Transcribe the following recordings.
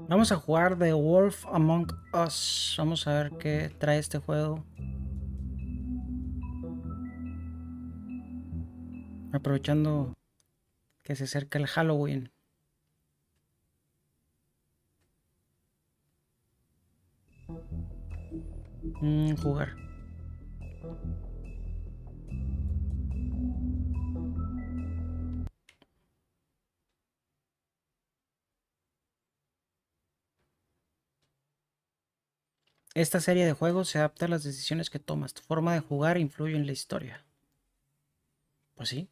Vamos a jugar The Wolf Among Us. Vamos a ver qué trae este juego. Aprovechando que se acerca el Halloween. Jugar. Esta serie de juegos se adapta a las decisiones que tomas. Tu forma de jugar influye en la historia. Pues sí.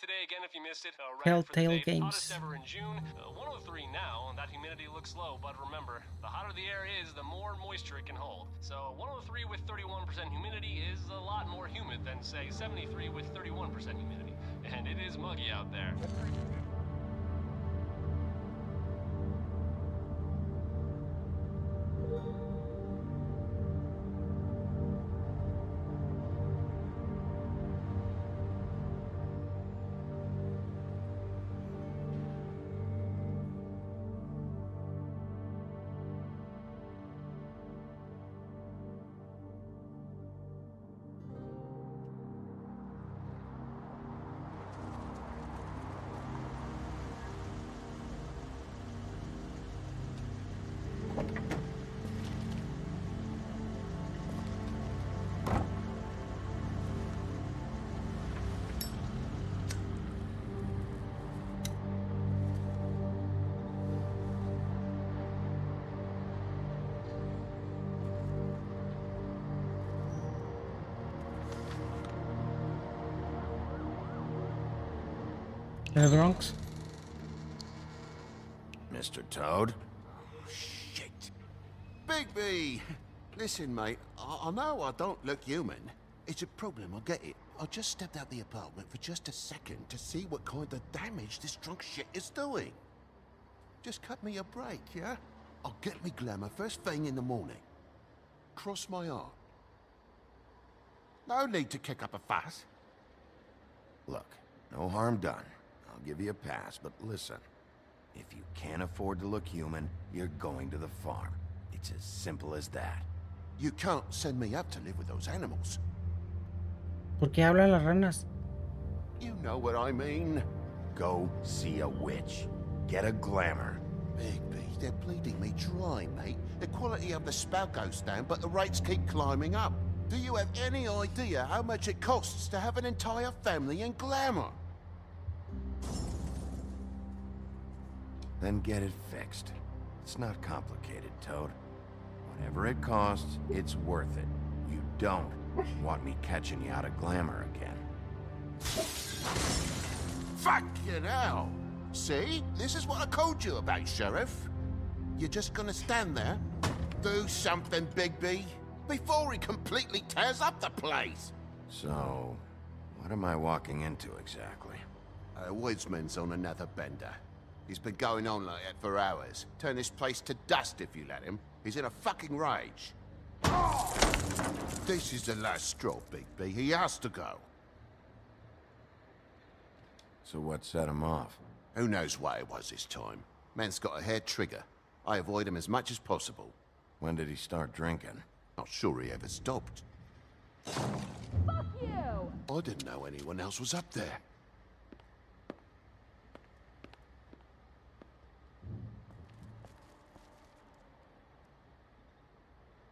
Today again if you missed it. Record for the Telltale date, hottest Games. ever in June. 103 now, and that humidity looks low, but remember, the hotter the air is, the more moisture it can hold. So 103 with 31% humidity is a lot more humid than, say, 73 with 31% humidity. And it is muggy out there. The Bronx. Mr. Toad? Shit. Bigby! Listen, mate, I know I don't look human. It's a problem, I get it. I just stepped out the apartment for just a second to see what kind of damage this drunk shit is doing. Just cut me a break, yeah? I'll get me glamour first thing in the morning. Cross my heart. No need to kick up a fuss. Look, no harm done. I'll give you a pass, but listen. If you can't afford to look human, you're going to the farm. It's as simple as that. You can't send me up to live with those animals. ¿Por qué hablan las ranas? You know what I mean. Go see a witch. Get a glamour. Bigby, they're bleeding me dry, mate. The quality of the spout goes down, but the rates keep climbing up. Do you have any idea how much it costs to have an entire family in glamour? Then get it fixed. It's not complicated, Toad. Whatever it costs, it's worth it. You don't want me catching you out of glamour again. Fucking hell! See? This is what I called you about, Sheriff. You're just gonna stand there, do something, Bigby, before he completely tears up the place. So, what am I walking into exactly? A woodsman's on another bender. He's been going on like that for hours. Turn this place to dust if you let him. He's in a fucking rage. This is the last straw, Bigby. He has to go. So what set him off? Who knows what it was this time? Man's got a hair trigger. I avoid him as much as possible. When did he start drinking? Not sure he ever stopped. Fuck you! I didn't know anyone else was up there.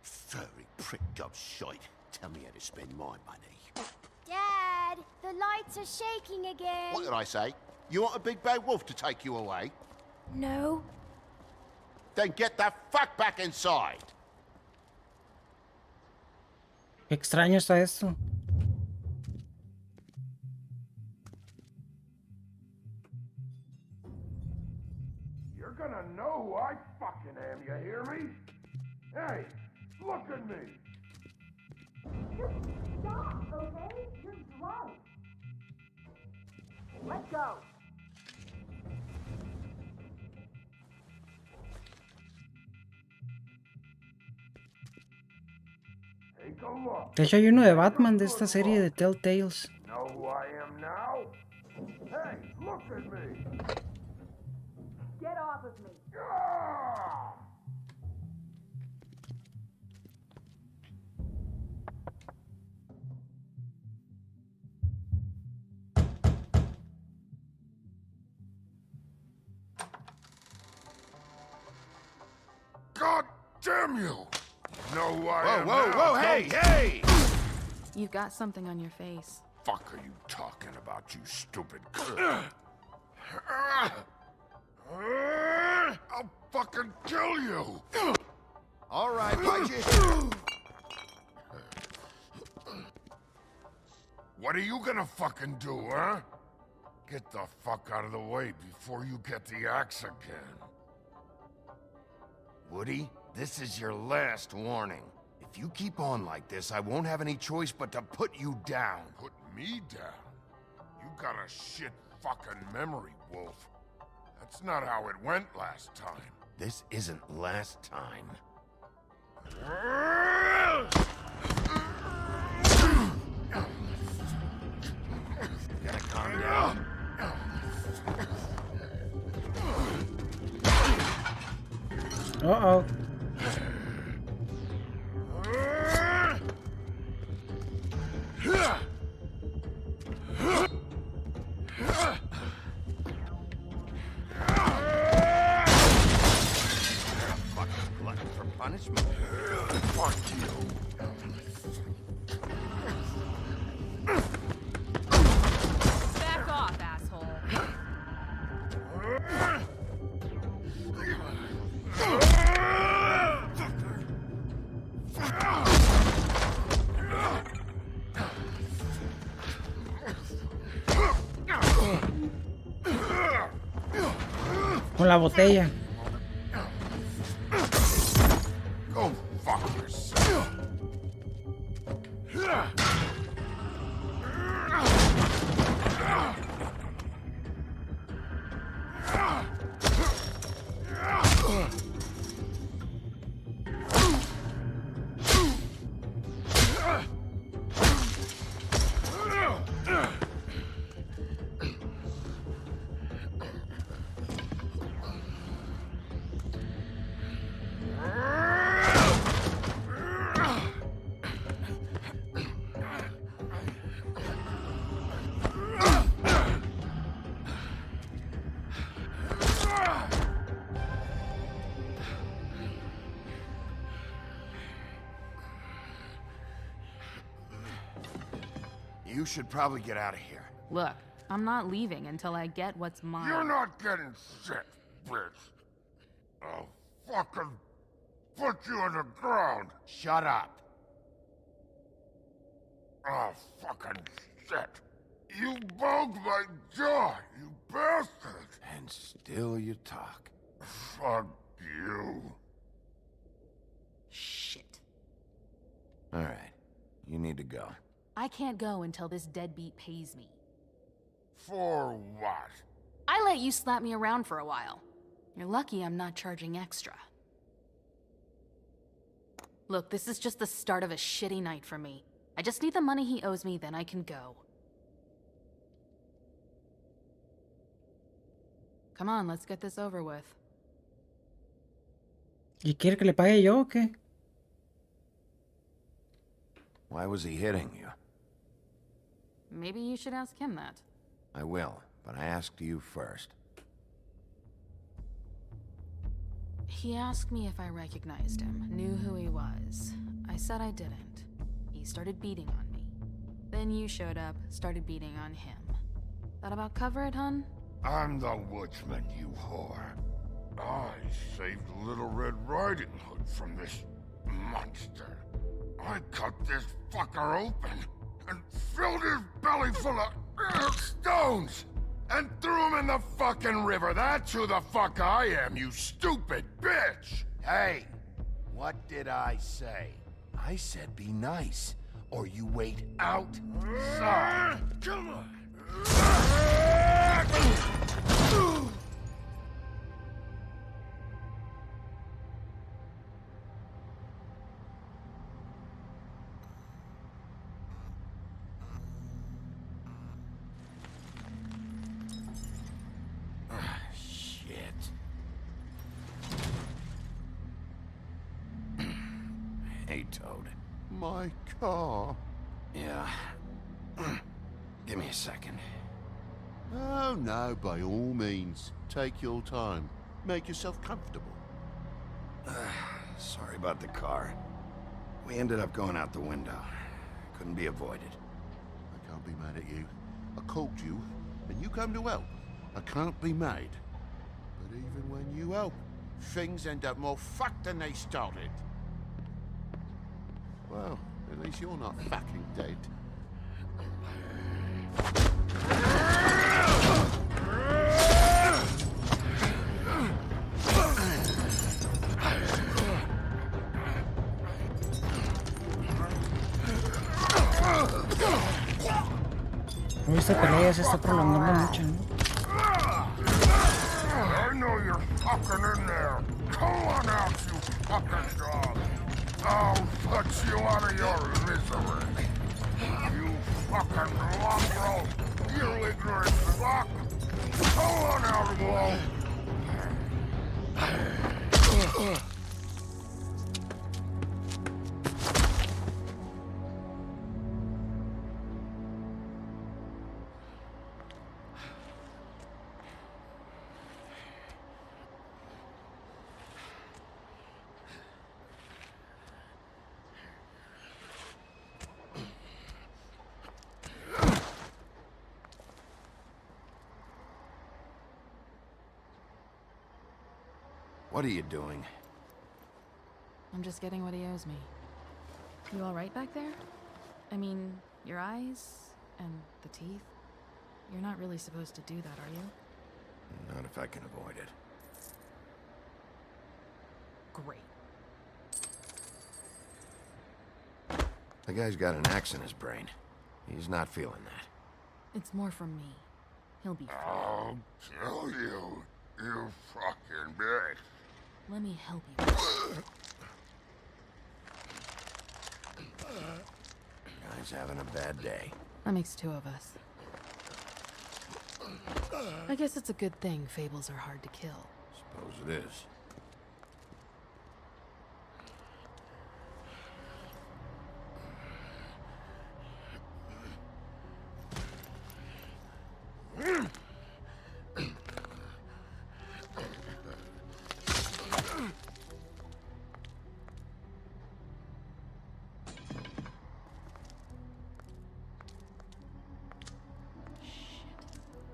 Furry prick job shite. Tell me how to spend my money. Dad, the lights are shaking again. What did I say? You want a big bad wolf to take you away? No. Then get the fuck back inside! Qué extraño está esto. You're gonna know who I fucking am, you hear me? Hey, look at me! Stop, okay? You're drunk. Let go. Take a look. De hecho, hay uno de Batman de esta serie de Telltales. Know who I am now? Hey, look at me! Get off of me. Ah! God damn you! Know who I Whoa, am whoa, now, whoa, don't hey, you? hey! You've got something on your face. Fuck are you talking about, you stupid? I'll fucking kill you! All right, why'd you... What are you gonna fucking do, huh? Get the fuck out of the way before you get the axe again. Woody, this is your last warning. If you keep on like this, I won't have any choice but to put you down. Put me down? You got a shit fucking memory, Wolf. That's not how it went last time. This isn't last time. You gotta calm down. Uh-oh. Fucking glutton for punishment. Fuck you. Back off, asshole. Con la botella. Go fuck yourself. You should probably get out of here. Look, I'm not leaving until I get what's mine. You're not getting shit, bitch. I'll fucking put you on the ground. Shut up. Oh, fucking shit. You broke my jaw, you bastard. And still you talk. Fuck you. Shit. All right. You need to go. I can't go until this deadbeat pays me. For what? I let you slap me around for a while. You're lucky I'm not charging extra. Look, this is just the start of a shitty night for me. I just need the money he owes me, then I can go. Come on, let's get this over with. ¿Y quiere que le pague yo o qué? Why was he hitting you? Maybe you should ask him that. I will, but I asked you first. He asked me if I recognized him, knew who he was. I said I didn't. He started beating on me. Then you showed up, started beating on him. That about cover it, hun? I'm the woodsman, you whore. I saved Little Red Riding Hood from this monster. I cut this fucker open and filled his belly full of stones and threw him in the fucking river. That's who the fuck I am, you stupid bitch! Hey! What did did I say? I said be nice, or you wait outside. Come on! Shit. Hey, Toad. My car? Yeah. Give me a second. Oh, no, by all means. Take your time. Make yourself comfortable. Sorry about the car. We ended up going out the window. Couldn't be avoided. I can't be mad at you. I called you, and you come to help. I can't be mad. But even when you help, things end up more fucked than they started. Well, at least you're not fucking dead. Esta pelea ya se está prolongando mucho, ¿no? I know you're fucking in there. Come on out, you fucking dog. I'll put you out of your misery. You fucking mongrel. You ignorant fuck. Come on out, Wolf. What are you doing? I'm just getting what he owes me. You all right back there? I mean, your eyes and the teeth? You're not really supposed to do that, are you? Not if I can avoid it. Great. The guy's got an axe in his brain. He's not feeling that. It's more from me. He'll be fine. I'll kill you, you fucking bitch. Let me help you. Guy's having a bad day. That makes two of us. I guess it's a good thing fables are hard to kill. Suppose it is.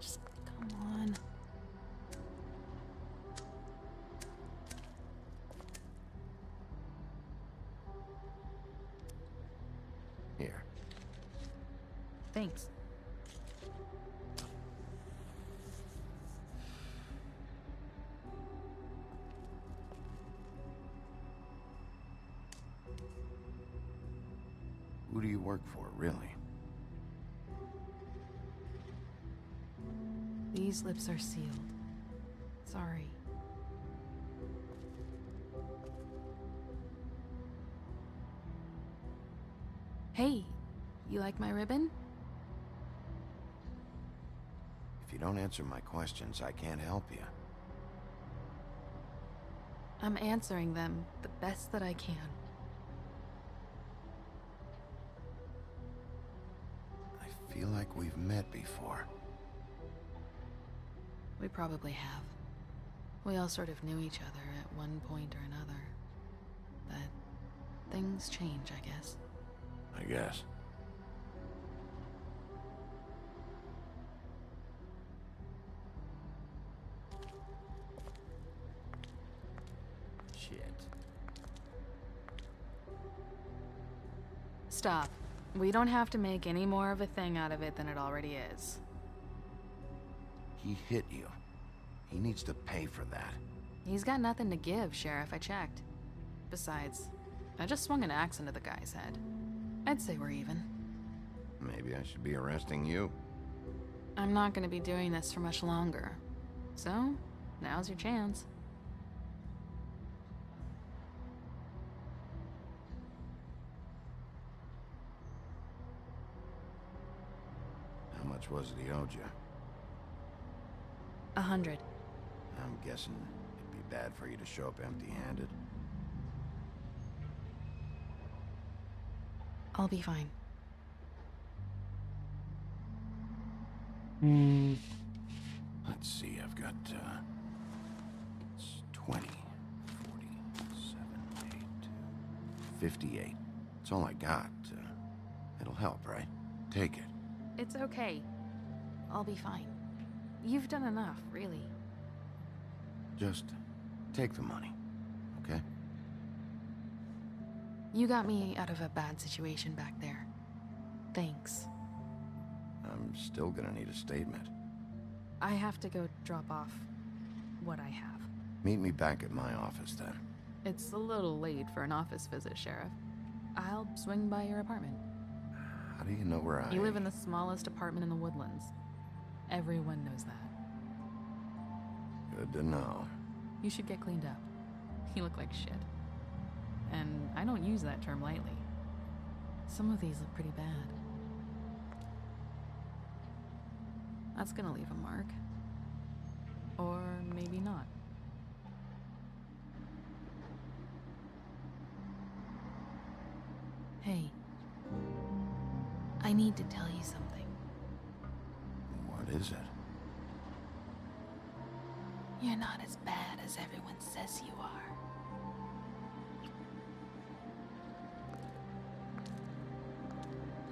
Just come on. Here. Thanks. Who do you work for, really? These lips are sealed. Sorry. Hey, you like my ribbon? If you don't answer my questions, I can't help you. I'm answering them the best that I can. I feel like we've met before. We probably have. We all sort of knew each other at one point or another. But things change, I guess. I guess. Shit. Stop. We don't have to make any more of a thing out of it than it already is. He hit you. He needs to pay for that. He's got nothing to give, Sheriff. I checked. Besides, I just swung an axe into the guy's head. I'd say we're even. Maybe I should be arresting you. I'm not gonna be doing this for much longer. So, now's your chance. How much was it he owed you? 100. I'm guessing it'd be bad for you to show up empty-handed. I'll be fine. Let's see, I've got, it's 20, 40, 7, 8, 58. It's all I got. It'll help, right? Take it. It's okay. I'll be fine. You've done enough, really. Just take the money, okay? You got me out of a bad situation back there. Thanks. I'm still gonna need a statement. I have to go drop off what I have. Meet me back at my office, then. It's a little late for an office visit, Sheriff. I'll swing by your apartment. How do you know where I... You live in the smallest apartment in the Woodlands. Everyone knows that. Good to know. You should get cleaned up. You look like shit. And I don't use that term lightly. Some of these look pretty bad. That's gonna leave a mark. Or maybe not. Hey. I need to tell you something. What is it? You're not as bad as everyone says you are.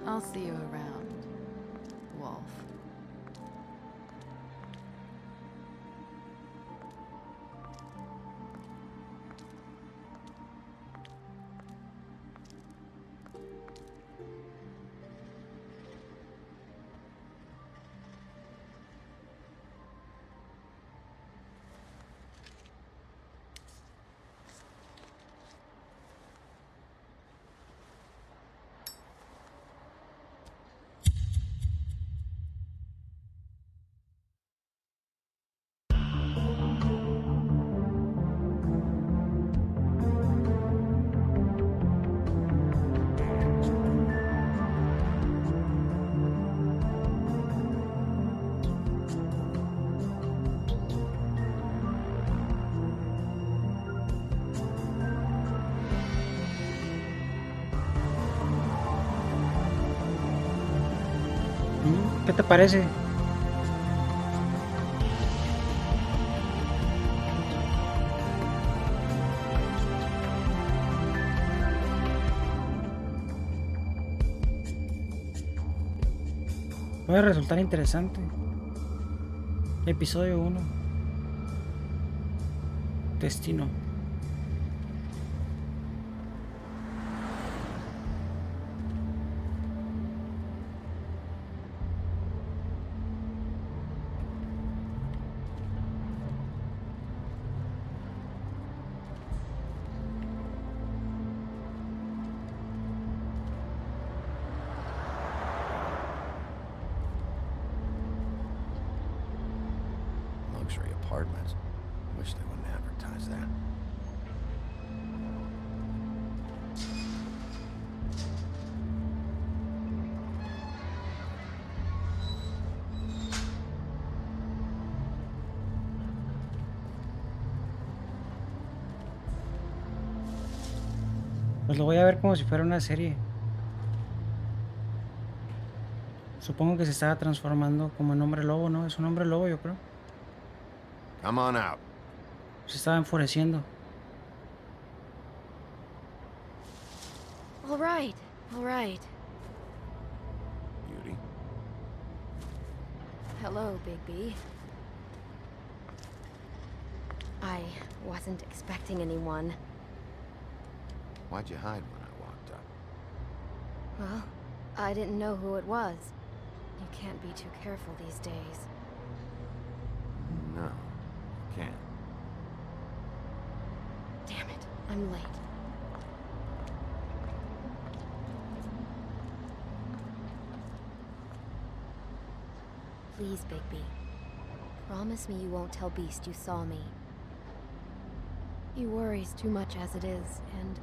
I'll see you around, Wolf. ¿Qué te parece? Puede resultar interesante. Episodio 1. Destino. Luxury apartments. Wish they wouldn't advertise that. Pues lo voy a ver como si fuera una serie. Supongo que se estaba transformando como en hombre lobo, ¿no? Es un hombre lobo, yo creo. Come on out. Se estaba enfureciendo. All right, all right. Beauty. Hello, Bigby. I wasn't expecting anyone. Why'd you hide when I walked up? Well, I didn't know who it was. You can't be too careful these days. No, can't. Damn it, I'm late. Please, Bigby. Promise me you won't tell Beast you saw me. He worries too much as it is, and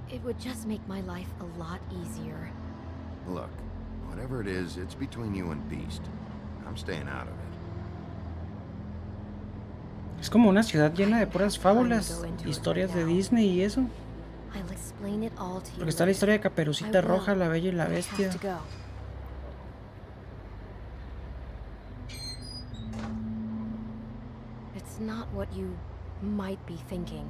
it would just make my life a lot easier. Look, whatever it is, it's between you and Beast. I'm staying out of it. Es como una ciudad llena de puras fábulas, historias de Disney y eso. I'll explain it all to you. Porque está la historia de Caperucita Roja, La Bella y la Bestia. It's not what you might be thinking.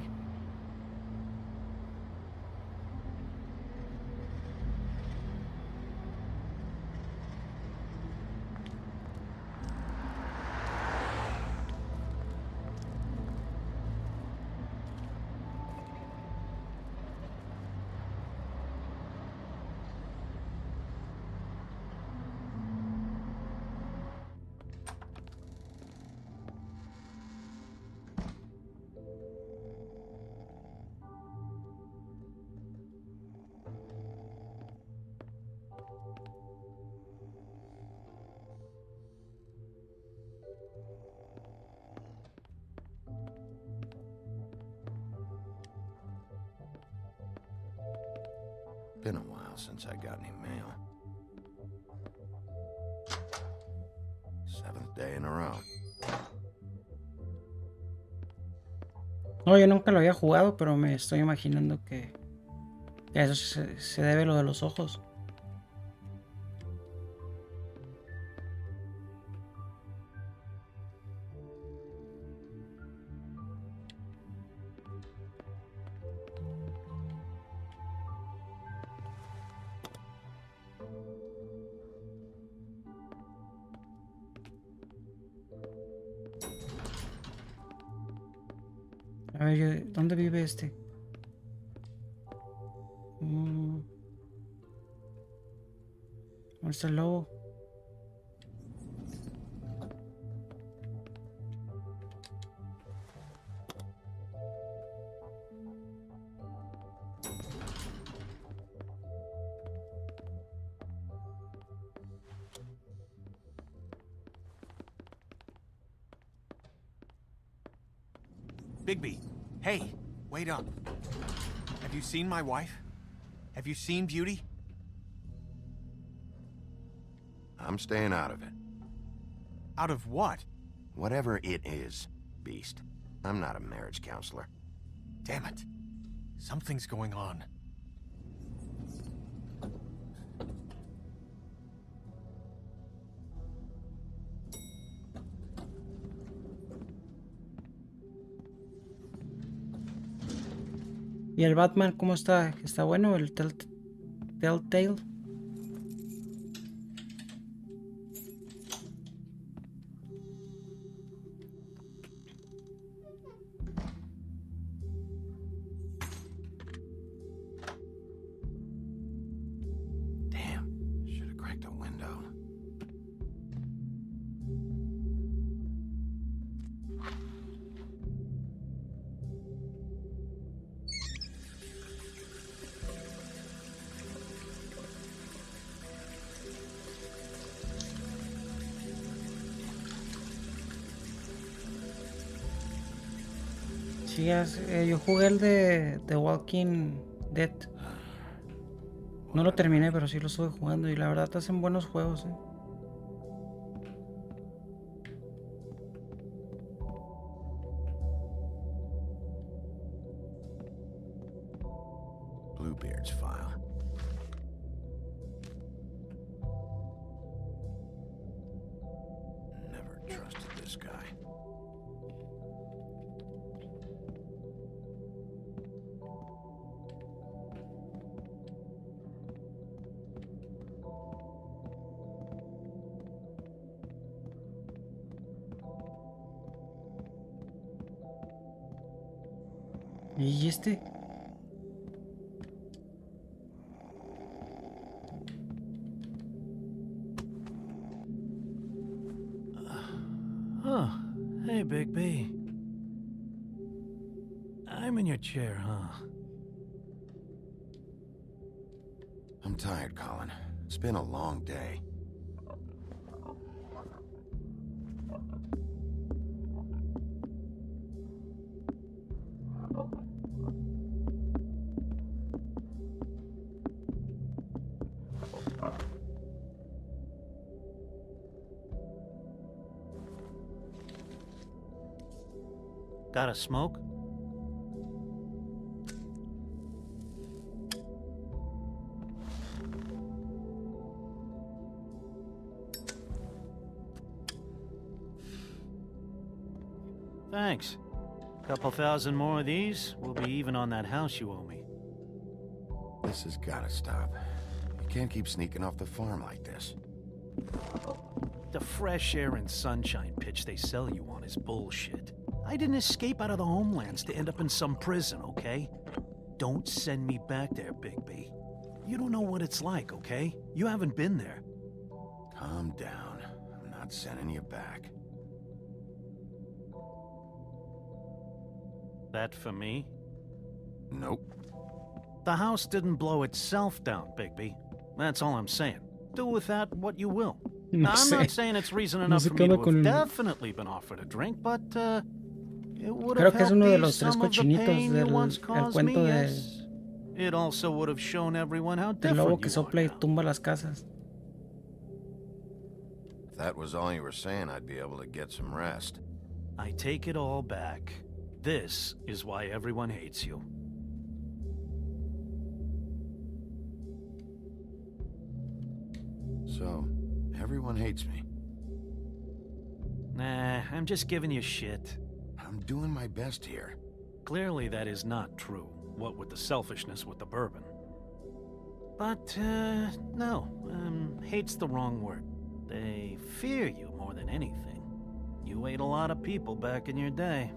Been a while since I got any mail. 7th day in a row. No, yo nunca lo había jugado, pero me estoy imaginando que a eso se debe lo de los ojos. A ver, ¿dónde vive este? ¿Dónde está el lobo? Bigby, hey, wait up. Have you seen my wife? Have you seen Beauty? I'm staying out of it. Out of what? Whatever it is, Beast. I'm not a marriage counselor. Damn it. Something's going on. ¿Y el Batman cómo está? ¿Está bueno el Telltale? Damn, should have cracked a window. Sí, yo jugué el de The Walking Dead. No lo terminé, pero sí lo estuve jugando y la verdad hacen buenos juegos. Bluebeard's file. Never trusted this guy. ¿Y este? Huh. Hey, Big B. I'm in your chair, huh? I'm tired, Colin. It's been a long day. Got a smoke? Thanks. Couple thousand more of these, we'll be even on that house you owe me. This has gotta stop. You can't keep sneaking off the farm like this. The fresh air and sunshine pitch they sell you on is bullshit. I didn't escape out of the homelands to end up in some prison, okay? Don't send me back there, Bigby. You don't know what it's like, okay? You haven't been there. Calm down. I'm not sending you back. That for me? Nope. The house didn't blow itself down, Bigby. That's all I'm saying. Do with that what you will. No I'm sé. not saying it's reason No enough sé for qué me to onda con have el- definitely been offered a drink, but it would Creo have que es helped uno de ease los tres some of the cochinitos pain you del once el caused cuento me, de, yes. It also would have shown everyone how del lobo different que you are sopla y now. tumba las casas. If that was all you were saying, I'd be able to get some rest. I take it all back. This is why everyone hates you. So, everyone hates me. Nah, I'm just giving you shit. I'm doing my best here. Clearly that is not true, what with the selfishness with the bourbon. But, no, hate's the wrong word. They fear you more than anything. You ate a lot of people back in your day.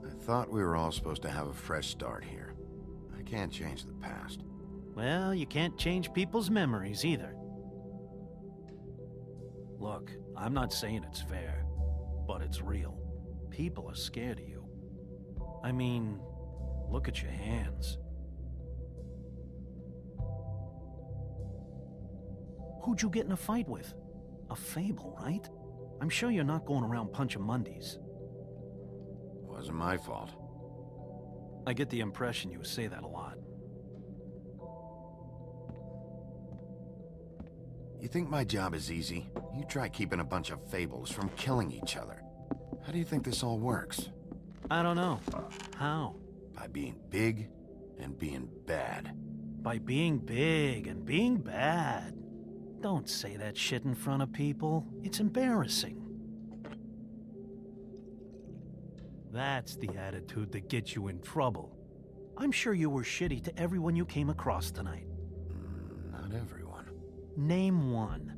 I thought we were all supposed to have a fresh start here. I can't change the past. Well, you can't change people's memories either. Look, I'm not saying it's fair, but it's real. People are scared of you. I mean, look at your hands. Who'd you get in a fight with? A fable, right? I'm sure you're not going around punching Mondays. Wasn't my fault. I get the impression you say that a lot. You think my job is easy? You try keeping a bunch of fables from killing each other. How do you think this all works? I don't know. How? By being big and being bad. By being big and being bad. Don't say that shit in front of people. It's embarrassing. That's the attitude that gets you in trouble. I'm sure you were shitty to everyone you came across tonight. Not everyone. Name one.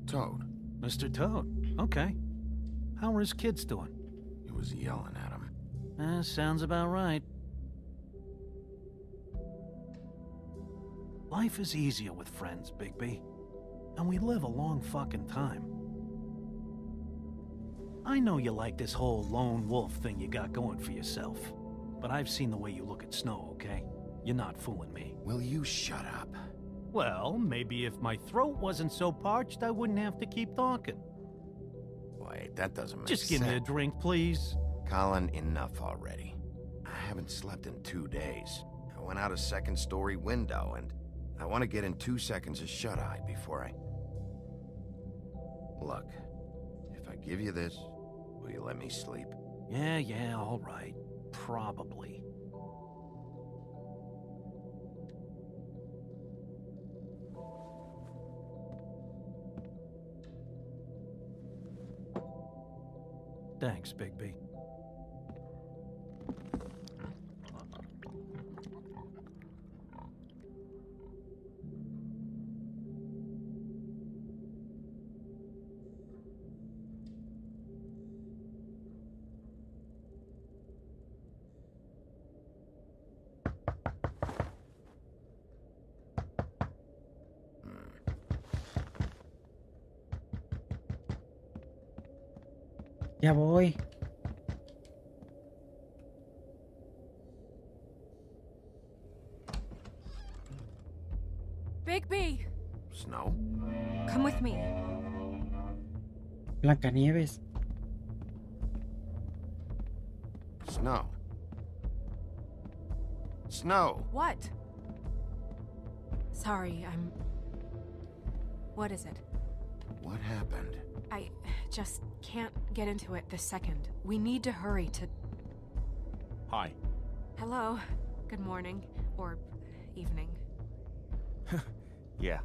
Toad. Mr. Toad. Okay. How are his kids doing? He was yelling at him. Sounds about right. Life is easier with friends, Bigby. And we live a long fucking time. I know you like this whole lone wolf thing you got going for yourself. But I've seen the way you look at Snow, okay? You're not fooling me. Will you shut up? Well, maybe if my throat wasn't so parched, I wouldn't have to keep talking. Wait, that doesn't make Just sense. give me a drink, please. Colin, enough already. I haven't slept in 2 days. I went out a second-story window, and I want to get in 2 seconds of shut-eye before I... Look, if I give you this, will you let me sleep? Yeah, all right. Probably. Thanks, Bigby. Ya voy. Bigby! Snow? Come with me. Blancanieves. Snow. Snow! What? Sorry, What is it? What happened? I just can't get into it this second. We need to hurry to... Hi. Hello. Good morning. Or evening. Yeah.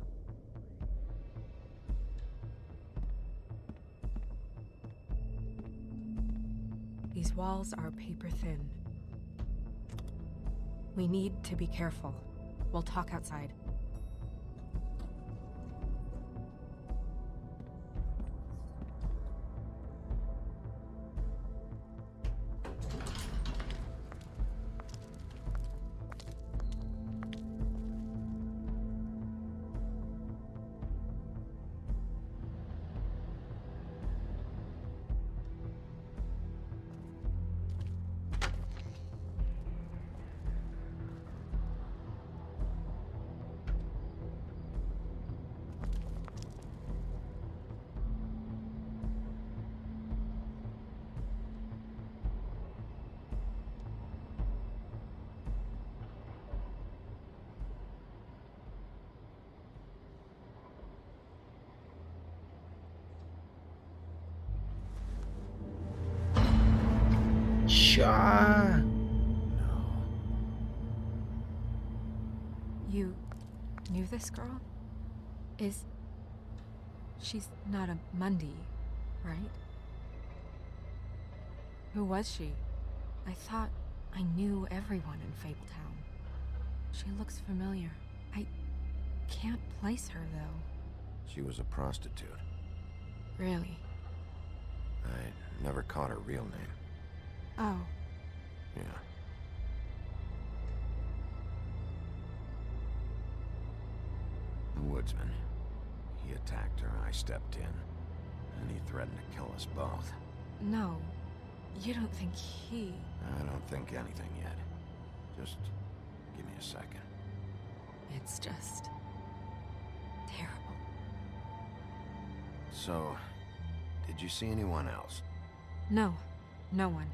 These walls are paper thin. We need to be careful. We'll talk outside. Shaw. You knew this girl? She's not a Mundy, right? Who was she? I thought I knew everyone in Fabletown. She looks familiar. I can't place her, though. She was a prostitute. Really? I never caught her real name. Oh. Yeah. The woodsman. He attacked her, I stepped in. And he threatened to kill us both. No. You don't think he... I don't think anything yet. Just give me a second. It's just... terrible. So, did you see anyone else? No. No one.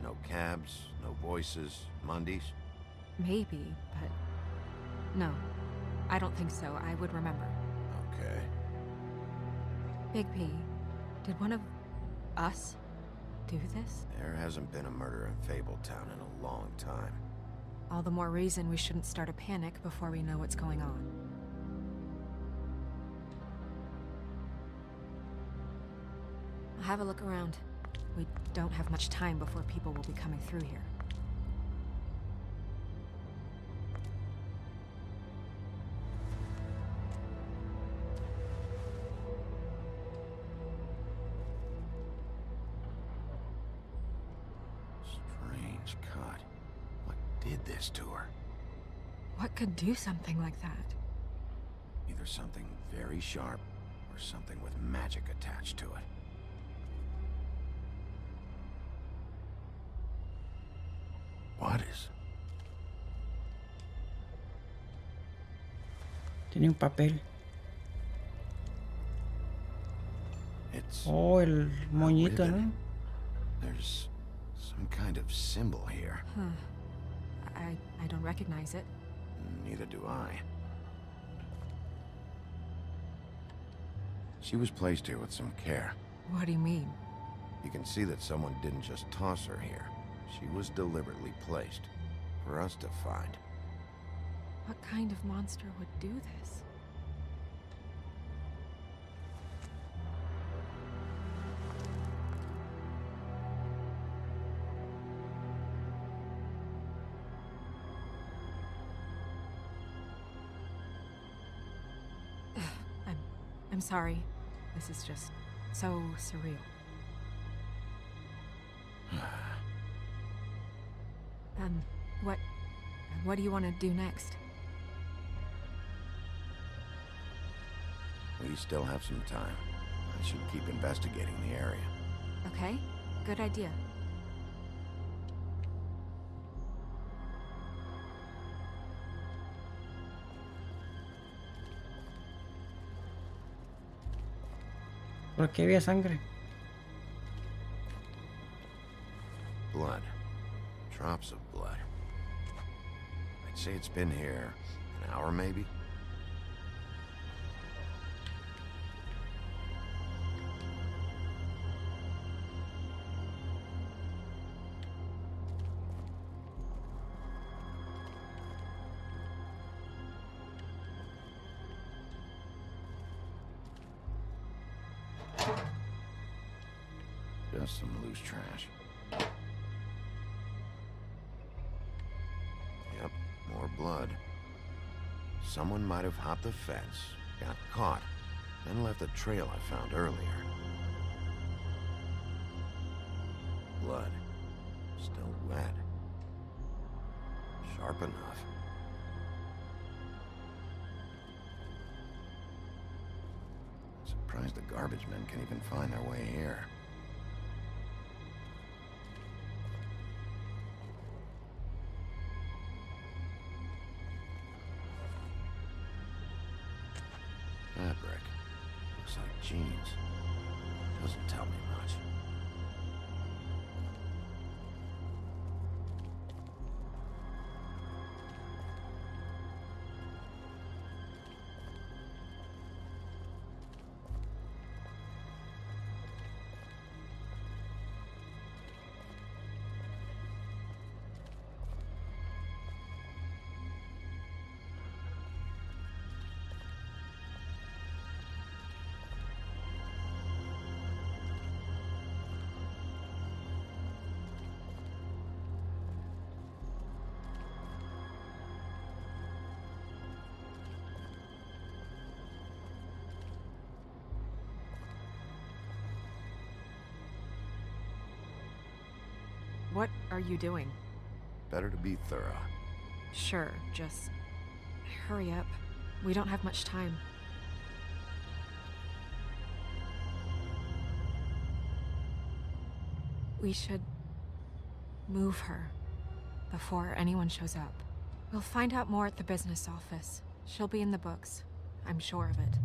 No cabs, no voices, Mundies? Maybe, but... no. I don't think so. I would remember. Okay. Big P, did one of us do this? There hasn't been a murder in Fabletown in a long time. All the more reason we shouldn't start a panic before we know what's going on. I'll have a look around. We don't have much time before people will be coming through here. Strange cut. What did this to her? What could do something like that? Either something very sharp, or something with magic attached to it. What is... Tiene un papel. It's... Oh, el moñito, ¿no? There's some kind of symbol here. Huh. I don't recognize it. Neither do I. She was placed here with some care. What do you mean? You can see that someone didn't just toss her here. She was deliberately placed. For us to find. What kind of monster would do this? I'm sorry. This is just so surreal. What do you want to do next? We still have some time. I should keep investigating the area. Okay, good idea. ¿Por qué había sangre? Blood. Drops of blood. I'd say it's been here an hour, maybe? Just some loose trash. Yep, more blood. Someone might have hopped the fence, got caught, then left the trail I found earlier. Blood. Still wet. Sharp enough. Surprised the garbage men can even find their way here. Fabric. Looks like jeans. Doesn't tell me much. What are you doing? Better to be thorough. Sure, just hurry up. We don't have much time. We should move her before anyone shows up. We'll find out more at the business office. She'll be in the books. I'm sure of it.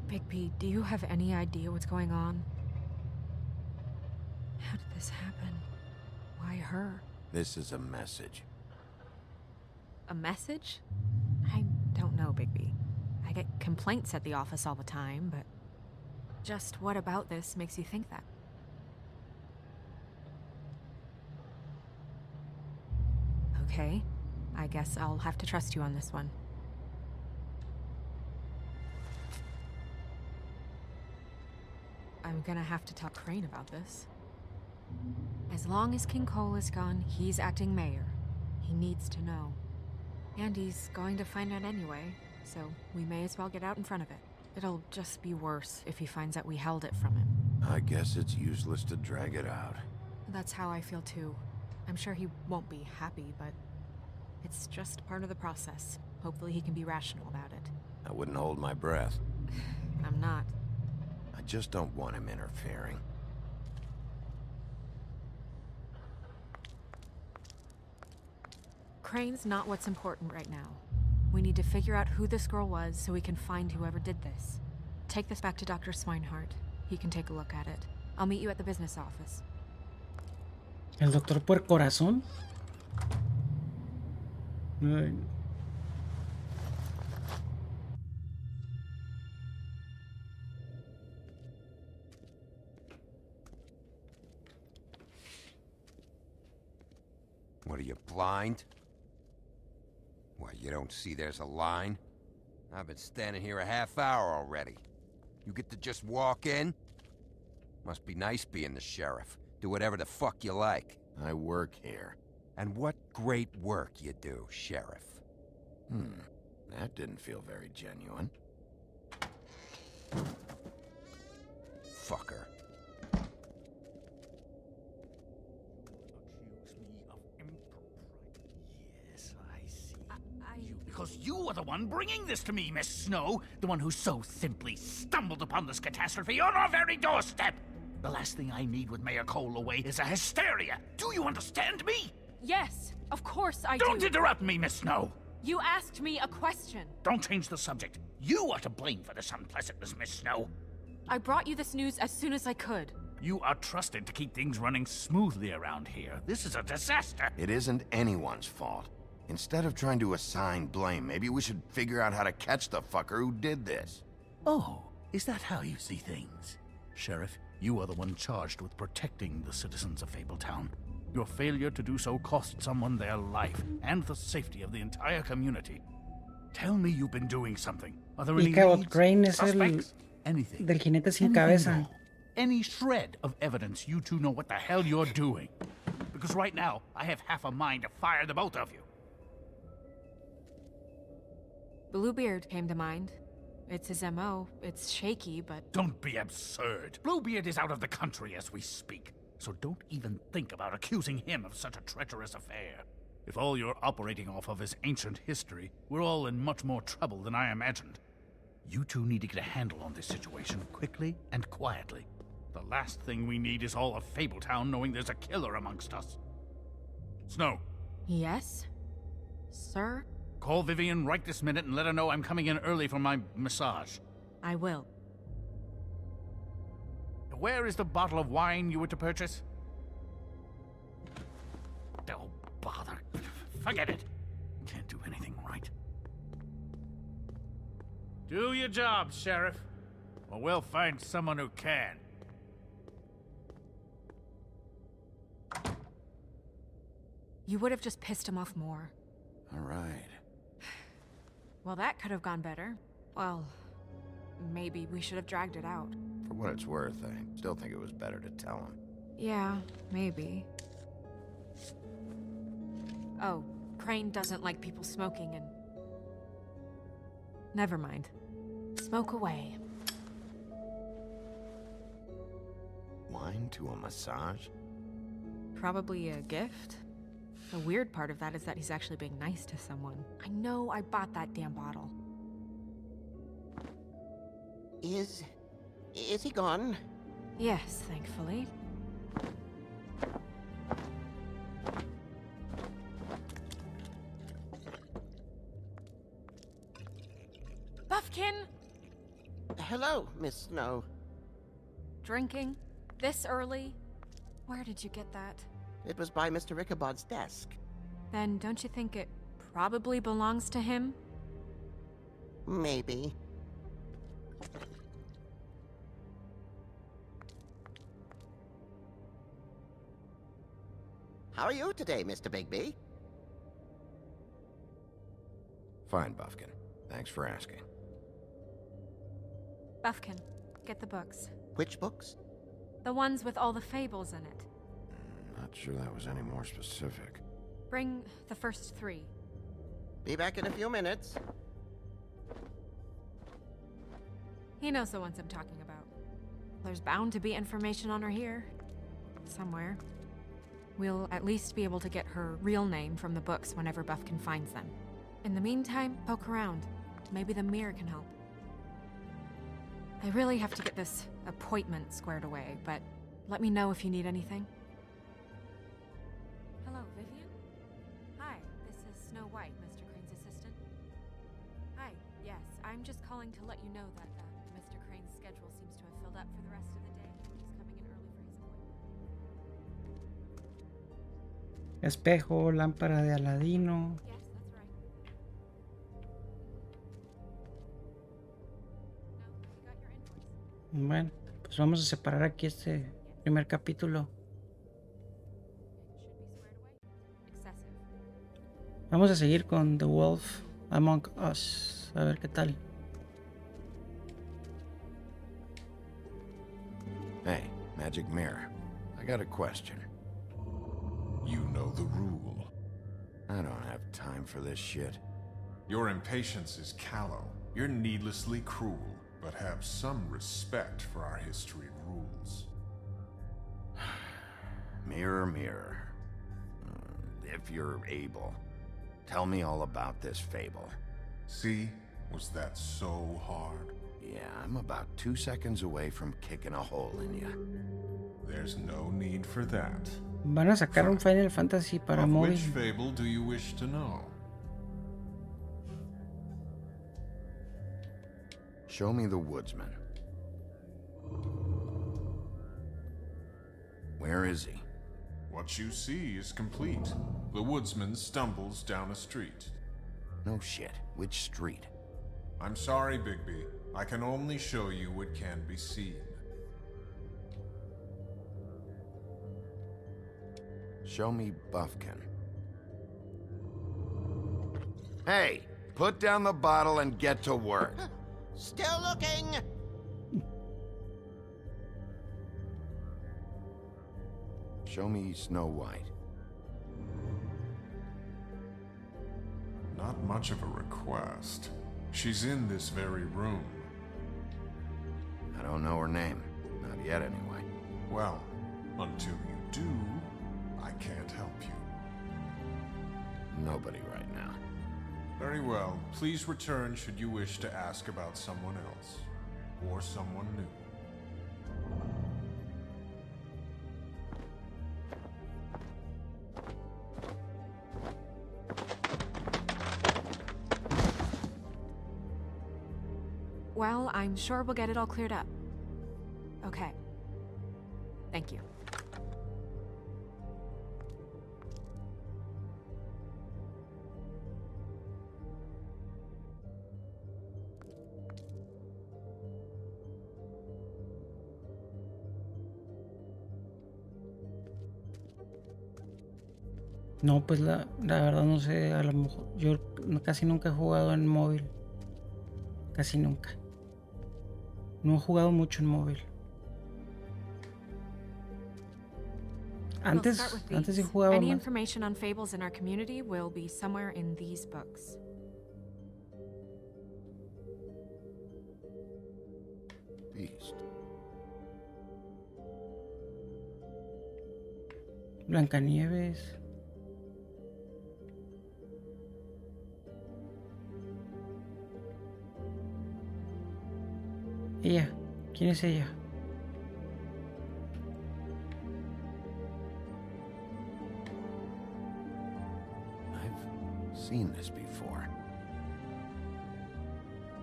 Bigby, do you have any idea what's going on? How did this happen? Why her? This is a message. A message? I don't know, Bigby. I get complaints at the office all the time, but just what about this makes you think that? Okay, I guess I'll have to trust you on this one. I'm gonna have to talk Crane about this. As long as King Cole is gone, he's acting mayor. He needs to know. And he's going to find out anyway, so we may as well get out in front of it. It'll just be worse if he finds out we held it from him. I guess it's useless to drag it out. That's how I feel too. I'm sure he won't be happy, but it's just part of the process. Hopefully he can be rational about it. I wouldn't hold my breath. I'm not. I just don't want him interfering. Crane's not what's important right now. We need to figure out who this girl was so we can find whoever did this. Take this back to Dr. Swinehart. He can take a look at it. I'll meet you at the business office. ¿El doctor Puercorazón? Ay. What are you, blind? What, you don't see there's a line? I've been standing here a half hour already. You get to just walk in? Must be nice being the sheriff. Do whatever the fuck you like. I work here. And what great work you do, Sheriff. That didn't feel very genuine. Fucker. Because you are the one bringing this to me, Miss Snow. The one who so simply stumbled upon this catastrophe on our very doorstep. The last thing I need with Mayor Cole away is a hysteria. Do you understand me? Yes, of course I do. Don't interrupt me, Miss Snow. You asked me a question. Don't change the subject. You are to blame for this unpleasantness, Miss Snow. I brought you this news as soon as I could. You are trusted to keep things running smoothly around here. This is a disaster. It isn't anyone's fault. Instead of trying to assign blame, maybe we should figure out how to catch the fucker who did this. Oh, is that how you see things? Sheriff, you are the one charged with protecting the citizens of Fabletown. Your failure to do so cost someone their life and the safety of the entire community. Tell me you've been doing something. Are there any leads, Crane es el suspects? Anything. del jinete sin Anything cabeza. at all. Any shred of evidence you two know what the hell you're doing. Because right now, I have half a mind to fire the both of you. Bluebeard came to mind. It's his MO. It's shaky, but... Don't be absurd. Bluebeard is out of the country as we speak. So don't even think about accusing him of such a treacherous affair. If all you're operating off of is ancient history, we're all in much more trouble than I imagined. You two need to get a handle on this situation quickly and quietly. The last thing we need is all of Fabletown knowing there's a killer amongst us. Snow. Yes? Sir? Call Vivian right this minute and let her know I'm coming in early for my massage. I will. Where is the bottle of wine you were to purchase? Oh, bother. Forget it. Can't do anything right. Do your job, Sheriff. Or we'll find someone who can. You would have just pissed him off more. All right. Well, that could have gone better. Well, maybe we should have dragged it out. For what it's worth, I still think it was better to tell him. Yeah, maybe. Oh, Crane doesn't like people smoking and... Never mind. Smoke away. Wine to a massage? Probably a gift. The weird part of that is that he's actually being nice to someone. I know I bought that damn bottle. Is he gone? Yes, thankfully. Buffkin! Hello, Miss Snow. Drinking? This early? Where did you get that? It was by Mr. Ichabod's desk. Then don't you think it probably belongs to him? Maybe. How are you today, Mr. Bigby? Fine, Buffkin. Thanks for asking. Buffkin, get the books. Which books? The ones with all the fables in it. Not sure that was any more specific. Bring the first 3. Be back in a few minutes. He knows the ones I'm talking about. There's bound to be information on her here. Somewhere. We'll at least be able to get her real name from the books whenever Buffkin finds them. In the meantime, poke around. Maybe the mirror can help. I really have to get this appointment squared away, but let me know if you need anything. Hello, Vivian? Hi, this is Snow White, Mr. Crane's assistant. Hi, yes, I'm just calling to let you know that Mr. Crane's schedule seems to have filled up for the rest of the day. He's coming in early for his appointment. Espejo, lámpara de Aladino. Yes, that's right. No, you got your invoice. Bueno, pues vamos a separar aquí este primer capítulo. Vamos a seguir con The Wolf Among Us. A ver qué tal. Hey, Magic Mirror. I got a question. You know the rule. I don't have time for this shit. Your impatience is callow. You're needlessly cruel, but have some respect for our history and rules. Mirror, mirror. If you're able, tell me all about this fable. See? Was that so hard? Yeah, I'm about 2 seconds away from kicking a hole in you. There's no need for that. Van a sacar un Final Fantasy para Of móvil. which fable do you wish to know? Show me the woodsman. Where is he? What you see is complete. The woodsman stumbles down a street. No shit. Which street? I'm sorry, Bigby. I can only show you what can be seen. Show me Buffkin. Hey, put down the bottle and get to work. Still looking! Show me Snow White. Not much of a request. She's in this very room. I don't know her name. Not yet, anyway. Well, until you do, I can't help you. Nobody right now. Very well. Please return should you wish to ask about someone else. Or someone new. Well, I'm sure we'll get it all cleared up. Okay. Thank you. No, pues la verdad no sé, a lo mejor yo casi nunca he jugado en móvil. Casi nunca. No he jugado mucho en móvil. Antes sí jugaba Any más. information on fables in our community will be somewhere in these books. Beast. Blancanieves. Ella. ¿Quién es ella? I've seen this before.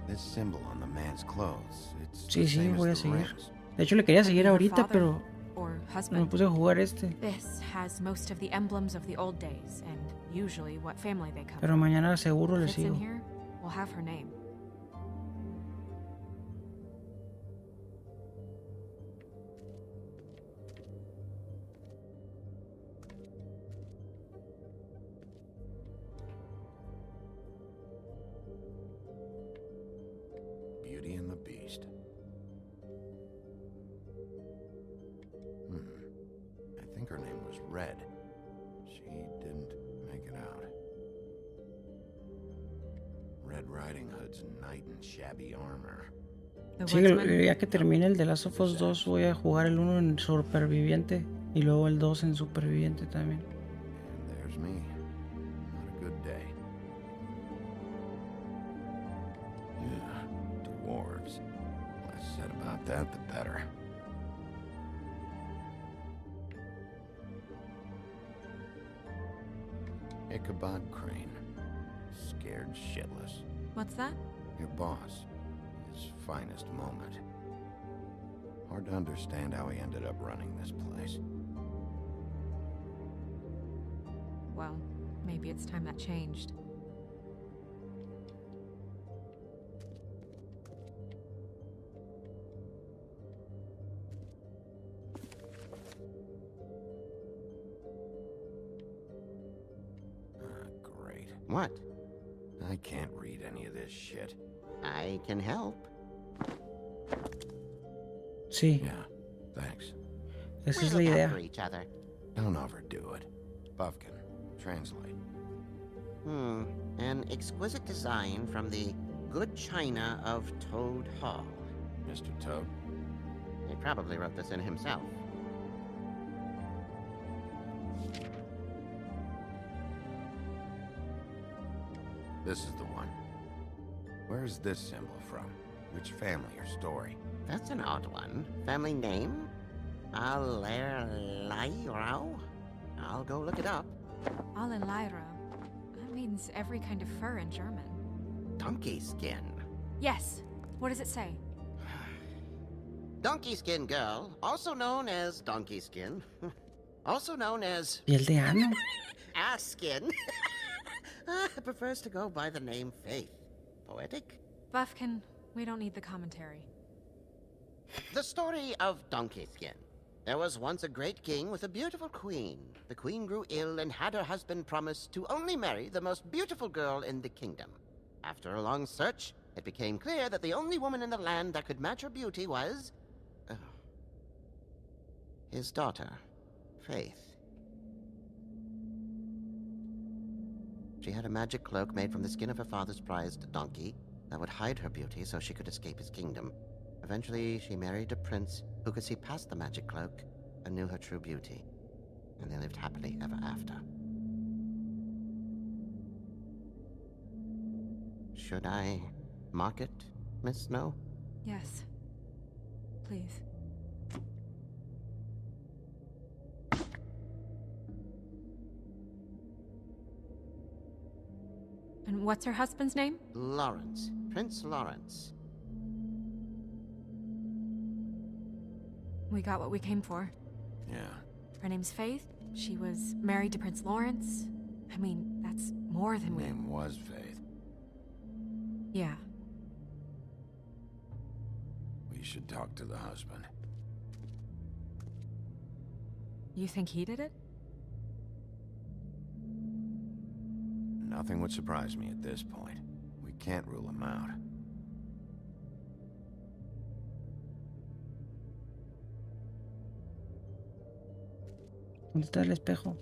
This symbol on the man's clothes. It's Sí, the sí, same as voy a the seguir. rings. De hecho, le quería seguir Her ahorita, father pero or me husband. puse a jugar este. This has most of the emblems of the old days and usually what family they come Pero from. mañana seguro le If it's in sigo. here, we'll have her name. Beauty and the Beast. I think her name was Red. She didn't make it out. Red Riding Hood's knight in shabby armor. Sí, ya que termine el de Last of Us 2 voy a jugar el 1 en Superviviente y luego el 2 en Superviviente también. And there's me. Not a good day. Yeah, dwarves. Less said about that, the better. Ichabod Crane. Scared shitless. What's that? Your boss. His finest moment. Hard to understand how he ended up running this place. Well, maybe it's time that changed. Great. What? I can't read any of this shit. I can help. Sí. Yeah, thanks. Esa es We la look out idea. for each other. Don't overdo it. Buffkin, translate. An exquisite design from the good china of Toad Hall. Mr. Toad? He probably wrote this in himself. This is the one. Where's this symbol from? Which family or story? That's an odd one. Family name? Allerleirauh? I'll go look it up. Allenlyra. That means every kind of fur in German. Donkey skin. Yes. What does it say? Donkey Skin Girl, also known as Donkey Skin, also known as Piel de ano. Ass Skin, prefers to go by the name Faith. Poetic? Buffkin, we don't need the commentary. The story of Donkey Skin. There was once a great king with a beautiful queen. The queen grew ill and had her husband promise to only marry the most beautiful girl in the kingdom. After a long search, it became clear that the only woman in the land that could match her beauty was... his daughter, Faith. She had a magic cloak made from the skin of her father's prized donkey that would hide her beauty so she could escape his kingdom. Eventually, she married a prince who could see past the magic cloak and knew her true beauty. And they lived happily ever after. Should I mark it, Miss Snow? Yes. Please. And what's her husband's name? Lawrence. Prince Lawrence. We got what we came for. Yeah. Her name's Faith. She was married to Prince Lawrence. I mean, that's more than we... Name was Faith. Yeah. We should talk to the husband. You think he did it? Nothing would surprise me at this point. We can't rule him out. ¿Dónde está el espejo?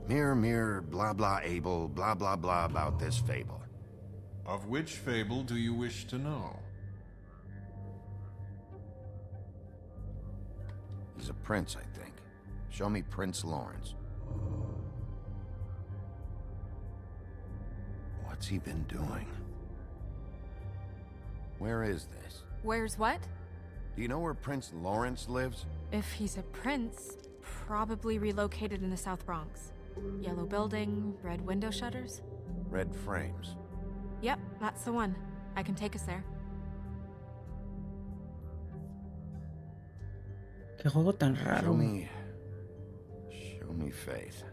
Mirror, mirror, blah blah able, blah blah blah about this fable. Of which fable do you wish to know? He's a prince, I think. Show me Prince Lawrence. What's he been doing? Where is this? Where's what? Do you know where Prince Lawrence lives? If he's a prince, probably relocated in the South Bronx. Yellow building, red window shutters. Red frames. Yep, that's the one. I can take us there. Qué juego tan raro. Show me Faith.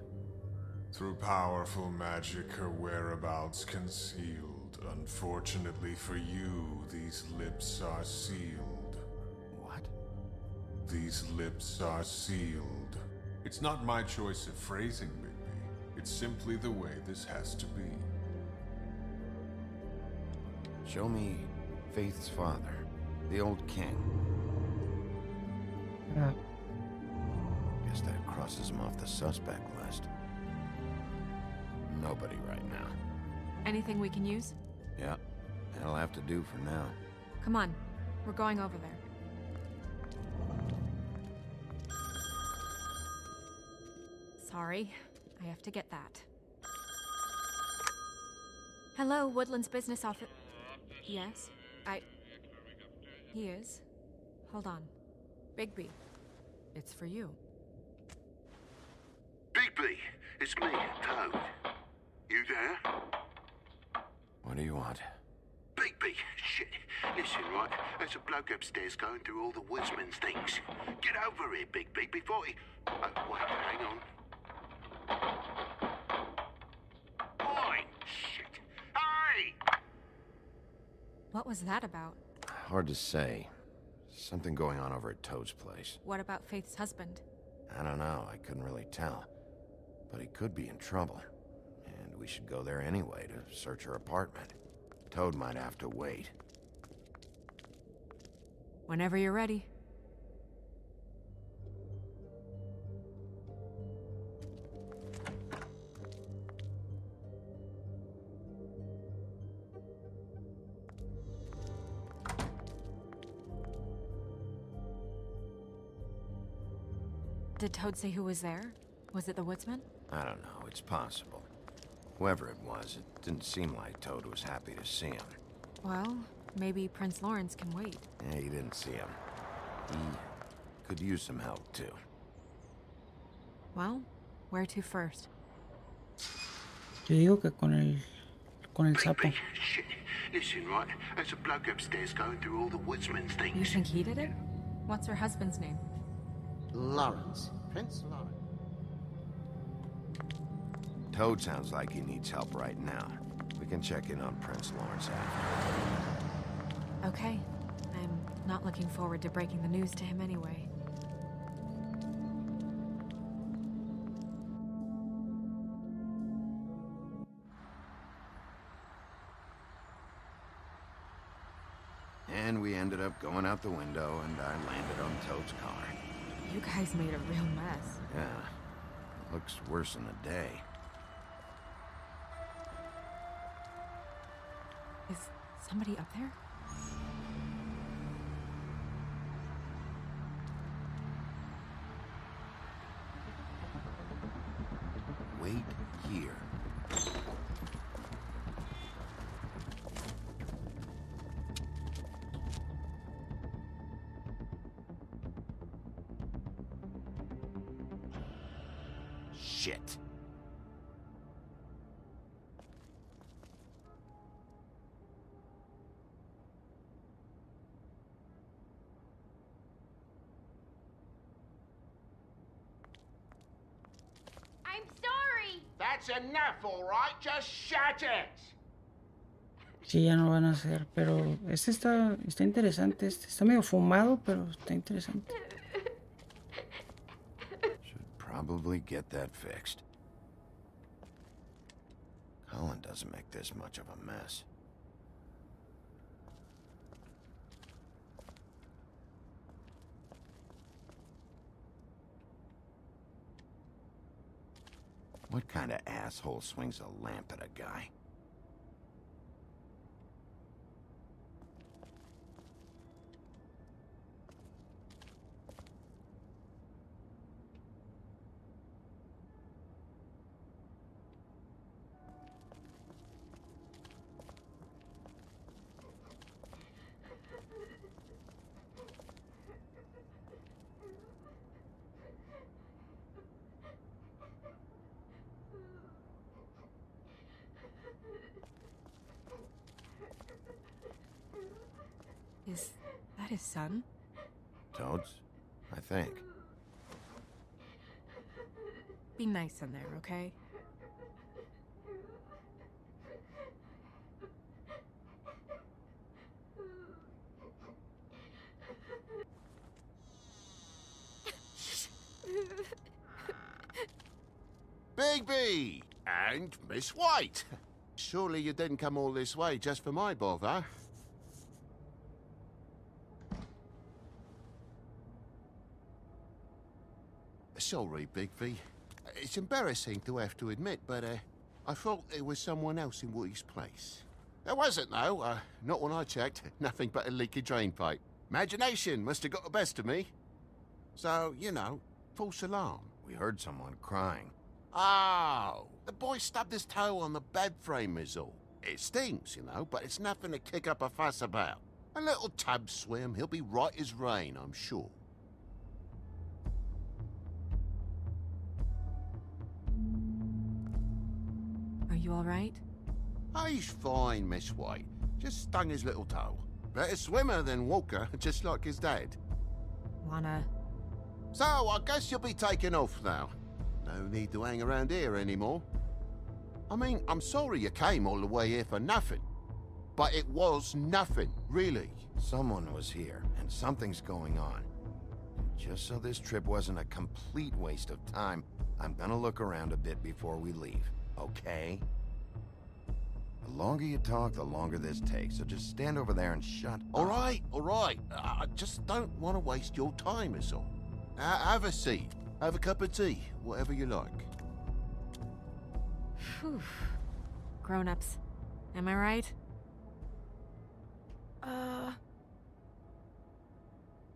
Through powerful magic, her whereabouts concealed. Unfortunately for you, these lips are sealed. What? These lips are sealed. It's not my choice of phrasing, Bigby. It's simply the way this has to be. Show me Faith's father, the old king. Guess that crosses him off the suspect list. Nobody right now. Anything we can use? Yeah, that'll have to do for now. Come on, we're going over there. Sorry, I have to get that. Hello, Woodland's business office. Yes, He is. Hold on. Bigby, it's for you. Bigby, it's me, Toad. You there? What do you want? Bigby, shit. Listen, right, there's a bloke upstairs going through all the woodsman's things. Get over here, Bigby, before he... wait, hang on. Oi, shit. Hey! What was that about? Hard to say. Something going on over at Toad's place. What about Faith's husband? I don't know, I couldn't really tell. But he could be in trouble. And we should go there anyway to search her apartment. Toad might have to wait. Whenever you're ready. Did Toad say who was there? Was it the woodsman? I don't know, it's possible. Whoever it was, it didn't seem like Toad was happy to see him. Well, maybe Prince Lawrence can wait. Yeah, he didn't see him. He could use some help, too. Well, where to first? Yo digo que con el sapo. Shit. Listen, right? There's a bloke upstairs going through all the woodsman's things. You think he did it? What's her husband's name? Lawrence. Prince Lawrence. Toad sounds like he needs help right now. We can check in on Prince Lawrence after. Okay. I'm not looking forward to breaking the news to him anyway. And we ended up going out the window, and I landed on Toad's car. You guys made a real mess. Yeah, looks worse than a day. Is somebody up there? Wait here. Shit. I'm sorry. That's enough, all right? Just shut it. Sí, ya no lo van a hacer, pero este está interesante. Este está medio fumado, pero está interesante. Should probably get that fixed. Colin doesn't make this much of a mess. What kind of asshole swings a lamp at a guy? Is that his son? Toads? I think. Be nice in there, okay? Bigby! And Miss White! Surely you didn't come all this way just for my bother? Sorry, Bigby. It's embarrassing to have to admit, but I thought there was someone else in Woody's place. There wasn't, though. Not when I checked. Nothing but a leaky drain pipe. Imagination must have got the best of me. So, you know, false alarm. We heard someone crying. Oh, the boy stubbed his toe on the bed frame is all. It stings, you know, but it's nothing to kick up a fuss about. A little tub swim, he'll be right as rain, I'm sure. Are you all right? Oh, he's fine, Miss White. Just stung his little toe. Better swimmer than walker, just like his dad. Wanna... So, I guess you'll be taking off now. No need to hang around here anymore. I mean, I'm sorry you came all the way here for nothing. But it was nothing, really. Someone was here, and something's going on. Just so this trip wasn't a complete waste of time, I'm gonna look around a bit before we leave, okay? The longer you talk, the longer this takes, so just stand over there and shut up. All right. I just don't want to waste your time, is all. Have a seat. Have a cup of tea, whatever you like. Phew. Grown-ups. Am I right?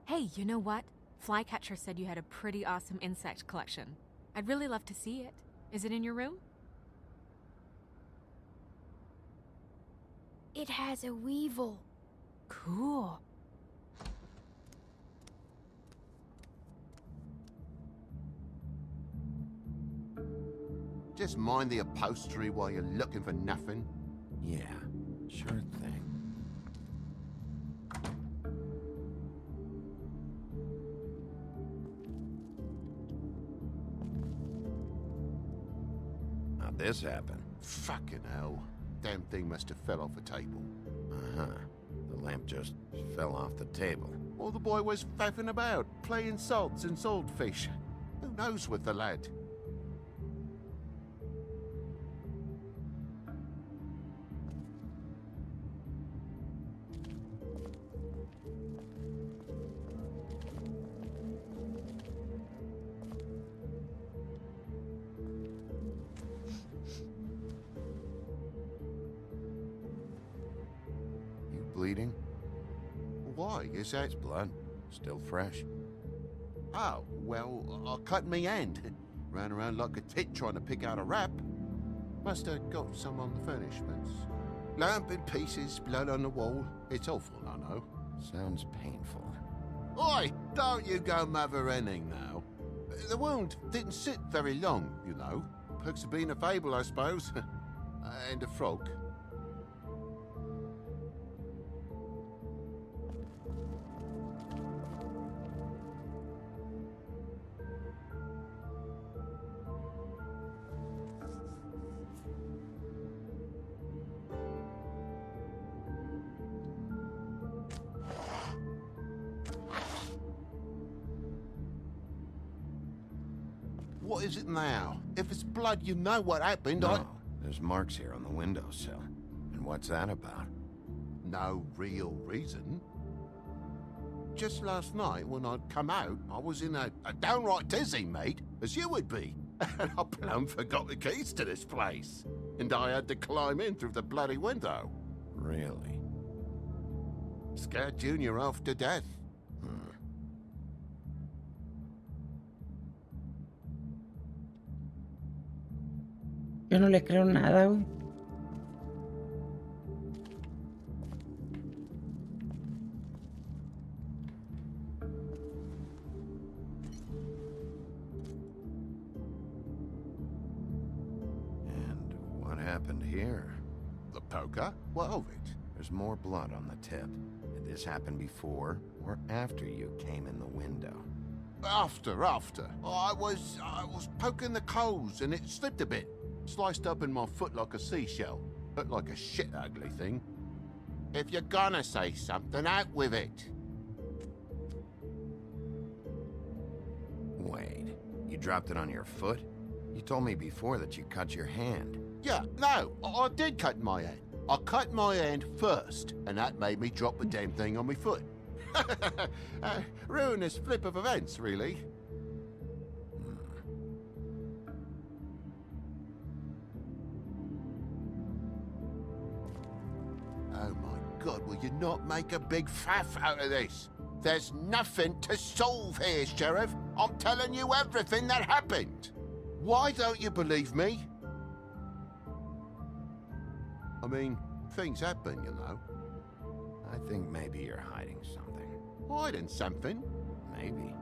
Hey, you know what? Flycatcher said you had a pretty awesome insect collection. I'd really love to see it. Is it in your room? It has a weevil. Cool. Just mind the upholstery while you're looking for nothing. Yeah, sure thing. How'd this happen? Fucking hell. Damn thing must have fell off a table. Uh-huh. The lamp just fell off the table. Or the boy was faffing about, playing salts and saltfish. Who knows with the lad? You bleeding? Why? Is that... It's blood. Still fresh. Oh, well, I cut me hand. Ran around like a tit trying to pick out a wrap. Must have got some on the furnishments. Lamp in pieces, blood on the wall. It's awful, I know. Sounds painful. Oi! Don't you go mother-henning now. The wound didn't sit very long, you know. Perks of being a fable, I suppose. And a frog. What is it now? If it's blood, you know what happened. No, there's marks here on the windowsill. And what's that about? No real reason. Just last night, when I'd come out, I was in a downright tizzy, mate, as you would be. And I plumb forgot the keys to this place. And I had to climb in through the bloody window. Really? Scared Junior off to death. Yo no le creo nada, güey. And what happened here? The poker? What of it? There's more blood on the tip. Did this happen before or after you came in the window? After. I was poking the coals and it slipped a bit. Sliced up in my foot like a seashell. Looked like a shit ugly thing. If you're gonna say something, out with it. Wait, you dropped it on your foot? You told me before that you cut your hand. Yeah, no, I did cut my hand. I cut my hand first, and that made me drop the damn thing on my foot. Ruinous flip of events, really. Oh my God, will you not make a big faff out of this? There's nothing to solve here, Sheriff. I'm telling you everything that happened. Why don't you believe me? I mean, things happen, you know. I think maybe you're hiding something. Hiding something? Maybe.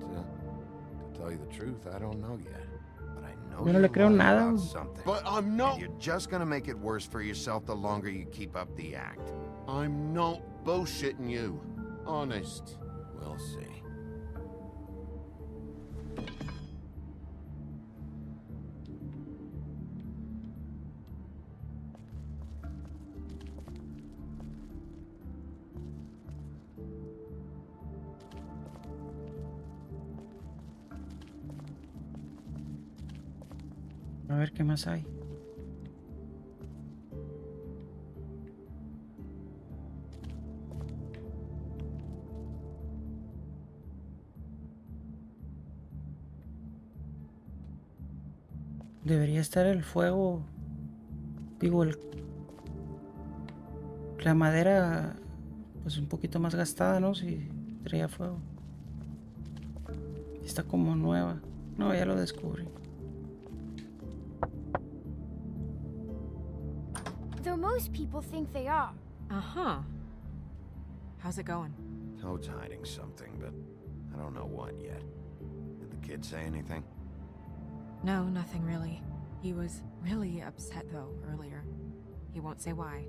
But, to tell you the truth, I don't know yet. But I know Yo no le creo you're nada. about something. But I'm not... And you're just gonna make it worse for yourself the longer you keep up the act. I'm not bullshitting you. Honest. We'll see. A ver qué más hay. Debería estar el fuego. Digo, la madera pues un poquito más gastada, ¿no? Si traía fuego. Está como nueva. No, ya lo descubrí. Though most people think they are. Uh-huh. How's it going? Toad's hiding something, but I don't know what yet. Did the kid say anything? No, nothing really. He was really upset, though, earlier. He won't say why.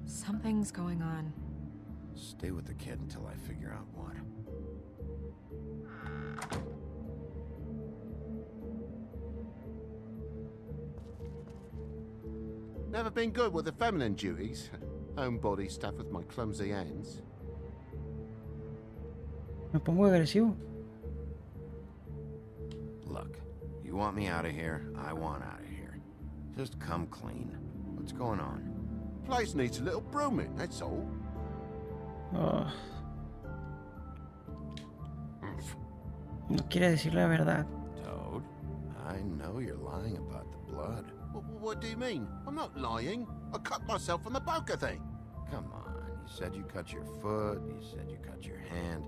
Something's going on. Stay with the kid until I figure out what. Never been good with the feminine duties. Homebody stuff with my clumsy hands. Me pongo agresivo. Look, you want me out of here? I want out of here. Just come clean. What's going on? Place needs a little brooming, that's all. Oh. No quiere decir la verdad. Toad, I know you're lying about the blood. What do you mean? I'm not lying. I cut myself on the poker thing. Come on, you said you cut your foot, you said you cut your hand,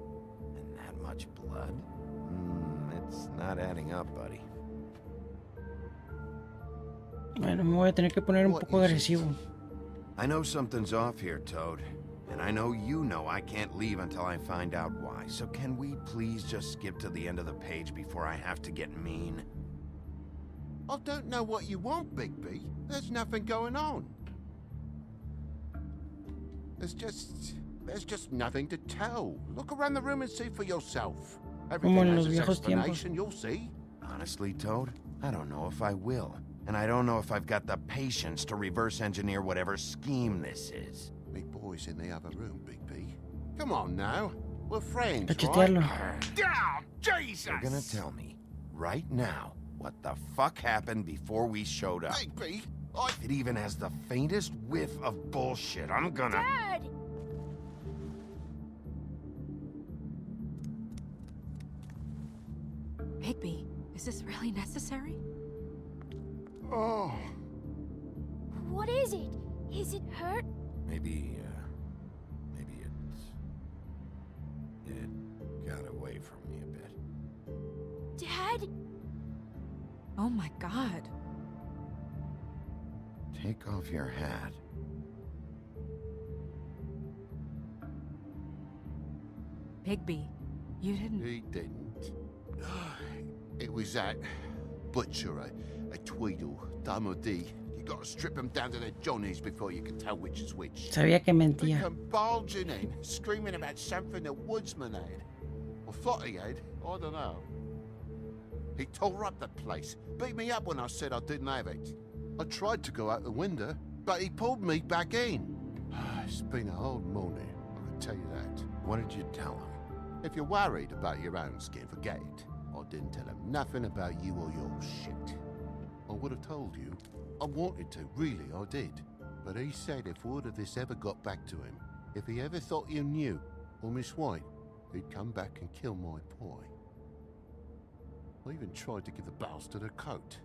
and that much blood? It's not adding up, buddy. Bueno, me voy a tener que poner un poco agresivo. I know something's off here, Toad. And I know you know I can't leave until I find out why. So can we please just skip to the end of the page before I have to get mean? I don't know what you want, Bigby. There's nothing going on. There's just nothing to tell. Look around the room and see for yourself. Everything has its explanation, you'll see. Honestly, Toad, I don't know if I will. And I don't know if I've got the patience to reverse engineer whatever scheme this is. Me boy's in the other room, Bigby. Come on now. We're friends, Cachetearlo. Oh, Jesus! You're gonna tell me, right now, what the fuck happened before we showed up. Bigby, If it even has the faintest whiff of bullshit, I'm gonna... Dad! Bigby, is this really necessary? Oh. What is it? Is it hurt? Maybe it got away from me a bit. Dad? Oh my god. Take off your hat. Bigby, you didn't... He didn't. It was that butcher, a Tweedle, Dumody. You gotta strip them down to their johnnies before you can tell which is which. Sabía que They mentía. come bulging in, screaming about something the woodsman had. Or thought he had, I don't know. He tore up the place, beat me up when I said I didn't have it. I tried to go out the window, but he pulled me back in. It's been a hard morning, I can tell you that. What did you tell him? If you're worried about your own skin, forget it. I didn't tell him nothing about you or your shit. I would have told you. I wanted to, really, I did. But he said if word of this ever got back to him, if he ever thought you knew, or Miss White, he'd come back and kill my boy. I even tried to give the bastard a coat.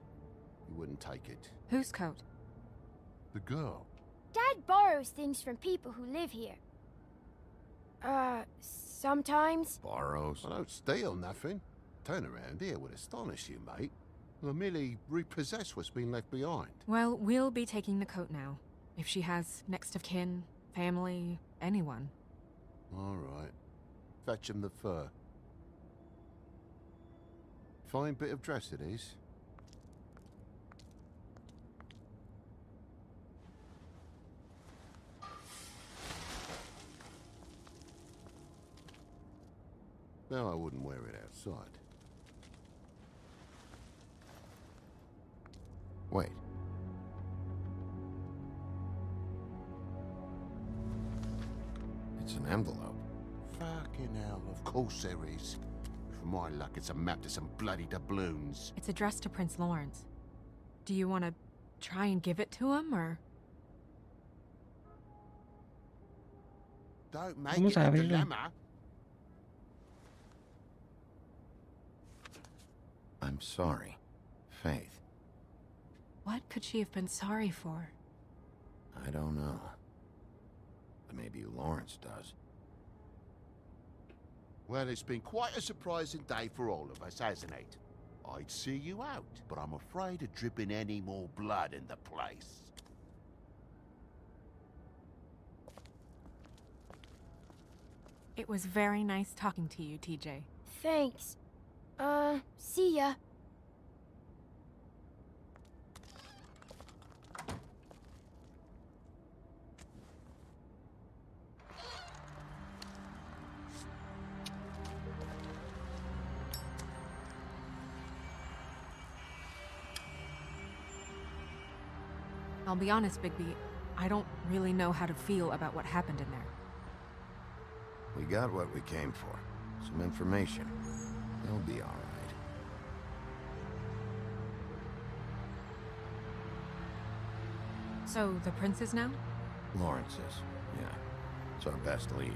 He wouldn't take it. Whose coat? The girl. Dad borrows things from people who live here. Sometimes. Borrows? I don't steal nothing. Turn around here would astonish you, mate. I merely repossess what's been left behind. Well, we'll be taking the coat now. If she has next of kin, family, anyone. All right. Fetch him the fur. Fine bit of dress it is. No, I wouldn't wear it outside. Wait. It's an envelope. Fucking hell, of course there is. For my luck, it's a map to some bloody doubloons. It's addressed to Prince Lawrence. Do you want to try and give it to him, or...? Don't make Vamos it a a abrirlo. dilemma. I'm sorry, Faith. What could she have been sorry for? I don't know. But maybe Lawrence does. Well, it's been quite a surprising day for all of us, hasn't it? I'd see you out, but I'm afraid of dripping any more blood in the place. It was very nice talking to you, TJ. Thanks. See ya. I'll be honest, Bigby, I don't really know how to feel about what happened in there. We got what we came for. Some information. They'll be all right. So, the prince is now? Lawrence's, yeah. It's our best lead.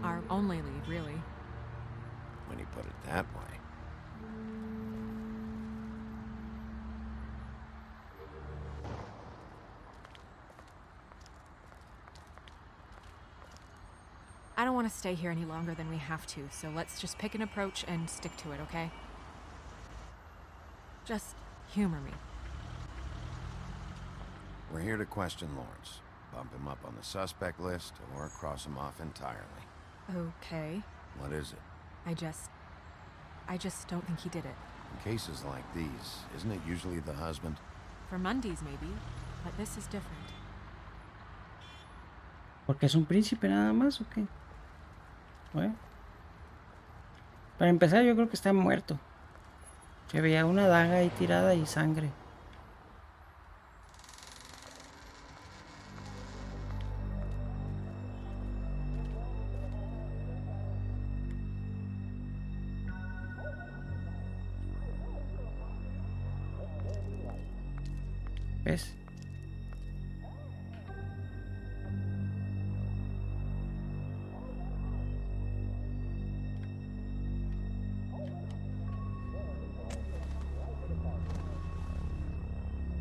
Our only lead, really. When you put it that way. I don't want to stay here any longer than we have to, so let's just pick an approach and stick to it, okay? Just humor me. We're here to question Lawrence. Bump him up on the suspect list, or cross him off entirely. Okay. What is it? I just don't think he did it. In cases like these, isn't it usually the husband? For Mundy's, maybe, but this is different. ¿Porque es un príncipe nada más o qué? Bueno. Para empezar, yo creo que está muerto. Se veía una daga ahí tirada y sangre. ¿Ves?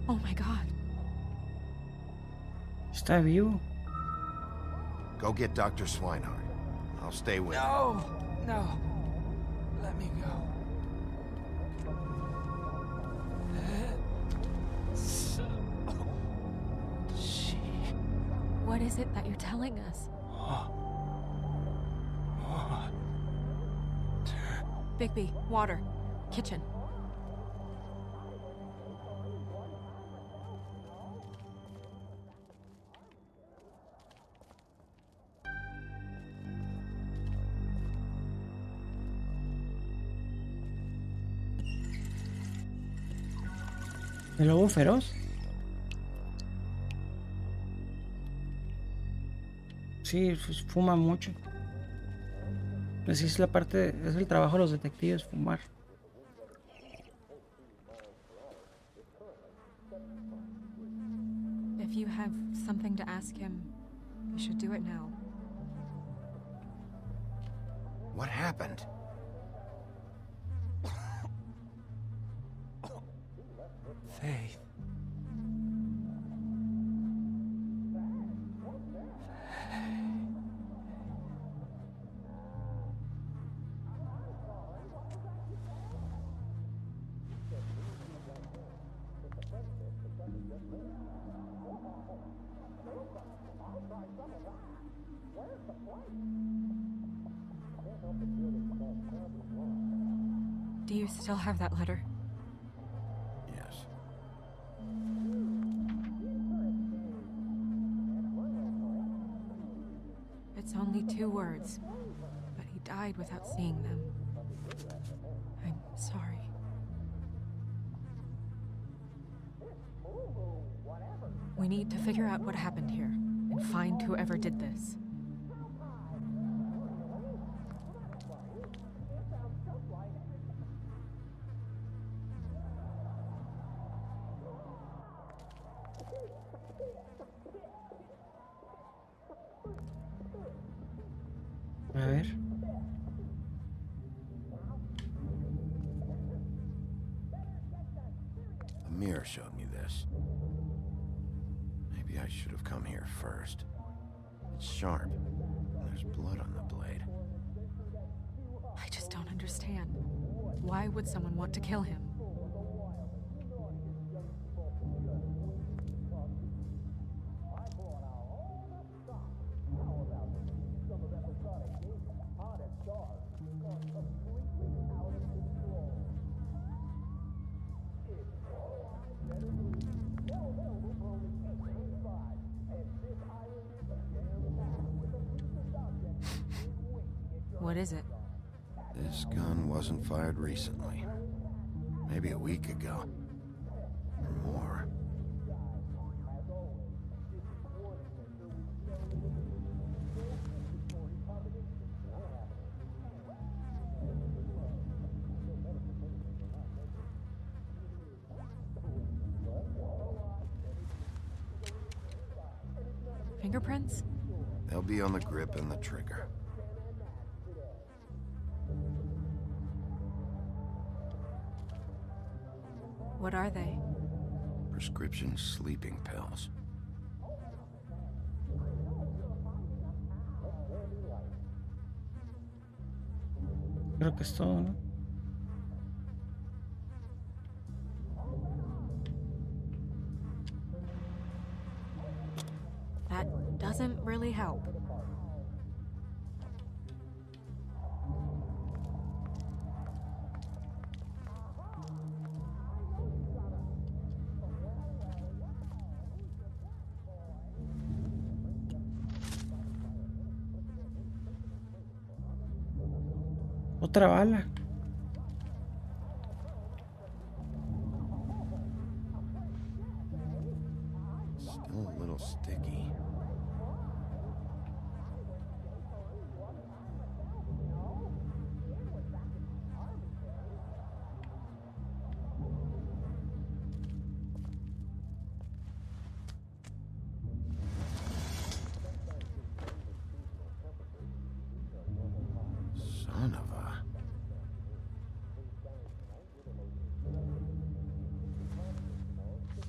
Oh my God. Está vivo. Go get Dr. Swinehart. I'll stay with him. No. Let me go. What is it that you're telling us? Bigby, water. Kitchen. ¿El lobo feroz? Sí, fuma mucho. Así es la parte, es el trabajo de los detectives, fumar. If you have something to ask him, you should do it now. What happened? Faith. Do you still have that letter? Yes. It's only 2 words, but he died without seeing them. I'm sorry. We need to figure out what happened here and find whoever did this. A ver. A mirror showed me this. Maybe I should have come here first. It's sharp. And there's blood on the blade. I just don't understand. Why would someone want to kill him? What is it? This gun wasn't fired recently. Maybe a week ago. Or more. fingerprints? They'll be on the grip and the trigger. What are they? Prescription sleeping pills. Creo que es todo, ¿no? That doesn't really help. Otra bala. Still a little sticky. Son of a...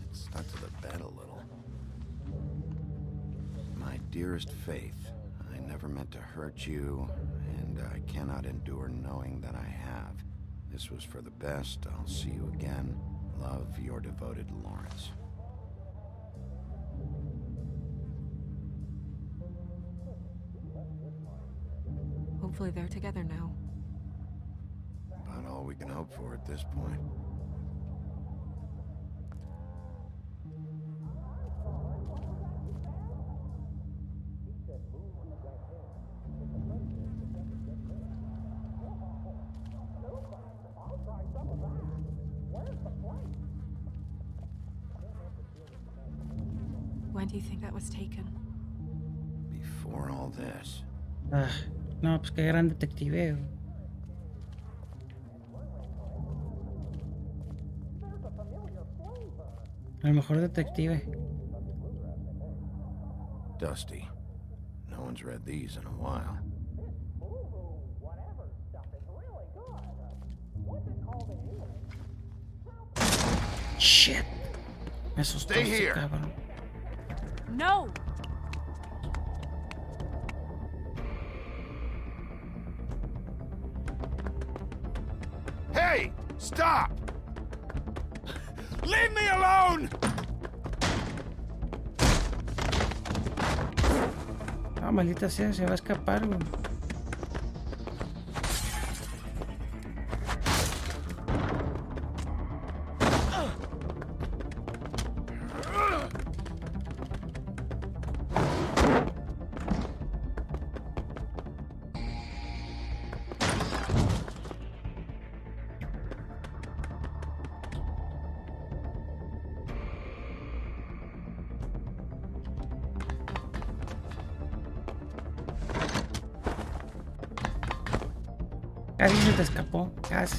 It stuck to the bed a little. My dearest Faith, I never meant to hurt you, and I cannot endure knowing that I have. This was for the best. I'll see you again. Love, your devoted Lawrence. Hopefully they're together now. About all we can hope for at this point. When do you think that was taken? Before all this. Ah, no, pues qué gran detective. El mejor detective. Dusty. No one's read these in a while. Shit. Me asustó Stay ese here. cabrón. No! Hey! Stop! Leave me alone! Ah, maldita sea, se va a escapar, güey. Casi se te escapó, casi.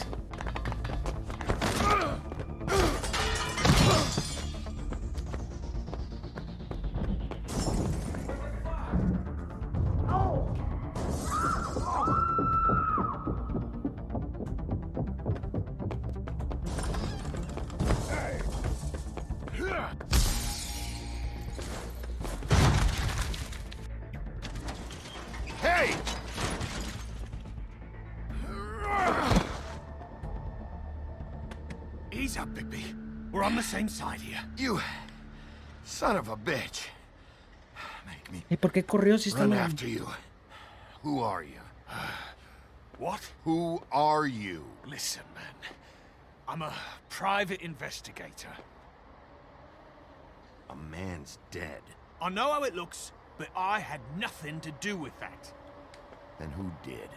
Hey! Ease up, Bigby. We're on the same side here. You son of a bitch. Make me ¿Y por qué corrió si está run mal? after you. Who are you? What? Who are you? Listen, man. I'm a private investigator. A man's dead. I know how it looks, but I had nothing to do with that. Then who did?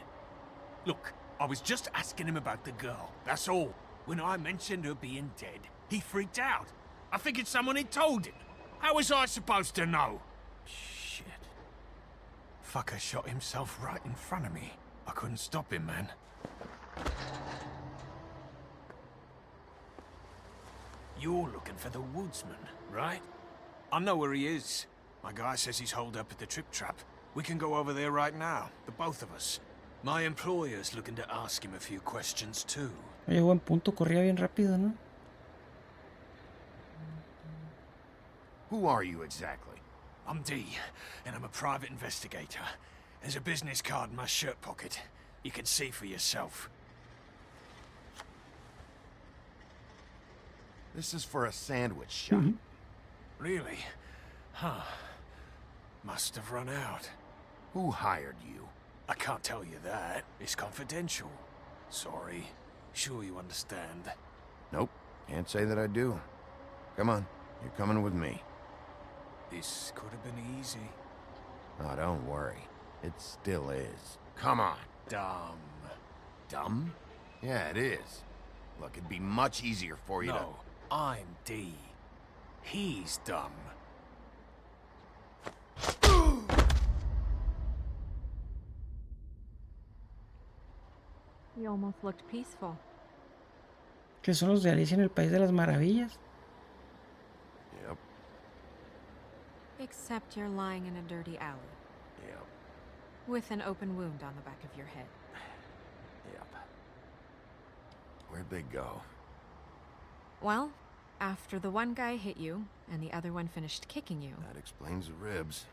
Look, I was just asking him about the girl, that's all. When I mentioned her being dead, he freaked out. I figured someone had told him. How was I supposed to know? Shit. Fucker shot himself right in front of me. I couldn't stop him, man. You're looking for the woodsman, right? I know where he is. My guy says he's holed up at the Trip Trap. We can go over there right now, the both of us. My employer's looking to ask him a few questions too. Oye, buen punto, corría bien rápido, ¿no? Who are you exactly? I'm D, and I'm a private investigator. There's a business card in my shirt pocket. You can see for yourself. This is for a sandwich shop. Really? Huh. Must have run out. Who hired you? I can't tell you that. It's confidential. Sorry. Sure you understand. Nope. Can't say that I do. Come on. You're coming with me. This could have been easy. Oh, don't worry. It still is. Come on. Dumb. Dumb? Yeah, it is. Look, it'd be much easier for you No, I'm D. He's dumb. You almost looked peaceful. Que son los de Alicia en el País de las Maravillas. Yep. Except you're lying in a dirty alley. Yep. With an open wound on the back of your head. Yep. Where'd they go? Well, after the one guy hit you, and the other one finished kicking you, That explains the ribs.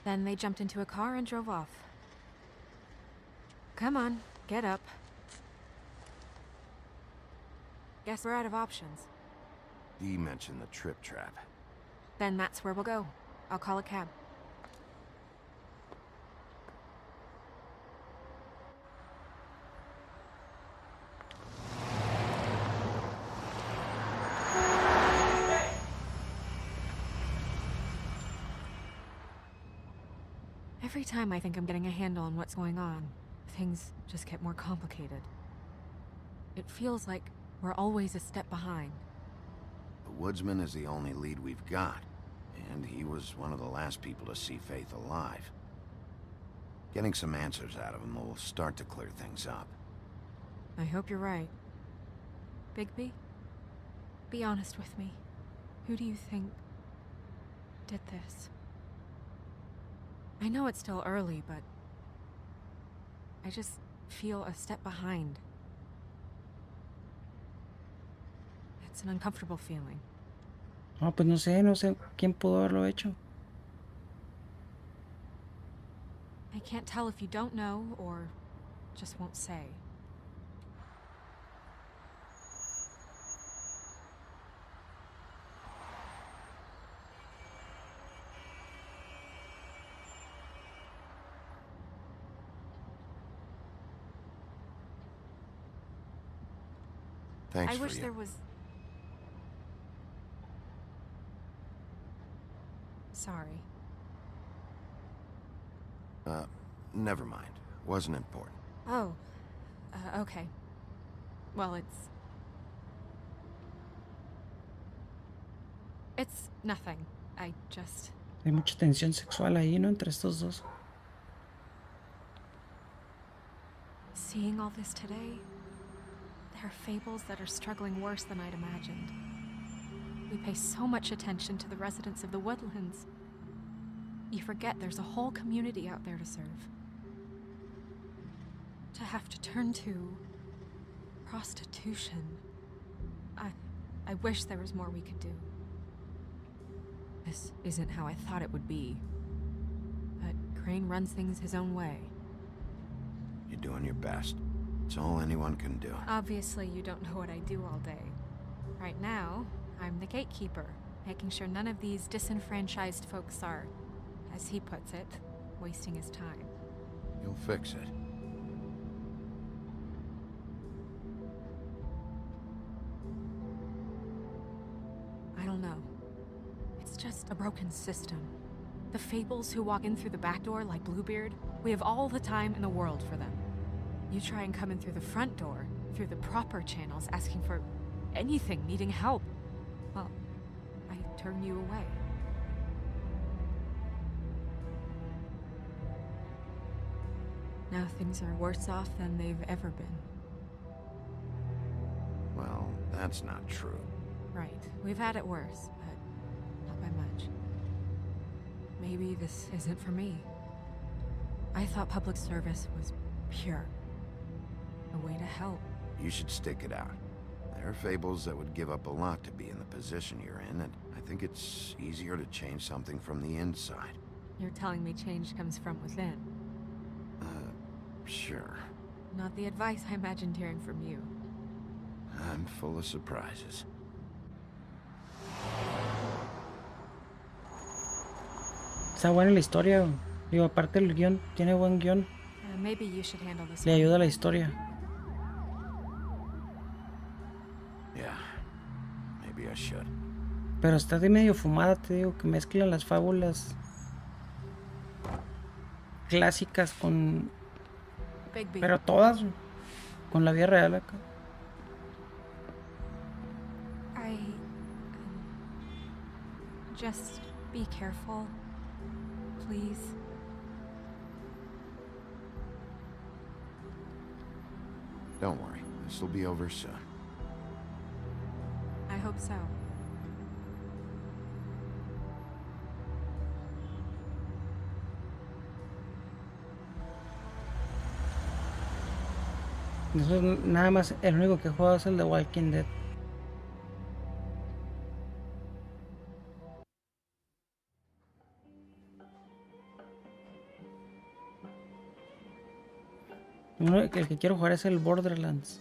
then they jumped into a car and drove off. Come on, get up. Guess we're out of options. Dee mentioned the Trip Trap. Then that's where we'll go. I'll call a cab. Every time I think I'm getting a handle on what's going on, things just get more complicated. It feels like we're always a step behind. The woodsman is the only lead we've got, and he was one of the last people to see Faith alive. Getting some answers out of him will start to clear things up. I hope you're right. Bigby, be honest with me. Who do you think did this? I know it's still early, but I just feel a step behind. It's an uncomfortable feeling. No, pues no sé quién pudo haberlo hecho. I can't tell if you don't know or just won't say. Thanks I for wish you. there was... Sorry. Never mind. Wasn't important. Oh, okay. Well, it's nothing. I just... Hay mucha tensión sexual ahí, ¿no? Entre estos dos. Seeing all this today, there are fables that are struggling worse than I'd imagined. We pay so much attention to the residents of the woodlands. You forget there's a whole community out there to serve. To have to turn to prostitution. I wish there was more we could do. This isn't how I thought it would be. But Crane runs things his own way. You're doing your best. It's all anyone can do. Obviously, you don't know what I do all day. Right now, I'm the gatekeeper, making sure none of these disenfranchised folks are, as he puts it, wasting his time. You'll fix it. I don't know. It's just a broken system. The fables who walk in through the back door like Bluebeard, we have all the time in the world for them. You try and come in through the front door, through the proper channels, asking for anything, needing help. Well, I turn you away. Now things are worse off than they've ever been. Well, that's not true. Right. We've had it worse, but not by much. Maybe this isn't for me. I thought public service was pure. A way to help. You should stick it out. There are fables that would give up a lot to be in the position you're in, and I think it's easier to change something from the inside. You're telling me change comes from within. Sure. Not the advice I imagined hearing from you. I'm full of surprises. Está buena la historia. Digo, aparte el guión, tiene buen guión. Maybe you should handle this. Le ayuda a la historia. Yeah, maybe I should. Pero está de medio fumada, te digo, que mezclan las fábulas clásicas con... Pero todas con la vida real acá. Just be careful, please. Don't worry, this will be over soon. I hope so. Eso es nada más, el único que juego es el de Walking Dead. El que quiero jugar es el Borderlands.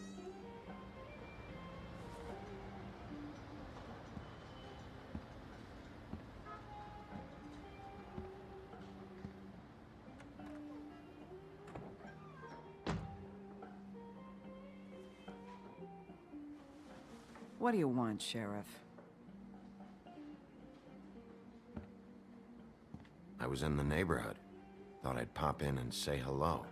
What do you want, Sheriff? I was in the neighborhood. Thought I'd pop in and say hello.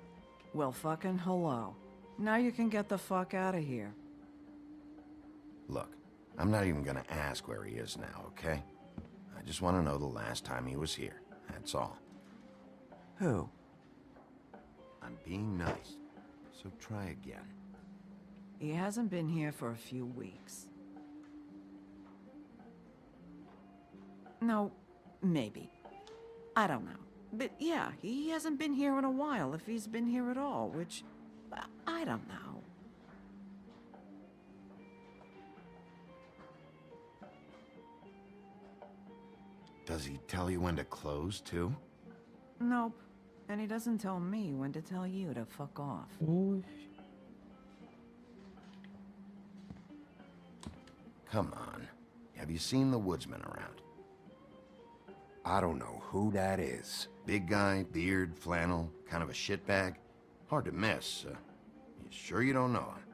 Well, fucking hello. Now you can get the fuck out of here. Look, I'm not even gonna ask where he is now, okay? I just want to know the last time he was here. That's all. Who? I'm being nice, so try again. He hasn't been here for a few weeks. No, maybe. I don't know. But yeah, he hasn't been here in a while, if he's been here at all, which... I don't know. Does he tell you when to close, too? Nope. And he doesn't tell me when to tell you to fuck off. Uy. Come on. Have you seen the woodsman around? I don't know who that is. Big guy, beard, flannel, kind of a shitbag. Hard to miss. You sure you don't know him?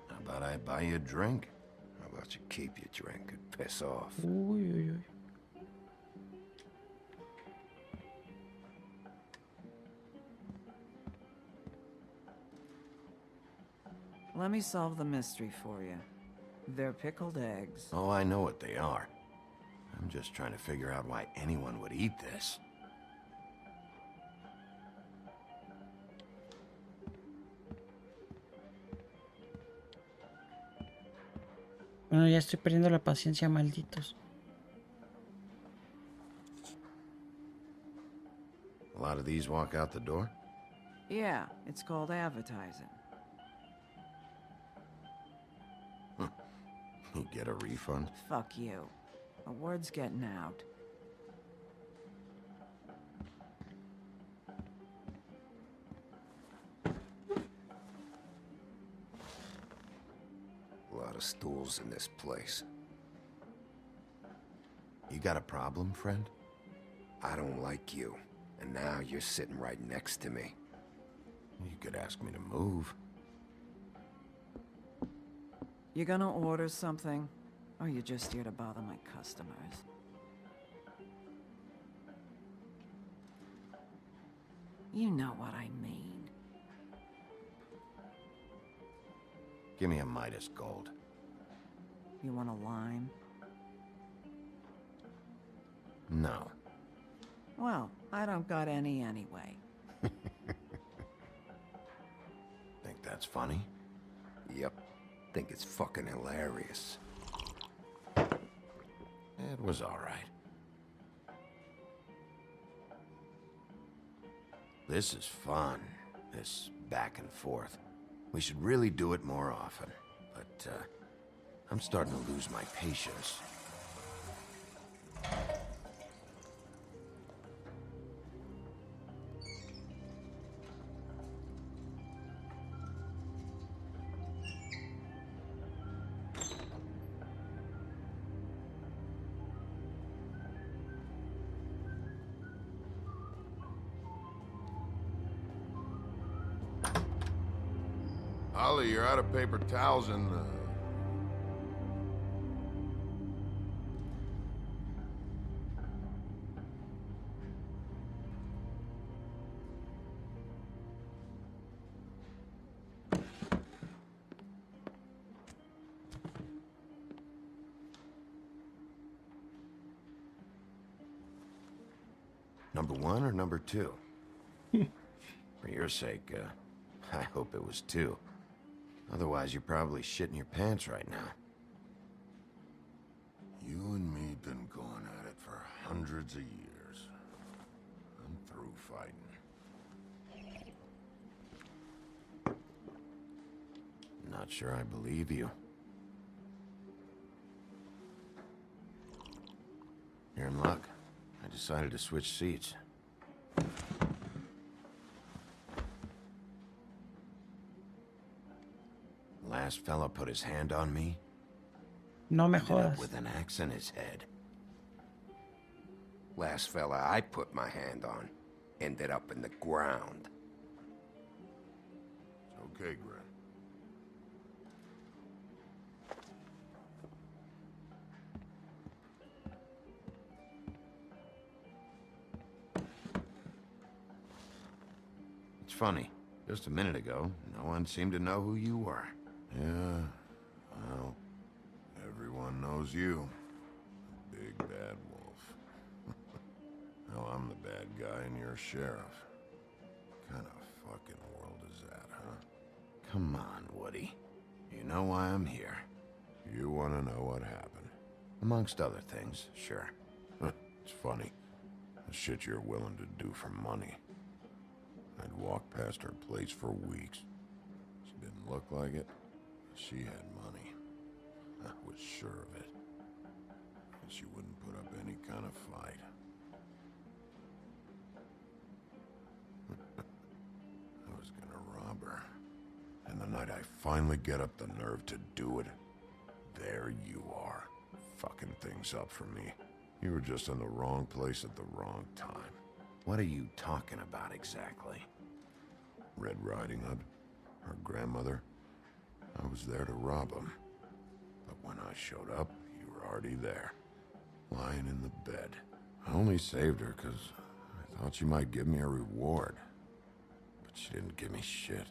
How about I buy you a drink? How about you keep your drink and piss off? Uy, uy, uy. Let me solve the mystery for you. They're pickled eggs. Oh, I know what they are. I'm just trying to figure out why anyone would eat this. Bueno, ya estoy perdiendo la paciencia, malditos. A lot of these walk out the door? Yeah, it's called advertising. You get a refund? Fuck you. The word's getting out. A lot of stools in this place. You got a problem, friend? I don't like you, and now you're sitting right next to me. You could ask me to move. You gonna order something? Or you just here to bother my customers? You know what I mean. Give me a Midas Gold. You want a lime? No. Well, I don't got any anyway. Think that's funny? Yep. think it's fucking hilarious. It was all right. This is fun, this back and forth. We should really do it more often. But, I'm starting to lose my patience. Ollie, you're out of paper towels and, Number 1 or number 2? For your sake, I hope it was 2. Otherwise, you're probably shitting your pants right now. you and me been going at it for hundreds of years. I'm through fighting. Not sure I believe you. You're in luck. I decided to switch seats. Last fella put his hand on me. No me Ended up jodas. with an axe in his head. Last fella I put my hand on ended up in the ground. It's okay, Gren. It's funny. Just a minute ago, no one seemed to know who you were. Yeah, well, everyone knows you. The big bad wolf. Now I'm the bad guy and you're sheriff. What kind of fucking world is that, huh? Come on, Woody. You know why I'm here. You want to know what happened? Amongst other things, sure. It's funny. The shit you're willing to do for money. I'd walk past her place for weeks. She didn't look like it. She had money. I was sure of it. And she wouldn't put up any kind of fight. I was gonna rob her. And the night I finally get up the nerve to do it, there you are, fucking things up for me. You were just in the wrong place at the wrong time. What are you talking about exactly? Red Riding Hood, her grandmother. I was there to rob him. But when I showed up, you were already there, lying in the bed. I only saved her because I thought she might give me a reward. But she didn't give me shit.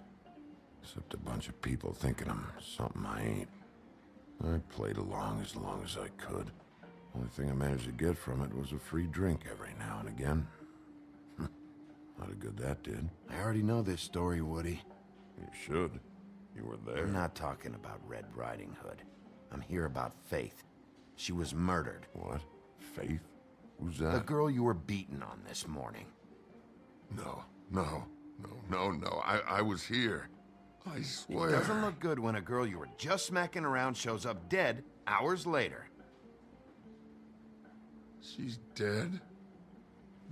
Except a bunch of people thinking I'm something I ain't. I played along as I could. Only thing I managed to get from it was a free drink every now and again. Not a good that did. I already know this story, Woody. You should. You were there. I'm not talking about Red Riding Hood. I'm here about Faith. She was murdered. What? Faith? Who's that? The girl you were beating on this morning. No. I was here. I swear. It doesn't look good when a girl you were just smacking around shows up dead hours later. She's dead?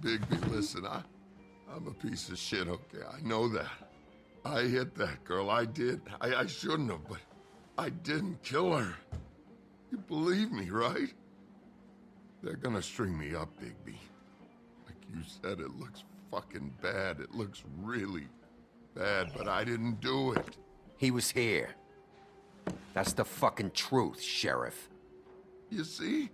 Bigby, listen, I'm a piece of shit, okay? I know that. I hit that girl, I did. I shouldn't have, but I didn't kill her. You believe me, right? They're gonna string me up, Bigby. Like you said, it looks fucking bad. It looks really bad, but I didn't do it. He was here. That's the fucking truth, Sheriff. You see?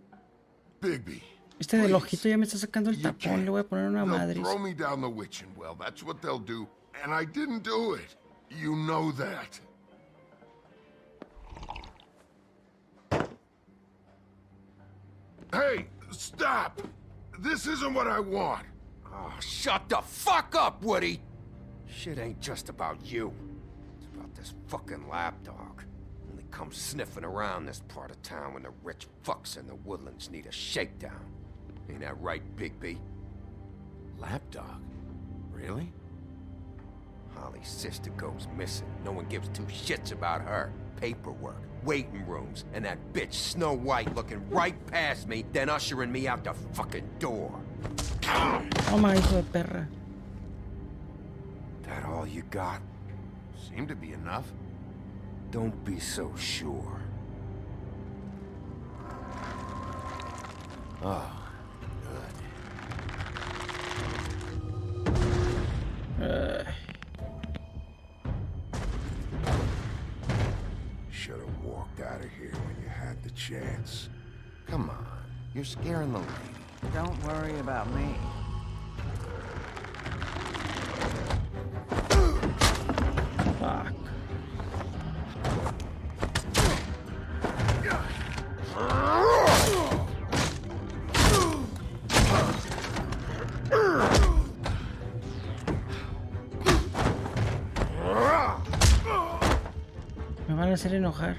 Bigby. Este del ojito ya me está sacando el You tapón. Le voy a poner una They'll madre. throw me down the witching well. That's what they'll do. And I didn't do it. You know that. Hey, stop! This isn't what I want. Oh, shut the fuck up, Woody! Shit ain't just about you. It's about this fucking lapdog. Only come sniffing around this part of town when the rich fucks in the woodlands need a shakedown. Ain't that right, Bigby? Lapdog? Really? Holly's sister goes missing. No one gives two shits about her. Paperwork, waiting rooms, and that bitch Snow White looking right past me, then ushering me out the fucking door. Toma, hijo de perra. That all you got? Seemed to be enough. Don't be so sure. Oh, good. Should have walked out of here when you had the chance. Come on, you're scaring the lady. Don't worry about me. Fuck. Me van a hacer enojar.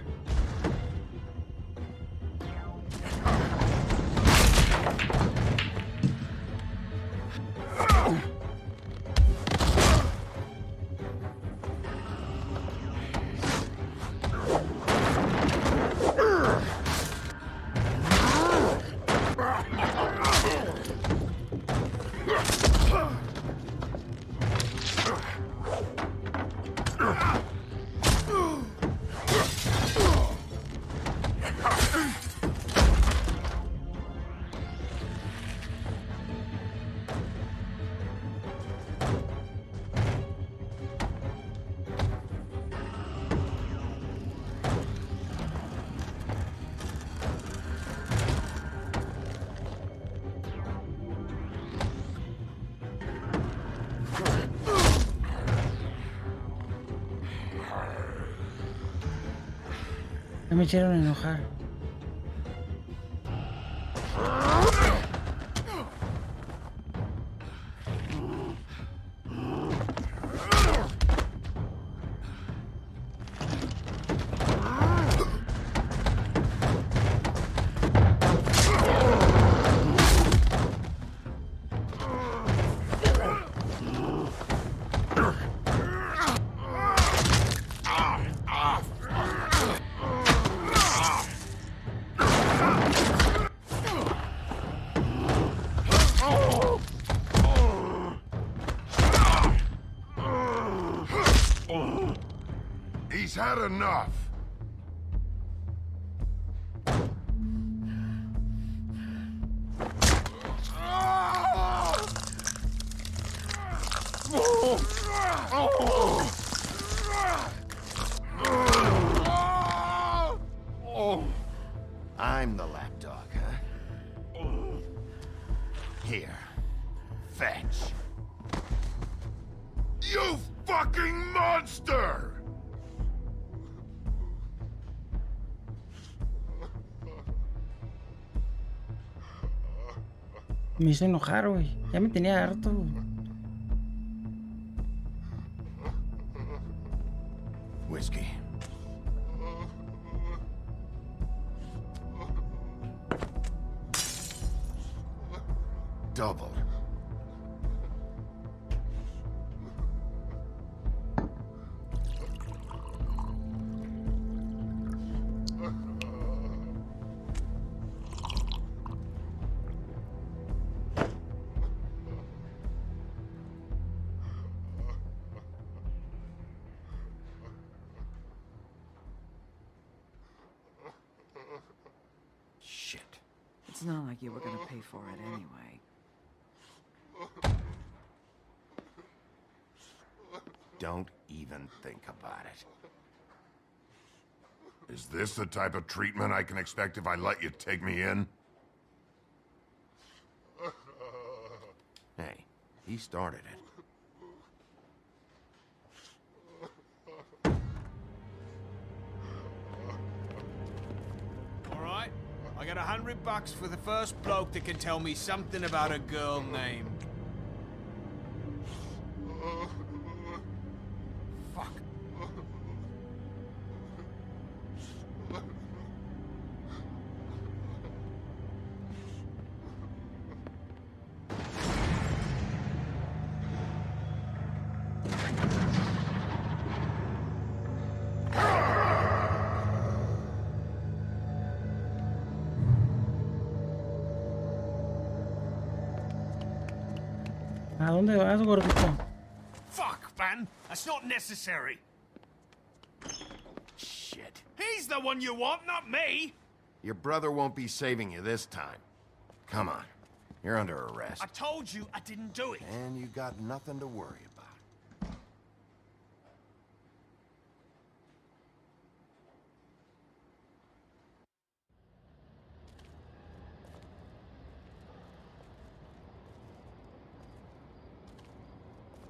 Ya me hicieron enojar. He's had enough. I'm the lapdog, huh? Here. Fetch. You fucking monster! Me hizo enojar, güey. Ya me tenía harto, güey. Whiskey. Double. Shit. It's not like you were gonna pay for it anyway. Don't even think about it. Is this the type of treatment I can expect if I let you take me in? Hey, he started it. All right, I got $100 for the first bloke that can tell me something about a girl named... Fuck. ¿A dónde vas, gordito? Fuck, man! That's not necessary! Shit. He's the one you want, not me! Your brother won't be saving you this time. Come on. You're under arrest. I told you I didn't do it. And you got nothing to worry about.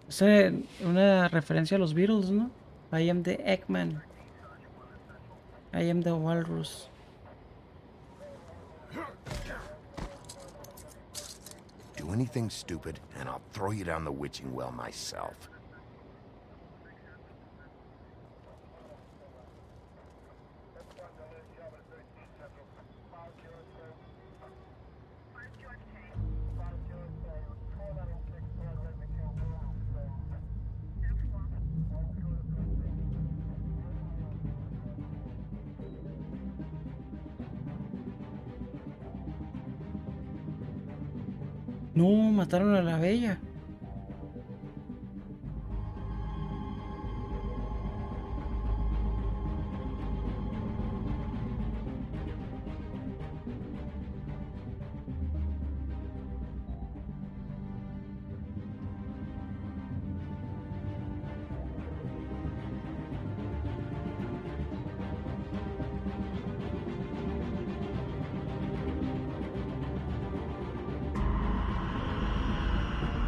Es una referencia a los Beatles, ¿no? I am the Eggman. I am the Walrus. Do anything stupid, and I'll throw you down the witching well myself. No, mataron a la bella.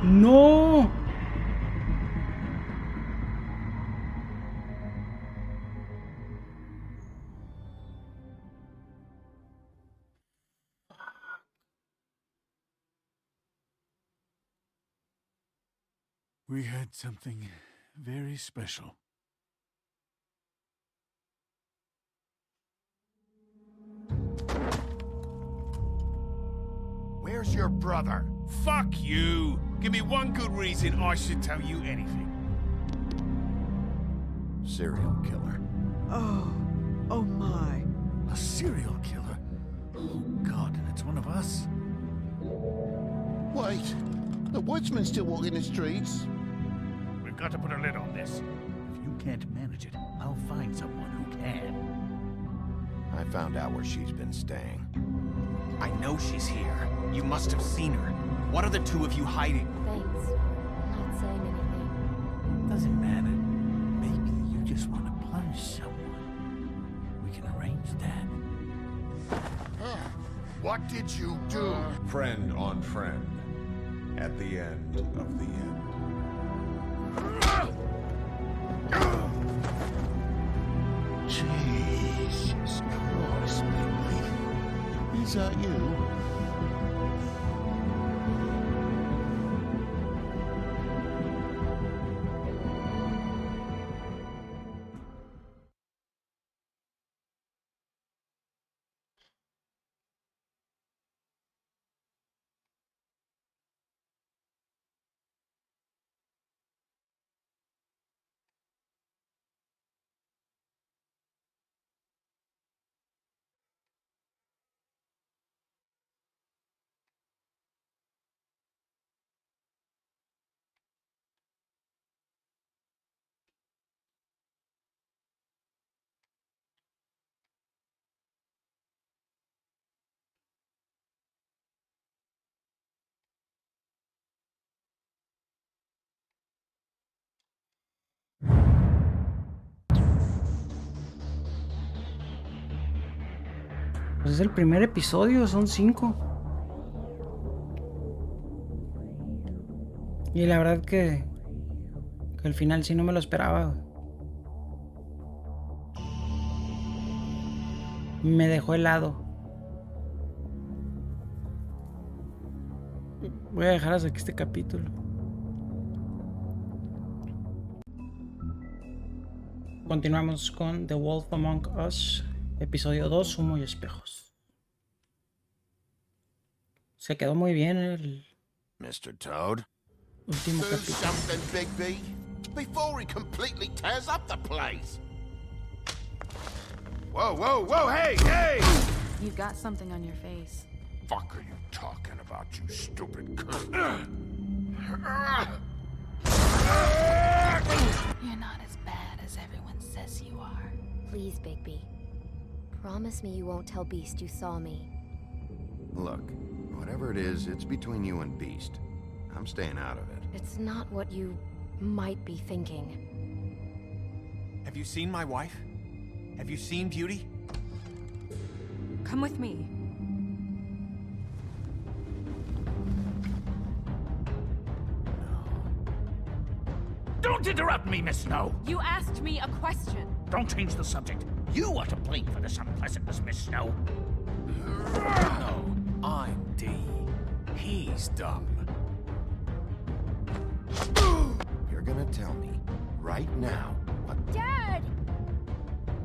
No. We had something very special. Where's your brother? Fuck you! Give me one good reason I should tell you anything. Serial killer. Oh my. A serial killer? Oh God, and it's one of us? Wait, the woodsman's still walking the streets. We've got to put a lid on this. If you can't manage it, I'll find someone who can. I found out where she's been staying. I know she's here. You must have seen her. What are the two of you hiding? Thanks for not saying anything. Doesn't matter. Maybe you just want to punish someone. We can arrange that. What did you do? Friend on friend. At the end of the end. Jesus Christ, baby. Is that you? Pues es el primer episodio, son 5. Y la verdad que el final sí no me lo esperaba. Me dejó helado. Voy a dejar hasta aquí este capítulo. Continuamos con The Wolf Among Us, episodio 2, Humo y Espejos. Se quedó muy bien el Mr. Toad? último Do capítulo. something, Bigby, before he completely tears up the place. Whoa, whoa, whoa, hey, hey! You've got something on your face. Fuck are you talking about, you stupid cunt? You're not as bad as everyone says you are. Please, Bigby. Promise me you won't tell Beast you saw me. Look, whatever it is, it's between you and Beast. I'm staying out of it. It's not what you might be thinking. Have you seen my wife? Have you seen Beauty? Come with me. Don't interrupt me, Miss Snow! You asked me a question. Don't change the subject. You are to blame for this unpleasantness, Miss Snow. No, I'm D. He's dumb. You're gonna tell me, right now, what... Dad!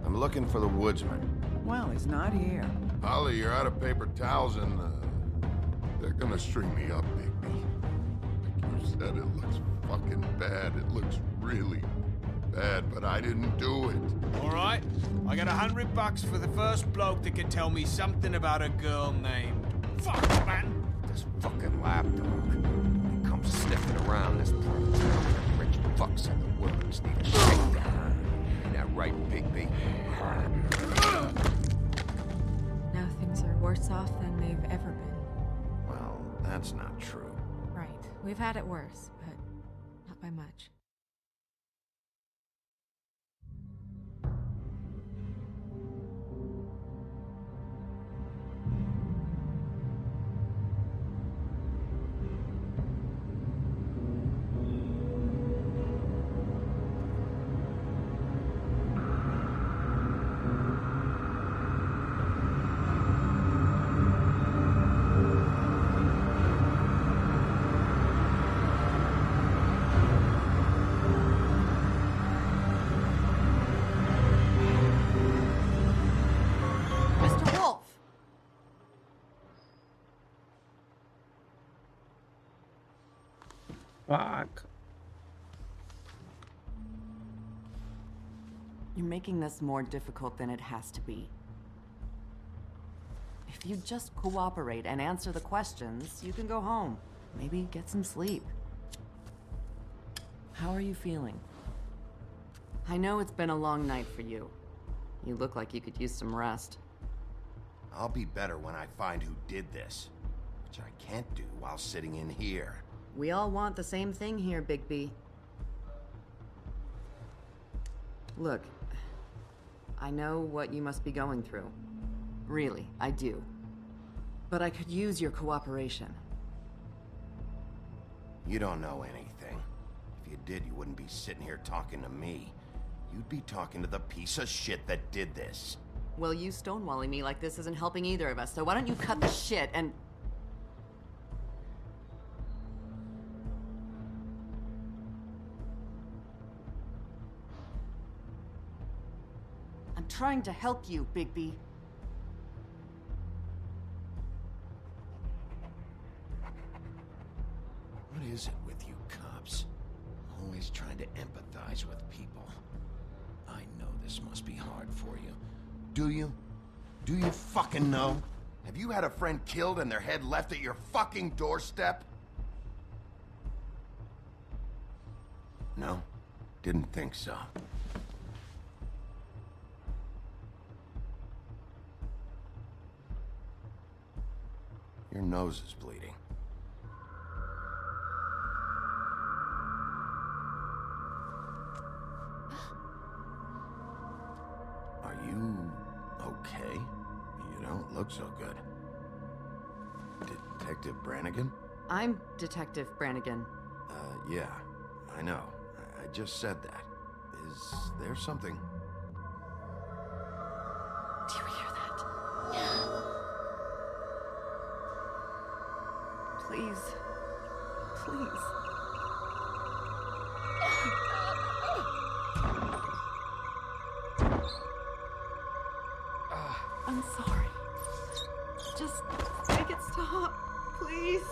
I'm looking for the woodsman. Well, he's not here. Holly, you're out of paper towels and, they're gonna string me up, Bigby. Like you said, it looks fucking bad. It looks really bad, but I didn't do it. All right, I got $100 for the first bloke that can tell me something about a girl named... Fuck, man! This fucking lapdog. He comes sniffing around this part of town. Rich fucks and the woodlands need a shakedown. Ain't that right, Bigby? Now things are worse off than they've ever been. Well, that's not true. Right. We've had it worse, but not by much. Mr. Wolf! Fuck. You're making this more difficult than it has to be. If you just cooperate and answer the questions, you can go home. Maybe get some sleep. How are you feeling? I know it's been a long night for you. You look like you could use some rest. I'll be better when I find who did this, which I can't do while sitting in here. We all want the same thing here, Bigby. Look, I know what you must be going through. Really, I do. But I could use your cooperation. You don't know anything. If you did, you wouldn't be sitting here talking to me. You'd be talking to the piece of shit that did this. Well, you stonewalling me like this isn't helping either of us, so why don't you cut the shit and... I'm trying to help you, Bigby. What is it with you cops? Always trying to empathize with people. I know this must be hard for you. Do you? Do you fucking know? Have you had a friend killed and their head left at your fucking doorstep? No? Didn't think so. Your nose is bleeding. Are you okay? You don't look so good. Detective Brannigan? I'm Detective Brannigan. Yeah, I know. I just said that. Is there something? Do you hear that? Please. Please. I'm sorry. Just make it stop, please.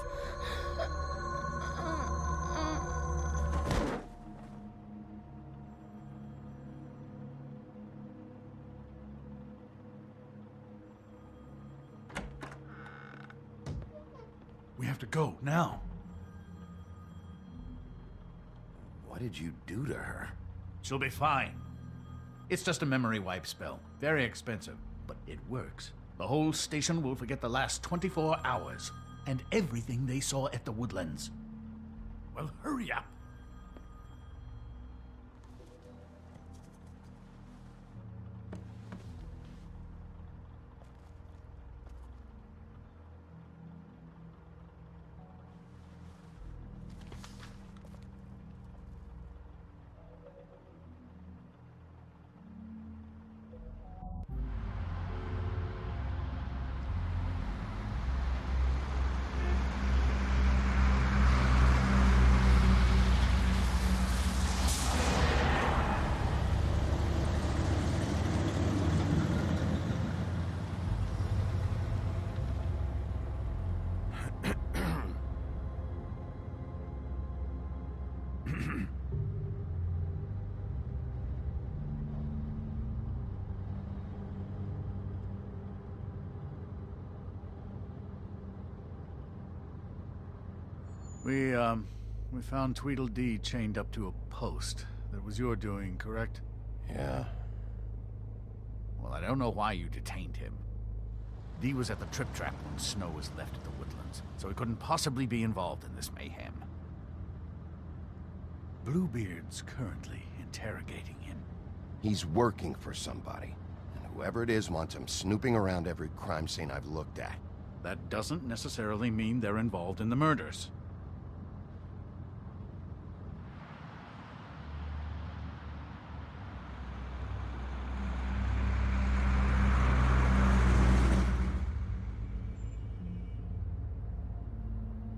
We have to go now. What did you do to her? She'll be fine. It's just a memory wipe spell. Very expensive, but it works. The whole station will forget the last 24 hours and everything they saw at the Woodlands. Well, hurry up. We found Tweedledee chained up to a post. That was your doing, correct? Yeah. Well, I don't know why you detained him. Dee was at the Trip Trap when Snow was left at the Woodlands, so he couldn't possibly be involved in this mayhem. Bluebeard's currently interrogating him. He's working for somebody, and whoever it is wants him snooping around every crime scene I've looked at. That doesn't necessarily mean they're involved in the murders.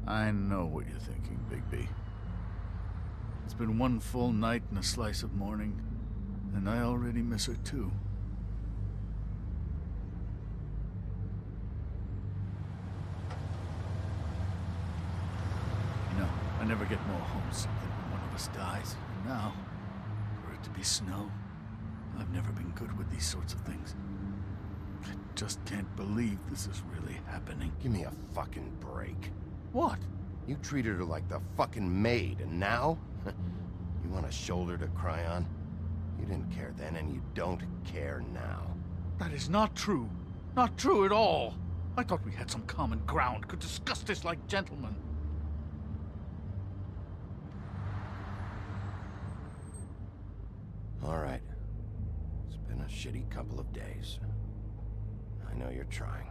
I know what you're thinking, Bigby. It's been one full night and a slice of morning, and I already miss her too. You know, I never get more homesick than when one of us dies. And now, for it to be Snow, I've never been good with these sorts of things. I just can't believe this is really happening. Give me a fucking break. What? You treated her like the fucking maid, and now? You want a shoulder to cry on? You didn't care then, and you don't care now. That is not true. Not true at all. I thought we had some common ground, could discuss this like gentlemen. All right. It's been a shitty couple of days. I know you're trying.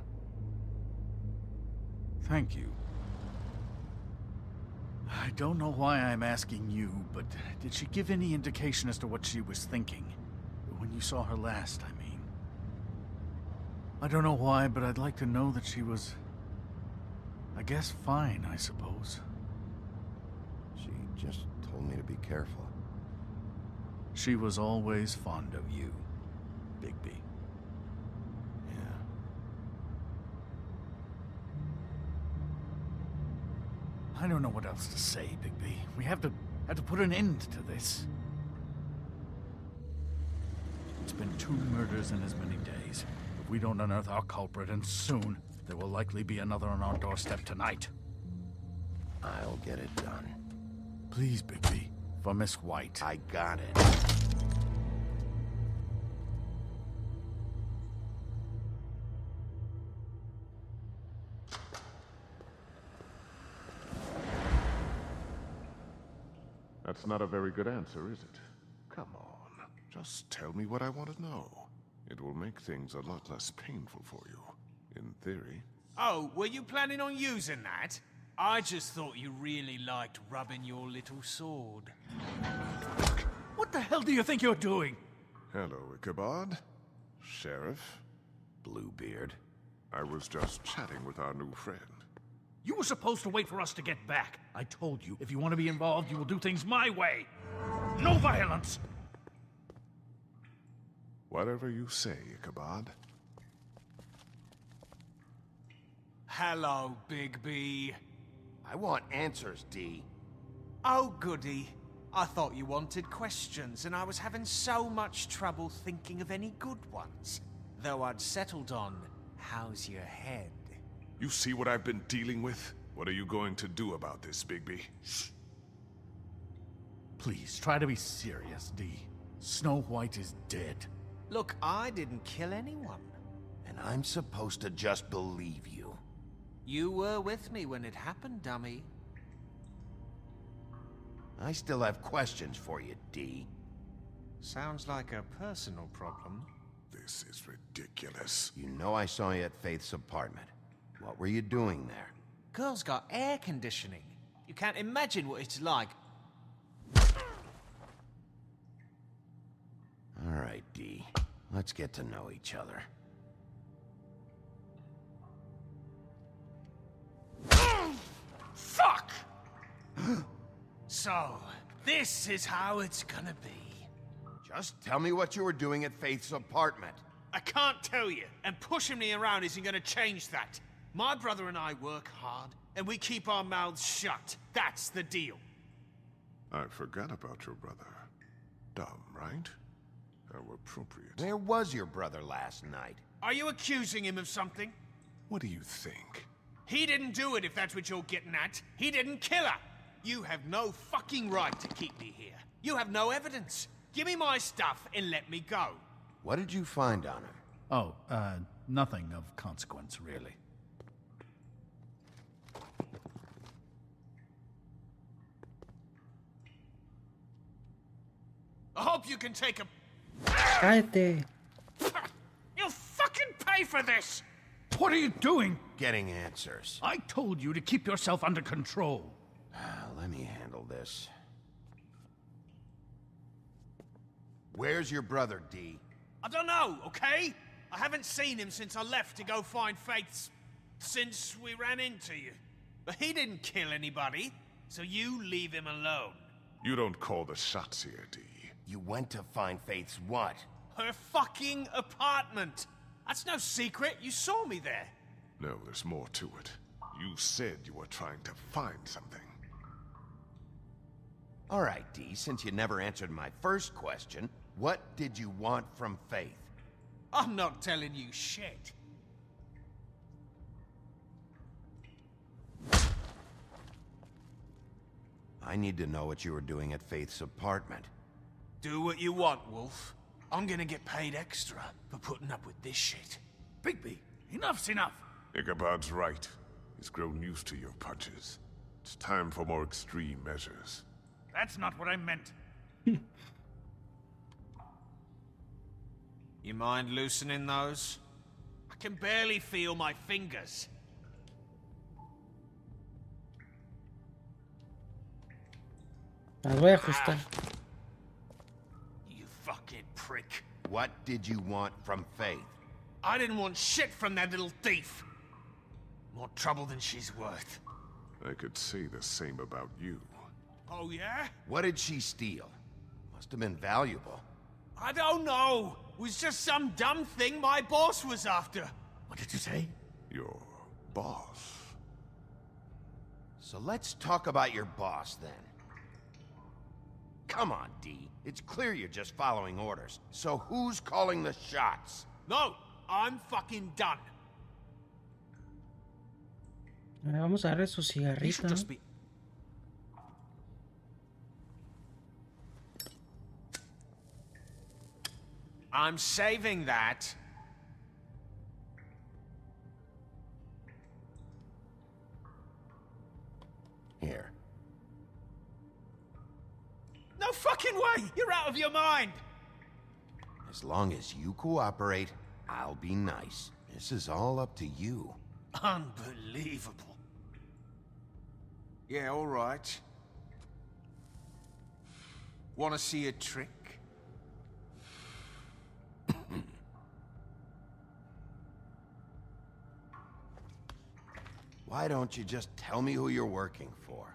Thank you. I don't know why I'm asking you, but did she give any indication as to what she was thinking? When you saw her last, I mean. I don't know why, but I'd like to know that she was... I guess fine, I suppose. She just told me to be careful. She was always fond of you, Bigby. Yeah. I don't know what else to say, Bigby. We have to put an end to this. It's been 2 murders in as many days. If we don't unearth our culprit, and soon, there will likely be another on our doorstep tonight. I'll get it done. Please, Bigby. For Miss White. I got it. That's not a very good answer, is it? Come on, just tell me what I want to know. It will make things a lot less painful for you, in theory. Oh, were you planning on using that? I just thought you really liked rubbing your little sword. What the hell do you think you're doing? Hello, Ichabod. Sheriff. Bluebeard. I was just chatting with our new friend. You were supposed to wait for us to get back. I told you, if you want to be involved, you will do things my way. No violence! Whatever you say, Ichabod. Hello, Bigby. I want answers, Dee. Oh, goody. I thought you wanted questions, and I was having so much trouble thinking of any good ones. Though I'd settled on, how's your head? You see what I've been dealing with? What are you going to do about this, Bigby? Shh. Please, try to be serious, Dee. Snow White is dead. Look, I didn't kill anyone. And I'm supposed to just believe you. You were with me when it happened, dummy. I still have questions for you, D. Sounds like a personal problem. This is ridiculous. You know I saw you at Faith's apartment. What were you doing there? Girl's got air conditioning. You can't imagine what it's like. All right, D. Let's get to know each other. Fuck! So, this is how it's gonna be. Just tell me what you were doing at Faith's apartment. I can't tell you, and pushing me around isn't gonna change that. My brother and I work hard, and we keep our mouths shut. That's the deal. I forgot about your brother. Dumb, right? How appropriate. Where was your brother last night? Are you accusing him of something? What do you think? He didn't do it, if that's what you're getting at. He didn't kill her. You have no fucking right to keep me here. You have no evidence. Give me my stuff and let me go. What did you find on him? Oh, nothing of consequence, really. I hope you can take a... Cállate. You'll fucking pay for this! What are you doing? Getting answers. I told you to keep yourself under control. Let me handle this. Where's your brother, D? I don't know, okay? I haven't seen him since I left to go find Faith's... since we ran into you. But he didn't kill anybody, so you leave him alone. You don't call the shots here, D. You went to find Faith's what? Her fucking apartment! That's no secret, you saw me there. No, there's more to it. You said you were trying to find something. All right, D, since you never answered my first question, what did you want from Faith? I'm not telling you shit. I need to know what you were doing at Faith's apartment. Do what you want, Wolf. I'm gonna get paid extra for putting up with this shit. Bigby, enough's enough. Ichabod's right. He's grown used to your punches. It's time for more extreme measures. That's not what I meant. You mind loosening those? I can barely feel my fingers. Las voy a ajustar. You fucking prick. What did you want from Faith? I didn't want shit from that little thief. More trouble than she's worth. I could say the same about you. Oh, yeah? What did she steal? Must have been valuable. I don't know. It was just some dumb thing my boss was after. What did you say? Your boss. So let's talk about your boss, then. Come on, D. It's clear you're just following orders. So who's calling the shots? No, I'm fucking done. Vamos a darle su cigarrito, ¿no? Be... I'm saving that. Here. No fucking way! You're out of your mind! As long as you cooperate, I'll be nice. This is all up to you. Unbelievable. Yeah, all right. Want to see a trick? Why don't you just tell me who you're working for?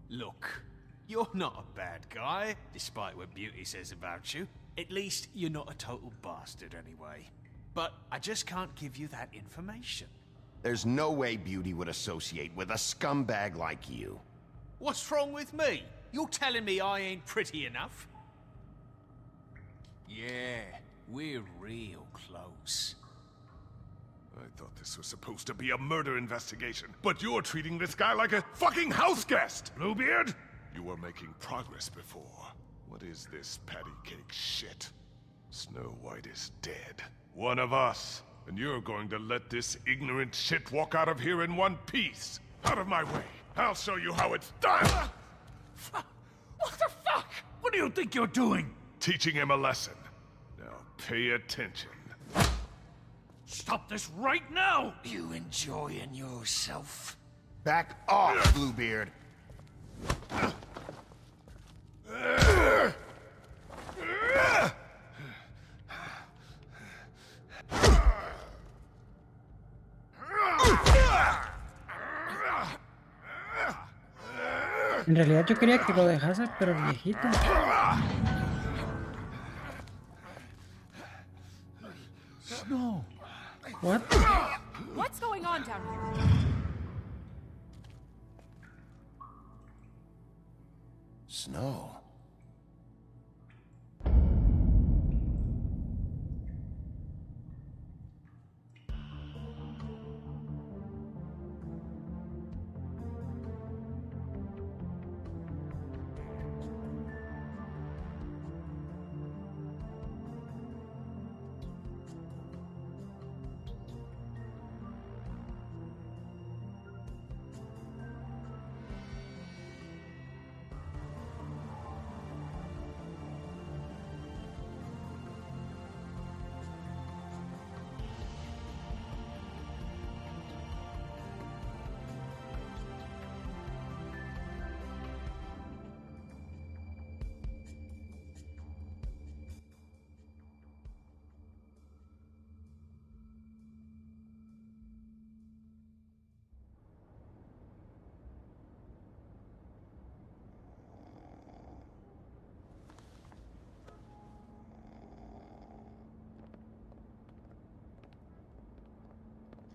Look, you're not a bad guy, despite what Beauty says about you. At least you're not a total bastard anyway. But I just can't give you that information. There's no way Beauty would associate with a scumbag like you. What's wrong with me? You're telling me I ain't pretty enough? Yeah, we're real close. I thought this was supposed to be a murder investigation, but you're treating this guy like a fucking house guest, Bluebeard! You were making progress before. What is this patty cake shit? Snow White is dead. One of us. And you're going to let this ignorant shit walk out of here in one piece. Out of my way. I'll show you how it's done. What the fuck? What do you think you're doing? Teaching him a lesson. Now pay attention. Stop this right now! You enjoying yourself? Back off, Bluebeard. En realidad yo quería que lo dejase, pero el viejito. Snow. What? What's going on down here? Snow.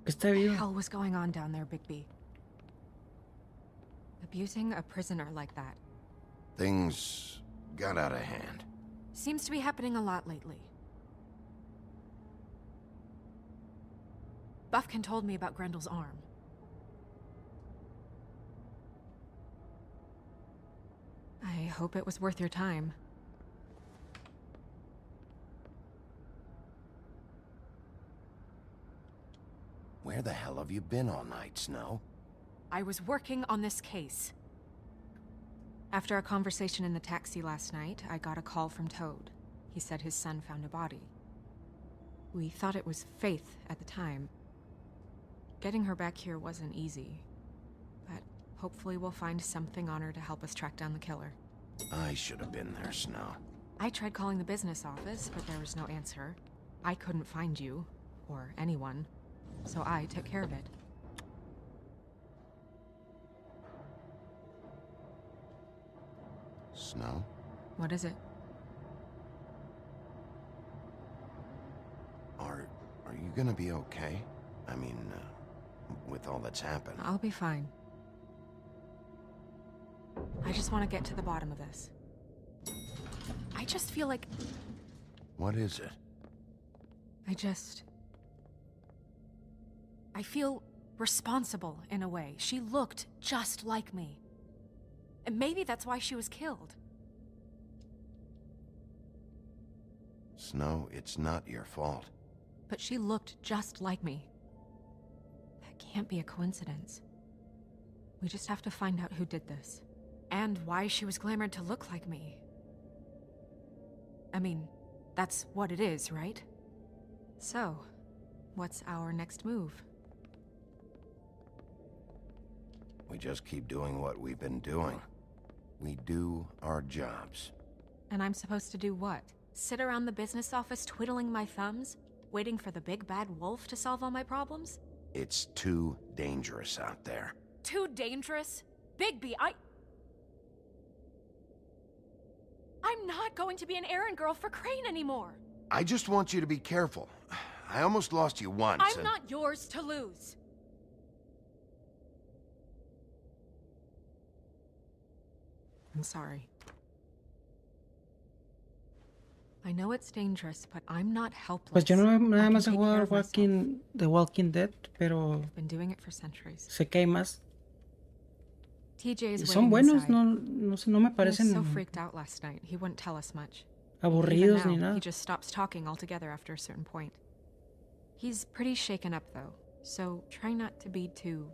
What the hell was going on down there, Bigby? Abusing a prisoner like that. Things got out of hand. Seems to be happening a lot lately. Buffkin told me about Grendel's arm. I hope it was worth your time. Where the hell have you been all night, Snow? I was working on this case. After a conversation in the taxi last night, I got a call from Toad. He said his son found a body. We thought it was Faith at the time. Getting her back here wasn't easy, but hopefully we'll find something on her to help us track down the killer. I should have been there, Snow. I tried calling the business office, but there was no answer. I couldn't find you, or anyone, so I took care of it. Snow? What is it? Are you gonna be okay? I mean, with all that's happened. I'll be fine. I just want to get to the bottom of this. I just feel like... What is it? I feel responsible in a way. She looked just like me. And maybe that's why she was killed. Snow, it's not your fault. But she looked just like me. That can't be a coincidence. We just have to find out who did this. And why she was glamored to look like me. I mean, that's what it is, right? So, what's our next move? We just keep doing what we've been doing. We do our jobs. And I'm supposed to do what? Sit around the business office twiddling my thumbs? Waiting for the big bad wolf to solve all my problems? It's too dangerous out there. Too dangerous? Bigby, I'm not going to be an errand girl for Crane anymore. I just want you to be careful. I almost lost you once. I'm not yours to lose. I'm sorry. I know it's dangerous, but I'm not helpless. Pues yo no nada más he jugado The Walking Dead, pero I've been doing it for centuries. sé que hay más. TJ is Son waiting buenos, inside. no me He was so parecen freaked out last night, he wouldn't tell us much. aburridos Even ni now, nada. he just stops talking altogether after a certain point. He's pretty shaken up, though, so try not to be too,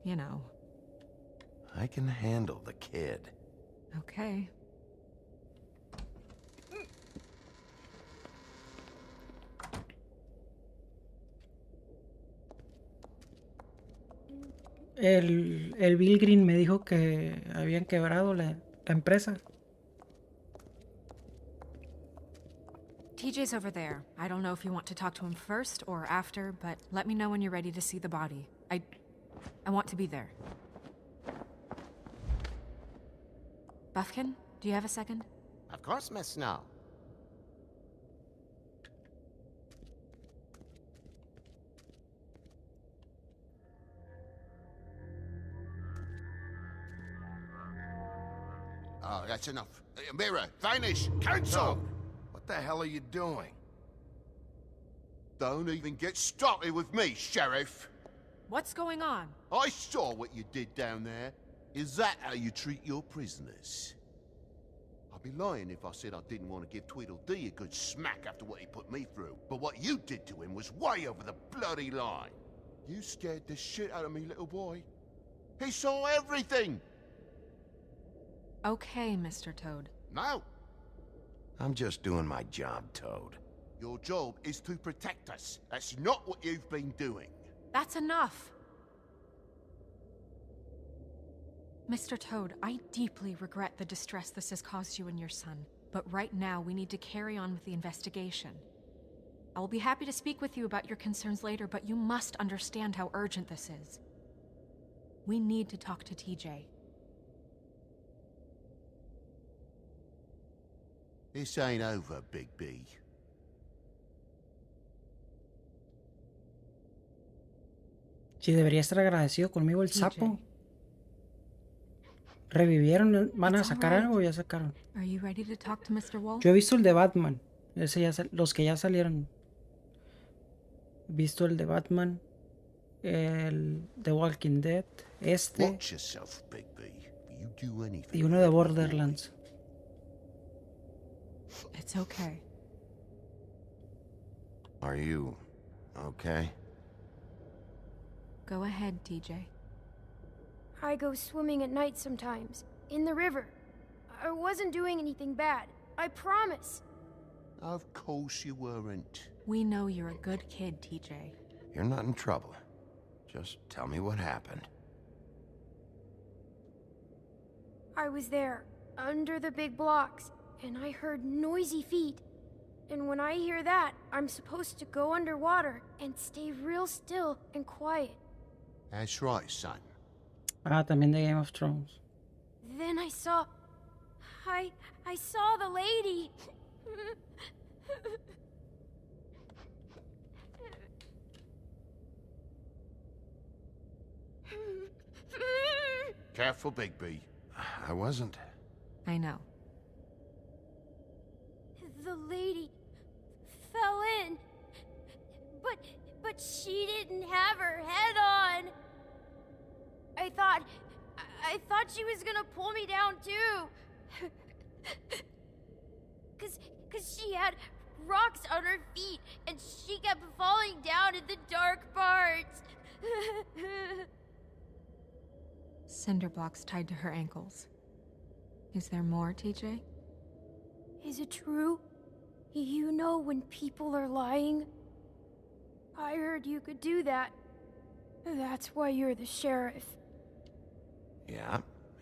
you know. I can handle the kid. Okay. El Bill Green me dijo que habían quebrado la empresa. TJ's over there. I don't know if you want to talk to him first or after, but let me know when you're ready to see the body. I want to be there. Buffkin, do you have a second? Of course, Miss Snow. Oh, that's enough. Mirror, vanish, cancel! What the hell are you doing? Don't even get started with me, Sheriff. What's going on? I saw what you did down there. Is that how you treat your prisoners? I'd be lying if I said I didn't want to give Tweedledee a good smack after what he put me through. But what you did to him was way over the bloody line. You scared the shit out of me, little boy. He saw everything! Okay, Mr. Toad. No, I'm just doing my job, Toad. your job is to protect us. That's not what you've been doing. That's enough! Mr. Toad, I deeply regret the distress this has caused you and your son, but right now we need to carry on with the investigation. I will be happy to speak with you about your concerns later, but you must understand how urgent this is. We need to talk to TJ. This ain't over, Big B. Sí, debería estar agradecido conmigo el sapo. Revivieron, van a sacar algo o ya sacaron. Are you ready to talk to Mr. Wolf? Yo he visto el de Batman. Ese ya los que ya salieron. He visto el de Batman. El de Walking Dead. Este. Watch yourself, Big B. You do anything. Y uno de Borderlands. It's okay. Are you okay? Go ahead, TJ. I go swimming at night sometimes, in the river. I wasn't doing anything bad. I promise. Of course you weren't. We know you're a good kid, TJ. You're not in trouble. Just tell me what happened. I was there, under the big blocks, and I heard noisy feet. And when I hear that, I'm supposed to go underwater and stay real still and quiet. That's right, son. Ah, también de Game of Thrones. Then I saw... I saw the lady. Careful, Big B. I wasn't. I know. The lady fell in. But she didn't have her head on. I thought she was gonna pull me down too. Cause she had rocks on her feet and she kept falling down in the dark parts. Cinder blocks tied to her ankles. Is there more, TJ? Is it true? You know when people are lying? I heard you could do that. That's why you're the sheriff. Yeah,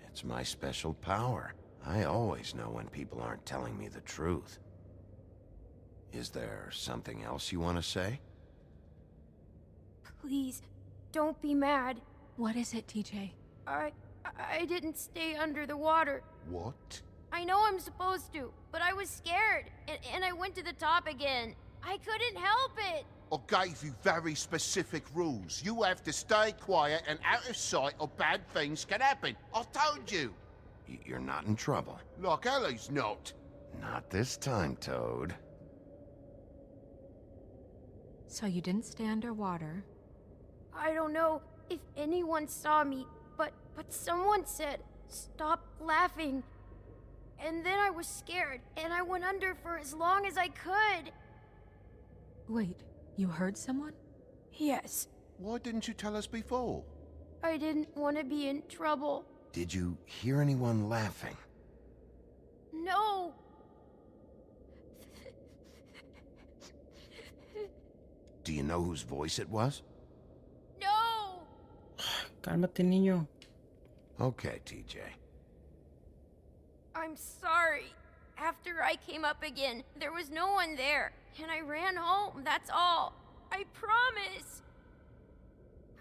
it's my special power. I always know when people aren't telling me the truth. Is there something else you want to say? Please, don't be mad. What is it, TJ? I didn't stay under the water. What? I know I'm supposed to, but I was scared, and I went to the top again. I couldn't help it. I gave you very specific rules. You have to stay quiet and out of sight or bad things can happen. I told you. You're not in trouble. Like Ellie's not. Not this time, Toad. So you didn't stay underwater? I don't know if anyone saw me, but But someone said, stop laughing. And then I was scared, and I went under for as long as I could. Wait, you heard someone? Yes. Why didn't you tell us before? I didn't want to be in trouble. Did you hear anyone laughing? No. Do you know whose voice it was? No. Cálmate, niño. Okay, TJ. I'm sorry. After I came up again, there was no one there, and I ran home, that's all. I promise.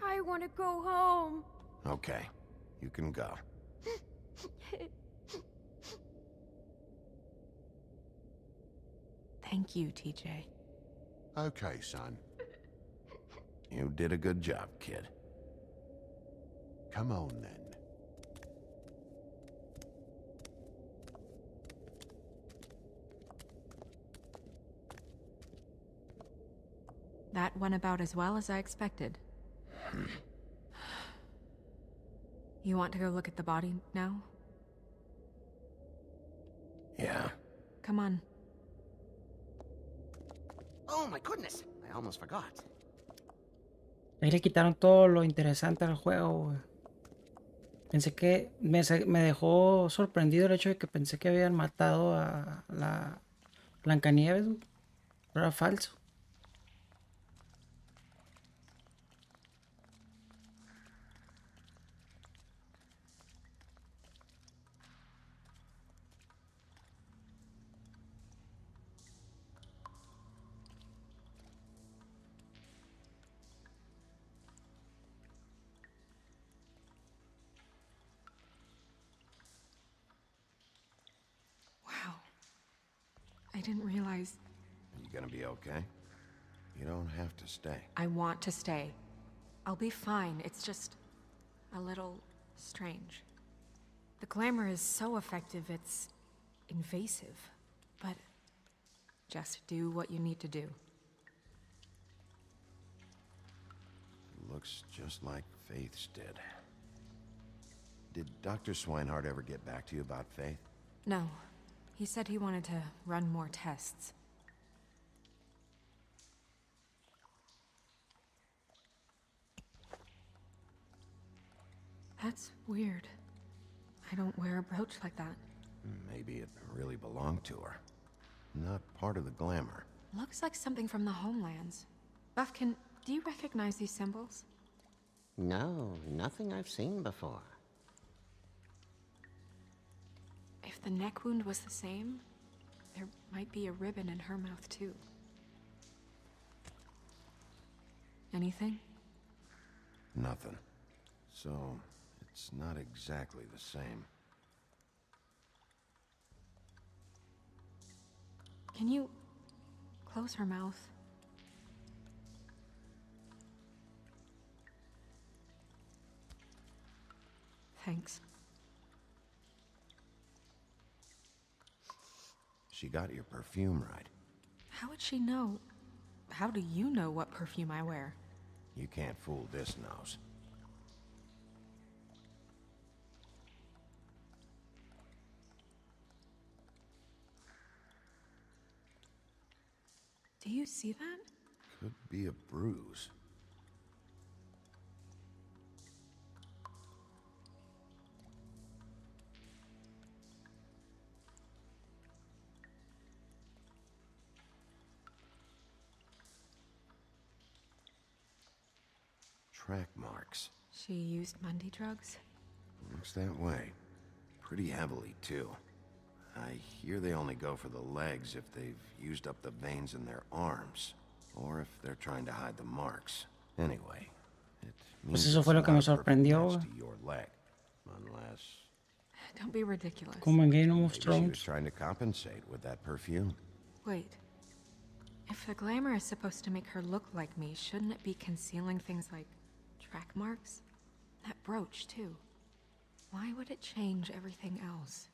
I want to go home. Okay, you can go. Thank you, TJ. Okay, son. You did a good job, kid. Come on, then. That went about as well as I expected. You want to go look at the body now? Yeah. Come on. Oh my goodness, I almost forgot. Ahí le quitaron todo lo interesante al juego, güey. Pensé que me dejó sorprendido el hecho de que pensé que habían matado a la Blancanieves, güey. Pero era falso. Wow. I didn't realize. You gonna be okay? You don't have to stay. I want to stay. I'll be fine. It's just a little strange. The glamour is so effective, it's invasive. But just do what you need to do. Looks just like Faith's did. Did Dr. Swinehart ever get back to you about Faith? No. He said he wanted to run more tests. That's weird. I don't wear a brooch like that. Maybe it really belonged to her. Not part of the glamour. Looks like something from the homelands. Buffkin, do you recognize these symbols? No, nothing I've seen before. If the neck wound was the same, there might be a ribbon in her mouth too. Anything? Nothing. So, it's not exactly the same. Can you close her mouth? Thanks. She got your perfume right. How would she know? How do you know what perfume I wear? You can't fool this nose. Do you see that? Could be a bruise. Track marks. She used Mundy drugs? Looks that way. Pretty heavily, too. I hear they only go for the legs if they've used up the veins in their arms, or if they're trying to hide the marks. Anyway, it means Pues eso fue lo que me sorprendió. to your leg, unless Don't be ridiculous. Como en Game of maybe she was Thrones. trying to compensate with that perfume. Wait. If the glamour is supposed to make her look like me, shouldn't it be concealing things like track marks? That brooch, too. Why would it change everything else?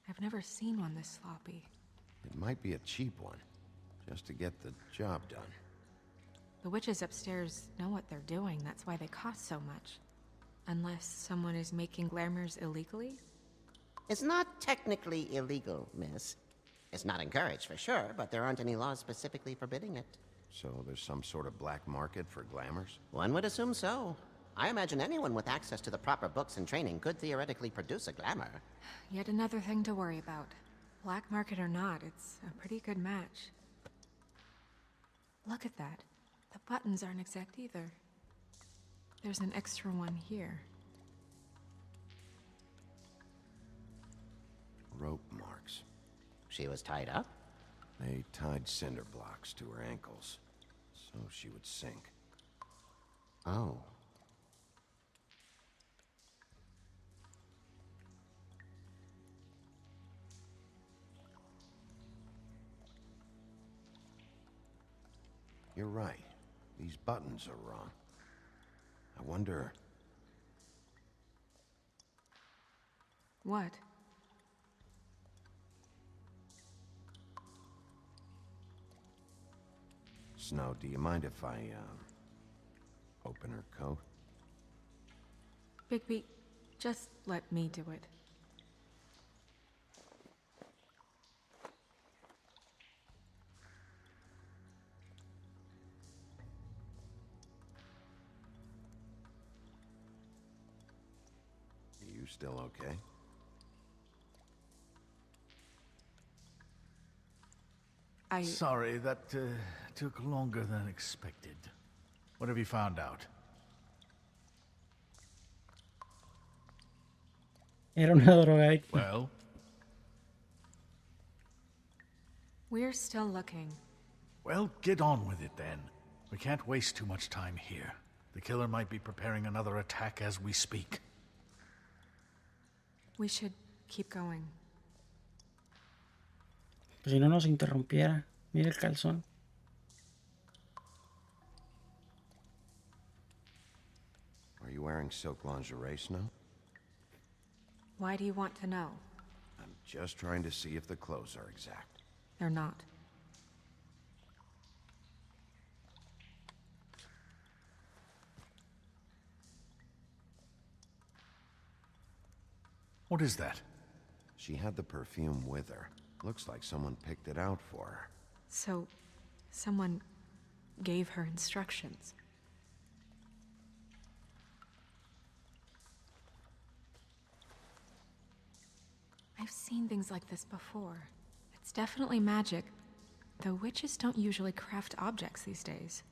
I've never seen one this sloppy. It might be a cheap one, just to get the job done. The witches upstairs know what they're doing, that's why they cost so much. Unless someone is making glamours illegally? It's not technically illegal, miss. It's not encouraged for sure, but there aren't any laws specifically forbidding it. So there's some sort of black market for glamours? One would assume so. I imagine anyone with access to the proper books and training could theoretically produce a glamour. Yet another thing to worry about. Black market or not, it's a pretty good match. Look at that. The buttons aren't exact either. There's an extra one here. Rope marks. She was tied up? They tied cinder blocks to her ankles, so she would sink. Oh. You're right. These buttons are wrong. I wonder... What? Snow, do you mind if I, open her coat? Bigby, just let me do it. Are you still okay? Sorry, that took longer than expected. What have you found out? Era una drogadicta. Well? We're still looking. Well, get on with it then. We can't waste too much time here. The killer might be preparing another attack as we speak. We should keep going. Pues si no nos interrumpiera. Mira el calzón. Are you wearing silk lingerie, Snow? Why do you want to know? I'm just trying to see if the clothes are exact. They're not. What is that? She had the perfume with her. Looks like someone picked it out for her. So, someone gave her instructions. I've seen things like this before. It's definitely magic, though witches don't usually craft objects these days.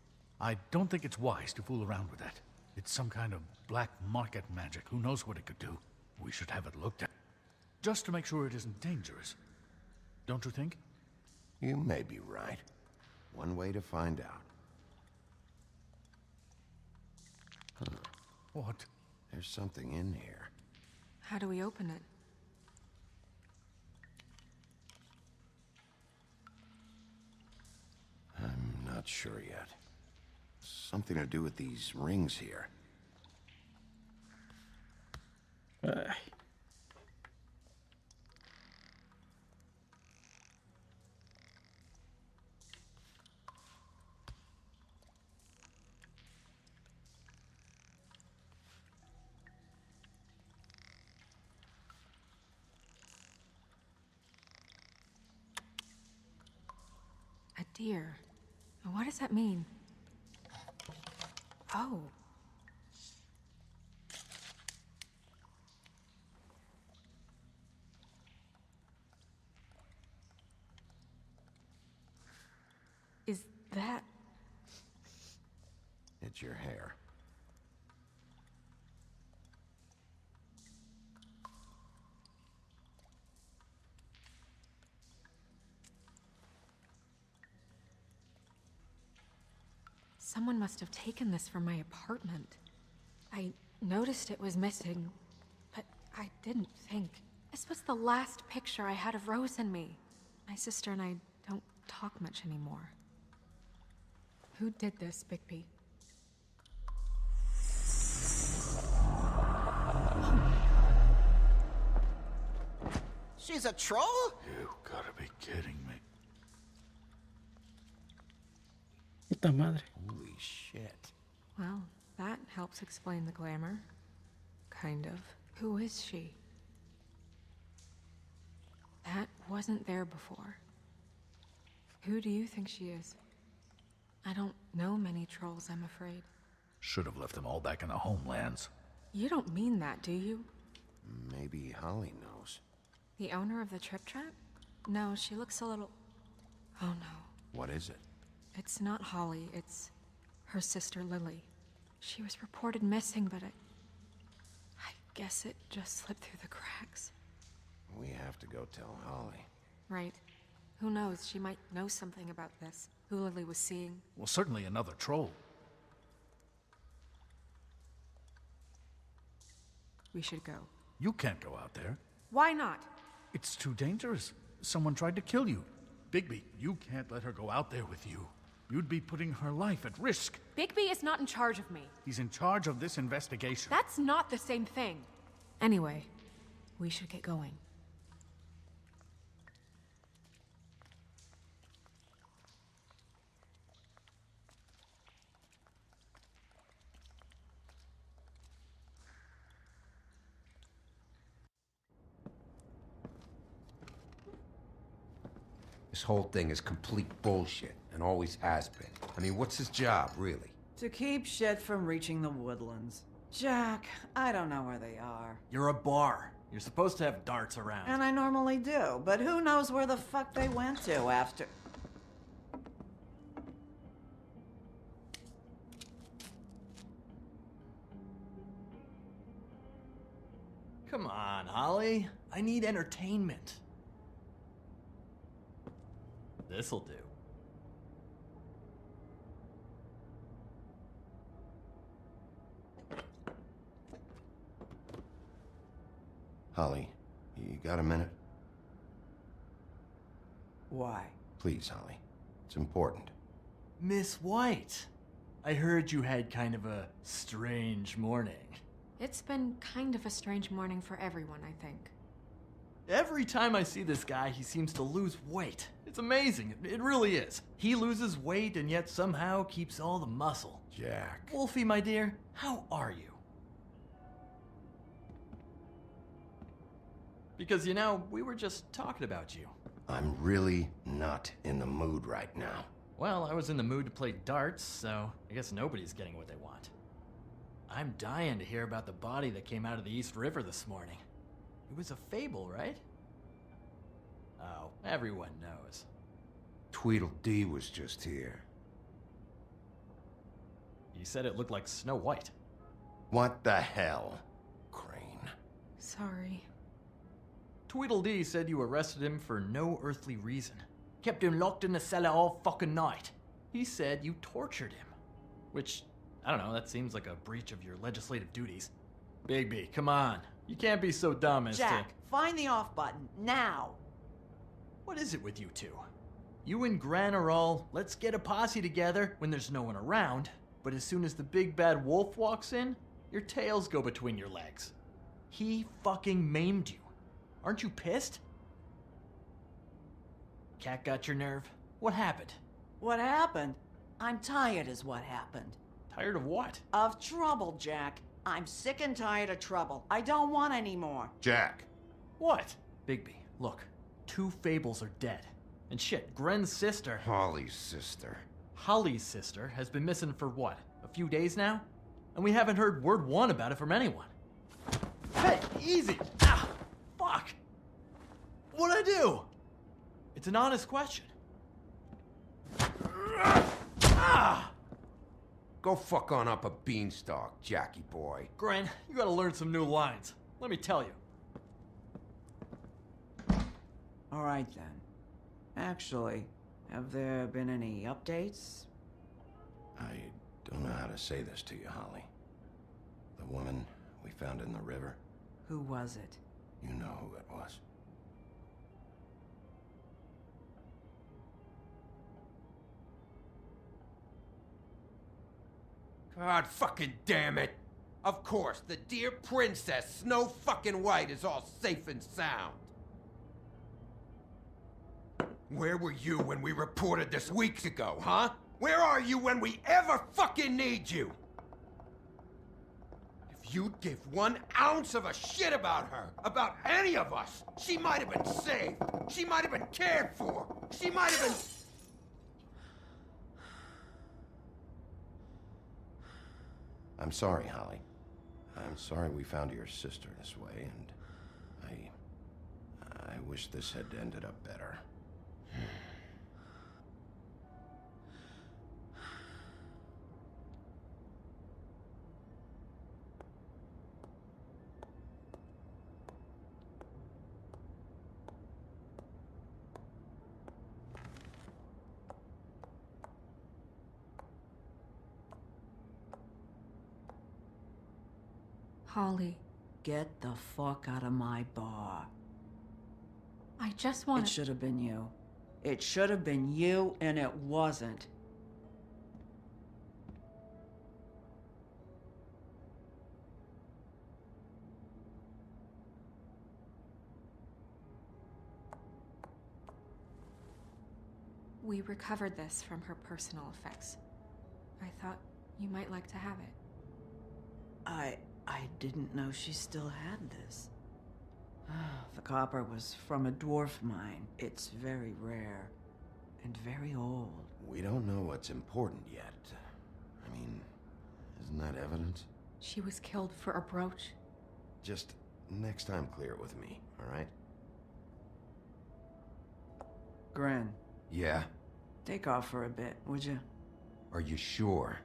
I don't think it's wise to fool around with that. It's some kind of black market magic. Who knows what it could do? We should have it looked at. Just to make sure it isn't dangerous. Don't you think? You may be right. One way to find out. Huh. What? There's something in here. How do we open it? I'm not sure yet. Something to do with these rings here. A deer. What does that mean? Oh. Is that... It's your hair. Someone must have taken this from my apartment. I noticed it was missing, but I didn't think. This was the last picture I had of Rose and me. My sister and I don't talk much anymore. Who did this, Bigby? She's a troll? You gotta be kidding me. Puta madre. Holy shit. Well, that helps explain the glamour. kind of. Who is she? That wasn't there before. Who do you think she is? I don't know many trolls, I'm afraid. Should have left them all back in the homelands. You don't mean that, do you? Maybe Holly knows. The owner of the Trip Trap? No, she looks a little... Oh no. What is it? It's not Holly, it's her sister Lily. She was reported missing, but I guess it just slipped through the cracks. We have to go tell Holly. Right. Who knows, she might know something about this. Who Lily was seeing. Well, certainly another troll. We should go. You can't go out there. Why not? It's too dangerous. Someone tried to kill you. Bigby, you can't let her go out there with you. You'd be putting her life at risk. Bigby is not in charge of me. He's in charge of this investigation. That's not the same thing. Anyway, we should get going. This whole thing is complete bullshit, and always has been. I mean, what's his job, really? To keep shit from reaching the woodlands. Jack, I don't know where they are. You're a bar. You're supposed to have darts around. And I normally do, but who knows where the fuck they went to after... Come on, Holly. I need entertainment. This'll do. Holly, you got a minute? Why? Please, Holly. It's important. Miss White, I heard you had kind of a strange morning. It's been kind of a strange morning for everyone, I think. Every time I see this guy, he seems to lose weight. It's amazing. It really is. He loses weight and yet somehow keeps all the muscle. Jack. Wolfie, my dear, how are you? Because, you know, we were just talking about you. I'm really not in the mood right now. Well, I was in the mood to play darts, so I guess nobody's getting what they want. I'm dying to hear about the body that came out of the East River this morning. It was a fable, right? Oh, everyone knows. Tweedledee was just here. You said it looked like Snow White. What the hell, Crane? Sorry. Tweedledee said you arrested him for no earthly reason. Kept him locked in the cellar all fucking night. He said you tortured him. Which, I don't know, that seems like a breach of your legislative duties. Bigby, come on. You can't be so dumb as Jack, find the off button, now! What is it with you two? You and Gran are all, let's get a posse together when there's no one around, but as soon as the big bad wolf walks in, your tails go between your legs. He fucking maimed you. Aren't you pissed? Cat got your nerve? What happened? What happened? I'm tired is what happened. Tired of what? Of trouble, Jack. I'm sick and tired of trouble. I don't want any more. Jack. What? Bigby, look. 2 fables are dead. And shit, Gren's sister... Holly's sister. Holly's sister has been missing for what? A few days now? And we haven't heard word one about it from anyone. Hey, easy! Ah, fuck! What'd I do? It's an honest question. Ah! Go fuck on up a beanstalk, Jackie boy. Gren, you gotta learn some new lines. Let me tell you. All right, then. Actually, have there been any updates? I don't know how to say this to you, Holly. The woman we found in the river. Who was it? You know who it was. God fucking damn it! Of course, the dear princess, Snow fucking White, is all safe and sound. Where were you when we reported this weeks ago, huh? Where are you when we ever fucking need you? you'd give 1 ounce of a shit about her, about any of us. She might have been saved. She might have been cared for. She might have been... I'm sorry, Holly. I'm sorry we found your sister this way, and I wish this had ended up better. Holly, Get the fuck out of my bar. I just want It should have been you. It should have been you, and it wasn't. We recovered this from her personal effects. I thought you might like to have it. I didn't know she still had this. The copper was from a dwarf mine. It's very rare and very old. We don't know what's important yet. I mean, isn't that evidence? She was killed for a brooch. Just next time clear it with me, all right? Gren, Yeah? take off for a bit, would you? Are you sure?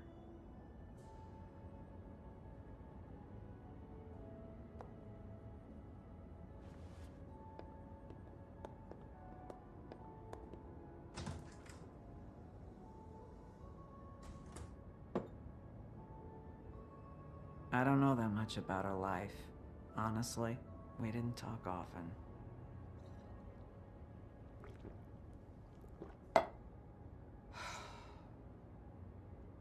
I don't know that much about her life. Honestly, we didn't talk often.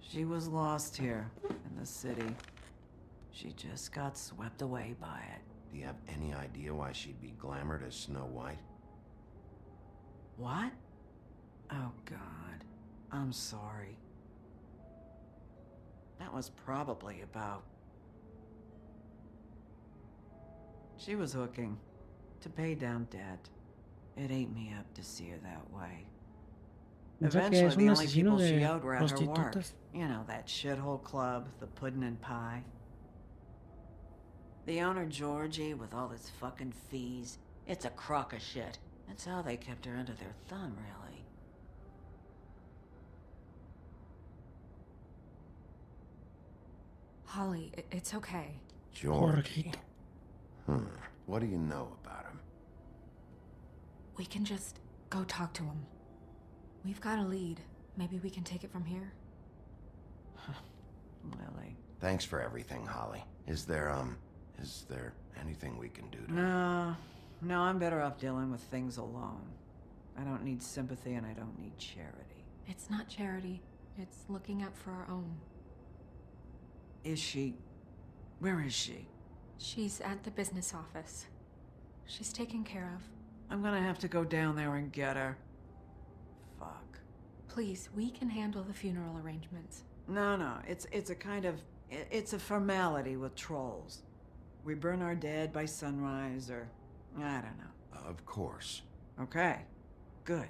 She was lost here in the city. She just got swept away by it. Do you have any idea why she'd be glamored as Snow White? What? Oh, God. I'm sorry. That was probably about... She was hooking to pay down debt. It ate me up to see her that way. Piensa que Eventually, es the un only asesino people she de outran her work. prostitutas. You know, that shithole club, the Puddin' and Pie. The owner, Georgie, with all his fucking fees, it's a crock of shit. That's how they kept her under their thumb, really. Holly, it's okay. Georgie. What do you know about him? We can just go talk to him. We've got a lead. Maybe we can take it from here. Lily. Thanks for everything, Holly. Is there anything we can do to... No, I'm better off dealing with things alone. I don't need sympathy and I don't need charity. It's not charity. It's looking out for our own. Is she... Where is she? She's at the business office. She's taken care of. I'm gonna have to go down there and get her. Fuck. Please, we can handle the funeral arrangements. No, it's a kind of... It's a formality with trolls. We burn our dead by sunrise, or... I don't know. Of course. Okay. Good.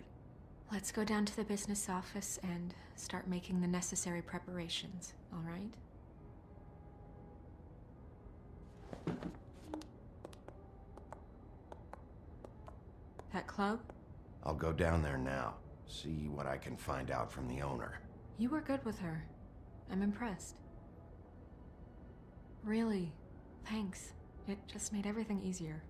Let's go down to the business office and start making the necessary preparations, all right? That club? I'll go down there now. See what I can find out from the owner. You were good with her. I'm impressed. Really, thanks. It just made everything easier.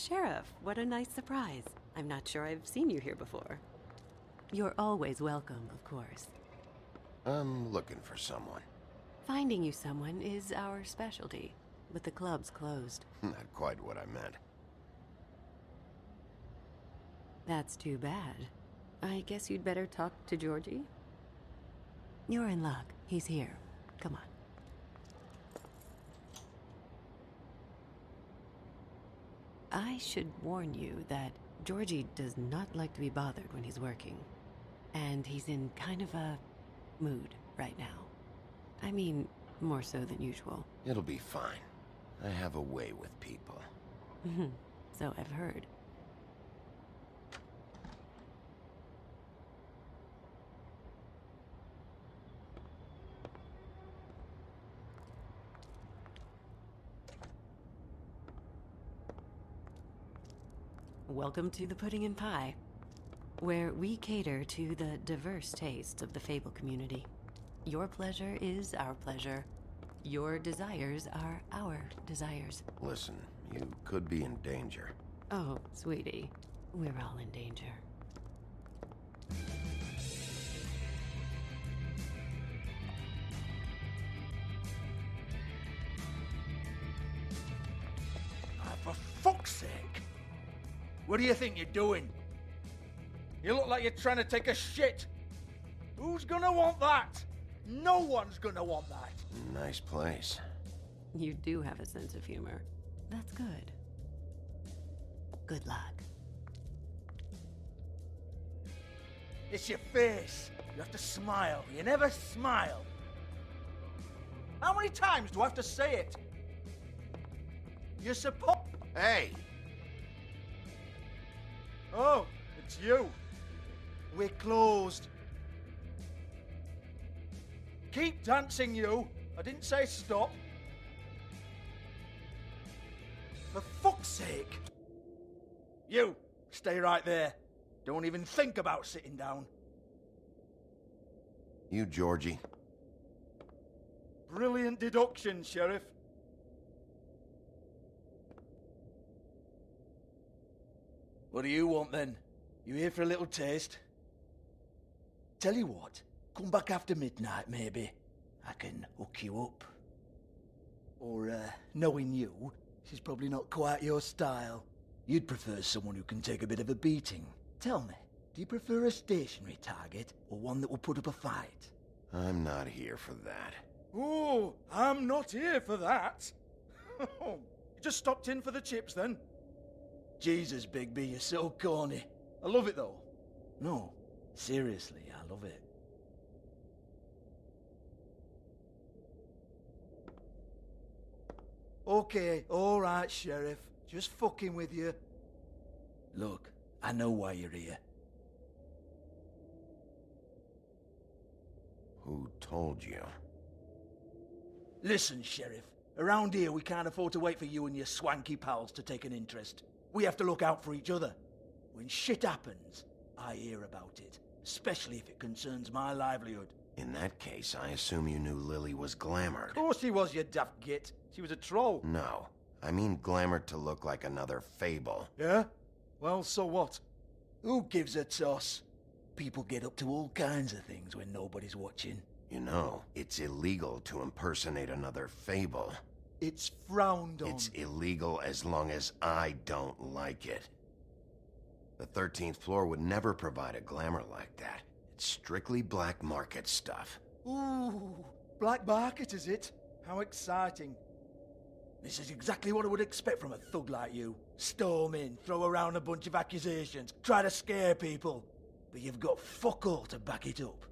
Sheriff, what a nice surprise. I'm not sure I've seen you here before. You're always welcome, of course. I'm looking for someone. Finding you someone is our specialty, but the club's closed. Not quite what I meant. That's too bad. I guess you'd better talk to Georgie. You're in luck. He's here. Come on. I should warn you that Georgie does not like to be bothered when he's working. And he's in kind of a mood right now. I mean, more so than usual. It'll be fine. I have a way with people. So I've heard. Welcome to the Pudding and Pie, where we cater to the diverse tastes of the Fable community. Your pleasure is our pleasure. Your desires are our desires. Listen, you could be in danger. Oh, sweetie, we're all in danger. For fuck's sake! What do you think you're doing? You look like you're trying to take a shit. Who's gonna want that? No one's gonna want that. Nice place. You do have a sense of humor. That's good. Good luck. It's your face. You have to smile. You never smile. How many times do I have to say it? You're supposed... Hey! Oh, it's you. We're closed. Keep dancing, you. I didn't say stop. For fuck's sake. You, stay right there. Don't even think about sitting down. You, Georgie. Brilliant deduction, Sheriff. What do you want, then? You here for a little taste? Tell you what, come back after midnight, maybe. I can hook you up. Or, knowing you, she's probably not quite your style. You'd prefer someone who can take a bit of a beating. Tell me, do you prefer a stationary target, or one that will put up a fight? I'm not here for that. Oh, I'm not here for that. You just stopped in for the chips, then? Jesus, Bigby, you're so corny. I love it, though. No, seriously, I love it. Okay, alright, Sheriff. Just fucking with you. Look, I know why you're here. Who told you? Listen, Sheriff. Around here, we can't afford to wait for you and your swanky pals to take an interest. We have to look out for each other. When shit happens, I hear about it. Especially if it concerns my livelihood. In that case, I assume you knew Lily was glamored. Of course she was, you daft git. She was a troll. No. I mean glamored to look like another fable. Yeah? Well, so what? Who gives a toss? People get up to all kinds of things when nobody's watching. You know, it's illegal to impersonate another fable. It's frowned on. It's illegal as long as I don't like it. The 13th floor would never provide a glamour like that. It's strictly black market stuff. Ooh, black market is it? How exciting. This is exactly what I would expect from a thug like you. Storm in, throw around a bunch of accusations, try to scare people. But you've got fuck all to back it up.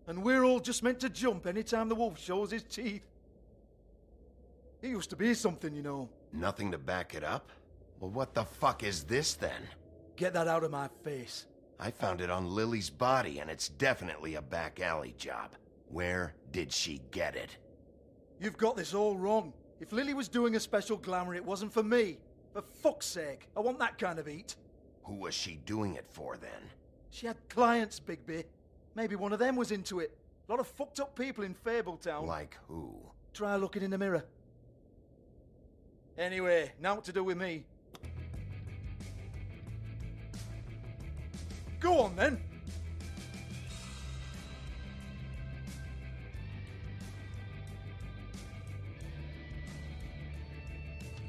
And we're all just meant to jump anytime the wolf shows his teeth. He used to be something, you know. Nothing to back it up? Well, what the fuck is this then? Get that out of my face. I found it on Lily's body, and it's definitely a back alley job. Where did she get it? You've got this all wrong. If Lily was doing a special glamour, it wasn't for me. For fuck's sake, I want that kind of eat. Who was she doing it for, then? She had clients, Bigby. Maybe one of them was into it. A lot of fucked up people in Fabletown. Like who? Try looking in the mirror. Anyway, naught to do with me. Go on then.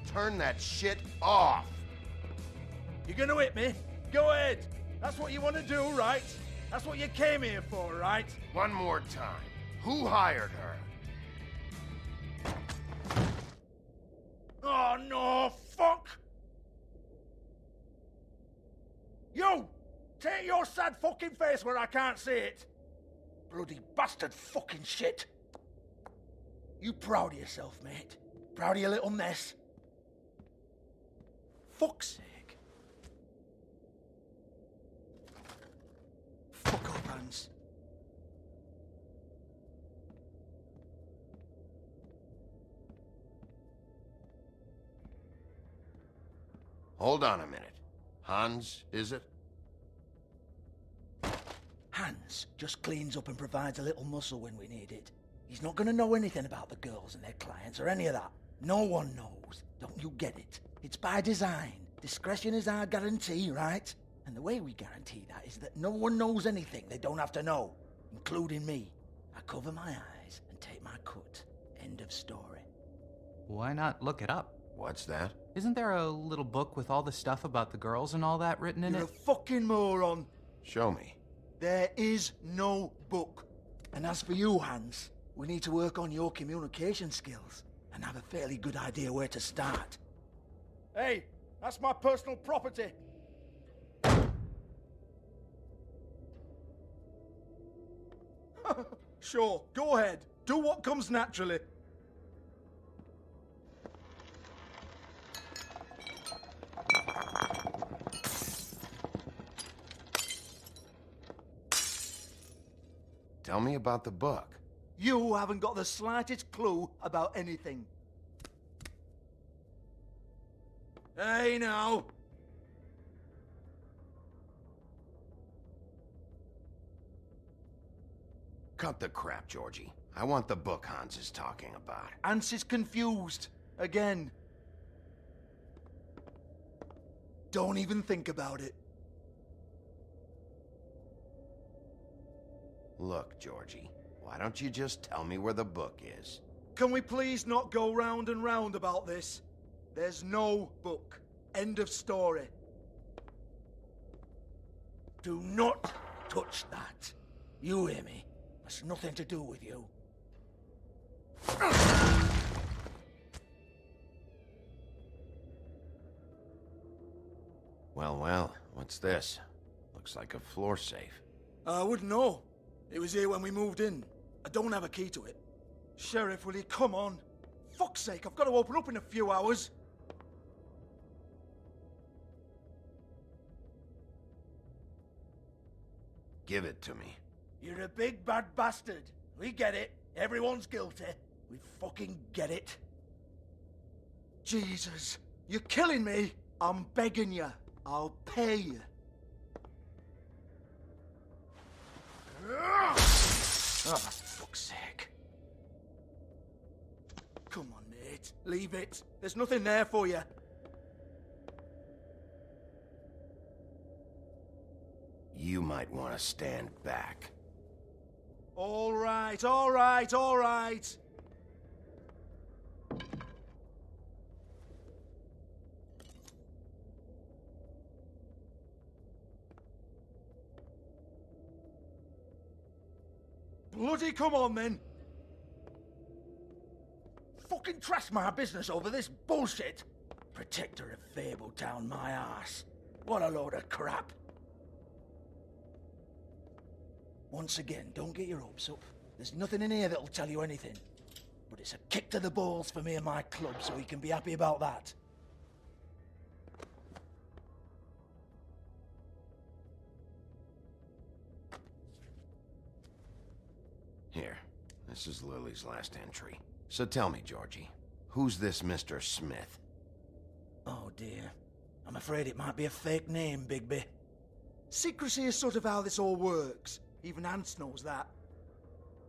Turn that shit off! You're gonna hit me? Go ahead. That's what you want to do, right? That's what you came here for, right? One more time. Who hired her? Oh no, fuck! You! Take your sad fucking face where I can't see it! Bloody bastard fucking shit! You proud of yourself, mate? Proud of your little mess? Fuck's sake. Fuck off, Hans. Hold on a minute. Hans, is it? Hans just cleans up and provides a little muscle when we need it. He's not gonna know anything about the girls and their clients or any of that. No one knows. Don't you get it? It's by design. Discretion is our guarantee, right? And the way we guarantee that is that no one knows anything they don't have to know, including me. I cover my eyes and take my cut. End of story. Why not look it up? What's that? Isn't there a little book with all the stuff about the girls and all that written in You're it? a fucking moron. Show me. There is no book. And as for you, Hans, we need to work on your communication skills and have a fairly good idea where to start. Hey, that's my personal property. Sure, go ahead. Do what comes naturally. Tell me about the book. You haven't got the slightest clue about anything. Hey, now. Cut the crap, Georgie. I want the book Hans is talking about. Hans is confused. Again. Don't even think about it. Look, Georgie, why don't you just tell me where the book is? Can we please not go round and round about this? There's no book. End of story. Do not touch that. You hear me? That's nothing to do with you. Well, well, what's this? Looks like a floor safe. I wouldn't know. It was here when we moved in. I don't have a key to it. Sheriff, will you come on? Fuck's sake, I've got to open up in a few hours. Give it to me. You're a big bad bastard. We get it. Everyone's guilty. We fucking get it. Jesus, you're killing me. I'm begging you. I'll pay you. Oh, for fuck's sake. Come on, mate. Leave it. There's nothing there for you. You might want to stand back. All right, all right, all right. Bloody come on, then. Fucking trash my business over this bullshit. Protector of Fabletown, my ass. What a load of crap. Once again, don't get your hopes up. There's nothing in here that'll tell you anything. But it's a kick to the balls for me and my club, so we can be happy about that. Here, this is Lily's last entry. So tell me, Georgie, who's this Mr. Smith? Oh dear. I'm afraid it might be a fake name, Bigby. Secrecy is sort of how this all works. Even Hans knows that.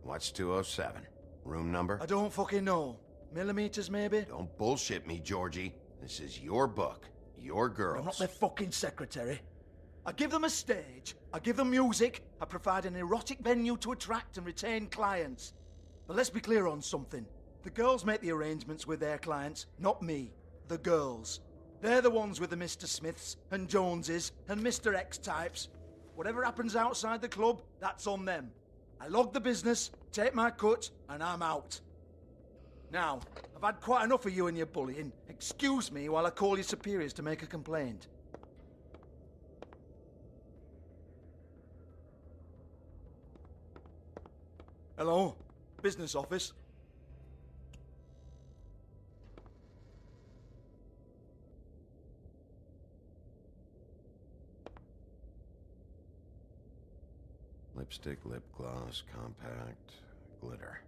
What's 207? Room number? I don't fucking know. Millimeters, maybe? Don't bullshit me, Georgie. This is your book. Your girls. I'm not their fucking secretary. I give them a stage, I give them music, I provide an erotic venue to attract and retain clients. But let's be clear on something. The girls make the arrangements with their clients, not me. The girls. They're the ones with the Mr. Smiths and Joneses and Mr. X types. Whatever happens outside the club, that's on them. I log the business, take my cut, and I'm out. Now, I've had quite enough of you and your bullying. Excuse me while I call your superiors to make a complaint. Hello? Business office? Lipstick, lip gloss, compact, glitter.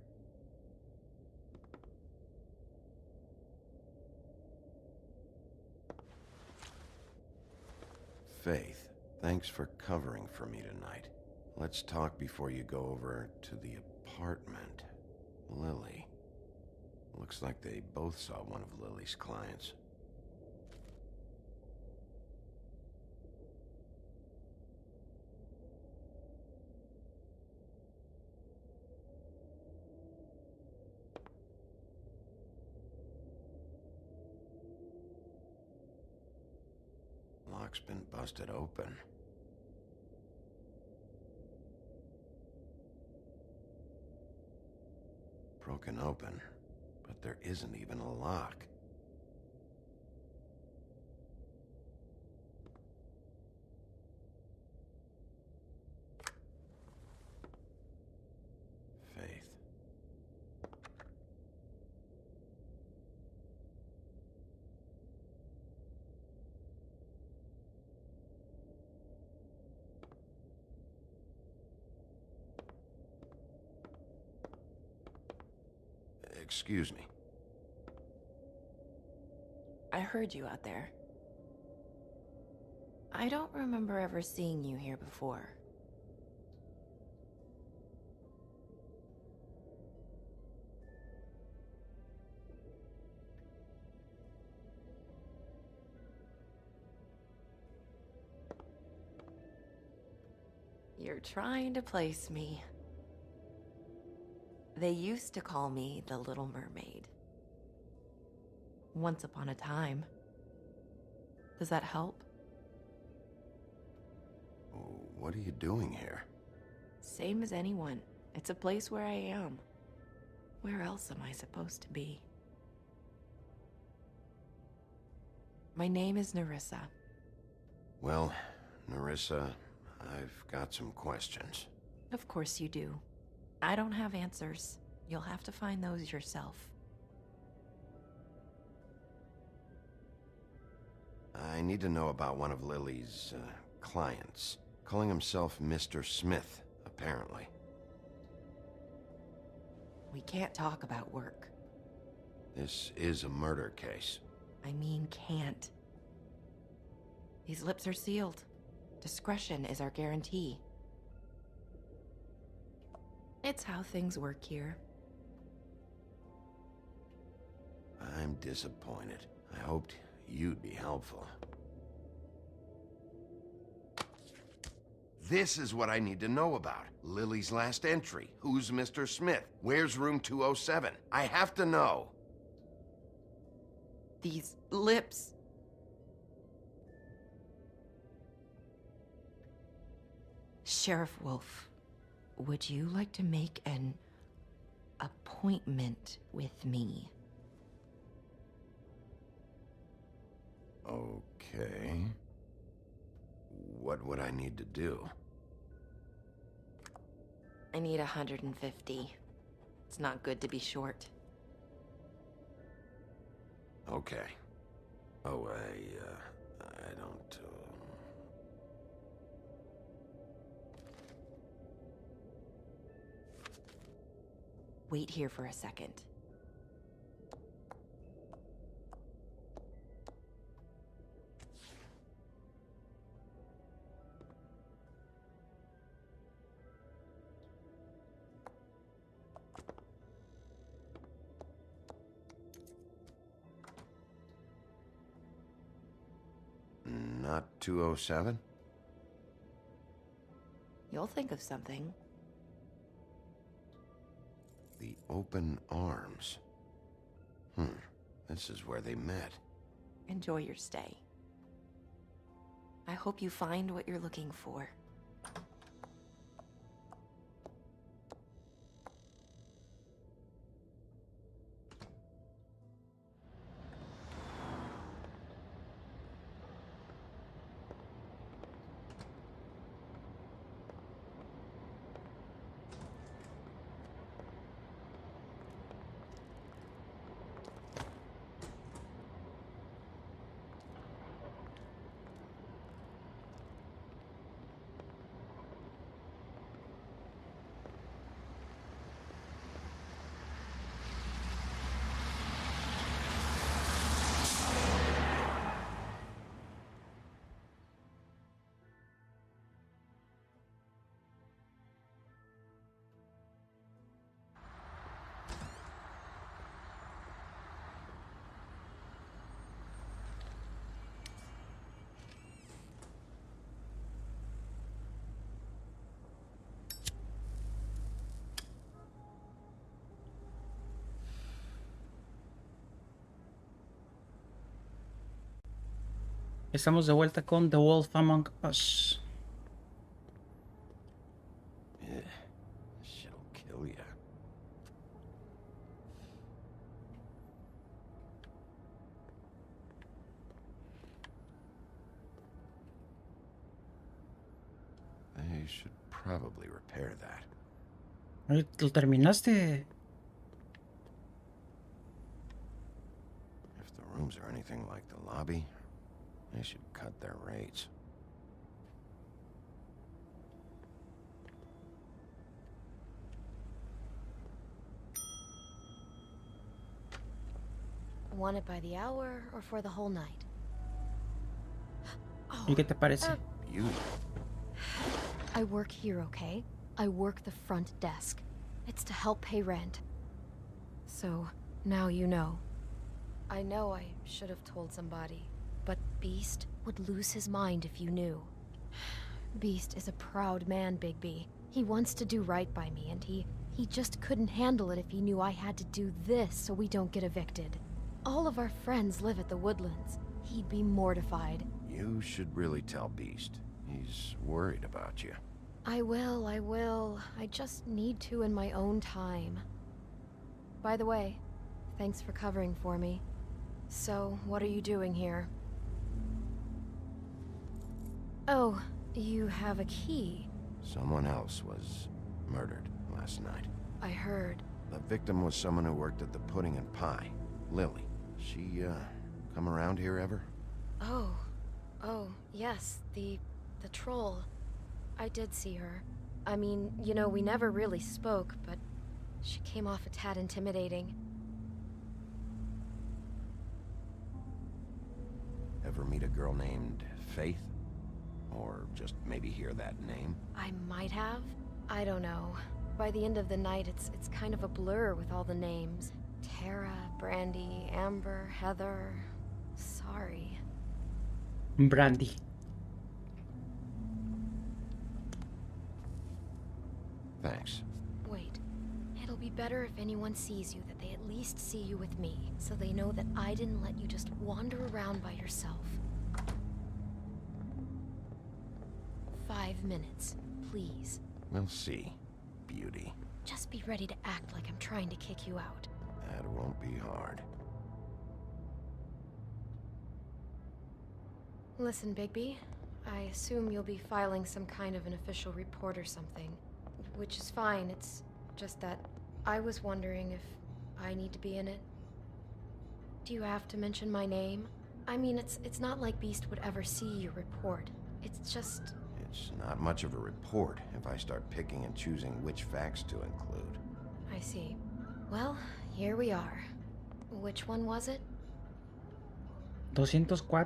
Faith, thanks for covering for me tonight. Let's talk before you go over to the apartment. Lily. Looks like they both saw one of Lily's clients. Lock's been busted open. Broken open, but there isn't even a lock. Faith. Excuse me. I heard you out there. I don't remember ever seeing you here before. You're trying to place me. They used to call me the Little Mermaid. Once upon a time. Does that help? What are you doing here? Same as anyone. It's a place where I am. Where else am I supposed to be? My name is Nerissa. Well, Nerissa, I've got some questions. Of course you do. I don't have answers. You'll have to find those yourself. I need to know about one of Lily's, clients. Calling himself Mr. Smith, apparently. We can't talk about work. This is a murder case. I mean can't. These lips are sealed. Discretion is our guarantee. It's how things work here. I'm disappointed. I hoped you'd be helpful. This is what I need to know about. Lily's last entry. Who's Mr. Smith? Where's room 207? I have to know. These lips. Sheriff Wolf, would you like to make an appointment with me? Okay. What would I need to do? I need 150. It's not good to be short. Okay. Oh, I don't, Wait here for a second. Not 207? You'll think of something. The Open Arms. This is where they met. Enjoy your stay. I hope you find what you're looking for. Estamos de vuelta con The Wolf Among Us. Yeah, shit'll kill ya. They should probably repair that. Ay, ¿lo terminaste? If the rooms are anything like the lobby, they should cut their rates. Want it by the hour or for the whole night? ¿Y qué te parece? Beauty. I work here, okay? I work the front desk. It's to help pay rent. So, now you know. I know I should have told somebody, but Beast would lose his mind if you knew. Beast is a proud man, Bigby. He wants to do right by me, and he just couldn't handle it if he knew I had to do this so we don't get evicted. All of our friends live at the Woodlands. He'd be mortified. You should really tell Beast. He's worried about you. I will. I just need to in my own time. By the way, thanks for covering for me. So, what are you doing here? Oh, you have a key. Someone else was murdered last night. I heard. The victim was someone who worked at the Pudding and Pie. Lily. She, come around here ever? Oh, yes, the troll. I did see her. I mean, you know, we never really spoke, but she came off a tad intimidating. Ever meet a girl named Faith? Or just maybe hear that name? I might have. I don't know. By the end of the night, it's kind of a blur with all the names. Tara, Brandy, Amber, Heather. Sorry. Brandy. Thanks. Wait. It'll be better if anyone sees you that they at least see you with me, so they know that I didn't let you just wander around by yourself. 5 minutes, please. We'll see, beauty. Just be ready to act like I'm trying to kick you out. That won't be hard. Listen, Bigby. I assume you'll be filing some kind of an official report or something. Which is fine, it's just that I was wondering if I need to be in it. Do you have to mention my name? I mean, it's not like Beast would ever see your report. It's just... It's not much of a report if I start picking and choosing which facts to include. I see. Well, here we are. Which one was it? 204.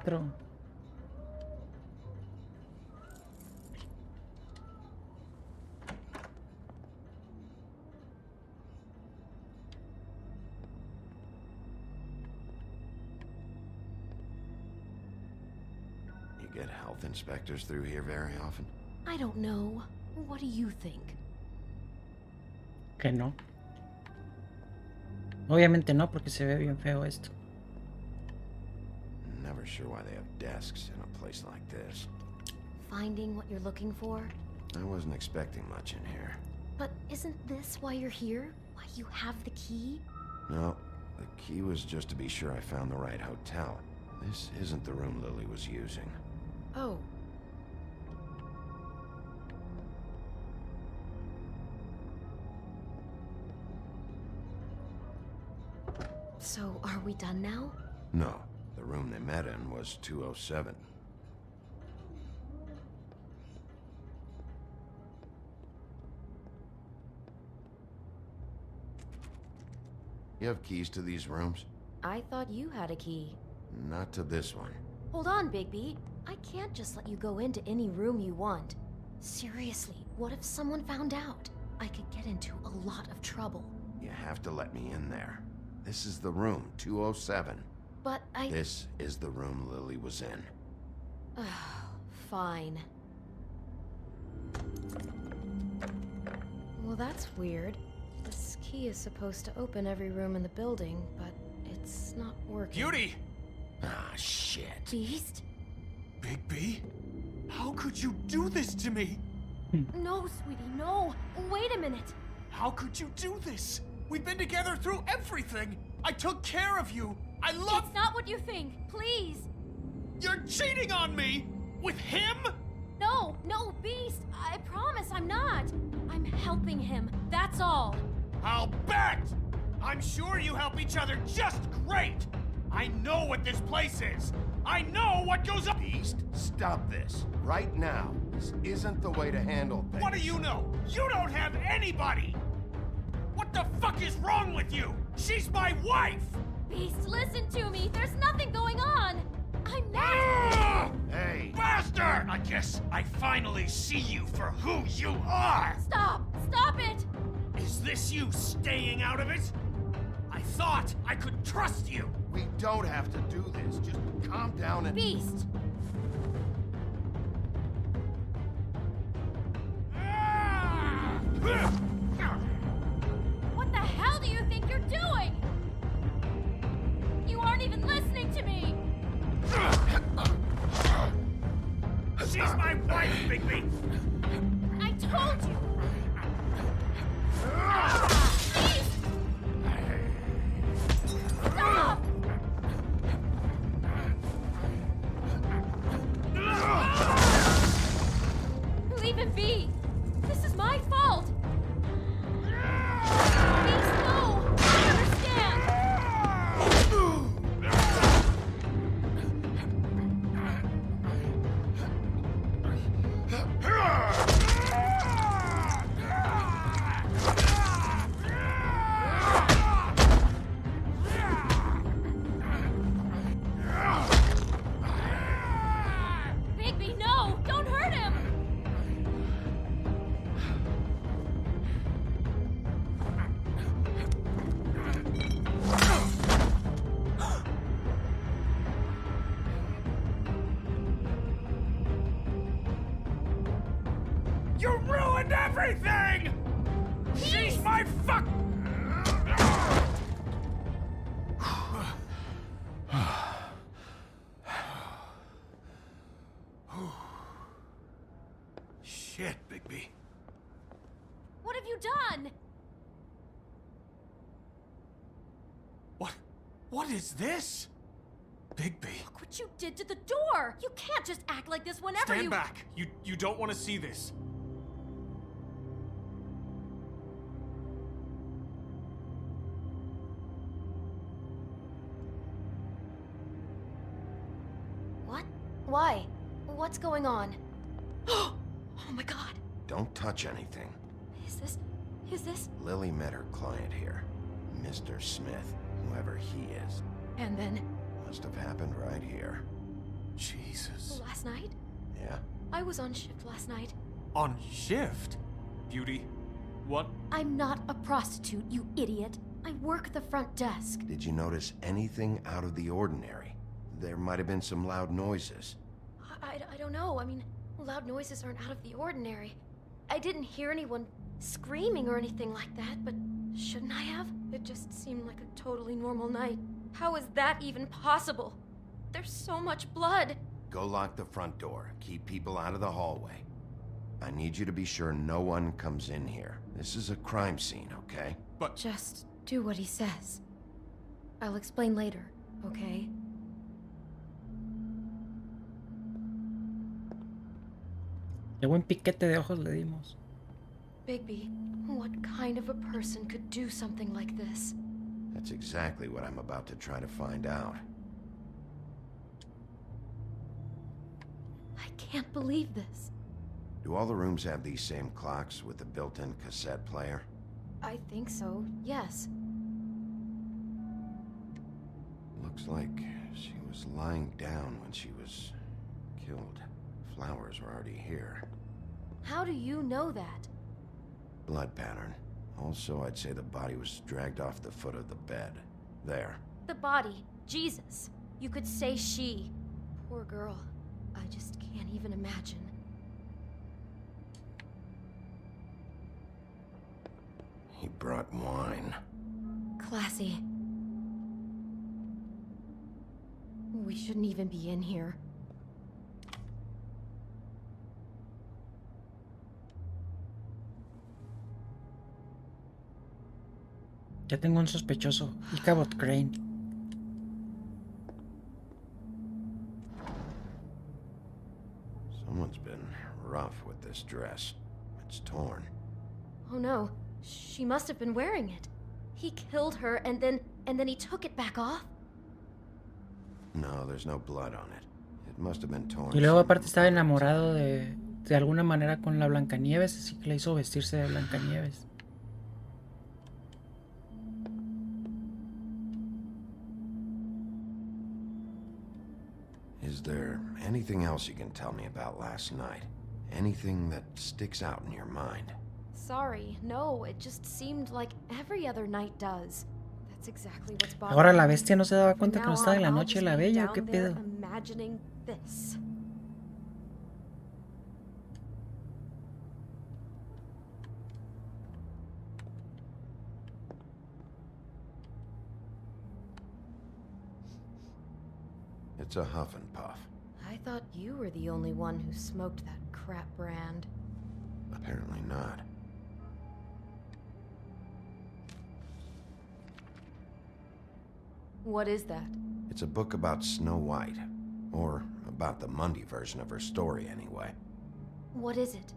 You get health inspectors through here very often? I don't know. What do you think? Que no. Obviamente no, porque se ve bien feo esto. Never sure why they have desks in a place like this. Finding what you're looking for? I wasn't expecting much in here. But isn't this why you're here? Why you have the key? No, the key was just to be sure I found the right hotel. This isn't the room Lily was using. Oh. So, are we done now? No, the room they met in was 207. You have keys to these rooms? I thought you had a key. Not to this one. Hold on, Bigby. I can't just let you go into any room you want. Seriously, what if someone found out? I could get into a lot of trouble. You have to let me in there. This is the room, 207. But This is the room Lily was in. Fine. Well, that's weird. This key is supposed to open every room in the building, but it's not working. Beauty! Ah, shit. Beast? Bigby? How could you do this to me? No, sweetie, no. Wait a minute. How could you do this? We've been together through everything. I took care of you. I love... It's not what you think. Please. You're cheating on me! With him? No, Beast. I promise I'm not. I'm helping him. That's all. I'll bet! I'm sure you help each other just great! I know what this place is! I know what goes on! Beast, stop this. Right now. This isn't the way to handle things. What do you know? You don't have anybody! What the fuck is wrong with you? She's my wife! Beast, listen to me. There's nothing going on. I'm not... Ah! Hey! Bastard! I guess I finally see you for who you are! Stop! Stop it! Is this you staying out of it? I thought I could trust you! We don't have to do this. Just calm down and... Beast! What the hell do you think you're doing? You aren't even listening to me! She's my wife, Bigby! I told you! Beast! Stop! Leave him be! This is my fault! Beast, no! I understand! Bigby, no! Don't hurt him! You ruined everything! She's my fuck... Shit, Bigby. What have you done? What is this? Bigby. Look what you did to the door! You can't just act like this whenever Stand you- back. You don't want to see this. What? Why? What's going on? Oh my god. Don't touch anything. Is this? Lily met her client here. Mr. Smith, whoever he is. And then? Must have happened right here. Jesus. Last night? Yeah? I was on shift last night. On shift? Beauty, what? I'm not a prostitute, you idiot. I work the front desk. Did you notice anything out of the ordinary? There might have been some loud noises. I don't know. I mean, loud noises aren't out of the ordinary. I didn't hear anyone screaming or anything like that, but shouldn't I have? It just seemed like a totally normal night. How is that even possible? There's so much blood. Go lock the front door. Keep people out of the hallway. I need you to be sure no one comes in here. This is a crime scene, okay? But... Just do what he says. I'll explain later, okay? Qué buen piquete de ojos le dimos. Bigby, what kind of a person could do something like this? That's exactly what I'm about to try to find out. I can't believe this. Do all the rooms have these same clocks with the built-in cassette player? I think so, yes. Looks like she was lying down when she was killed. Flowers were already here. How do you know that? Blood pattern. Also, I'd say the body was dragged off the foot of the bed. There. The body. Jesus. You could say she. Poor girl. I just can't even imagine. He brought wine. Classy. We shouldn't even be in here. Ya tengo un sospechoso. Ichabod Crane. Someone's been rough with this dress. It's torn. Oh no. She must have been wearing it. He killed her and then he took it back off? No, there's no blood on it. It must have been torn. Y luego aparte estaba enamorado de alguna manera con la Blancanieves, así que le hizo vestirse de Blancanieves. Is there anything else you can tell me about last night? Anything that sticks out in your mind? Sorry, no, it just seemed like every other night does. That's exactly what's bothering Ahora la me. bestia no se daba cuenta que no From estaba en la now on, noche de I'll la just be bella, ¿o qué down there pedo? Imagining this. It's a huff and puff. I thought you were the only one who smoked that crap brand. Apparently not. What is that? It's a book about Snow White. Or about the Mundy version of her story, anyway. What is it?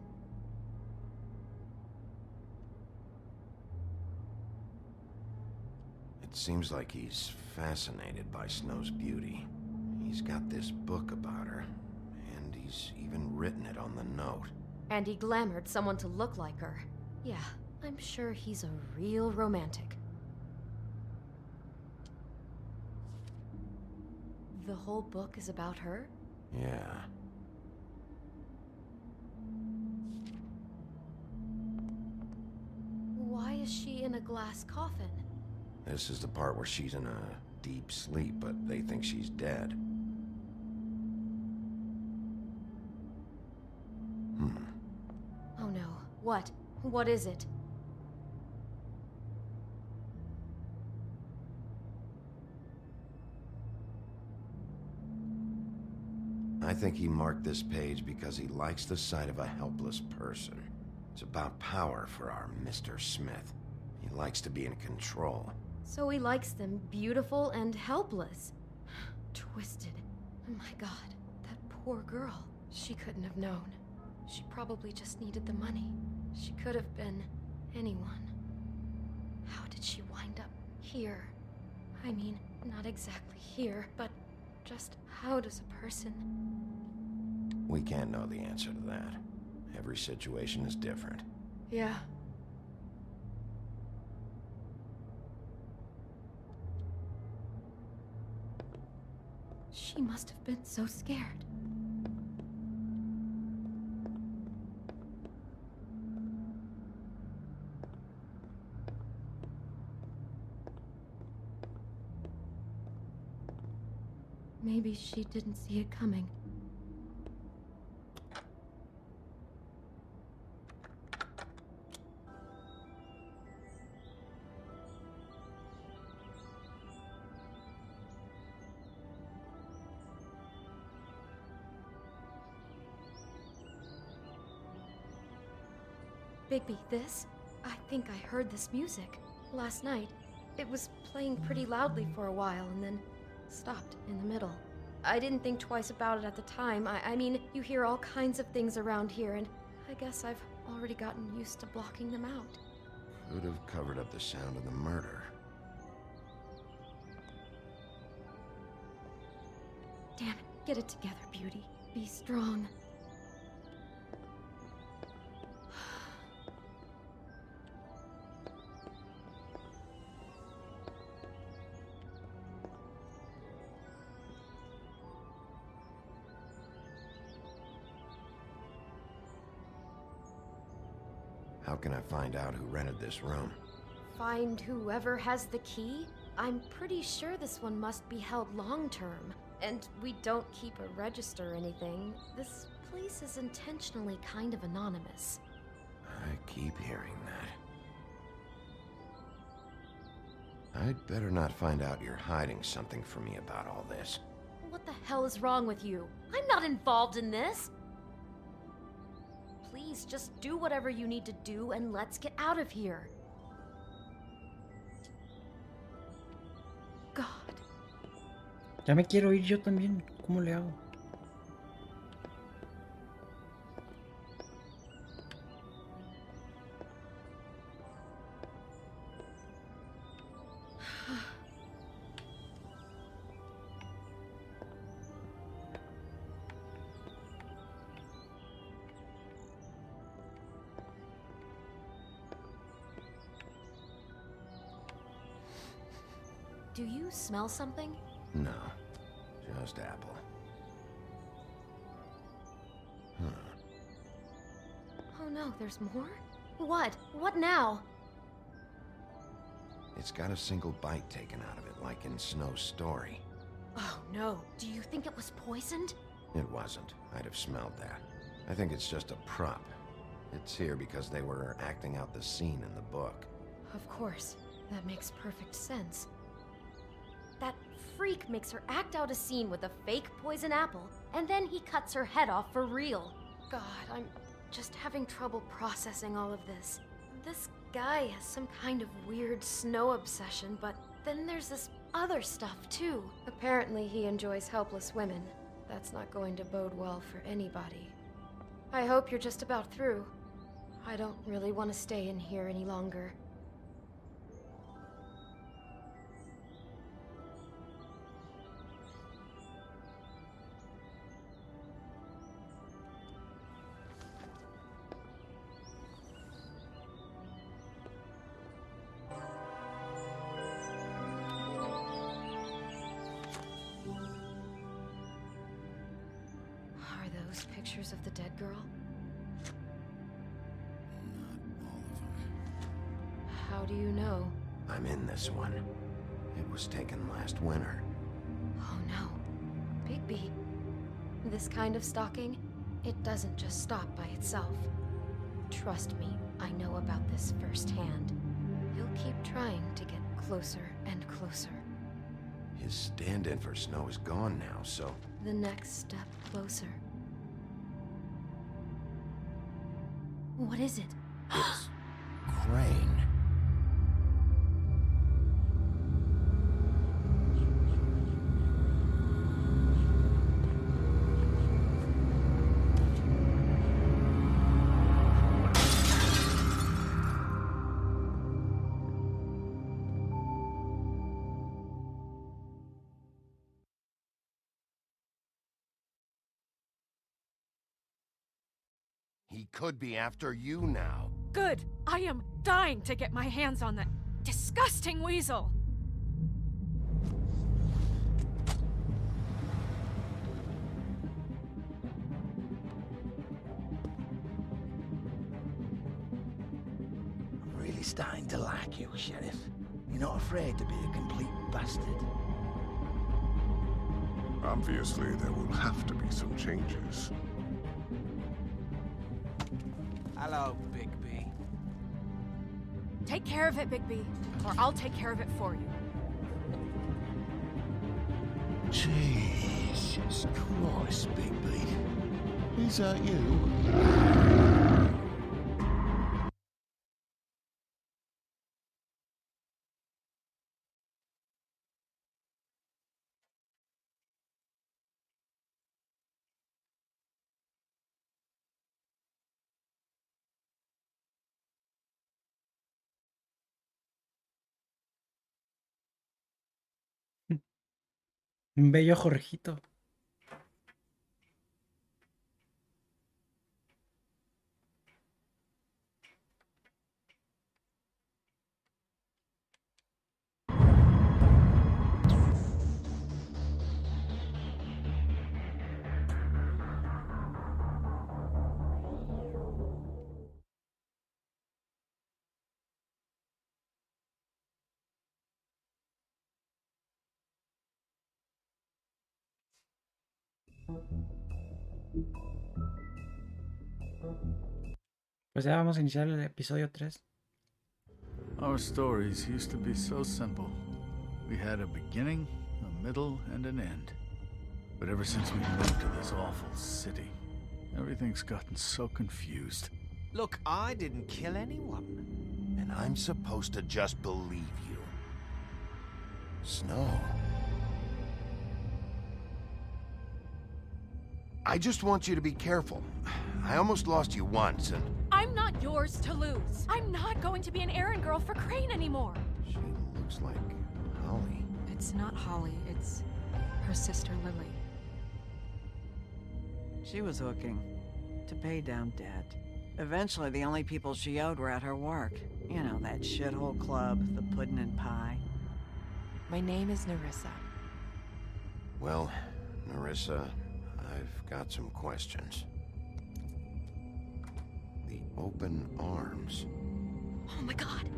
It seems like he's fascinated by Snow's beauty. He's got this book about her, and he's even written it on the note. And he glamored someone to look like her. Yeah, I'm sure he's a real romantic. The whole book is about her? Yeah. Why is she in a glass coffin? This is the part where she's in a deep sleep, but they think she's dead. Oh no. What? What is it? I think he marked this page because he likes the sight of a helpless person. It's about power for our Mr. Smith. He likes to be in control. So he likes them beautiful and helpless. Twisted. Oh my god, that poor girl. She couldn't have known. She probably just needed the money. She could have been anyone. How did she wind up here? I mean, not exactly here, but just how does a person... We can't know the answer to that. Every situation is different. Yeah. She must have been so scared. Maybe she didn't see it coming. Bigby, this? I think I heard this music last night. It was playing pretty loudly for a while and then stopped in the middle. I didn't think twice about it at the time. I mean, you hear all kinds of things around here, and I guess I've already gotten used to blocking them out. Could have covered up the sound of the murder. Damn it, get it together, Beauty. Be strong. How can I find out who rented this room? Find whoever has the key? I'm pretty sure this one must be held long-term. And we don't keep a register or anything. This place is intentionally kind of anonymous. I keep hearing that. I'd better not find out you're hiding something from me about all this. What the hell is wrong with you? I'm not involved in this! Please, just do whatever you need to do and let's get out of here. God. Ya me quiero ir yo también. ¿Cómo le hago? Do you smell something? No, just apple. Huh. Oh no, there's more? What? What now? It's got a single bite taken out of it, like in Snow's story. Oh no, do you think it was poisoned? It wasn't. I'd have smelled that. I think it's just a prop. It's here because they were acting out the scene in the book. Of course. That makes perfect sense. That freak makes her act out a scene with a fake poison apple, and then he cuts her head off for real. God, I'm just having trouble processing all of this. This guy has some kind of weird snow obsession, but then there's this other stuff too. Apparently he enjoys helpless women. That's not going to bode well for anybody. I hope you're just about through. I don't really want to stay in here any longer. Are those pictures of the dead girl? How do you know? I'm in this one. It was taken last winter. Oh no. Bigby. This kind of stalking, it doesn't just stop by itself. Trust me, I know about this firsthand. He'll keep trying to get closer and closer. His stand-in for Snow is gone now, so... The next step closer. What is it? It's... Crane. He could be after you now. Good! I am dying to get my hands on that disgusting weasel! I'm really starting to like you, Sheriff. You're not afraid to be a complete bastard. Obviously, there will have to be some changes. Hello, Bigby. Take care of it, Bigby, or I'll take care of it for you. Jesus Christ, Bigby. Is that you? Un bello Jorgito. Pues ya vamos a iniciar el episodio 3. Our stories used to be so simple. We had a beginning, a middle, and an end. But ever since we moved to this awful city, everything's gotten so confused. Look, I didn't kill anyone. And I'm supposed to just believe you. Snow. I just want you to be careful. I almost lost you once, and... I'm not yours to lose. I'm not going to be an errand girl for Crane anymore. She looks like Holly. It's not Holly, it's her sister Lily. She was hooking to pay down debt. Eventually, the only people she owed were at her work. You know, that shithole club, the Puddin' and Pie. My name is Nerissa. Well, Nerissa, I've got some questions. The open arms. Oh my god.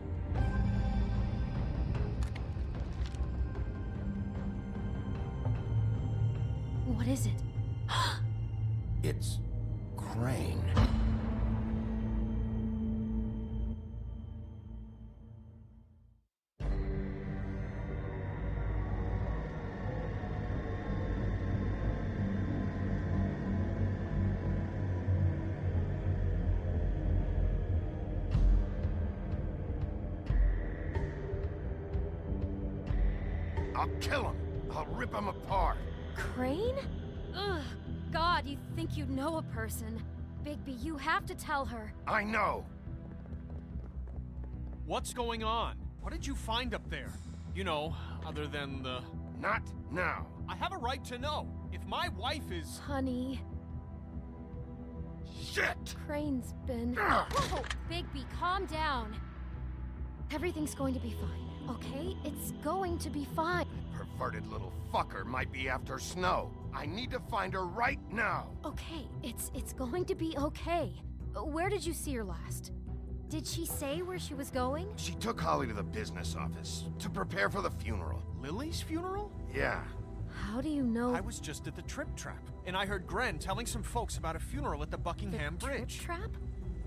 What is it? It's Crane. I'll kill him. I'll rip him apart. Crane? Ugh. God, you think you know a person. Bigby, you have to tell her. I know. What's going on? What did you find up there? You know, other than the... Not now. I have a right to know. If my wife is... Honey. Shit! Crane's been... Whoa! Bigby, calm down. Everything's going to be fine, okay? It's going to be fine. Perverted little fucker might be after Snow. I need to find her right now. Okay, it's going to be okay. Where did you see her last? Did she say where she was going? She took Holly to the business office to prepare for the funeral. Lily's funeral? Yeah. How do you know? I was just at the Trip Trap, and I heard Gren telling some folks about a funeral at the Buckingham Bridge. Trip Trap?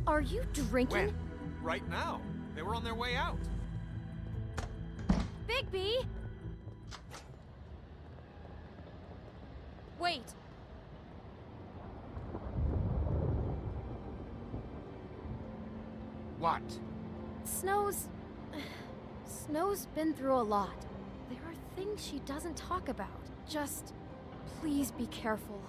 Are you drinking? When? Right now. They were on their way out. Bigby! Wait. What? Snow's been through a lot. There are things she doesn't talk about. Just please be careful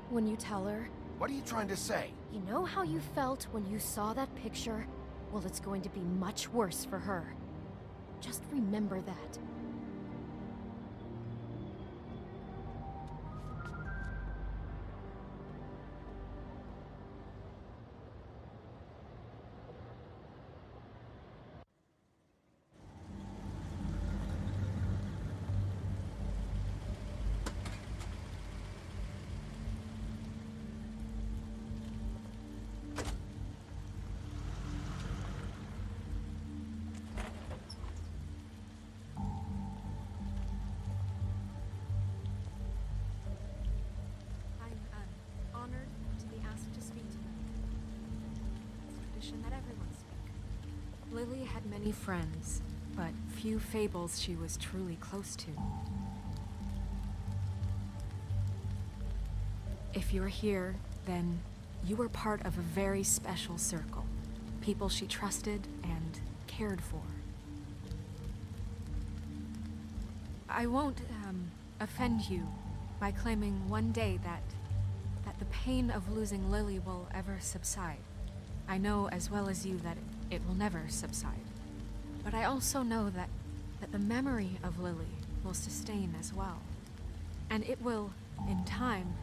when you tell her. What are you trying to say? You know how you felt when you saw that picture? Well, it's going to be much worse for her. Just remember that. Honored to be asked to speak to them. It's tradition that everyone speak. Lily had many friends, but few fables she was truly close to. If you're here, then you were part of a very special circle. People she trusted and cared for. I won't, offend you by claiming one day that the pain of losing Lily will ever subside. I know as well as you that it will never subside. But I also know that the memory of Lily will sustain as well. And it will, in time,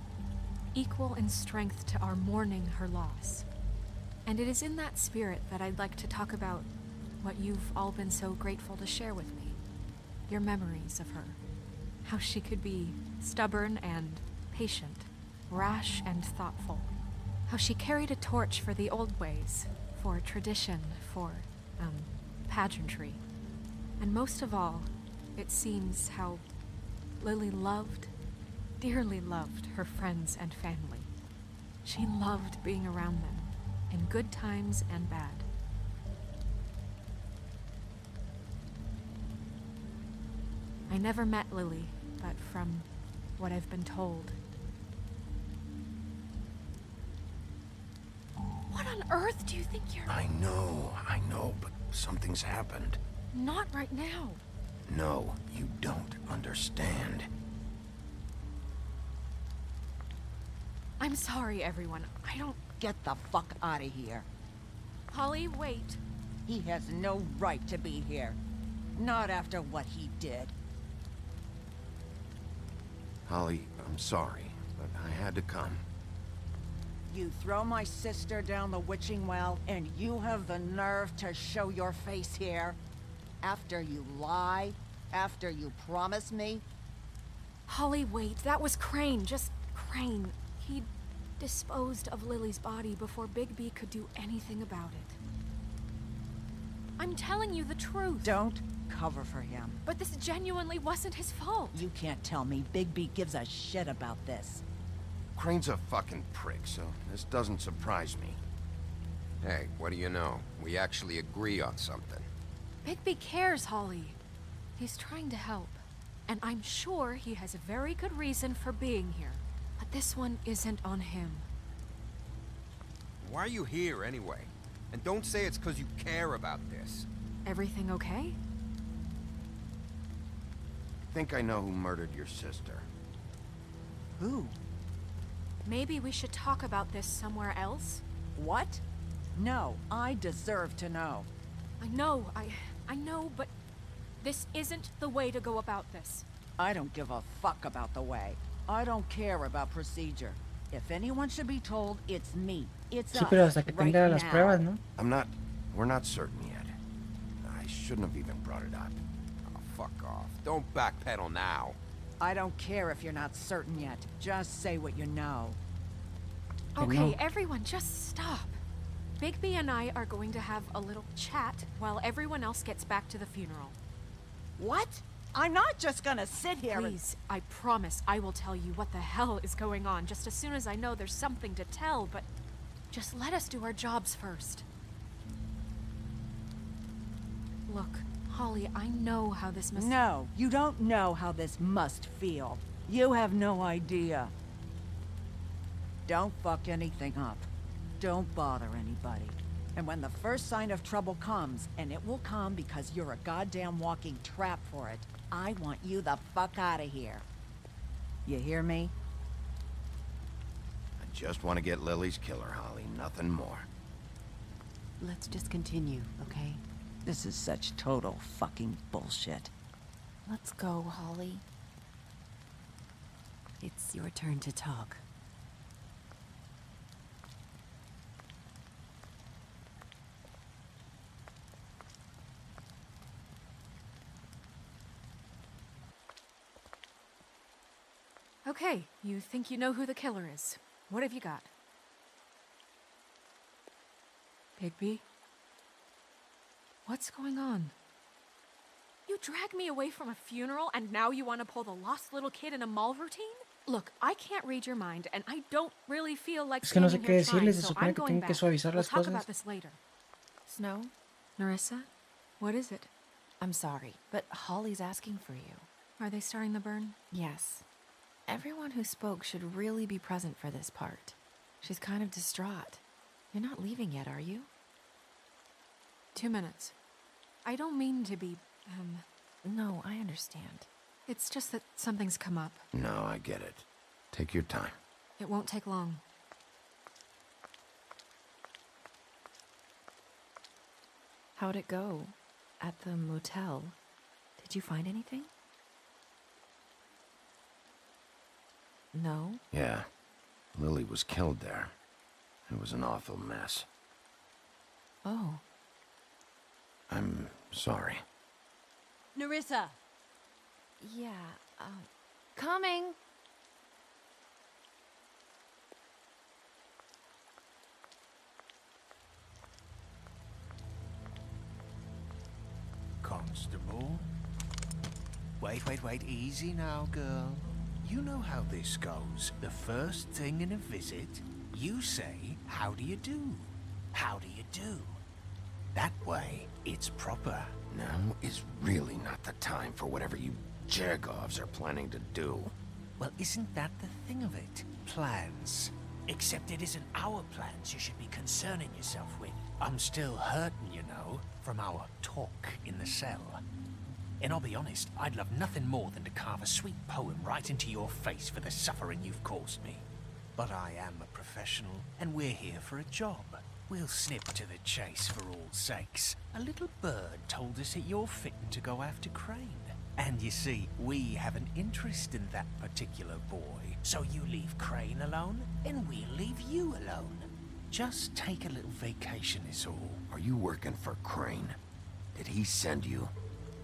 equal in strength to our mourning her loss. And it is in that spirit that I'd like to talk about what you've all been so grateful to share with me. Your memories of her. How she could be stubborn and patient, rash and thoughtful. How she carried a torch for the old ways, for tradition, for, pageantry. And most of all, it seems how Lily loved, dearly loved her friends and family. She loved being around them, in good times and bad. I never met Lily, but from what I've been told. What on earth do you think you're... I know, but something's happened. Not right now. No, you don't understand. I'm sorry, everyone. I don't... Get the fuck out of here. Holly, wait. He has no right to be here. Not after what he did. Holly, I'm sorry, but I had to come. You throw my sister down the witching well, and you have the nerve to show your face here? After you lie? After you promise me? Holly, wait. That was Crane. Just Crane. He disposed of Lily's body before Bigby could do anything about it. I'm telling you the truth. Don't cover for him. But this genuinely wasn't his fault. You can't tell me Bigby gives a shit about this. Crane's a fucking prick, so this doesn't surprise me. Hey, what do you know? We actually agree on something. Bigby cares, Holly. He's trying to help. And I'm sure he has a very good reason for being here. But this one isn't on him. Why are you here, anyway? And don't say it's because you care about this. Everything okay? I think I know who murdered your sister. Who? Maybe we should talk about this somewhere else? What? No, I deserve to know. I know, but this isn't the way to go about this. I don't give a fuck about the way. I don't care about procedure. If anyone should be told, it's me. It's Sí, us, pero hasta que right tenga las now. pruebas, ¿no? We're not certain yet. I shouldn't have even brought it up. Oh, fuck off. Don't backpedal now. I don't care if you're not certain yet. Just say what you know. Okay, everyone, just stop. Bigby and I are going to have a little chat while everyone else gets back to the funeral. What? I'm not just gonna sit here Please, I promise I will tell you what the hell is going on just as soon as I know there's something to tell, but just let us do our jobs first. Look, Holly, I know how this must... No, you don't know how this must feel. You have no idea. Don't fuck anything up. Don't bother anybody. And when the first sign of trouble comes, and it will come because you're a goddamn walking trap for it, I want you the fuck out of here. You hear me? I just want to get Lily's killer, Holly. Nothing more. Let's just continue, okay? This is such total fucking bullshit. Let's go, Holly. It's your turn to talk. Okay, you think you know who the killer is. What have you got? Bigby? What's going on? You dragged me away from a funeral and now you want to pull the lost little kid in a mall routine? Look, I can't read your mind and I don't really feel like Es que no sé standing qué here decirles, trying, se so supone I'm que going tengo que back. suavizar We'll las talk cosas. about this later. Snow? Narissa? What is it? I'm sorry, but Holly's asking for you. Are they starting the burn? Yes. Everyone who spoke should really be present for this part. She's kind of distraught. You're not leaving yet, are you? 2 minutes. I don't mean to be, No, I understand. It's just that something's come up. No, I get it. Take your time. It won't take long. How'd it go? At the motel? Did you find anything? No? Yeah. Lily was killed there. It was an awful mess. Oh. I'm sorry. Nerissa! Yeah, coming. Constable? Wait, easy now, girl. You know how this goes. The first thing in a visit, you say, how do you do? How do you do? That way, it's proper. Now is really not the time for whatever you Jergovs are planning to do. Well, isn't that the thing of it? Plans. Except it isn't our plans you should be concerning yourself with. I'm still hurting, you know, from our talk in the cell. And I'll be honest, I'd love nothing more than to carve a sweet poem right into your face for the suffering you've caused me. But I am a professional, and we're here for a job. We'll snip to the chase for all sakes. A little bird told us that you're fitting to go after Crane. And you see, we have an interest in that particular boy. So you leave Crane alone, and we'll leave you alone. Just take a little vacation is all. Are you working for Crane? Did he send you?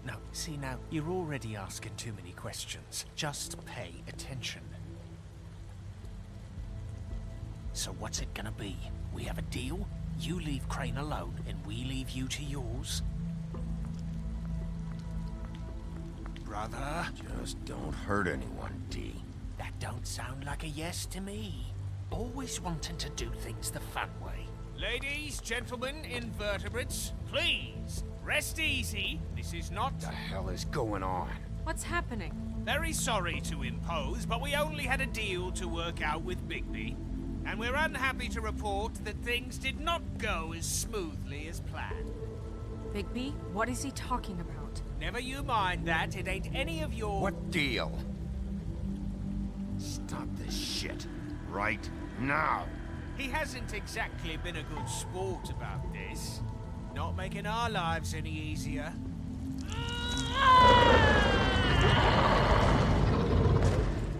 No, see now, you're already asking too many questions. Just pay attention. So what's it gonna be? We have a deal? You leave Crane alone, and we leave you to yours? Brother? Just don't hurt anyone, D. That don't sound like a yes to me. Always wanting to do things the fun way. Ladies, gentlemen, invertebrates, please, rest easy. This is not... What the hell is going on? What's happening? Very sorry to impose, but we only had a deal to work out with Bigby. And we're unhappy to report that things did not go as smoothly as planned. Bigby, what is he talking about? Never you mind that, it ain't any of your... What deal? Stop this shit. Right now. He hasn't exactly been a good sport about this. Not making our lives any easier.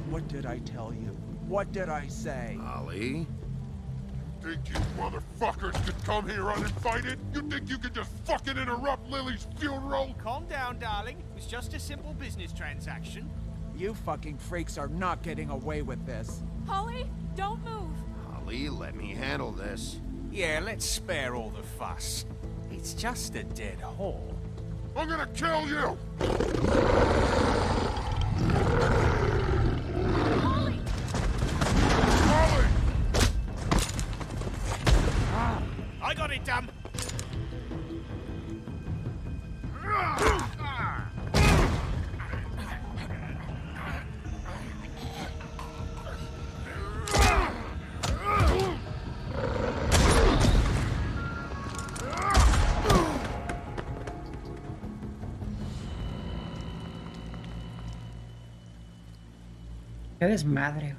What did I tell you? What did I say? Ollie? Think you motherfuckers could come here uninvited? You think you could just fucking interrupt Lily's funeral? Calm down, darling. It was just a simple business transaction. You fucking freaks are not getting away with this. Holly, don't move. Ollie, let me handle this. Yeah, let's spare all the fuss. It's just a dead whore. I'm gonna kill you! Holly! Holly! I got it, damn! Qué desmadre.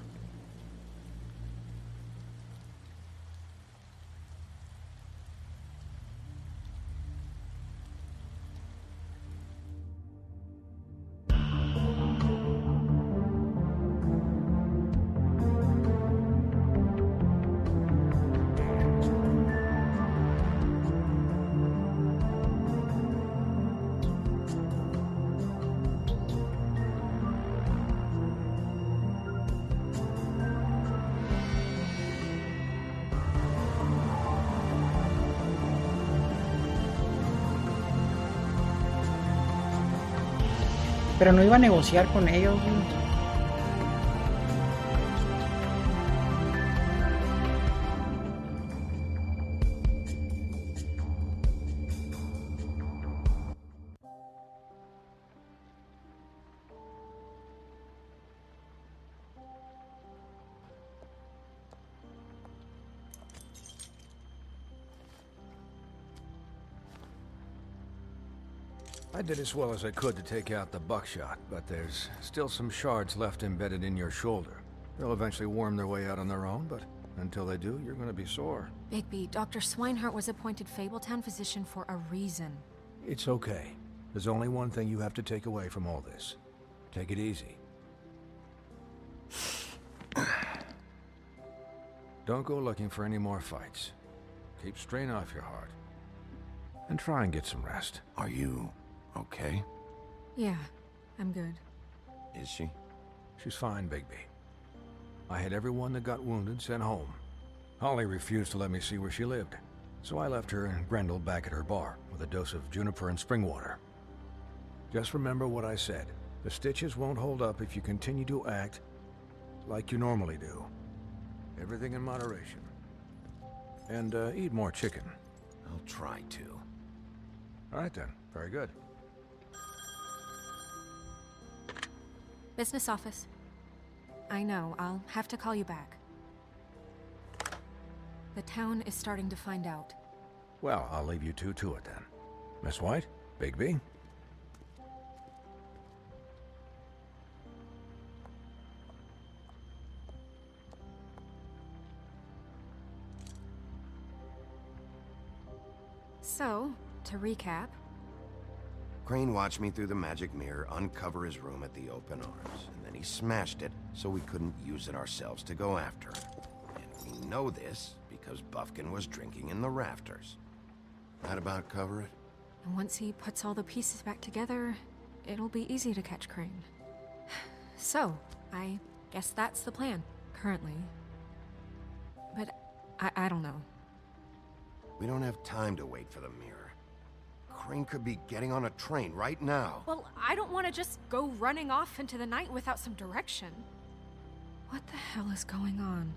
Pero no iba a negociar con ellos, güey. I did as well as I could to take out the buckshot, but there's still some shards left embedded in your shoulder. They'll eventually worm their way out on their own, but until they do, you're gonna be sore. Bigby, Dr. Swinehart was appointed Fabletown physician for a reason. It's okay. There's only one thing you have to take away from all this. Take it easy. Don't go looking for any more fights. Keep strain off your heart. And try and get some rest. Are you okay? Yeah, I'm good. Is she? She's fine, Bigby. I had everyone that got wounded sent home. Holly refused to let me see where she lived, so I left her and Grendel back at her bar with a dose of juniper and spring water. Just remember what I said. The stitches won't hold up if you continue to act like you normally do. Everything in moderation. And eat more chicken. I'll try to. All right then. Very good. Business office. I know, I'll have to call you back. The town is starting to find out. Well, I'll leave you two to it then. Miss White, Bigby. So, to recap, Crane watched me through the magic mirror uncover his room at the open arms, and then he smashed it so we couldn't use it ourselves to go after him. And we know this because Buffkin was drinking in the rafters. That about cover it? and once he puts all the pieces back together, it'll be easy to catch Crane. So, I guess that's the plan, currently. But I don't know. We don't have time to wait for the mirror. Crane could be getting on a train right now. Well, I don't want to just go running off into the night without some direction. What the hell is going on?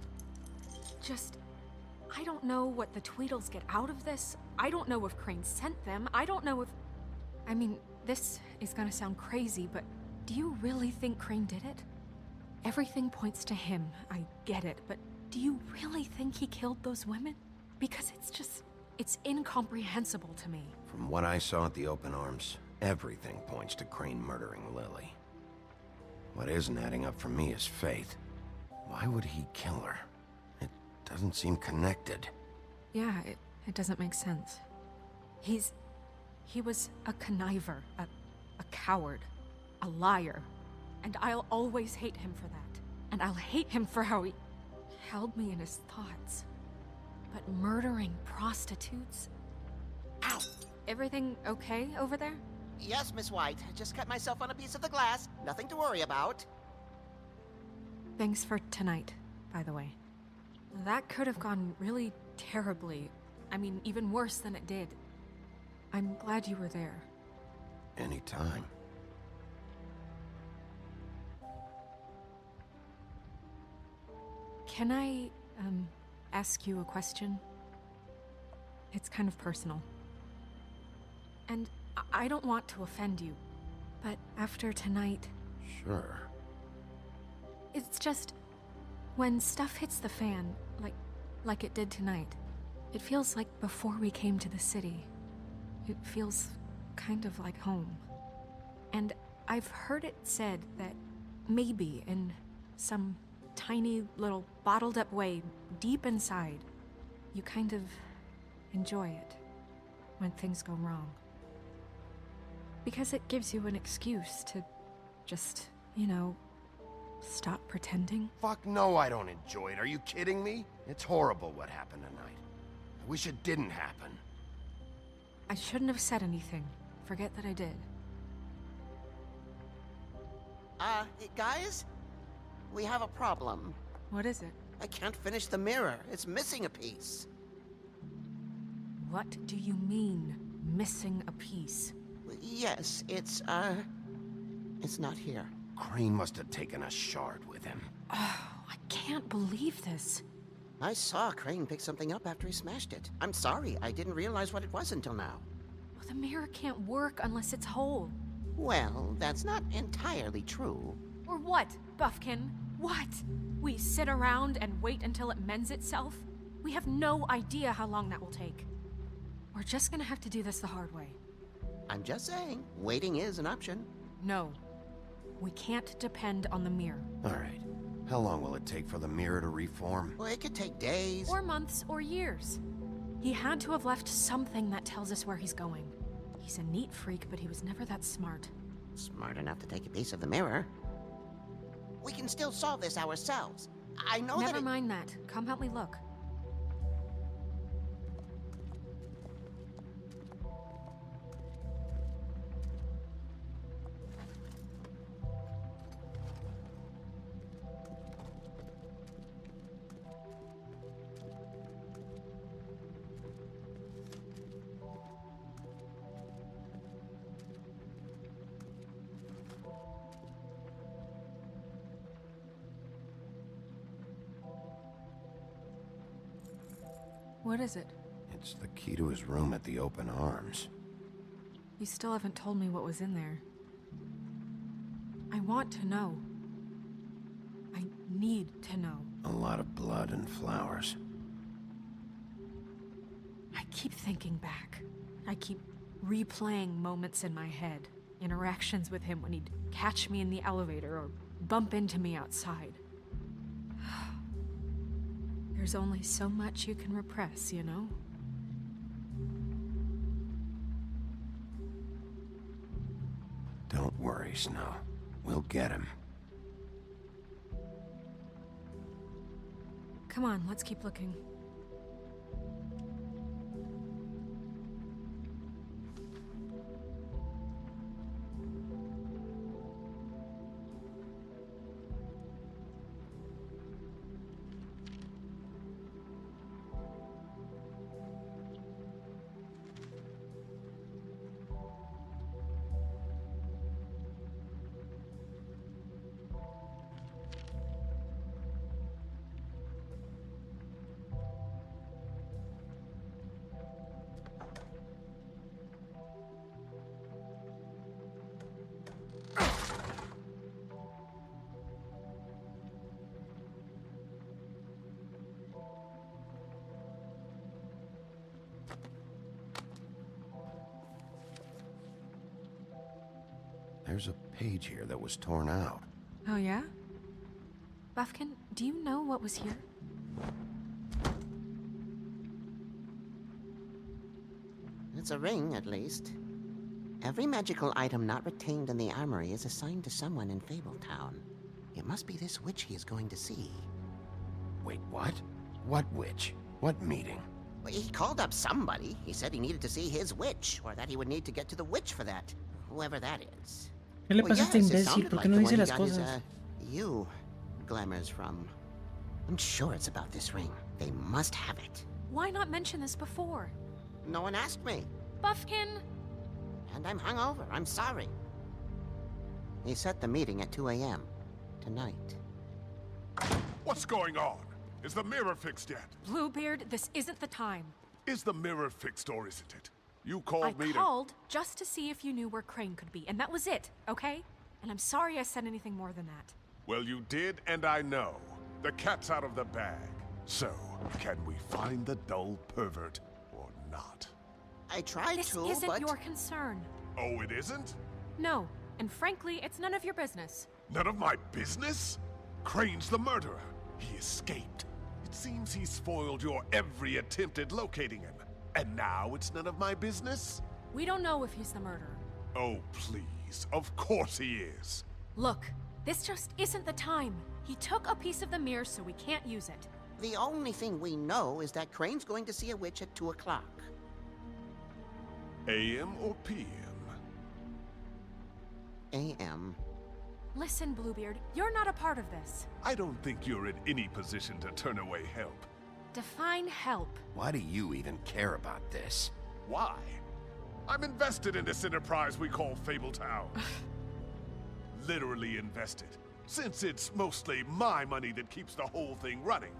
I don't know what the Tweedles get out of this. I don't know if Crane sent them. I don't know if... I mean, this is gonna sound crazy, but do you really think Crane did it? Everything points to him, I get it, but do you really think he killed those women? Because it's incomprehensible to me. From what I saw at the open arms, everything points to Crane murdering Lily. What isn't adding up for me is Faith. Why would he kill her? It doesn't seem connected. Yeah, it doesn't make sense. He was a conniver, a coward, a liar, and I'll always hate him for that. And I'll hate him for how he held me in his thoughts. But murdering prostitutes? Ow! Everything okay over there? Yes, Miss White. Just cut myself on a piece of the glass. Nothing to worry about. Thanks for tonight, by the way. That could have gone really terribly. I mean, even worse than it did. I'm glad you were there. Anytime. Can I, ask you a question? It's kind of personal. And I don't want to offend you, but after tonight... Sure. It's just... when stuff hits the fan, like it did tonight, it feels like before we came to the city. It feels kind of like home. And I've heard it said that maybe in some tiny little bottled up way deep inside, you kind of enjoy it when things go wrong. Because it gives you an excuse to just, you know, stop pretending. Fuck no, I don't enjoy it. Are you kidding me? It's horrible what happened tonight. I wish it didn't happen. I shouldn't have said anything. Forget that I did. Guys? We have a problem. What is it? I can't finish the mirror. It's missing a piece. What do you mean, missing a piece? Yes, it's not here. Crane must have taken a shard with him. Oh, I can't believe this. I saw Crane pick something up after he smashed it. I'm sorry, I didn't realize what it was until now. Well, the mirror can't work unless it's whole. Well, that's not entirely true. Or what, Buffkin? What? We sit around and wait until it mends itself? We have no idea how long that will take. We're just gonna have to do this the hard way. I'm just saying, waiting is an option. No. We can't depend on the mirror. All right. How long will it take for the mirror to reform? Well, it could take days. Or months, or years. He had to have left something that tells us where he's going. He's a neat freak, but he was never that smart. Smart enough to take a piece of the mirror. We can still solve this ourselves. I know that Never mind that. Come help me look. What is it? It's the key to his room at the Open Arms. You still haven't told me what was in there. I want to know. I need to know. A lot of blood and flowers. I keep thinking back. I keep replaying moments in my head. Interactions with him when he'd catch me in the elevator or bump into me outside. There's only so much you can repress, you know? Don't worry, Snow. We'll get him. Come on, let's keep looking. There's a page here that was torn out. Oh, yeah? Buffkin, do you know what was here? It's a ring, at least. Every magical item not retained in the armory is assigned to someone in Fabletown. It must be this witch he is going to see. Wait, what? What witch? What meeting? Well, he called up somebody. He said he needed to see his witch, or that he would need to get to the witch for that. Whoever that is. ¿Qué le Well, pasa a este yes, it imbécil? sounded ¿Por like qué no the dice one he las got his, cosas? you glamours from. I'm sure it's about this ring. They must have it. Why not mention this before? No one asked me. Buffkin! And I'm hungover. I'm sorry. He set the meeting at 2 a.m. tonight. What's going on? Is the mirror fixed yet? Bluebeard, this isn't the time. Is the mirror fixed or isn't it? You called me I called just to see if you knew where Crane could be, and that was it, okay? And I'm sorry I said anything more than that. Well, you did, and I know. The cat's out of the bag. So, can we find the dull pervert or not? I tried This to, isn't but... your concern. Oh, it isn't? No, and frankly, it's none of your business. None of my business? Crane's the murderer. He escaped. It seems he spoiled your every attempt at locating him. And now it's none of my business? We don't know if he's the murderer. Oh, please. Of course he is. Look, this just isn't the time. He took a piece of the mirror, so we can't use it. The only thing we know is that Crane's going to see a witch at 2 o'clock. AM or PM? AM. Listen, Bluebeard, you're not a part of this. I don't think you're in any position to turn away help. Define help. Why do you even care about this? Why? I'm invested in this enterprise we call Fabletown. Literally invested. Since it's mostly my money that keeps the whole thing running.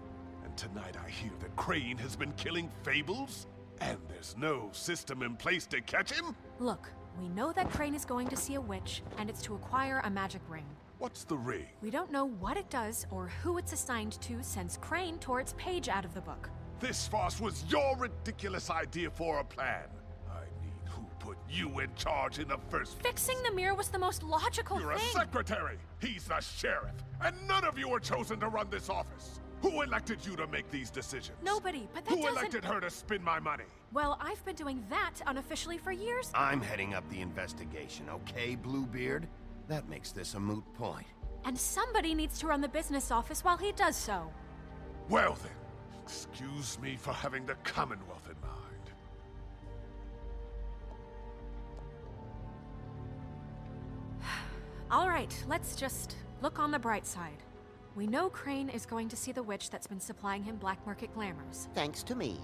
And tonight I hear that Crane has been killing fables? And there's no system in place to catch him? Look, we know that Crane is going to see a witch, and it's to acquire a magic ring. What's the ring? We don't know what it does or who it's assigned to since Crane tore its page out of the book. This farce was your ridiculous idea for a plan. I mean, who put you in charge in the first place? Fixing the mirror was the most logical You're thing. a secretary. He's the sheriff. And none of you were chosen to run this office. Who elected you to make these decisions? Nobody, but that Who doesn't... elected her to spend my money? Well, I've been doing that unofficially for years. I'm heading up the investigation, okay, Bluebeard? That makes this a moot point. And somebody needs to run the business office while he does so. Well then, excuse me for having the Commonwealth in mind. All right, let's just look on the bright side. We know Crane is going to see the witch that's been supplying him black market glamours. Thanks to me.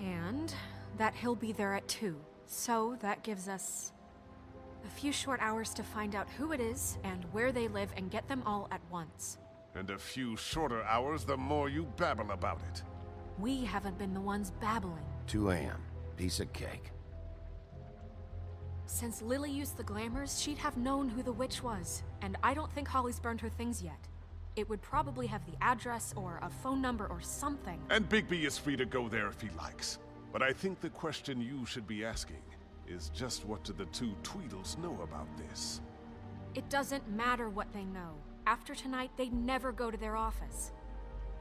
And that he'll be there at 2. So that gives us a few short hours to find out who it is and where they live and get them all at once. And a few shorter hours, the more you babble about it. We haven't been the ones babbling. 2 a.m. Piece of cake. Since Lily used the glamours, she'd have known who the witch was. And I don't think Holly's burned her things yet. It would probably have the address or a phone number or something. And Bigby is free to go there if he likes. But I think the question you should be asking is just what do the 2 Tweedles know about this? It doesn't matter what they know. After tonight, they'd never go to their office.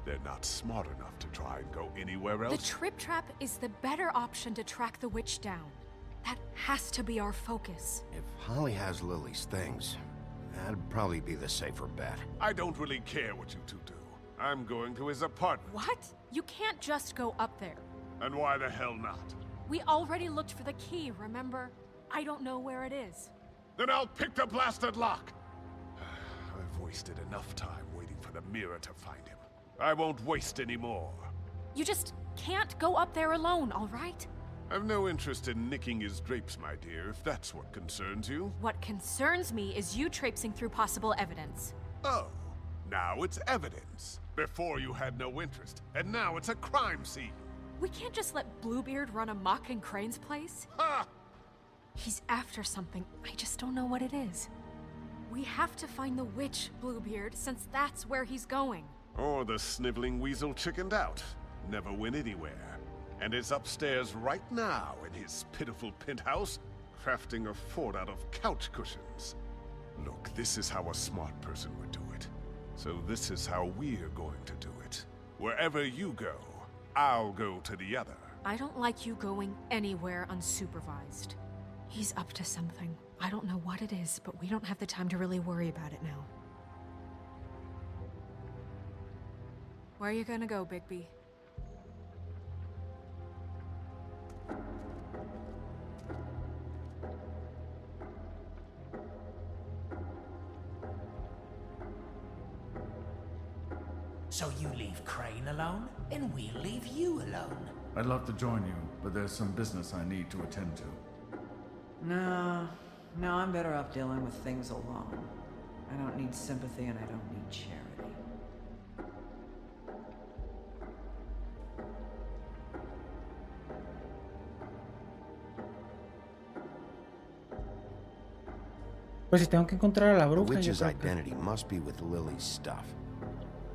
They're not smart enough to try and go anywhere else? The Trip Trap is the better option to track the witch down. That has to be our focus. If Holly has Lily's things, that'd probably be the safer bet. I don't really care what you 2 do. I'm going to his apartment. What? You can't just go up there. And why the hell not? We already looked for the key, remember? I don't know where it is. Then I'll pick the blasted lock! I've wasted enough time waiting for the mirror to find him. I won't waste any more. You just can't go up there alone, all right? I've no interest in nicking his drapes, my dear, if that's what concerns you. What concerns me is you traipsing through possible evidence. Oh, now it's evidence. Before you had no interest, and now it's a crime scene. We can't just let Bluebeard run amok in Crane's place. Ha! He's after something. I just don't know what it is. We have to find the witch, Bluebeard, since that's where he's going. Or the sniveling weasel chickened out. Never went anywhere. And is upstairs right now in his pitiful penthouse, crafting a fort out of couch cushions. Look, this is how a smart person would do it. So this is how we're going to do it. Wherever you go, I'll go to the other. I don't like you going anywhere unsupervised. He's up to something. I don't know what it is, but we don't have the time to really worry about it now. Where are you gonna go, Bigby? So you leave Crane alone, and we'll leave you alone. I'd love to join you, but there's some business I need to attend to. No, I'm better off dealing with things alone. I don't need sympathy and I don't need charity. Pues si tengo que encontrar a la The bruja, yo witch's creo que... identity must be with Lily's stuff.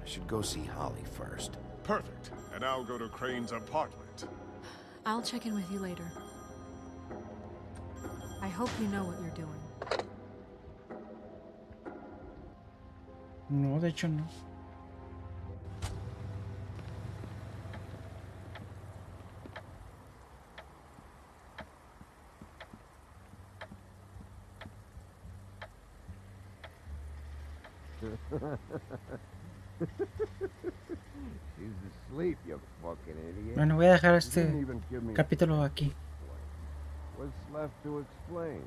I should go see Holly first. Perfect. And I'll go to Crane's apartment. I'll check in with you later. I hope you know what you're doing. No, de hecho no. She's asleep, you fucking idiot. Bueno, voy a dejar You este didn't even give me a capítulo aquí. What's left to explain?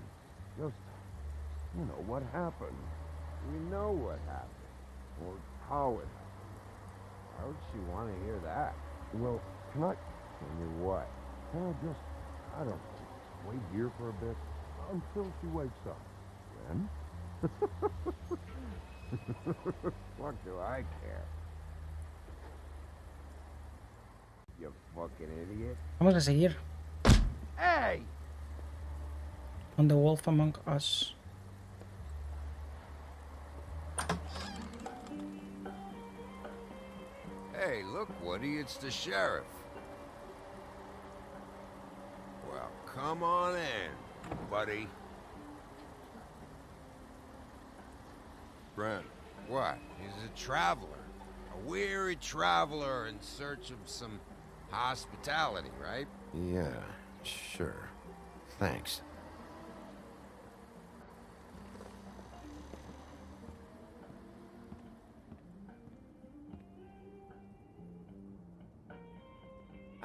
Just, you know, what happened. We know what happened. Or how it happened. Why would she want to hear that? Well, can I... Tell you what. Can I just, I don't know, wait here for a bit? Until she wakes up. Then? What do I care? You fucking idiot. Vamos a seguir. Hey! On the Wolf Among Us. Hey, look, Woody, it's the sheriff. Well, come on in, buddy. Brent. What? He's a traveler. A weary traveler in search of some hospitality, right? Yeah, sure. Thanks.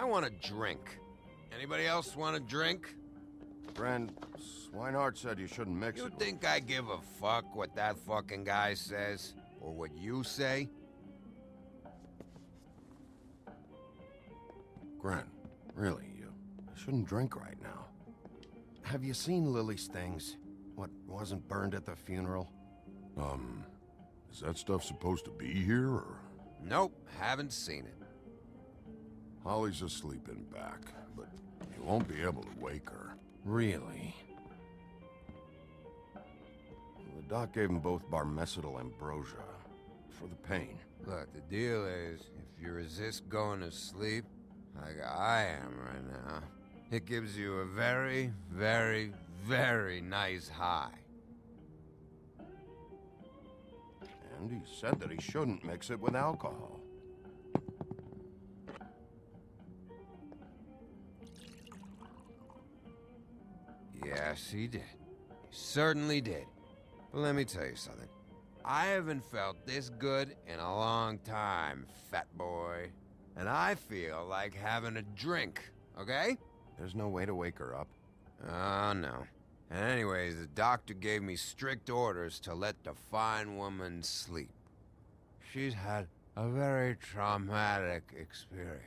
I want a drink. Anybody else want a drink? Friend, Swinehart said you shouldn't mix it. You think I give a fuck what that fucking guy says? Or what you say? Gren, really, you shouldn't drink right now. Have you seen Lily's things? What wasn't burned at the funeral? Is that stuff supposed to be here, or? Nope, haven't seen it. Holly's asleep in back, but you won't be able to wake her. Really? The doc gave them both barmecidal ambrosia for the pain. Look, the deal is, if you resist going to sleep, like I am right now, it gives you a very, very, very nice high. And he said that he shouldn't mix it with alcohol. Yes, he did. He certainly did. But let me tell you something. I haven't felt this good in a long time, fat boy. And I feel like having a drink, okay? There's no way to wake her up. Oh, no. And anyways, the doctor gave me strict orders to let the fine woman sleep. She's had a very traumatic experience.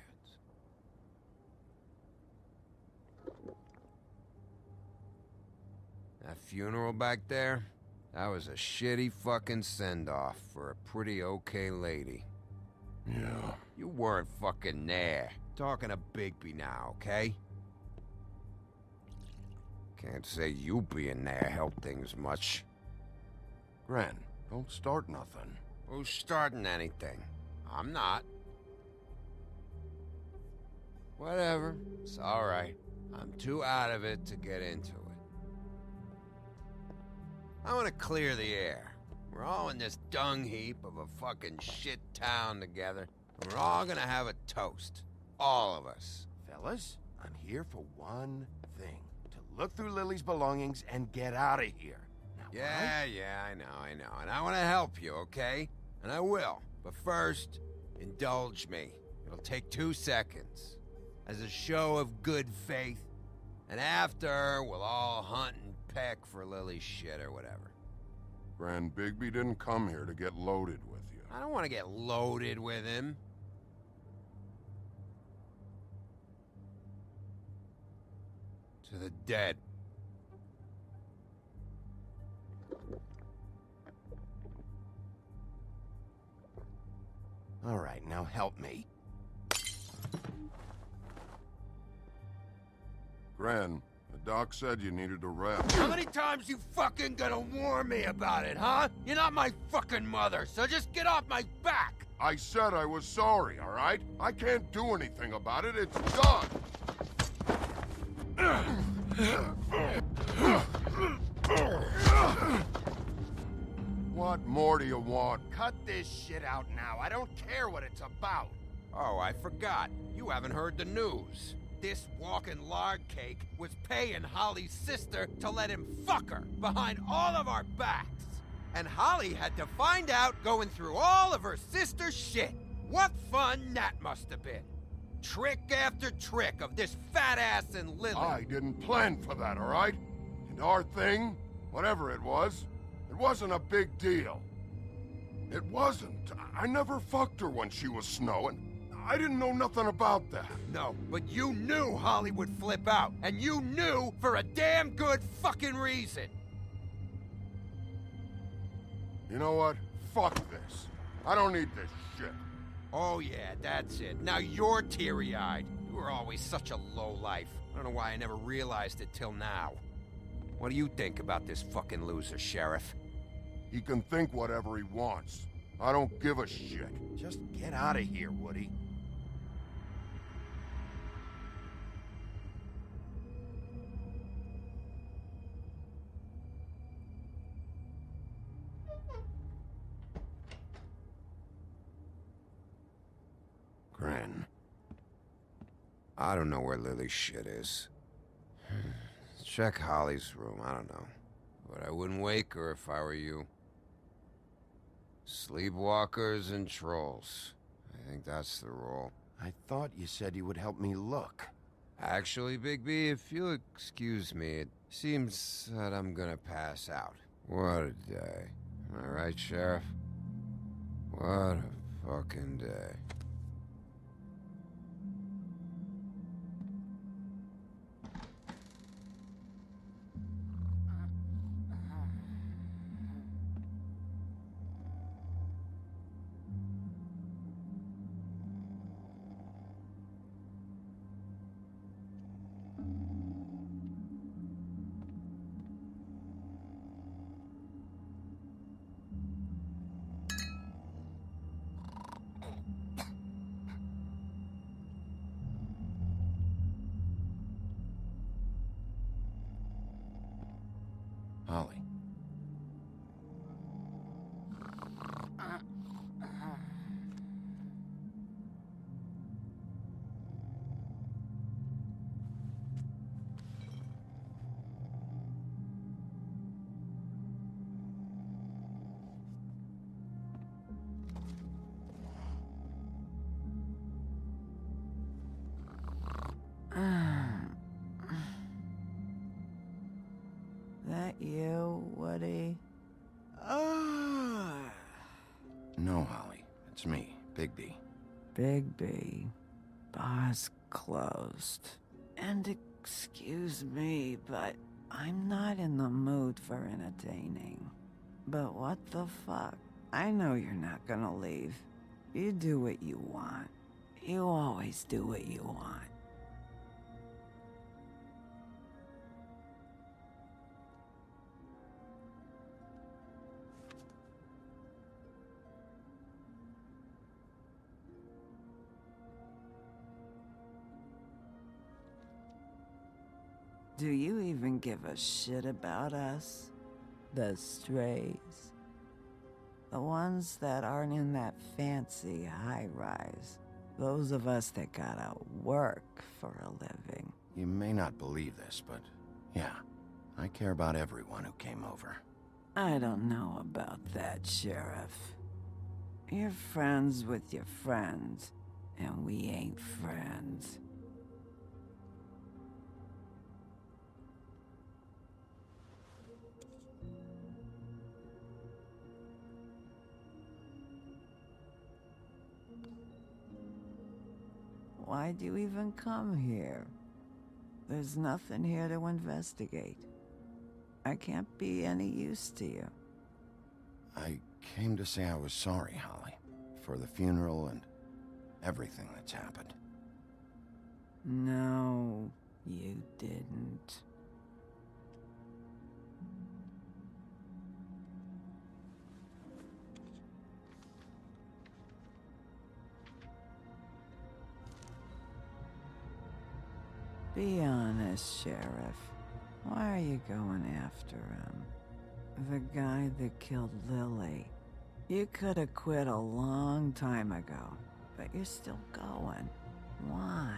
That funeral back there, that was a shitty fucking send-off for a pretty okay lady. Yeah. You weren't fucking there. Talking to Bigby now, okay? Can't say you being there helped things much. Gren, don't start nothing. Who's starting anything? I'm not. Whatever. It's alright. I'm too out of it to get into it. I want to clear the air. We're all in this dung heap of a fucking shit town together, and we're all gonna have a toast. All of us. Fellas, I'm here for one thing. To look through Lily's belongings and get out of here. Now, Yeah, I know. And I want to help you, okay? And I will. But first, indulge me. It'll take 2 seconds. As a show of good faith. And after, we'll all hunt and peck for Lily's shit or whatever. Grand Bigby didn't come here to get loaded with you. I don't want to get loaded with him. To the dead. All right, now help me. Gran, the doc said you needed a rest. How many times you fucking gonna warn me about it, huh? You're not my fucking mother, so just get off my back! I said I was sorry, all right? I can't do anything about it. It's done. What more do you want? Cut this shit out now. I don't care what it's about. Oh, I forgot. You haven't heard the news. This walking lard cake was paying Holly's sister to let him fuck her behind all of our backs. And Holly had to find out going through all of her sister's shit. What fun that must have been. Trick after trick of this fat ass and Lily. I didn't plan for that, all right? And our thing, whatever it wasn't a big deal. It wasn't. I never fucked her when she was snowing. I didn't know nothing about that. No, but you knew Holly would flip out. And you knew for a damn good fucking reason. You know what? Fuck this. I don't need this shit. Oh yeah, that's it. Now you're teary-eyed. You were always such a lowlife. I don't know why I never realized it till now. What do you think about this fucking loser, Sheriff? He can think whatever he wants. I don't give a shit. Just get out of here, Woody. Gran. I don't know where Lily's shit is. Check Holly's room, I don't know. But I wouldn't wake her if I were you. Sleepwalkers and trolls. I think that's the rule. I thought you said you would help me look. Actually, Bigby, if you'll excuse me, it seems that I'm gonna pass out. What a day. Am I right, Sheriff? What a fucking day. Holly. That you, Woody? No, Holly. It's me, Bigby. Bigby. Bar's closed. And excuse me, but I'm not in the mood for entertaining. But what the fuck? I know you're not gonna leave. You do what you want. You always do what you want. Do you even give a shit about us? The strays? The ones that aren't in that fancy high-rise. Those of us that gotta work for a living. You may not believe this, but yeah, I care about everyone who came over. I don't know about that, Sheriff. You're friends with your friends, and we ain't friends. Why'd you even come here? There's nothing here to investigate. I can't be any use to you. I came to say I was sorry, Holly, for the funeral and everything that's happened. No, you didn't. Be honest, Sheriff. Why are you going after him? The guy that killed Lily. You could have quit a long time ago, but you're still going. Why?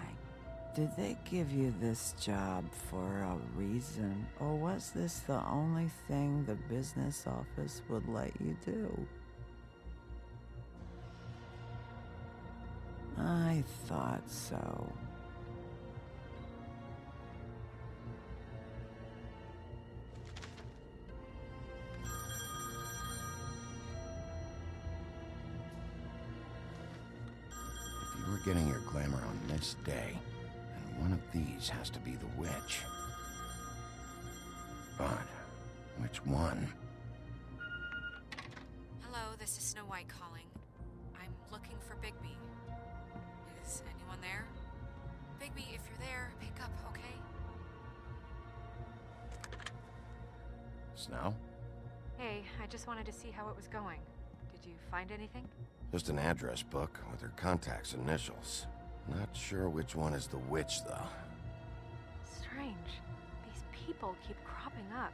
Did they give you this job for a reason, or was this the only thing the business office would let you do? I thought so. If you were getting your glamour on this day, then one of these has to be the witch. But which one? Hello, this is Snow White calling. I'm looking for Bigby. Is anyone there? Bigby, if you're there, pick up, okay? Snow? Hey, I just wanted to see how it was going. Did you find anything? Just an address book with her contact's initials. Not sure which one is the witch, though. Strange. These people keep cropping up.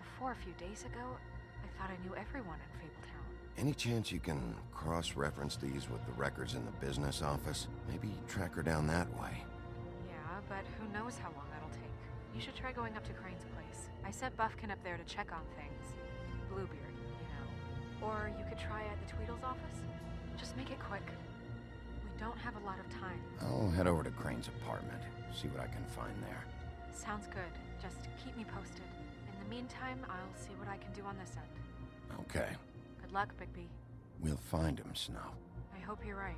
Before, a few days ago, I thought I knew everyone in Fabletown. Any chance you can cross-reference these with the records in the business office? Maybe track her down that way. Yeah, but who knows how long that'll take. You should try going up to Crane's place. I sent Buffkin up there to check on things. Bluebeard, you know. Or you could try at the Tweedle's office. Just make it quick. We don't have a lot of time. I'll head over to Crane's apartment, see what I can find there. Sounds good. Just keep me posted. In the meantime, I'll see what I can do on this end. Okay. Good luck, Bigby. We'll find him, Snow. I hope you're right.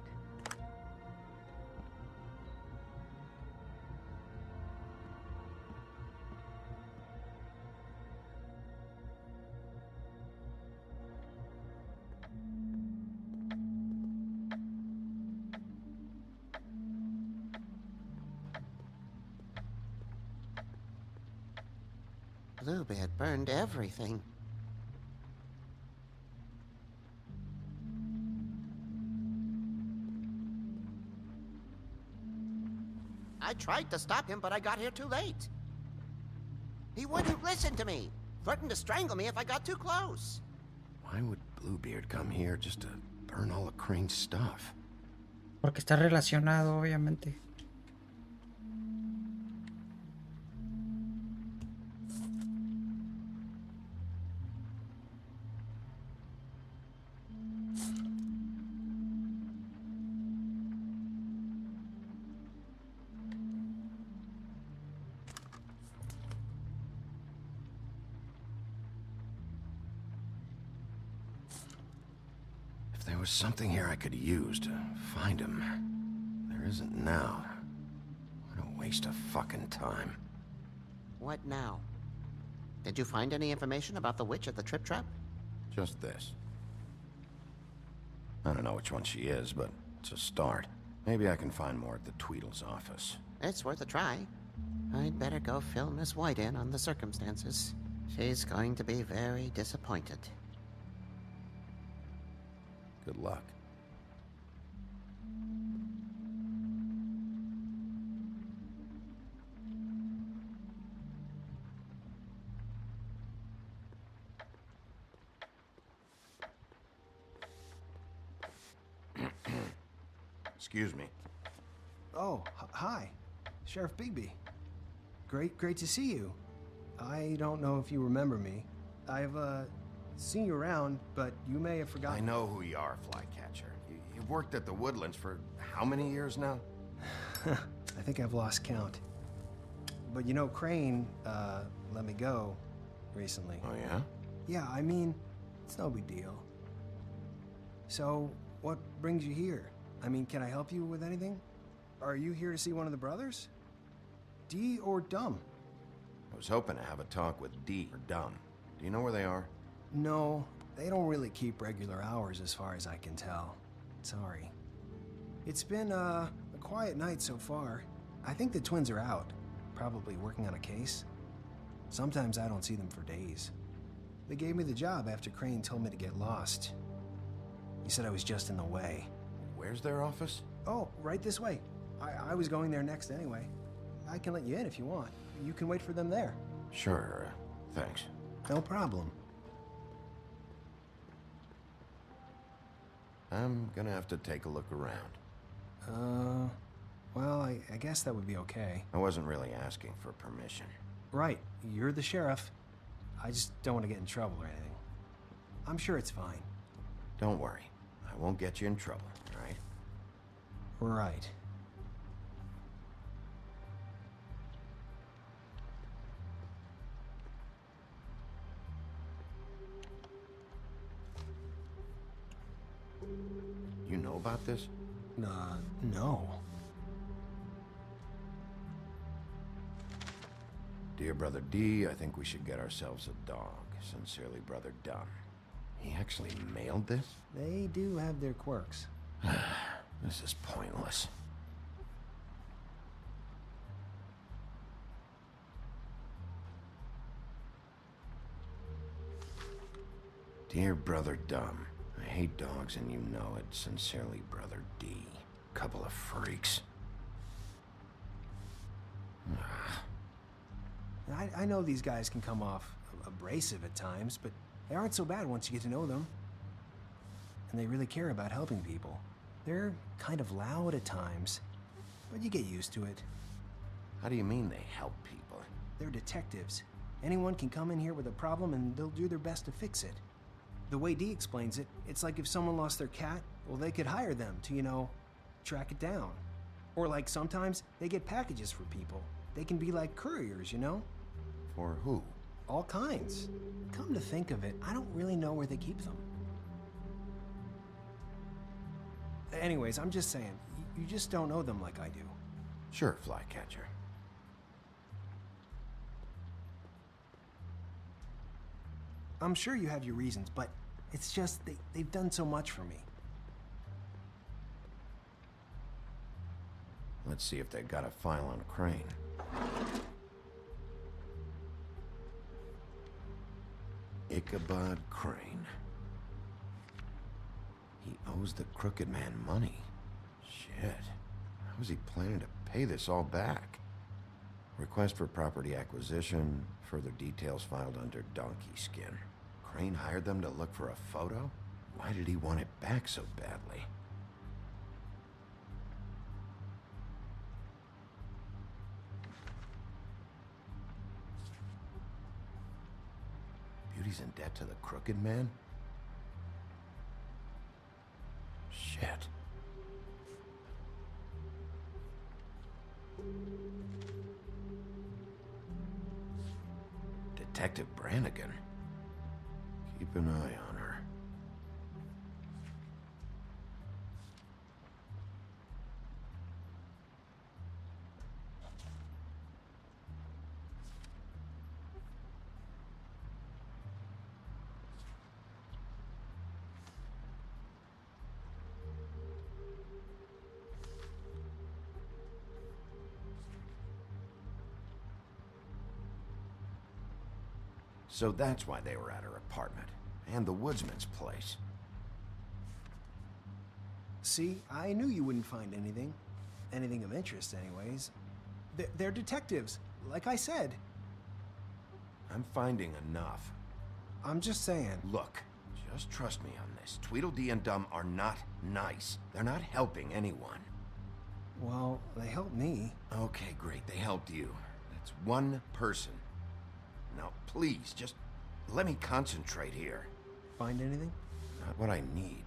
Bluebeard burned everything. I tried to stop him, but I got here too late. He wouldn't listen to me, threatened to strangle me if I got too close. Why would Bluebeard come here just to burn all of Crane's stuff? Porque está relacionado, obviamente. There was something here I could use to find him. There isn't now. What a waste of fucking time. What now? Did you find any information about the witch at the Trip Trap? Just this. I don't know which one she is, but it's a start. Maybe I can find more at the Tweedle's office. It's worth a try. I'd better go fill Miss White in on the circumstances. She's going to be very disappointed. Good luck. Excuse me. Oh, hi. Sheriff Bigby. Great to see you. I don't know if you remember me. I've, seen you around, but you may have forgotten. I know who you are, Flycatcher. You've worked at the Woodlands for how many years now? I think I've lost count. But you know, Crane, let me go recently. Oh, yeah? Yeah, I mean, it's no big deal. So, what brings you here? I mean, can I help you with anything? Are you here to see one of the brothers? D or Dumb? I was hoping to have a talk with D or Dumb. Do you know where they are? No, they don't really keep regular hours as far as I can tell. Sorry. It's been, a quiet night so far. I think the twins are out, probably working on a case. Sometimes I don't see them for days. They gave me the job after Crane told me to get lost. He said I was just in the way. Where's their office? Oh, right this way. I was going there next anyway. I can let you in if you want. You can wait for them there. Sure, thanks. No problem. I'm gonna have to take a look around. Well, I guess that would be okay. I wasn't really asking for permission. Right, you're the sheriff. I just don't want to get in trouble or anything. I'm sure it's fine. Don't worry. I won't get you in trouble, all right? Right. You know about this? No. Dear Brother D, I think we should get ourselves a dog. Sincerely, Brother Dumb. He actually mailed this? They do have their quirks. This is pointless. Dear Brother Dumb, I hate dogs and you know it. Sincerely, Brother D. Couple of freaks. I know these guys can come off abrasive at times, but they aren't so bad once you get to know them. And they really care about helping people. They're kind of loud at times, but you get used to it. How do you mean they help people? They're detectives. Anyone can come in here with a problem and they'll do their best to fix it. The way Dee explains it, it's like if someone lost their cat, well, they could hire them to, track it down. Or like sometimes they get packages for people. They can be like couriers, you know? For who? All kinds. Come to think of it, I don't really know where they keep them. Anyways, I'm just saying, you just don't know them like I do. Sure, Flycatcher. I'm sure you have your reasons, but it's just they've done so much for me. Let's see if they've got a file on Crane. Ichabod Crane. He owes the Crooked Man money. Shit. How was he planning to pay this all back? Request for property acquisition. Further details filed under donkey skin. Crane hired them to look for a photo? Why did he want it back so badly? Beauty's in debt to the Crooked Man? Shit. Detective Brannigan. Keep an eye on her. So that's why they were at her apartment. And the woodsman's place. See, I knew you wouldn't find anything. Anything of interest, anyways. They're detectives, like I said. I'm finding enough. I'm just saying. Look, just trust me on this. Tweedledee and Dum are not nice. They're not helping anyone. Well, they helped me. Okay, great. They helped you. That's one person. Now, please, just let me concentrate here. Find anything? Not what I need.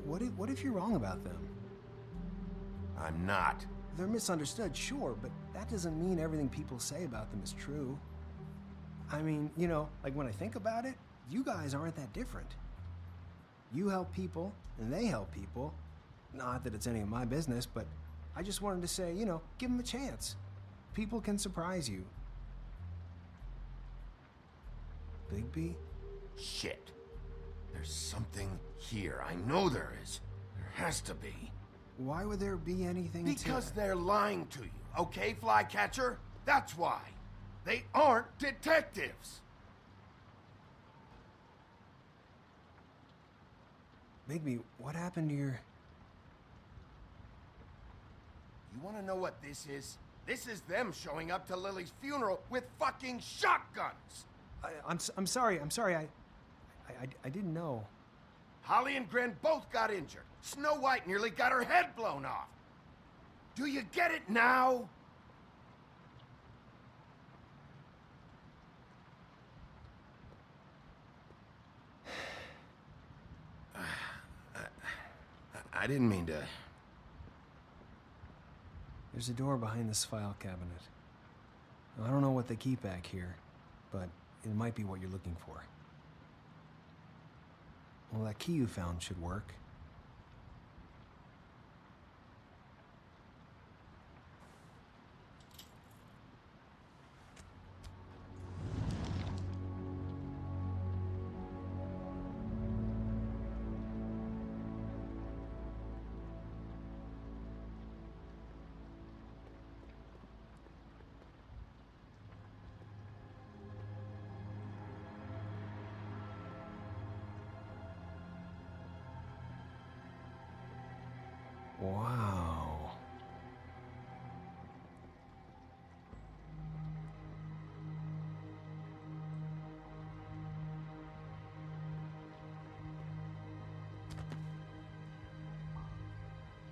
What if you're wrong about them? I'm not. They're misunderstood, sure, but that doesn't mean everything people say about them is true. I mean, you know, like when I think about it, you guys aren't that different. You help people, and they help people. Not that it's any of my business, but I just wanted to say, you know, give them a chance. People can surprise you. Bigby? Shit. There's something here. I know there is. There has to be. Why would there be anything Because they're lying to you, okay, Flycatcher? That's why. They aren't detectives. Bigby, what happened to your... You want to know what this is? This is them showing up to Lily's funeral with fucking shotguns! I'm sorry. I didn't know. Holly and Gren both got injured. Snow White nearly got her head blown off. Do you get it now? I didn't mean to... There's a door behind this file cabinet. Now, I don't know what they keep back here, but it might be what you're looking for. Well, that key you found should work. Wow.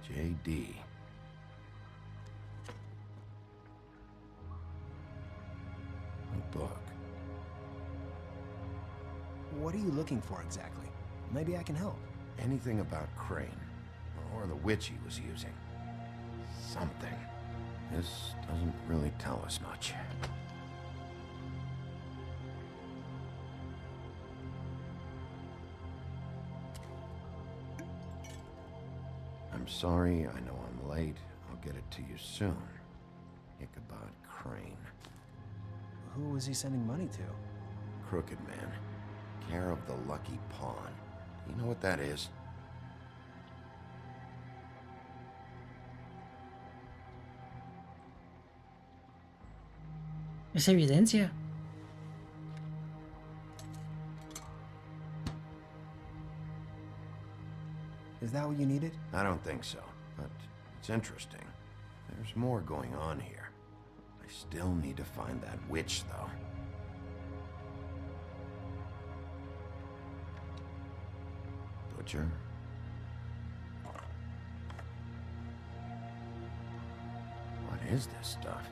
J.D. A book. What are you looking for exactly? Maybe I can help. Anything about Crane. or the witch he was using. Something. This doesn't really tell us much. I'm sorry, I know I'm late. I'll get it to you soon. Ichabod Crane. Who was he sending money to? Crooked Man. Care of the Lucky Pawn. Do you know what that is? Es evidencia. Is that what you needed? I don't think so, but it's interesting. There's more going on here. I still need to find that witch, though. Butcher? What is this stuff?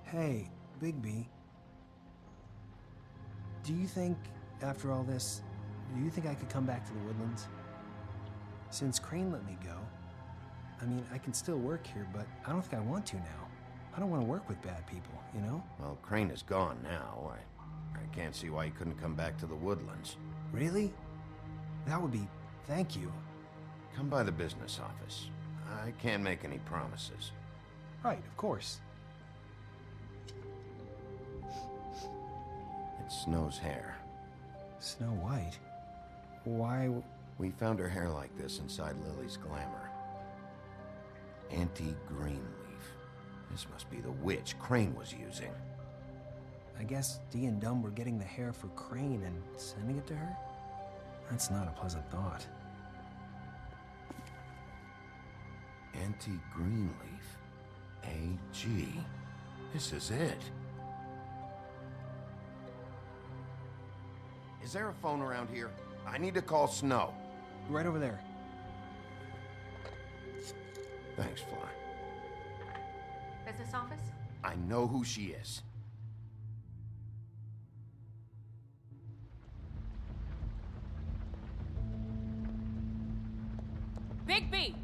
Hey, Bigby. Do you think, after all this, do you think I could come back to the Woodlands? Since Crane let me go, I mean, I can still work here, but I don't think I want to now. I don't want to work with bad people, you know? Well, Crane is gone now. I can't see why he couldn't come back to the Woodlands. Really? That would be... thank you. Come by the business office. I can't make any promises. Right, of course. It's Snow's hair. Snow White? Why... We found her hair like this inside Lily's glamour. Anti-green leaf. This must be the witch Crane was using. I guess Dee and Dumb were getting the hair for Crane and sending it to her? That's not a pleasant thought. Anti-green leaf. AG. This is it. Is there a phone around here? I need to call Snow. Right over there. Thanks, Fly. Business office? I know who she is. Bigby!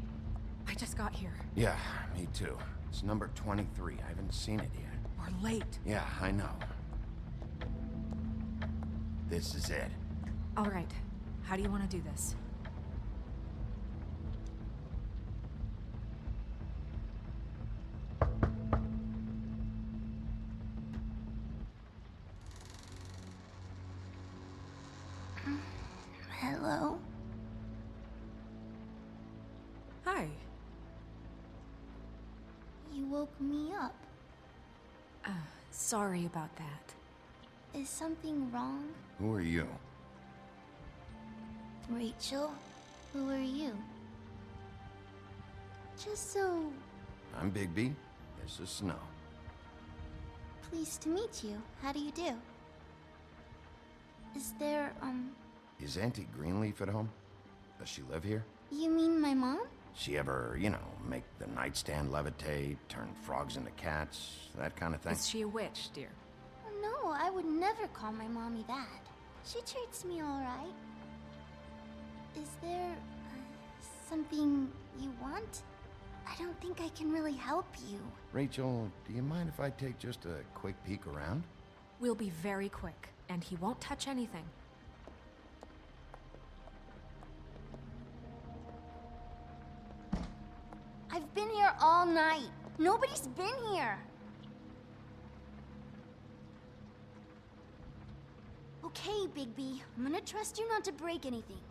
I just got here. Yeah, me too. It's number 23. I haven't seen it yet. We're late. Yeah, I know. This is it. All right. How do you want to do this? Hello? Hi. You woke me up. Sorry about that. Is something wrong? Who are you? Rachel? Who are you? Just so I'm Bigby. This is Snow. pleased to meet you. How do you do? Is there, Is Auntie Greenleaf at home? Does she live here? you mean my mom? She ever, you know, make the nightstand levitate, turn frogs into cats, that kind of thing? Is she a witch, dear? No, I would never call my mommy that. She treats me all right. Is there something you want? I don't think I can really help you. Rachel, do you mind if I take just a quick peek around? We'll be very quick, and he won't touch anything. I've been here all night. Nobody's been here. Okay, Bigby. I'm gonna trust you not to break anything.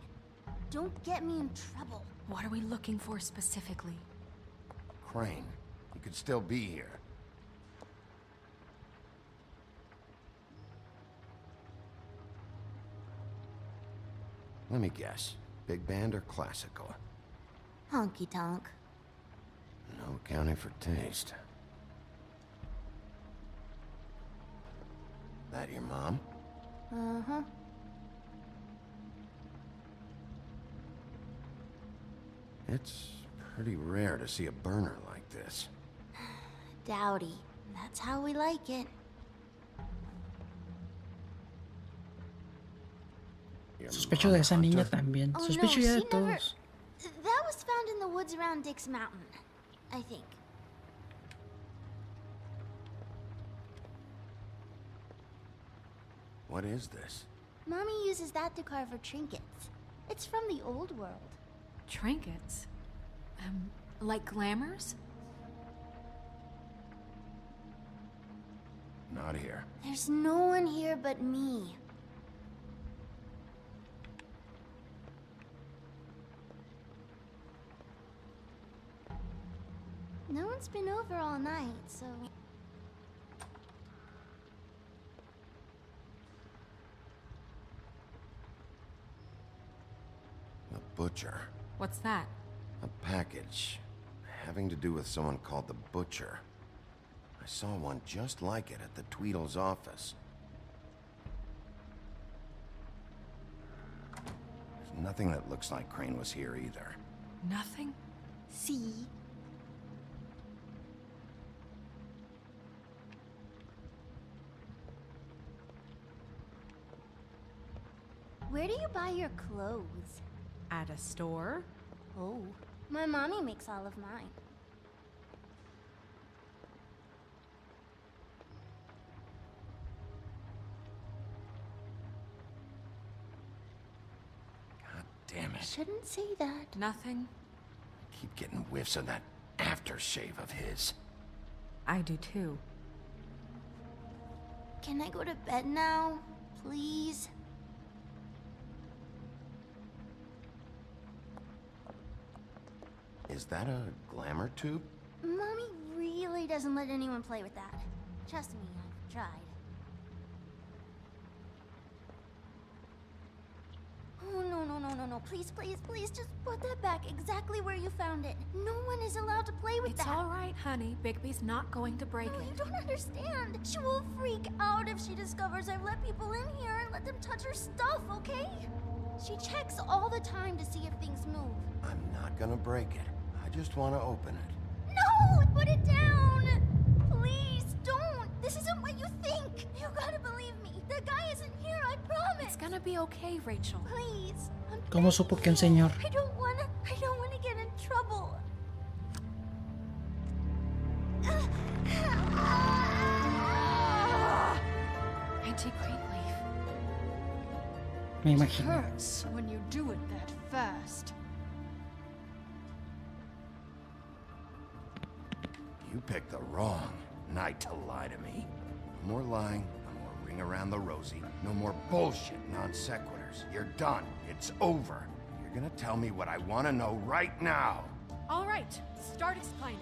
Don't get me in trouble. What are we looking for specifically? Crane, he could still be here. Let me guess. Big band or classical? Honky tonk. No accounting for taste. That your mom? Uh-huh. It's pretty rare to see a burner like like this. Dowdy. That's how we like it. Sospecho de esa niña también. Oh, Sospecho no, ya de she never... todos. That was found in the woods around Dick's Mountain, I think. What is this? Mommy uses that to carve her trinkets. It's from the old world. Trinkets? Like glamours? Not here. There's no one here but me. No one's been over all night, so... The butcher. What's that? A package. Having to do with someone called the Butcher. I saw one just like it at the Tweedle's office. There's nothing that looks like Crane was here either. Nothing? See? Where do you buy your clothes? At a store? Oh, my mommy makes all of mine. Damn it. Shouldn't say that. Nothing. Keep getting whiffs of that aftershave of his. I do too. Can I go to bed now, please? Is that a glamour tube? Mommy really doesn't let anyone play with that. Trust me, I've tried. Oh, no. Please, just put that back exactly where you found it. No one is allowed to play with that. It's all right, honey. Bigby's not going to break No, it. you don't understand. She will freak out if she discovers I've let people in here and let them touch her stuff, okay? She checks all the time to see if things move. I'm not gonna break it. I just want to open it. No! Put it down! Please, don't! This isn't what you think! You gotta believe me. The guy isn't here, I promise! It's gonna be okay, Rachel. Please. ¿Cómo supo que un señor? I don't wanna get in trouble. Auntie Greenleaf. Me It imagino. hurts when you do it that fast. You picked the wrong night to lie to me. No more lying, no more ring around the rosy, no more bullshit non sequiturs. You're done. It's over. You're gonna tell me what I want to know right now. All right, start explaining.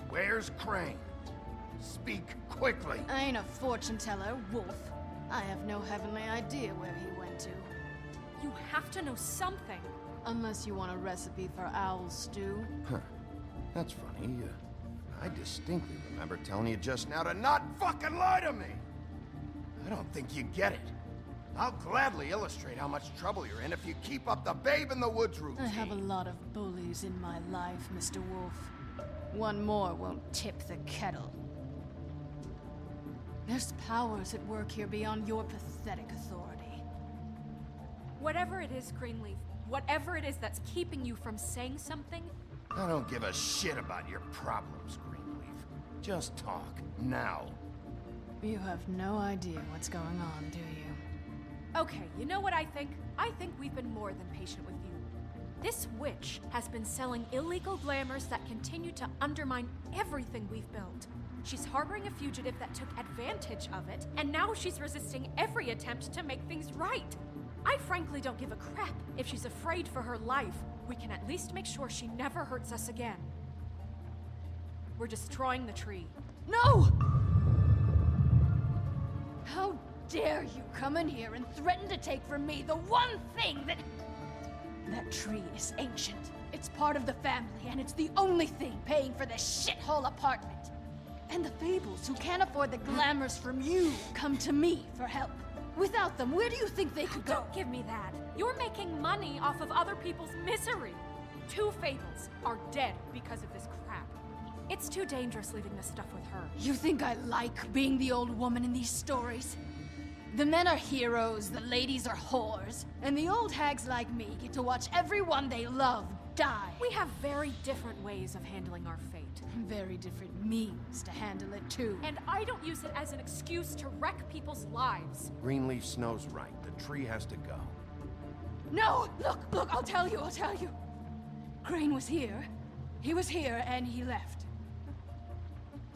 Where's Crane? Speak quickly. I ain't a fortune teller, Wolf. I have no heavenly idea where he went to. You have to know something. Unless you want a recipe for owl stew. Huh. That's funny. I distinctly remember telling you just now to not fucking lie to me. I don't think you get it. I'll gladly illustrate how much trouble you're in if you keep up the babe in the woods routine. I have a lot of bullies in my life, Mr. Wolf. One more won't tip the kettle. There's powers at work here beyond your pathetic authority. Whatever it is, Greenleaf, whatever it is that's keeping you from saying something, I don't give a shit about your problems, Greenleaf. Just talk, now. You have no idea what's going on, do you? okay, you know what I think? I think we've been more than patient with you. This witch has been selling illegal glamours that continue to undermine everything we've built. She's harboring a fugitive that took advantage of it, and now she's resisting every attempt to make things right. I frankly don't give a crap if she's afraid for her life. We can at least make sure she never hurts us again. We're destroying the tree. No! How dare you come in here and threaten to take from me the one thing that... That tree is ancient. It's part of the family, and it's the only thing paying for this shithole apartment. And the Fables, who can't afford the glamours from you, come to me for help. Without them, where do you think they could go? Don't give me that. You're making money off of other people's misery. 2 Fables are dead because of this crap. It's too dangerous leaving this stuff with her. You think I like being the old woman in these stories? The men are heroes, the ladies are whores, and the old hags like me get to watch everyone they love die. We have very different ways of handling our fate. Very different means to handle it, too. And I don't use it as an excuse to wreck people's lives. Greenleaf Snow's right. The tree has to go. No! Look, I'll tell you. Crane was here. He was here, and he left.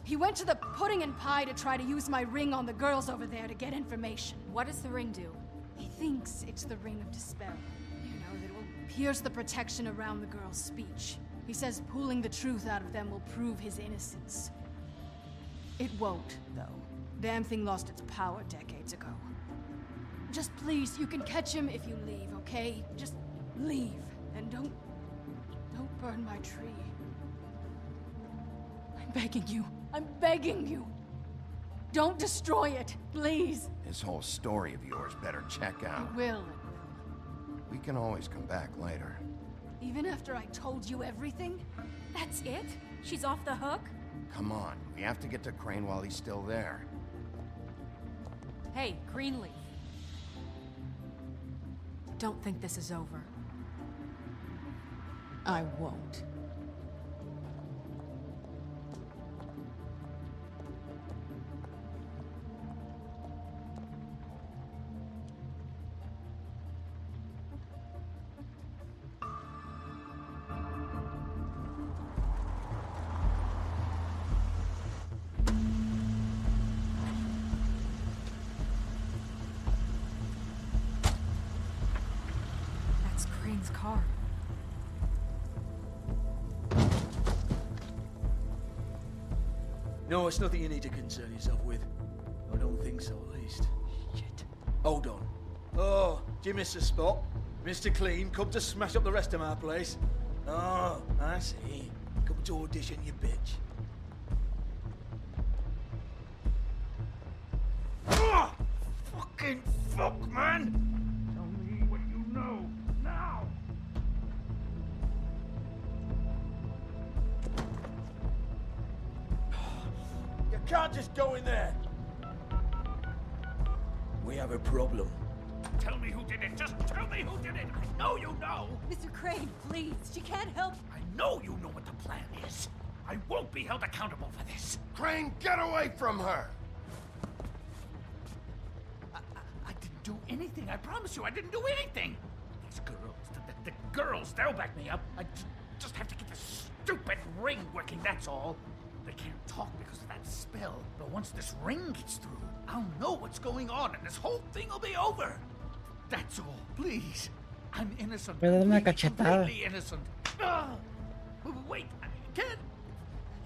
He went to the pudding and pie to try to use my ring on the girls over there to get information. What does the ring do? He thinks it's the ring of dispel. You know, that it will pierce the protection around the girls' speech. He says pulling the truth out of them will prove his innocence. It won't, though. Damn thing lost its power decades ago. Just please, you can catch him if you leave, okay? Just leave, and don't burn my tree. I'm begging you. Don't destroy it, please. This whole story of yours better check out. It will. We can always come back later. Even after I told you everything? That's it? She's off the hook? Come on, we have to get to Crane while he's still there. Hey, Greenleaf. Don't think this is over. I won't. That's Crane's car. No, it's nothing you need to concern yourself with. I don't think so, at least. Shit. Hold on. Oh, do you miss a spot? Mr. Clean, come to smash up the rest of my place. Oh, I see. Come to audition, you bitch. Ah! Fucking fuck, man! Tell me what you know, now! You can't just go in there! We have a problem. Tell me who did it. Just tell me who did it. I know you know. Mr. Crane, please. She can't help. I know you know what the plan is. I won't be held accountable for this. Crane, get away from her! I didn't do anything. I promise you, I didn't do anything. These girls, the girls, they'll back me up. I just have to get this stupid ring working, that's all. They can't talk because of that spell. But once this ring gets through, I'll know what's going on and this whole thing will be over. That's all, please. I'm innocent. Puede dar una cachetada. Completely innocent. Ah! Wait, I can't.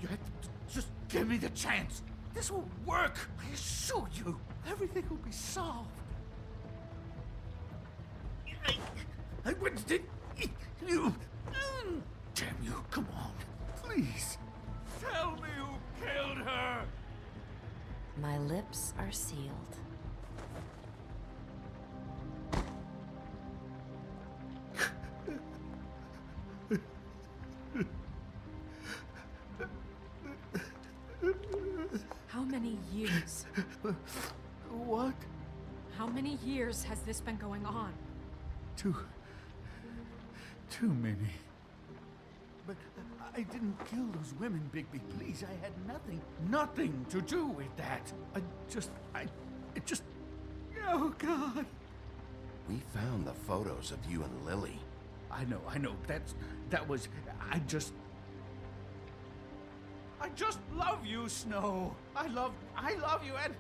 You have to just give me the chance. This will work. I assure you. Everything will be solved. I wouldn't you. Damn you, come on. Please. Tell me who killed her. My lips are sealed. How many years? What? How many years has this been going on? Too many. But I didn't kill those women, Bigby. Please, I had nothing to do with that. It just... Oh, God. We found the photos of you and Lily. I know. That was... I just love you, Snow. I love you, and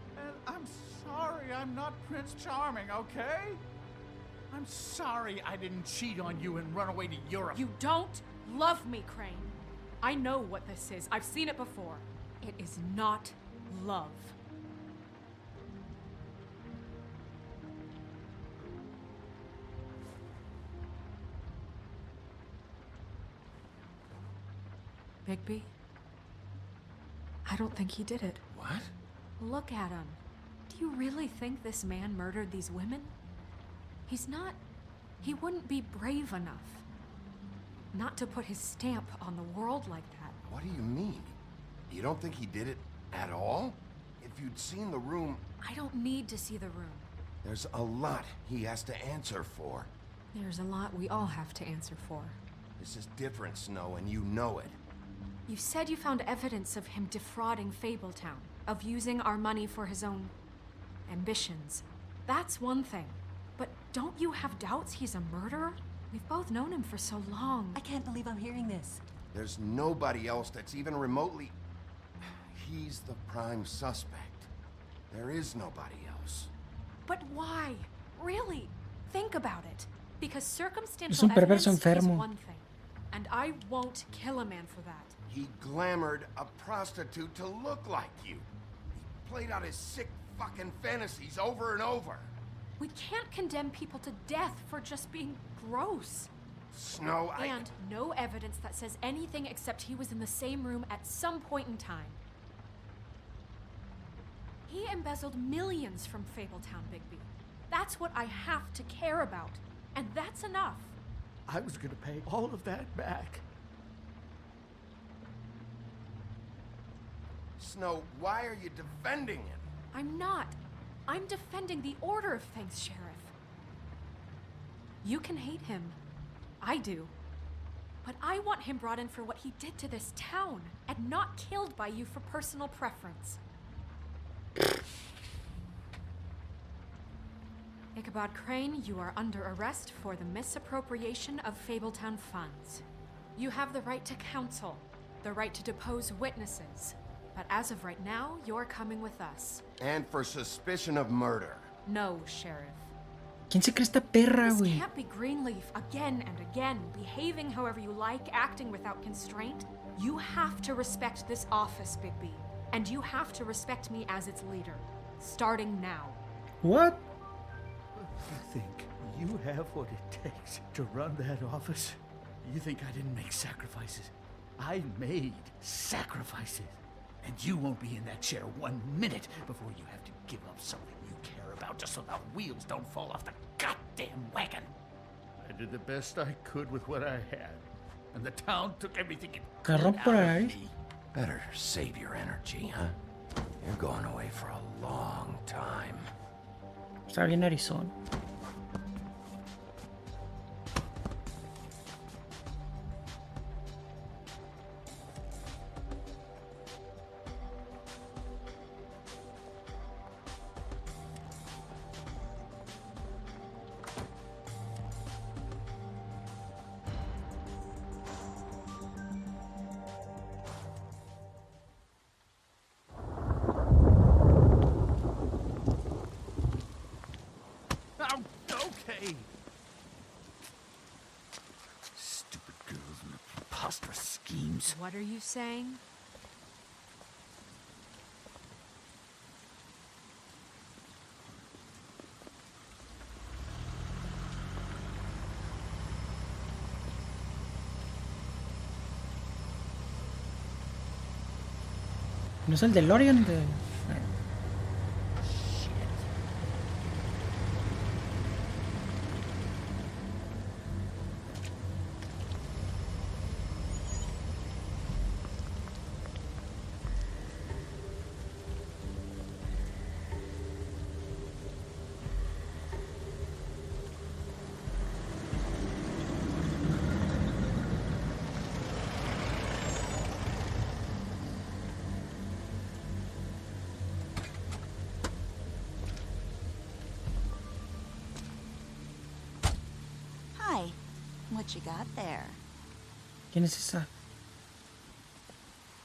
I'm sorry I'm not Prince Charming, okay? I'm sorry I didn't cheat on you and run away to Europe. You don't love me, Crane. I know what this is. I've seen it before. It is not love. Bigby? I don't think he did it. What? Look at him. Do you really think this man murdered these women? He wouldn't be brave enough. Not to put his stamp on the world like that. What do you mean? You don't think he did it at all? If you'd seen the room... I don't need to see the room. There's a lot he has to answer for. There's a lot we all have to answer for. This is different, Snow, and you know it. You said you found evidence of him defrauding Fabletown, of using our money for his own ambitions. That's one thing. But don't you have doubts he's a murderer? We've both known him for so long. I can't believe I'm hearing this. There's nobody else that's even remotely... He's the prime suspect. There is nobody else. But why? Really? Think about it. Because Es circumstantial un evidence perverso is enfermo. one thing. And I won't kill a man for that. He glamored a prostitute to look like you. He played out his sick fucking fantasies over and over. We can't condemn people to death for just being gross. Snow, And no evidence that says anything except he was in the same room at some point in time. He embezzled millions from Fabletown, Bigby. That's what I have to care about. And that's enough. I was gonna pay all of that back. Snow, why are you defending him? I'm not. I'm defending the order of things, Sheriff. You can hate him. I do. But I want him brought in for what he did to this town, and not killed by you for personal preference. Ichabod Crane, you are under arrest for the misappropriation of Fabletown funds. You have the right to counsel, the right to depose witnesses. But as of right now, you're coming with us. And for suspicion of murder. No, Sheriff. ¿Quién se cree esta perra, This güey? can't be Greenleaf again and again, behaving however you like, acting without constraint. You have to respect this office, Bigby. And you have to respect me as its leader. Starting now. What? You think you have what it takes to run that office? You think I didn't make sacrifices? I made sacrifices. And you won't be in that chair 1 minute before you have to give up something you care about just so the wheels don't fall off the goddamn wagon. I did the best I could with what I had. And the town took everything it could Carrón por out ahí. of me. Better save your energy, huh? You're going away for a long time. Está bien Arizona. Oh, okay. Stupid girls and their preposterous schemes. What are you saying? ¿No es el DeLorean de...? Hi. What you got there? ¿Quién es esa?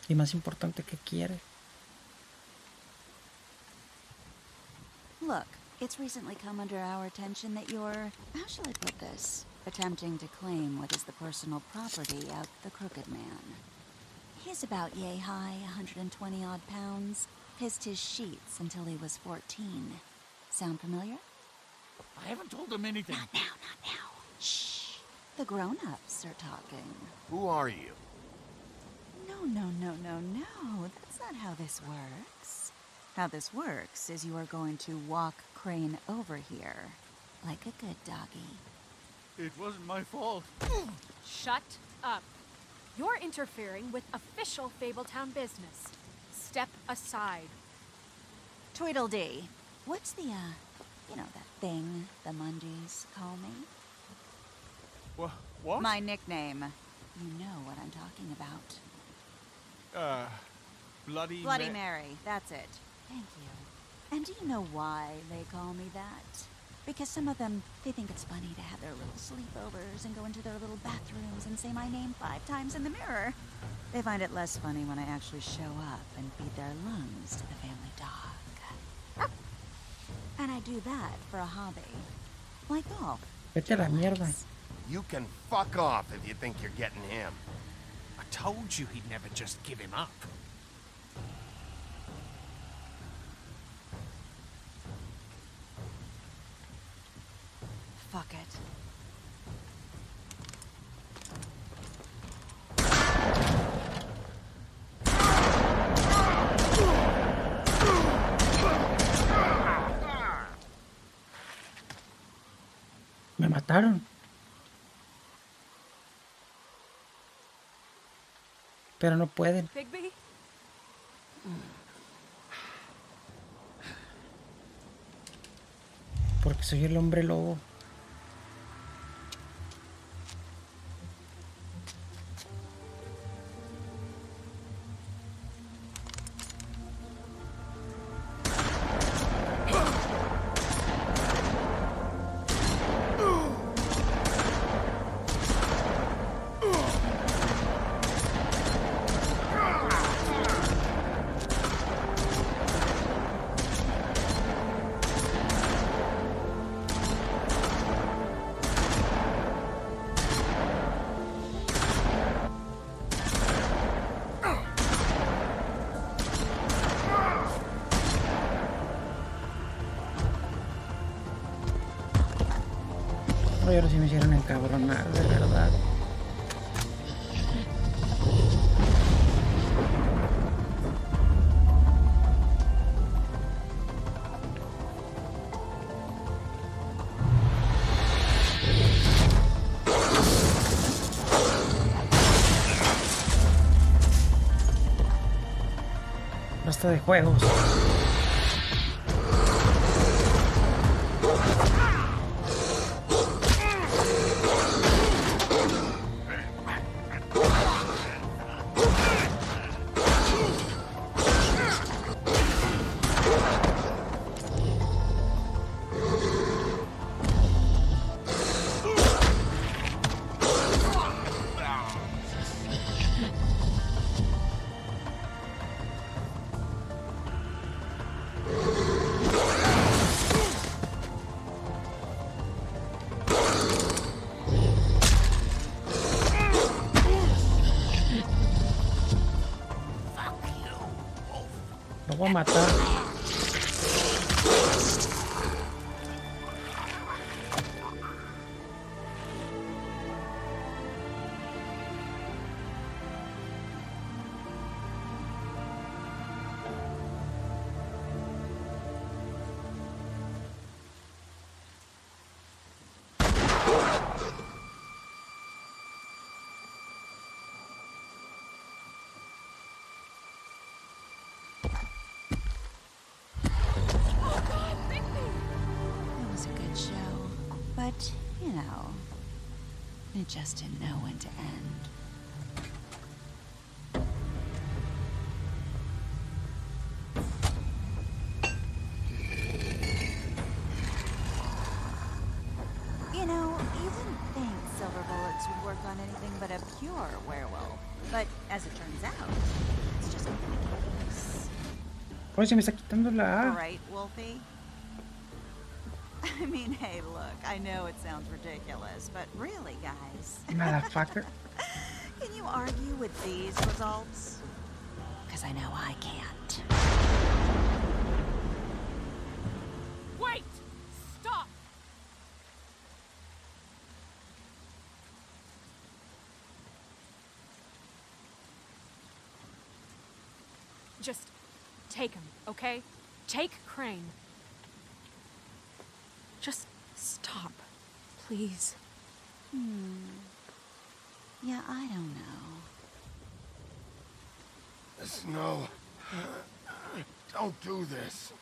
Y más importante, ¿qué quiere? Look, it's recently come under our attention that you're, how shall I put this, attempting to claim what is the personal property of the Crooked Man. He's about yay high, 120 odd pounds. Pissed his sheets until he was 14. Sound familiar? I haven't told him anything. Not now. Shh. The grown-ups are talking. Who are you? No. That's not how this works. How this works is you are going to walk Crane over here. Like a good doggy. It wasn't my fault. Shut up. You're interfering with official Fabletown business. Step aside. Tweedledee. What's the, you know, that thing the Mundies call me? What? My nickname. You know what I'm talking about. Bloody Mary, that's it. Thank you. And do you know why they call me that? Because some of them, they think it's funny to have their little sleepovers and go into their little bathrooms and say my name 5 times in the mirror. They find it less funny when I actually show up and feed their lungs to the family dog. And I do that for a hobby. Like golf. Vete a la mierda. You can fuck off if you think you're getting him. I told you he'd never just give him up. Fuck it. Me mataron. Pero no pueden. Bigby? Porque soy el hombre lobo. Oye, ahora sí me hicieron encabronar, de verdad. Basta de juegos. Lo voy a matar. It was a good show, but, you know, it just didn't know when to end. You know, you wouldn't think silver bullets would work on anything but a pure werewolf. But as it turns out, it's just ridiculous. Oye, se me está quitando la A. Right, Wolfie? I mean, hey, look, I know it sounds ridiculous, but really, guys. Motherfucker. Can you argue with these results? Because I know I can't. Wait! Stop! Just take him, okay? Take Crane. Just stop, please. Yeah, I don't know. Snow. Don't do this.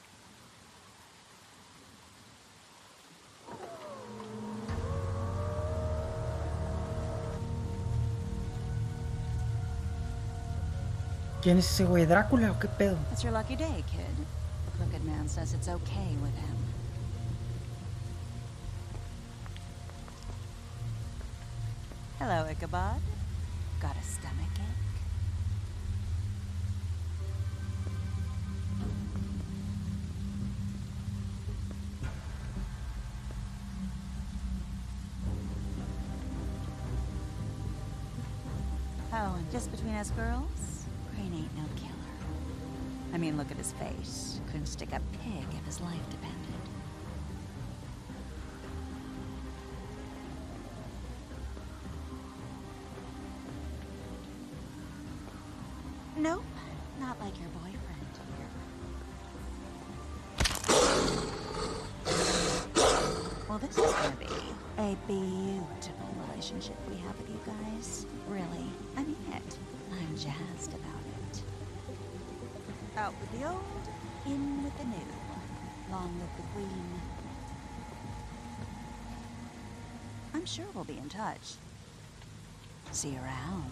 ¿Quién es ese güey? ¿Drácula o qué pedo? It's your lucky day, kid. The Crooked Man says it's okay with him. Hello, Ichabod. Got a stomachache? Oh, and just between us girls, Crane ain't no killer. I mean, look at his face. Couldn't stick a pig if his life depended. Nope, not like your boyfriend here. Well, this is gonna be a beautiful relationship we have with you guys. Really, I mean it. I'm jazzed about it. Out with the old, in with the new. Long live the Queen. I'm sure we'll be in touch. See you around.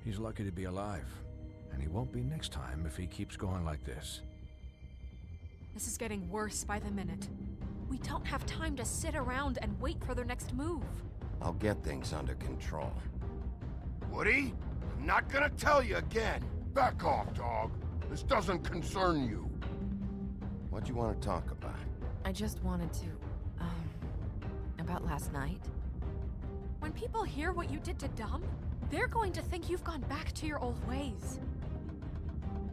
He's lucky to be alive, and he won't be next time if he keeps going like this. This is getting worse by the minute. We don't have time to sit around and wait for their next move. I'll get things under control. Woody, I'm not gonna tell you again. Back off, dog. This doesn't concern you. What do you want to talk about? I just wanted to, about last night. When people hear what you did to Dom, they're going to think you've gone back to your old ways.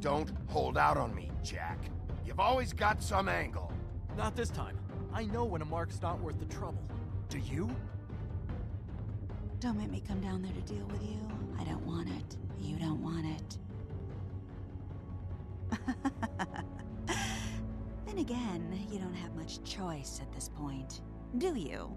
Don't hold out on me, Jack. You've always got some angle. Not this time. I know when a mark's not worth the trouble. Do you? Don't make me come down there to deal with you. I don't want it. You don't want it. Then again, you don't have much choice at this point, do you?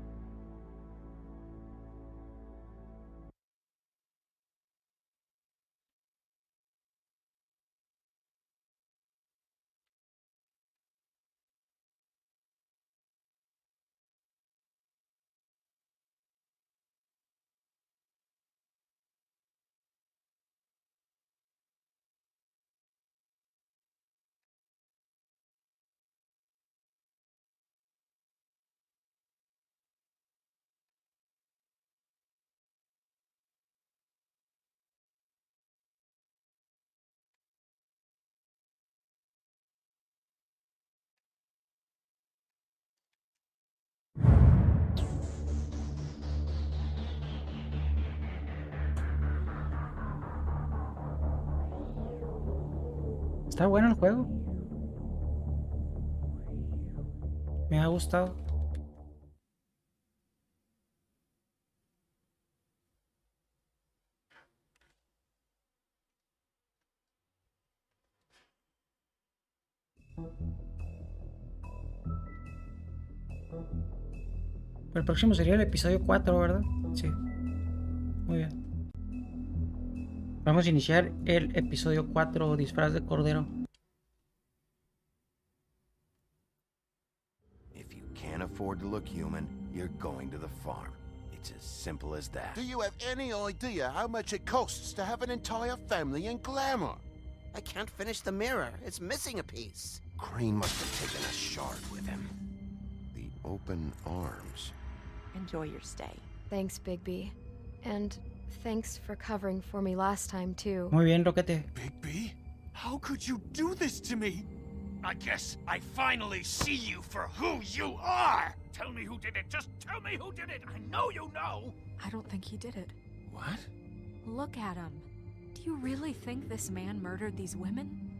Está bueno el juego. Me ha gustado. El próximo sería el episodio 4, ¿verdad? Sí. Muy bien. Vamos a iniciar el episodio 4, disfraz de cordero. If you can't afford to look human, you're going to the farm. It's as simple as that. Do you have any idea how much it costs to have an entire family in glamour? I can't finish the mirror. It's missing a piece. Crane must have taken a shard with him. The open arms. Enjoy your stay. Thanks, Bigby. And thanks for covering for me last time, too. Muy bien, Roquete. Bigby? How could you do this to me? I guess I finally see you for who you are! Tell me who did it! Just tell me who did it! I know you know! I don't think he did it. What? Look at him. Do you really think this man murdered these women?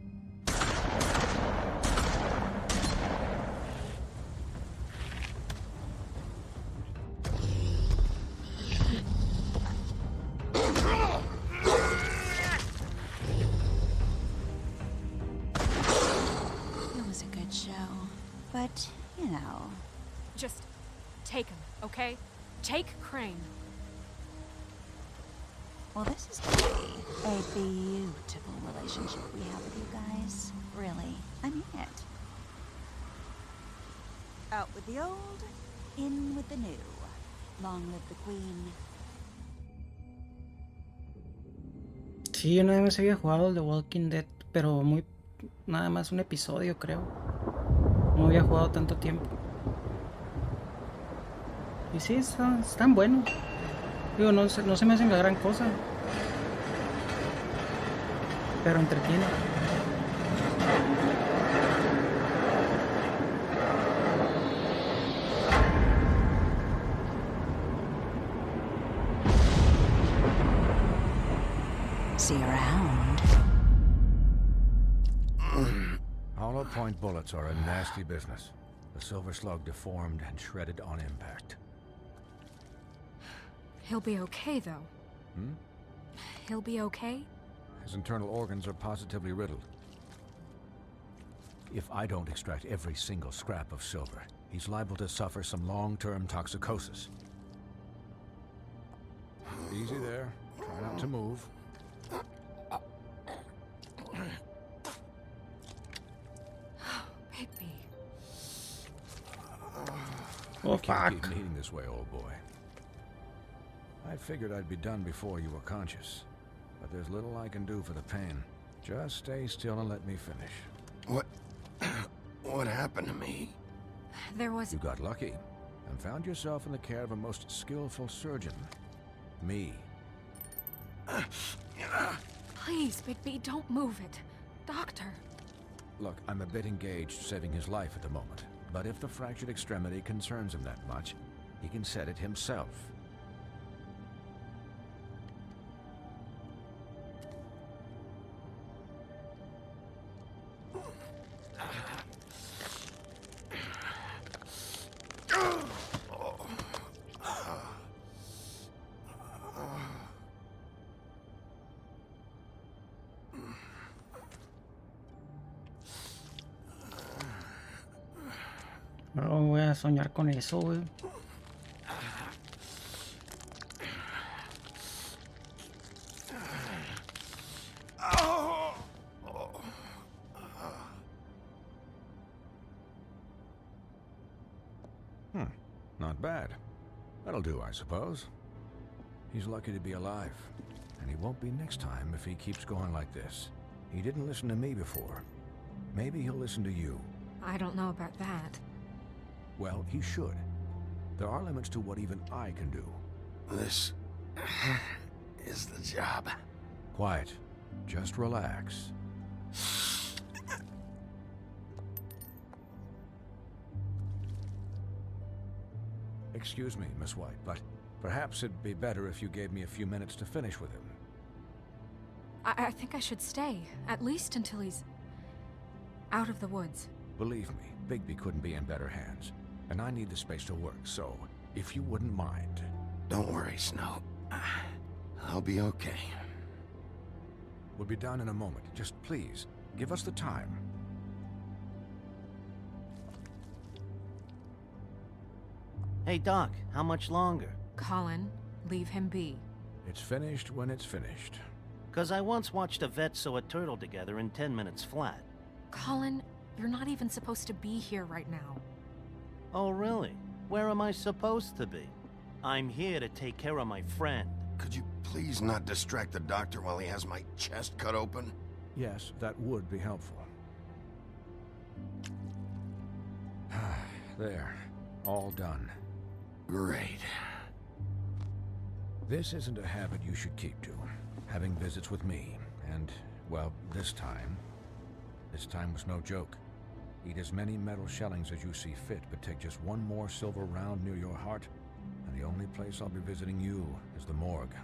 It was a good show. But, you know. Just take him, okay? Take Crane. Well, this is gonna be a beautiful relationship we have with you guys. Really. I mean it. Out with the old, in with the new. Long live the queen. Sí, yo nada más había jugado el The Walking Dead, pero nada más un episodio, creo. No había jugado tanto tiempo. Y sí, están buenos. Digo, no se me hacen la gran cosa. Pero entretiene. See you around. Hollow point bullets are a nasty business. The silver slug deformed and shredded on impact. He'll be okay, though. Hmm? He'll be okay? His internal organs are positively riddled. If I don't extract every single scrap of silver, he's liable to suffer some long-term toxicosis. Easy there. Try not to move. Higby. Oh, You can't fuck. keep bleeding this way, old boy. I figured I'd be done before you were conscious, but there's little I can do for the pain. Just stay still and let me finish. What happened to me? There was... You got lucky and found yourself in the care of a most skillful surgeon. Me. Please, Bigby, don't move it. Doctor. Look, I'm a bit engaged saving his life at the moment, but if the fractured extremity concerns him that much, he can set it himself. No voy a soñar con eso, güey. Not bad. That'll do, I suppose. He's lucky to be alive, and he won't be next time if he keeps going like this. He didn't listen to me before. Maybe he'll listen to you. I don't know about that. Well, he should. There are limits to what even I can do. This is the job. Quiet. Just relax. Excuse me, Miss White, but perhaps it'd be better if you gave me a few minutes to finish with him. I think I should stay, at least until he's out of the woods. Believe me, Bigby couldn't be in better hands, and I need the space to work, so if you wouldn't mind. Don't worry, Snow. I'll be okay. We'll be done in a moment. Just please, give us the time. Hey, Doc, how much longer? Colin, leave him be. It's finished when it's finished. 'Cause I once watched a vet sew a turtle together in 10 minutes flat. Colin, you're not even supposed to be here right now. Oh, really? Where am I supposed to be? I'm here to take care of my friend. Could you please not distract the doctor while he has my chest cut open? Yes, that would be helpful. There. All done. Great. This isn't a habit you should keep to. Having visits with me. And, well, this time was no joke. Eat as many metal shellings as you see fit, but take just one more silver round near your heart, and the only place I'll be visiting you is the morgue.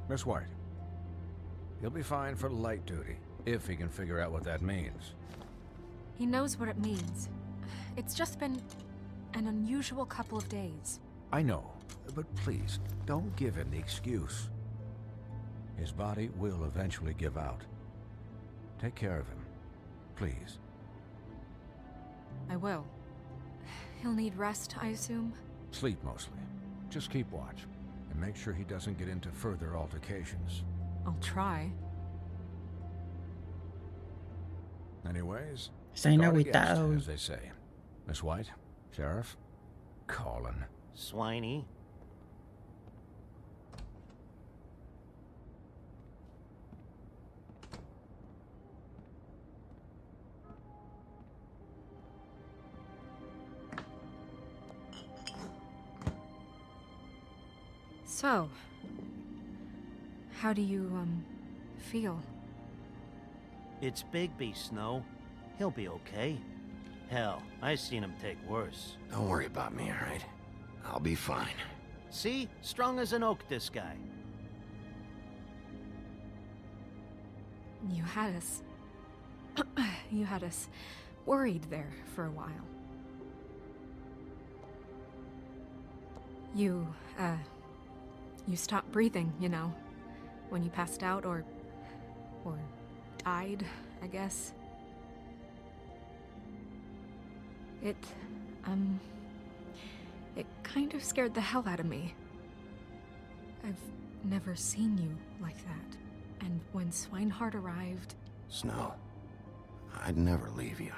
Miss White. He'll be fine for light duty, if he can figure out what that means. He knows what it means. It's just been an unusual couple of days. I know, but please, don't give him the excuse. His body will eventually give out. Take care of him, please. I will. He'll need rest, I assume? Sleep mostly. Just keep watch, and make sure he doesn't get into further altercations. I'll try. Anyways, Está bien guard against, agüitado. as they say. Miss White, Sheriff, Colin. Swiney. So, how do you, feel? It's Bigby, Snow. He'll be okay. Hell, I seen him take worse. Don't worry about me, all right? I'll be fine. See? Strong as an oak, this guy. You had us... you had us worried there for a while. You stopped breathing, you know, when you passed out or died, I guess. It kind of scared the hell out of me. I've never seen you like that. And when Swinehart arrived... Snow, I'd never leave you.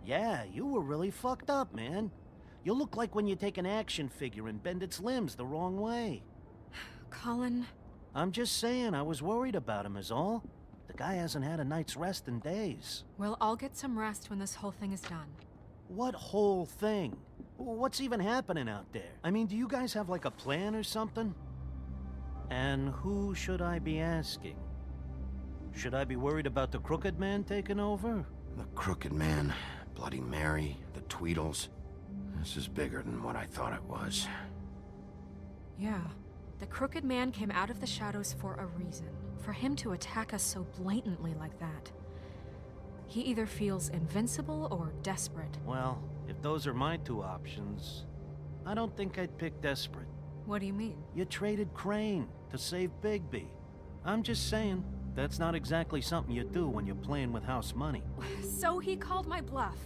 Yeah, you were really fucked up, man. You look like when you take an action figure and bend its limbs the wrong way. Colin... I'm just saying, I was worried about him is all. The guy hasn't had a night's rest in days. Well, I'll get some rest when this whole thing is done. What whole thing? What's even happening out there? I mean, do you guys have like a plan or something? And who should I be asking? Should I be worried about the Crooked Man taking over? The Crooked Man, Bloody Mary, the Tweedles. This is bigger than what I thought it was. Yeah. The Crooked Man came out of the shadows for a reason. For him to attack us so blatantly like that. He either feels invincible or desperate. Well, if those are my two options, I don't think I'd pick desperate. What do you mean? You traded Crane to save Bigby. I'm just saying, that's not exactly something you do when you're playing with house money. So he called my bluff.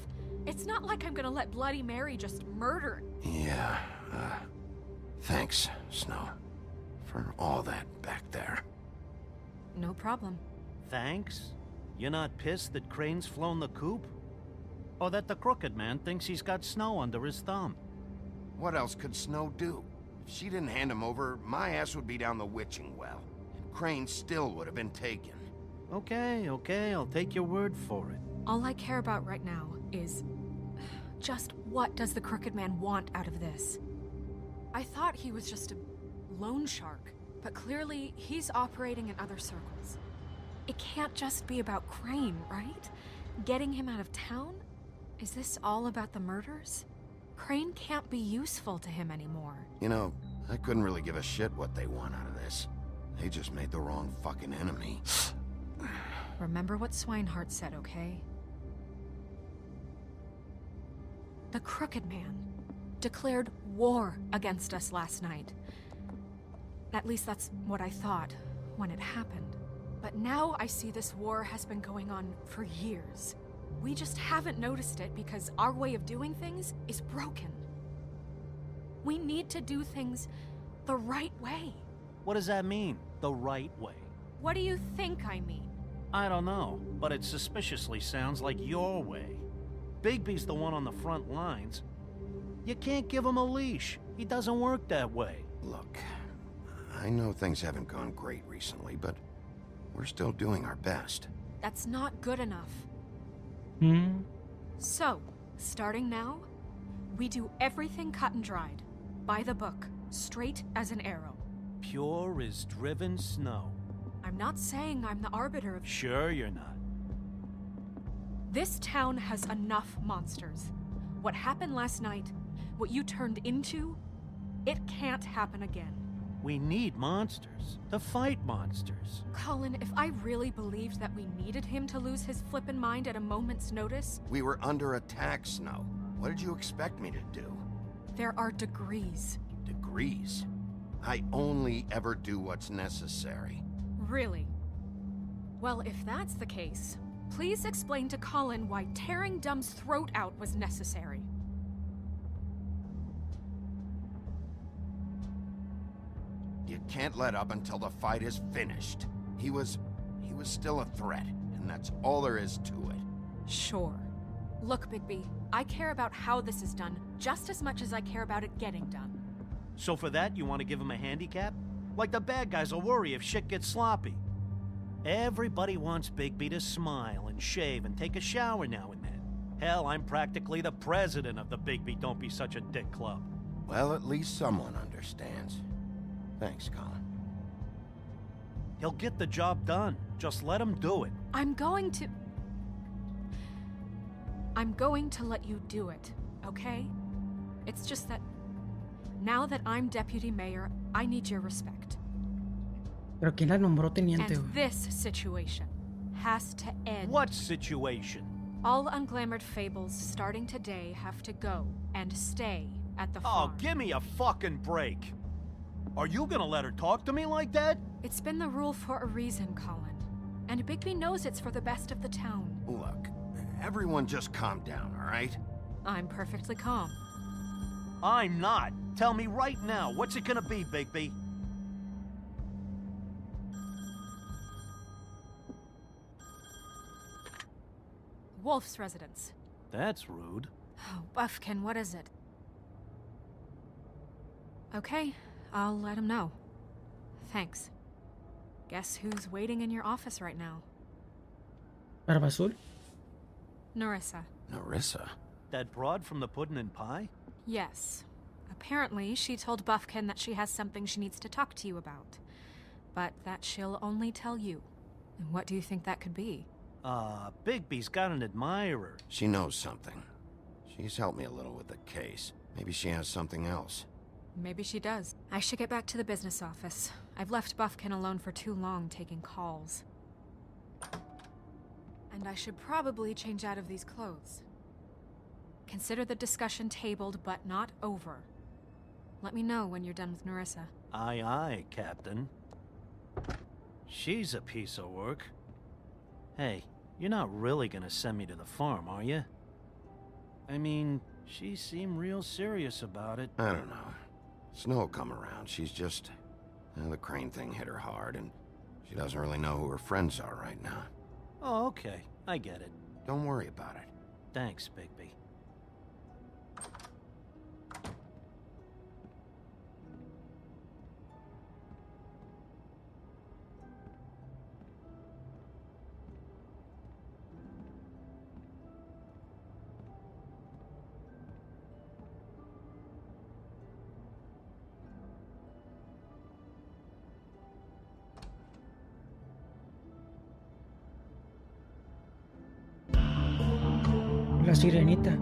It's not like I'm gonna let Bloody Mary just murder... Yeah, thanks, Snow, for all that back there. No problem. Thanks? You're not pissed that Crane's flown the coop? Or that the Crooked Man thinks he's got Snow under his thumb? What else could Snow do? If she didn't hand him over, my ass would be down the witching well. And Crane still would have been taken. Okay, I'll take your word for it. All I care about right now is... just what does the Crooked Man want out of this? I thought he was just a loan shark, but clearly he's operating in other circles. It can't just be about Crane, right? Getting him out of town? Is this all about the murders? Crane can't be useful to him anymore. You know, I couldn't really give a shit what they want out of this. They just made the wrong fucking enemy. Remember what Swinehart said, okay? The Crooked Man declared war against us last night. At least that's what I thought when it happened. But now I see this war has been going on for years. We just haven't noticed it because our way of doing things is broken. We need to do things the right way. What does that mean, the right way? What do you think I mean? I don't know, but it suspiciously sounds like your way. Bigby's the one on the front lines. You can't give him a leash. He doesn't work that way. Look, I know things haven't gone great recently, but we're still doing our best. That's not good enough. Hmm? So, starting now, we do everything cut and dried. By the book, straight as an arrow. Pure as driven snow. I'm not saying I'm the arbiter of... Sure you're not. This town has enough monsters. What happened last night, what you turned into, It can't happen again. We need monsters to fight monsters. Colin, if I really believed that we needed him to lose his flippin' mind at a moment's notice... We were under attack, Snow. What did you expect me to do? There are degrees. Degrees? I only ever do what's necessary. Really? Well, if that's the case, please explain to Colin why tearing Dumb's throat out was necessary. You can't let up until the fight is finished. He was still a threat, and that's all there is to it. Sure. Look, Bigby, I care about how this is done just as much as I care about it getting done. So for that, you want to give him a handicap? Like the bad guys will worry if shit gets sloppy. Everybody wants Bigby to smile and shave and take a shower now and then. Hell, I'm practically the president of the Bigby Don't Be Such a Dick Club. Well, at least someone understands. Thanks, Colin. He'll get the job done. Just let him do it. I'm going to let you do it, okay? It's just that now that I'm deputy mayor, I need your respect. Pero ¿quién la nombró teniente, And güey? this situation has to end. What situation? All unglamored fables starting today have to go and stay at the farm. Oh, give me a fucking break. Are you gonna let her talk to me like that? It's been the rule for a reason, Colin. And Bigby knows it's for the best of the town. Look, everyone just calm down, all right? I'm perfectly calm. I'm not. Tell me right now, what's it gonna be, Bigby? Wolf's residence. That's rude. Oh, Buffkin, what is it? Okay, I'll let him know. Thanks. Guess who's waiting in your office right now? Barba Azul? Narissa. Narissa? That broad from the Puddin' and Pie? Yes. Apparently, she told Buffkin that she has something she needs to talk to you about. But that she'll only tell you. And what do you think that could be? Bigby's got an admirer. She knows something. She's helped me a little with the case. Maybe she has something else. Maybe she does. I should get back to the business office. I've left Buffkin alone for too long taking calls. And I should probably change out of these clothes. Consider the discussion tabled, but not over. Let me know when you're done with Narissa. Aye, aye, Captain. She's a piece of work. Hey, you're not really gonna send me to the farm, are you? I mean, she seemed real serious about it. I don't know. Snow will come around. She's just... the Crane thing hit her hard, and she doesn't really know who her friends are right now. Oh, okay. I get it. Don't worry about it. Thanks, Bigby. La sirenita.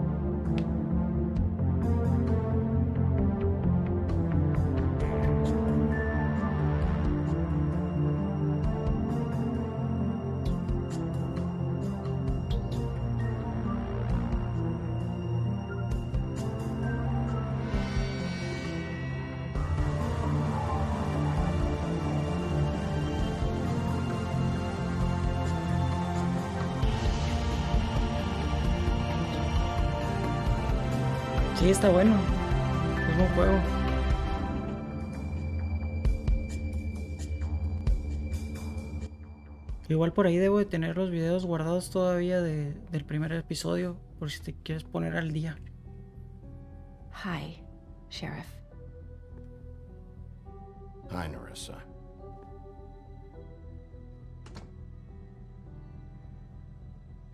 Sí, está bueno. Es buen juego. Igual por ahí debo de tener los videos guardados todavía del primer episodio, por si te quieres poner al día. Hi, Sheriff. Hi, Narissa.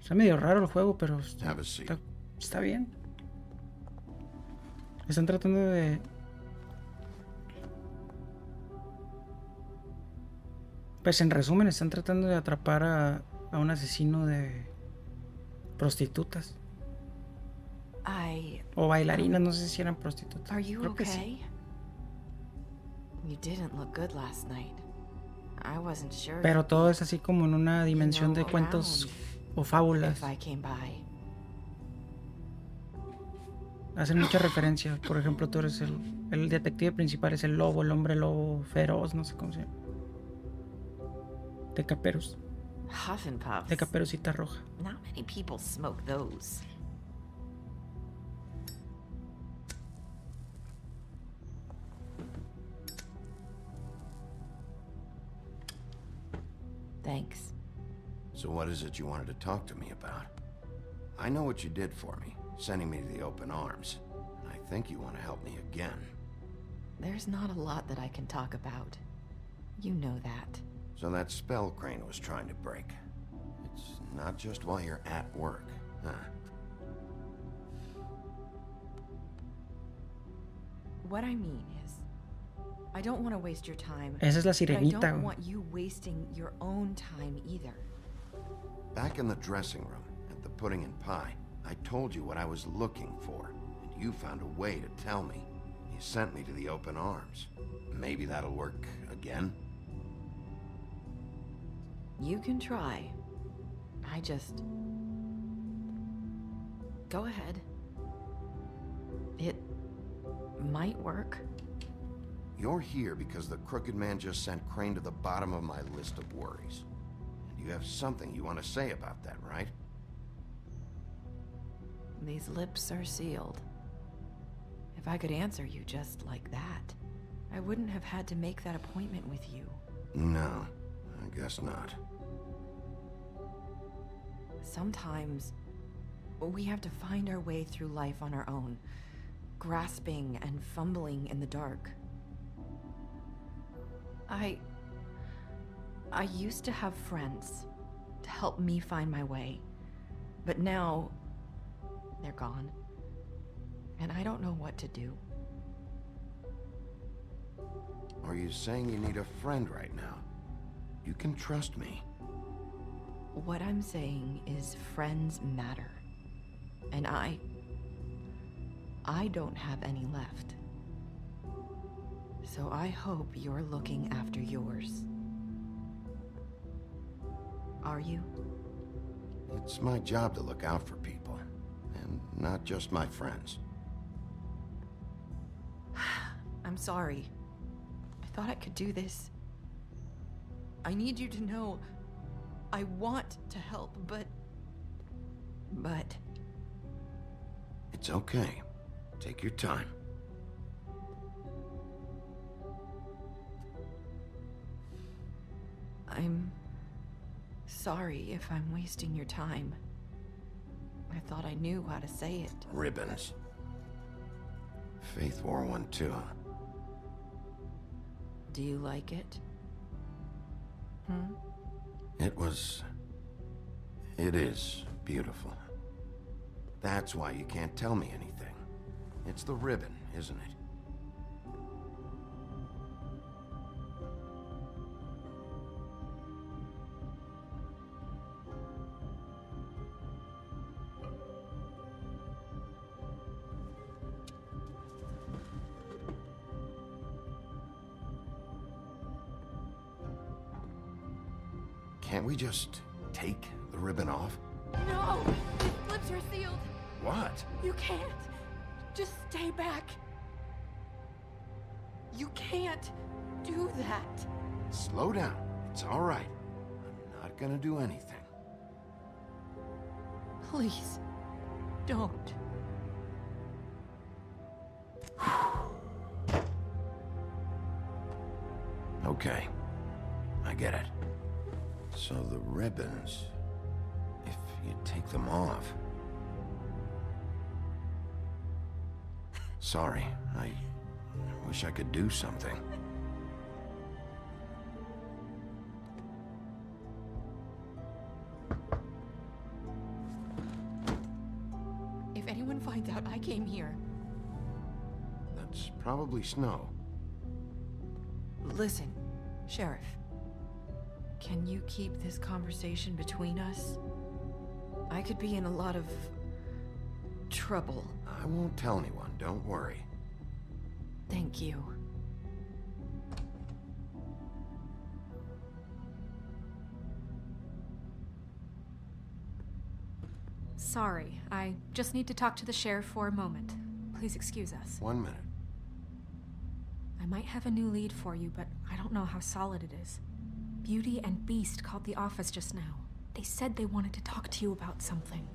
Está medio raro el juego, pero Have a seat. está bien. Están tratando de... Pues en resumen, están tratando de atrapar a un asesino de prostitutas. O bailarinas, no sé si eran prostitutas. Are you Creo que okay? sí. You didn't look good last night. I wasn't sure. Pero todo es así como en una dimensión de cuentos o fábulas. If I came by. Hacen mucha referencia. Por ejemplo, tú eres el detective principal, es el lobo, el hombre lobo feroz, no sé cómo se llama. De Caperucita Huff and Puffs. De Caperucita Roja. Not many people smoke those. Thanks. So what is it you wanted to talk to me about? I know what you did for me, sending me to the open arms. And I think you want to help me again. There's not a lot that I can talk about. You know that. So that spell Crane was trying to break. It's not just while you're at work, huh? What I mean is, I don't want to waste your time. Esa es la but I sirenita. don't want you wasting your own time either. Back in the dressing room, at the pudding and pie, I told you what I was looking for, and you found a way to tell me. You sent me to the open arms. Maybe that'll work again? You can try. I just... Go ahead. It might work. You're here because the Crooked Man just sent Crane to the bottom of my list of worries. And you have something you want to say about that, right? These lips are sealed. If I could answer you just like that, I wouldn't have had to make that appointment with you. No, I guess not. Sometimes we have to find our way through life on our own, grasping and fumbling in the dark. I used to have friends to help me find my way, but now they're gone, and I don't know what to do. Are you saying you need a friend right now? You can trust me. What I'm saying is friends matter, and I don't have any left. So I hope you're looking after yours. Are you? It's my job to look out for people, and not just my friends. I'm sorry. I thought I could do this. I need you to know I want to help, but... It's okay. Take your time. I'm sorry if I'm wasting your time. I thought I knew how to say it. Ribbons. Faith wore one too. Do you like it? It is beautiful. That's why you can't tell me anything. It's the ribbon, isn't it? Can't we just take the ribbon off? No! His lips are sealed! What? You can't! Just stay back! You can't do that! Slow down. It's all right. I'm not gonna do anything. Please, don't. Okay. I get it. So the ribbons, if you take them off... Sorry, I wish I could do something. If anyone finds out I came here... That's probably Snow. Listen, Sheriff. Can you keep this conversation between us? I could be in a lot of... trouble. I won't tell anyone, don't worry. Thank you. Sorry, I just need to talk to the sheriff for a moment. Please excuse us. 1 minute. I might have a new lead for you, but I don't know how solid it is. Beauty and Beast called the office just now. They said they wanted to talk to you about something.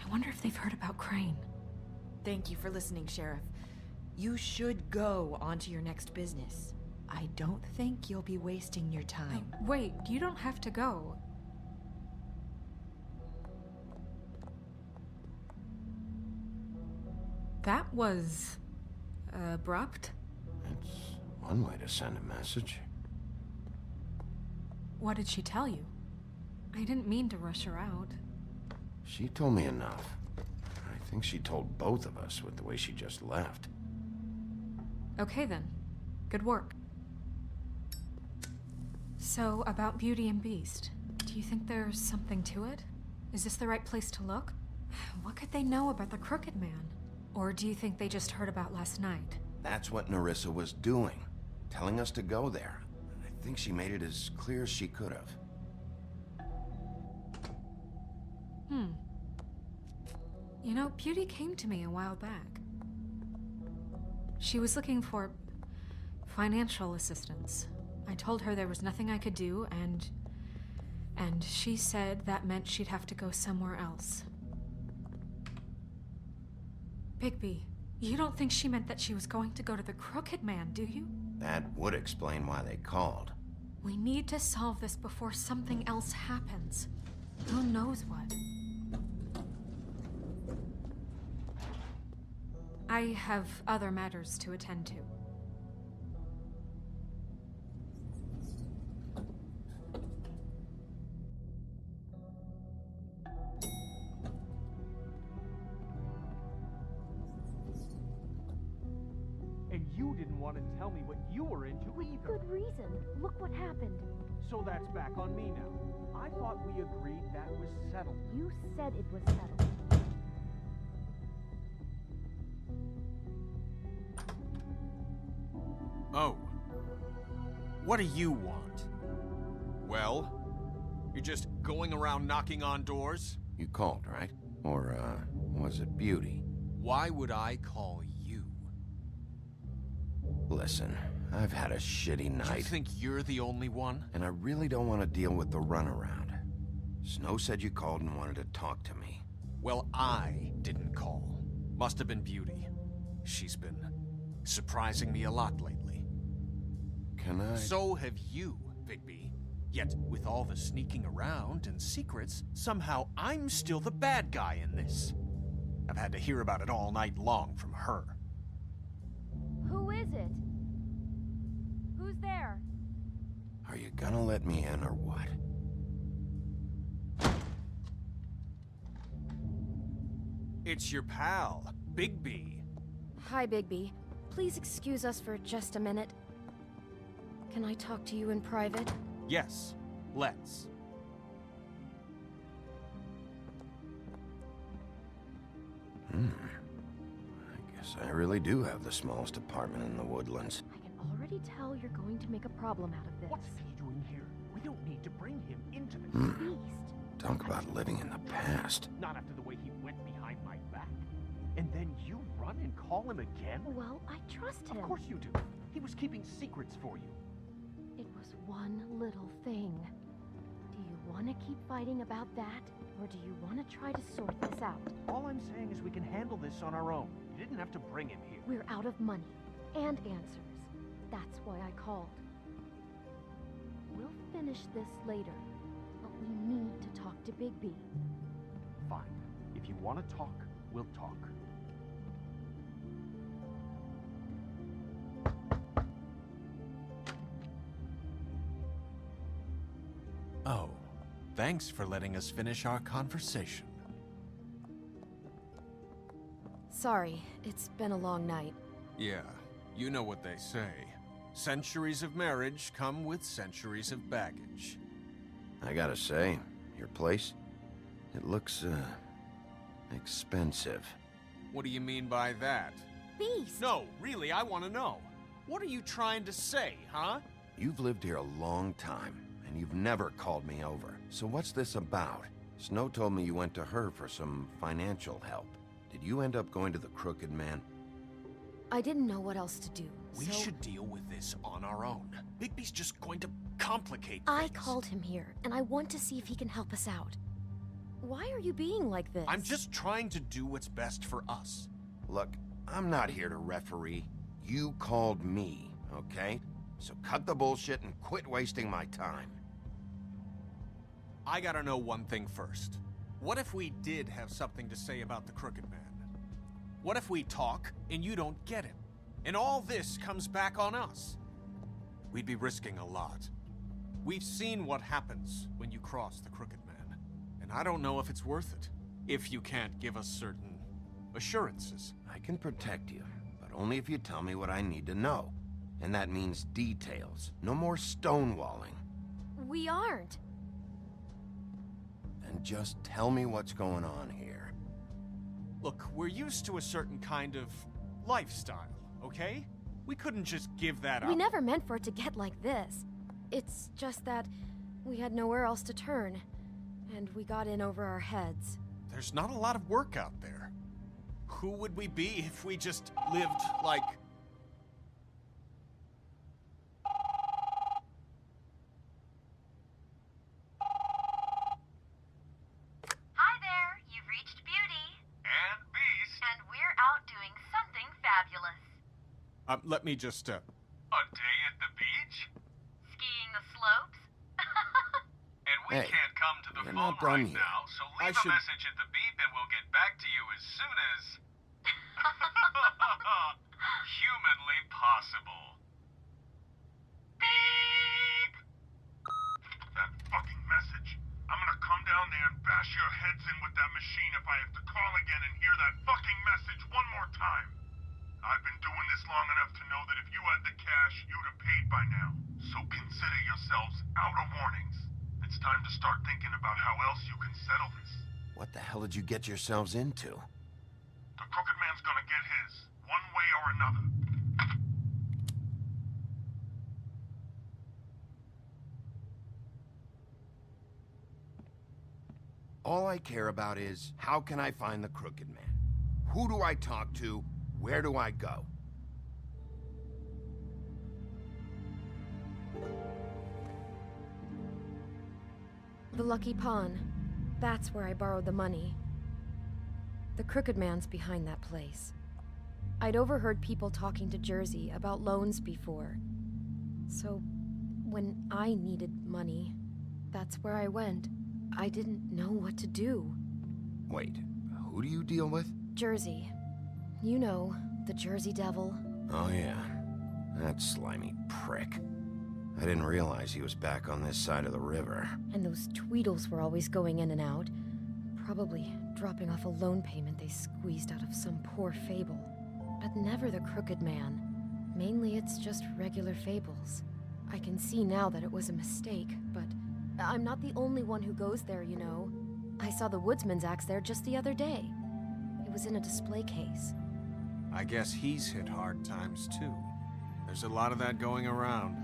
I wonder if they've heard about Crane. Thank you for listening, Sheriff. You should go on to your next business. I don't think you'll be wasting your time. Wait, you don't have to go. That was abrupt. It's one way to send a message. What did she tell you? I didn't mean to rush her out. She told me enough. I think she told both of us with the way she just left. Okay then. Good work. So, about Beauty and Beast, do you think there's something to it? Is this the right place to look? What could they know about the Crooked Man? Or do you think they just heard about last night? That's what Nerissa was doing. Telling us to go there. I think she made it as clear as she could have. You know, Beauty came to me a while back. She was looking for financial assistance. I told her there was nothing I could do, and she said that meant she'd have to go somewhere else. Bigby, you don't think she meant that she was going to go to the Crooked Man, do you? That would explain why they called. We need to solve this before something else happens. Who knows what? I have other matters to attend to. And you didn't want to tell me what you were into either. Good reason. Look what happened. So that's back on me now. I thought we agreed that was settled. You said it was settled. Oh. What do you want? Well? You're just going around knocking on doors? You called, right? Or, was it Beauty? Why would I call you? Listen, I've had a shitty night. You think you're the only one? And I really don't want to deal with the runaround. Snow said you called and wanted to talk to me. Well, I didn't call. Must have been Beauty. She's been surprising me a lot lately. Can I? So have you, Bigby. Yet, with all the sneaking around and secrets, somehow I'm still the bad guy in this. I've had to hear about it all night long from her. Who is it? Who's there? Are you gonna let me in or what? It's your pal, Bigby. Hi, Bigby. Please excuse us for just a minute. Can I talk to you in private? Yes, let's. I guess I really do have the smallest apartment in the Woodlands. I can already tell you're going to make a problem out of this. What's he doing here? We don't need to bring him into this. Beast. Talk about living in the past. Not after the way he went behind my back. And then you run and call him again? Well, I trust him. Of course you do. He was keeping secrets for you. It was one little thing. Do you want to keep fighting about that? Or do you want to try to sort this out? All I'm saying is we can handle this on our own. You didn't have to bring him here. We're out of money and answers. That's why I called. We'll finish this later, but we need to talk to Bigby. Fine. If you want to talk, we'll talk. Oh, thanks for letting us finish our conversation. Sorry, it's been a long night. Yeah, you know what they say. Centuries of marriage come with centuries of baggage. I gotta say, your place, it looks, expensive. What do you mean by that? Beast! No, really, I want to know. What are you trying to say, huh? You've lived here a long time, and you've never called me over. So what's this about? Snow told me you went to her for some financial help. Did you end up going to the Crooked Man? I didn't know what else to do, We so should deal with this on our own. Bigby's just going to complicate I things. called him here, and I want to see if he can help us out. Why are you being like this? I'm just trying to do what's best for us. Look, I'm not here to referee. You called me, okay? So cut the bullshit and quit wasting my time. I gotta know one thing first. What if we did have something to say about the Crooked Man? What if we talk and you don't get him? And all this comes back on us? We'd be risking a lot. We've seen what happens when you cross the Crooked Man. And I don't know if it's worth it. If you can't give us certain assurances. I can protect you, but only if you tell me what I need to know. And that means details. No more stonewalling. We aren't. Then just tell me what's going on here. Look, we're used to a certain kind of lifestyle, okay? We couldn't just give that up. We never meant for it to get like this. It's just that we had nowhere else to turn, and we got in over our heads. There's not a lot of work out there. Who would we be if we just lived like... Hi there, you've reached Beauty. And Beast. And we're out doing something fabulous. let me just, A day at the beach? Skiing the slopes? And we Hey, can't come to the you're phone not done right yet. now, so I leave a should- message at the beep and we'll get back to you as soon as... humanly possible. Beep! That fucking message. I'm gonna come down there and bash your heads in with that machine if I have to call again and hear that fucking message one more time. I've been doing this long enough to know that if you had the cash, you'd have paid by now. So consider yourselves out of warnings. It's time to start thinking about how else you can settle this. What the hell did you get yourselves into? The Crooked Man's gonna get his, one way or another. All I care about is, how can I find the Crooked Man? Who do I talk to? Where do I go? The Lucky Pawn. That's where I borrowed the money. The Crooked Man's behind that place. I'd overheard people talking to Jersey about loans before. So, when I needed money, that's where I went. I didn't know what to do. Wait, who do you deal with? Jersey. You know, the Jersey Devil. Oh yeah, that slimy prick. I didn't realize he was back on this side of the river. And those Tweedles were always going in and out. Probably dropping off a loan payment they squeezed out of some poor fable. But never the Crooked Man. Mainly it's just regular fables. I can see now that it was a mistake, but I'm not the only one who goes there, you know. I saw the Woodsman's axe there just the other day. It was in a display case. I guess he's hit hard times too. There's a lot of that going around.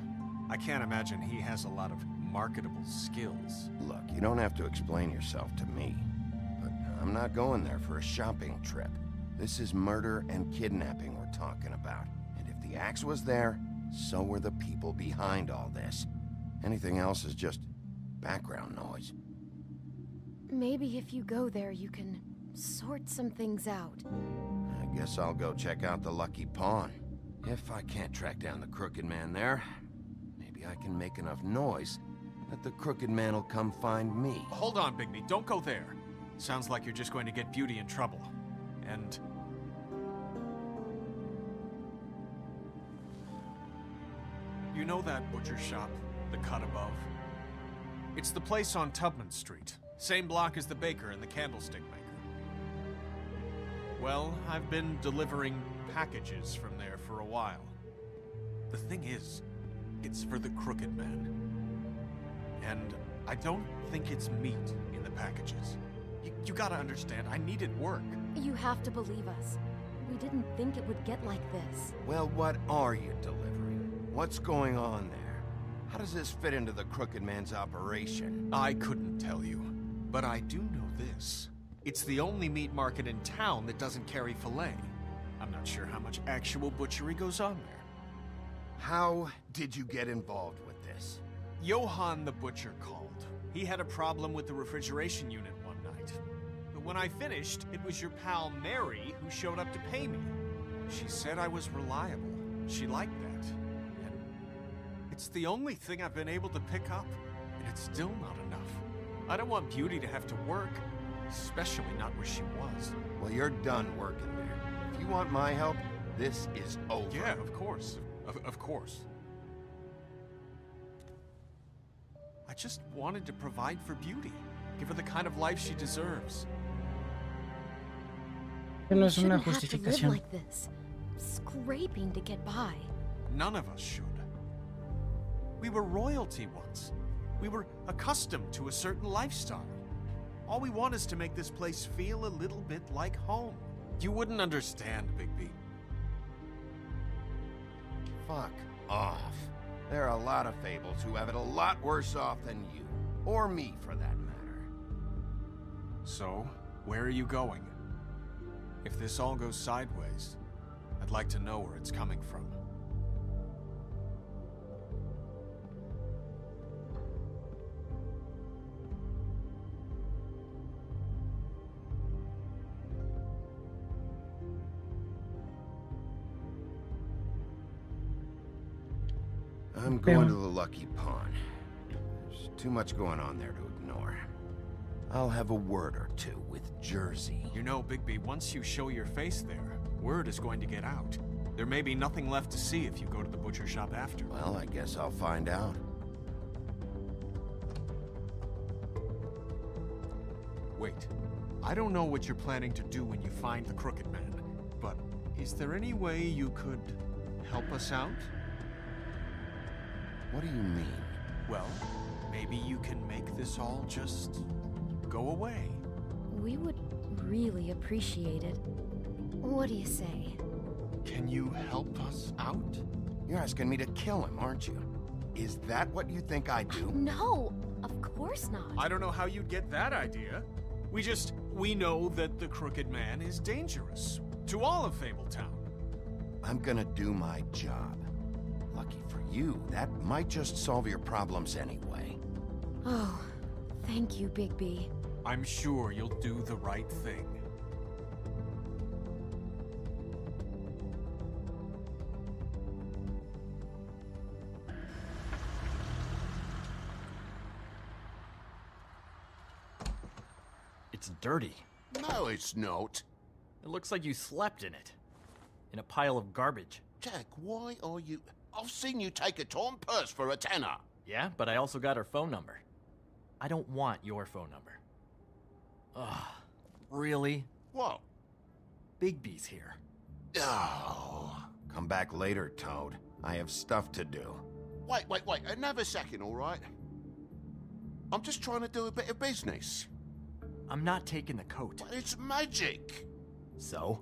I can't imagine he has a lot of marketable skills. Look, you don't have to explain yourself to me. But I'm not going there for a shopping trip. This is murder and kidnapping we're talking about. And if the axe was there, so were the people behind all this. Anything else is just background noise. Maybe if you go there, you can sort some things out. I guess I'll go check out the Lucky Pawn. If I can't track down the Crooked Man there, maybe I can make enough noise that the Crooked Man will come find me. Hold on, Bigby, don't go there. Sounds like you're just going to get Beauty in trouble. And... you know that butcher shop, the cut above? It's the place on Tubman Street. Same block as the baker and the candlestick maker. Well, I've been delivering packages from there for a while. The thing is, it's for the Crooked Man. And I don't think it's meat in the packages. You gotta understand, I needed work. You have to believe us. We didn't think it would get like this. Well, what are you delivering? What's going on there? How does this fit into the Crooked Man's operation? I couldn't tell you. But I do know this. It's the only meat market in town that doesn't carry filet. I'm not sure how much actual butchery goes on there. How did you get involved with this? Johann the butcher called. He had a problem with the refrigeration unit one night. But when I finished, it was your pal Mary who showed up to pay me. She said I was reliable. She liked that. And it's the only thing I've been able to pick up, and it's still not enough. I don't want Beauty to have to work, especially not where she was. Well, you're done working there. If you want my help, this is over. Yeah, of course. Of course. I just wanted to provide for Beauty. Give her the kind of life she deserves. Que no es una Shouldn't have to live justificación. like this, scraping to get by. None of us should. We were royalty once. We were accustomed to a certain lifestyle. All we want is to make this place feel a little bit like home. You wouldn't understand, Bigby. Fuck off. There are a lot of Fables who have it a lot worse off than you. Or me, for that matter. So, where are you going? If this all goes sideways, I'd like to know where it's coming from. I'm going to the Lucky Pawn. There's too much going on there to ignore. I'll have a word or two with Jersey. You know, Bigby, once you show your face there, word is going to get out. There may be nothing left to see if you go to the butcher shop after. Well, I guess I'll find out. Wait. I don't know what you're planning to do when you find the Crooked Man, but is there any way you could help us out? What do you mean? Well, maybe you can make this all just go away. We would really appreciate it. What do you say? Can you help us out? You're asking me to kill him, aren't you? Is that what you think I do? No, of course not. I don't know how you'd get that idea. We know that the Crooked Man is dangerous to all of Fabletown. I'm gonna do my job. Lucky for you, that might just solve your problems anyway. Oh, thank you, Bigby. I'm sure you'll do the right thing. It's dirty. No, it's not. It looks like you slept in it. In a pile of garbage. Jack, why are you... I've seen you take a torn purse for a tenner. Yeah, but I also got her phone number. I don't want your phone number. Ugh, really? What? Bigby's here. Oh. Come back later, Toad. I have stuff to do. Wait, another second, all right? I'm just trying to do a bit of business. I'm not taking the coat. But it's magic. So?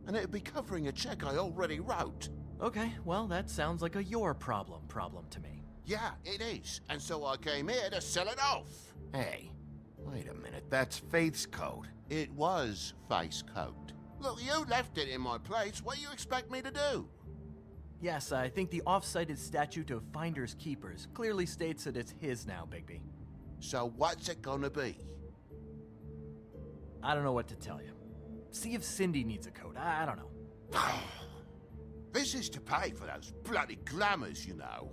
And it'd be covering a check I already wrote. Okay, well, that sounds like a your problem to me. Yeah, it is. And so I came here to sell it off. Hey, wait a minute. That's Faith's coat. It was Faith's coat. Look, you left it in my place. What do you expect me to do? Yes, I think the off-cited statute of Finders Keepers clearly states that it's his now, Bigby. So what's it gonna be? I don't know what to tell you. See if Cindy needs a coat. I don't know. This is to pay for those bloody glamours, you know.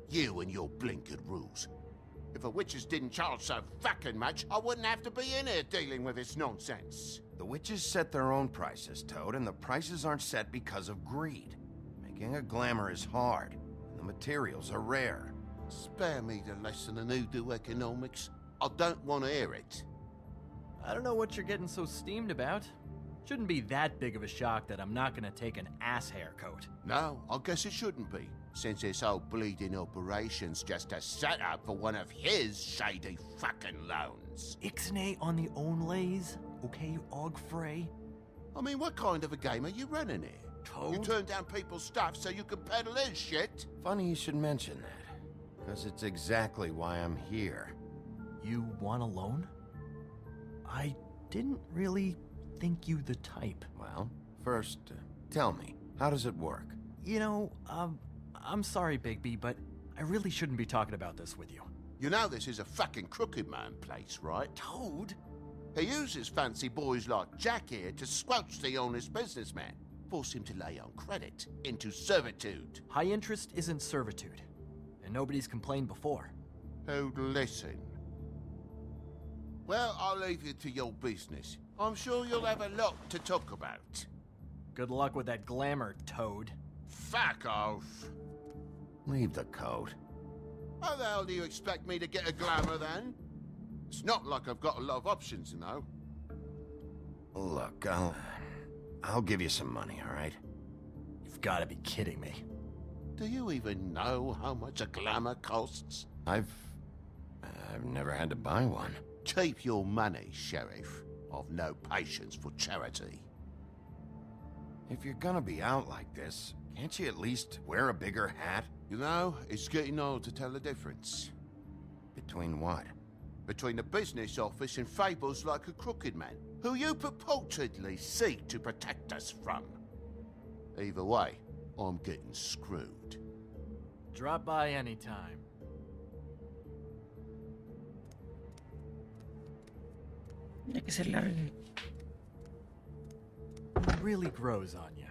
You and your blinkered rules. If the witches didn't charge so fucking much, I wouldn't have to be in here dealing with this nonsense. The witches set their own prices, Toad, and the prices aren't set because of greed. Making a glamour is hard, and the materials are rare. Spare me the lesson in hoodoo economics. I don't want to hear it. I don't know what you're getting so steamed about. Shouldn't be that big of a shock that I'm not gonna take an ass hair coat. No, I guess it shouldn't be, since this whole bleeding operation's just a setup for one of his shady fucking loans. Ixnay on the onlays, okay, Og Frey? I mean, what kind of a game are you running here? Toad? You turn down people's stuff so you can peddle his shit? Funny you should mention that, because it's exactly why I'm here. You want a loan? I didn't really think you the type. Well, first, tell me, how does it work? You know, I'm sorry, Bigby, but I really shouldn't be talking about this with you. You know this is a fucking crooked man place, right? Toad? He uses fancy boys like Jack here to squelch the honest businessman. Force him to lay on credit into servitude. High interest isn't servitude, and nobody's complained before. Who'd listen? Well, I'll leave you to your business. I'm sure you'll have a lot to talk about. Good luck with that glamour, Toad. Fuck off. Leave the coat. How the hell do you expect me to get a glamour then? It's not like I've got a lot of options, you know. Look, I'll give you some money, all right? You've got to be kidding me. Do you even know how much a glamour costs? I've never had to buy one. Keep your money, Sheriff. I've no patience for charity. If you're gonna be out like this, can't you at least wear a bigger hat? You know, it's getting hard to tell the difference. Between what? Between the business office and fables like a crooked man, who you purportedly seek to protect us from. Either way, I'm getting screwed. Drop by anytime. Ya que se largue. It really grows on you.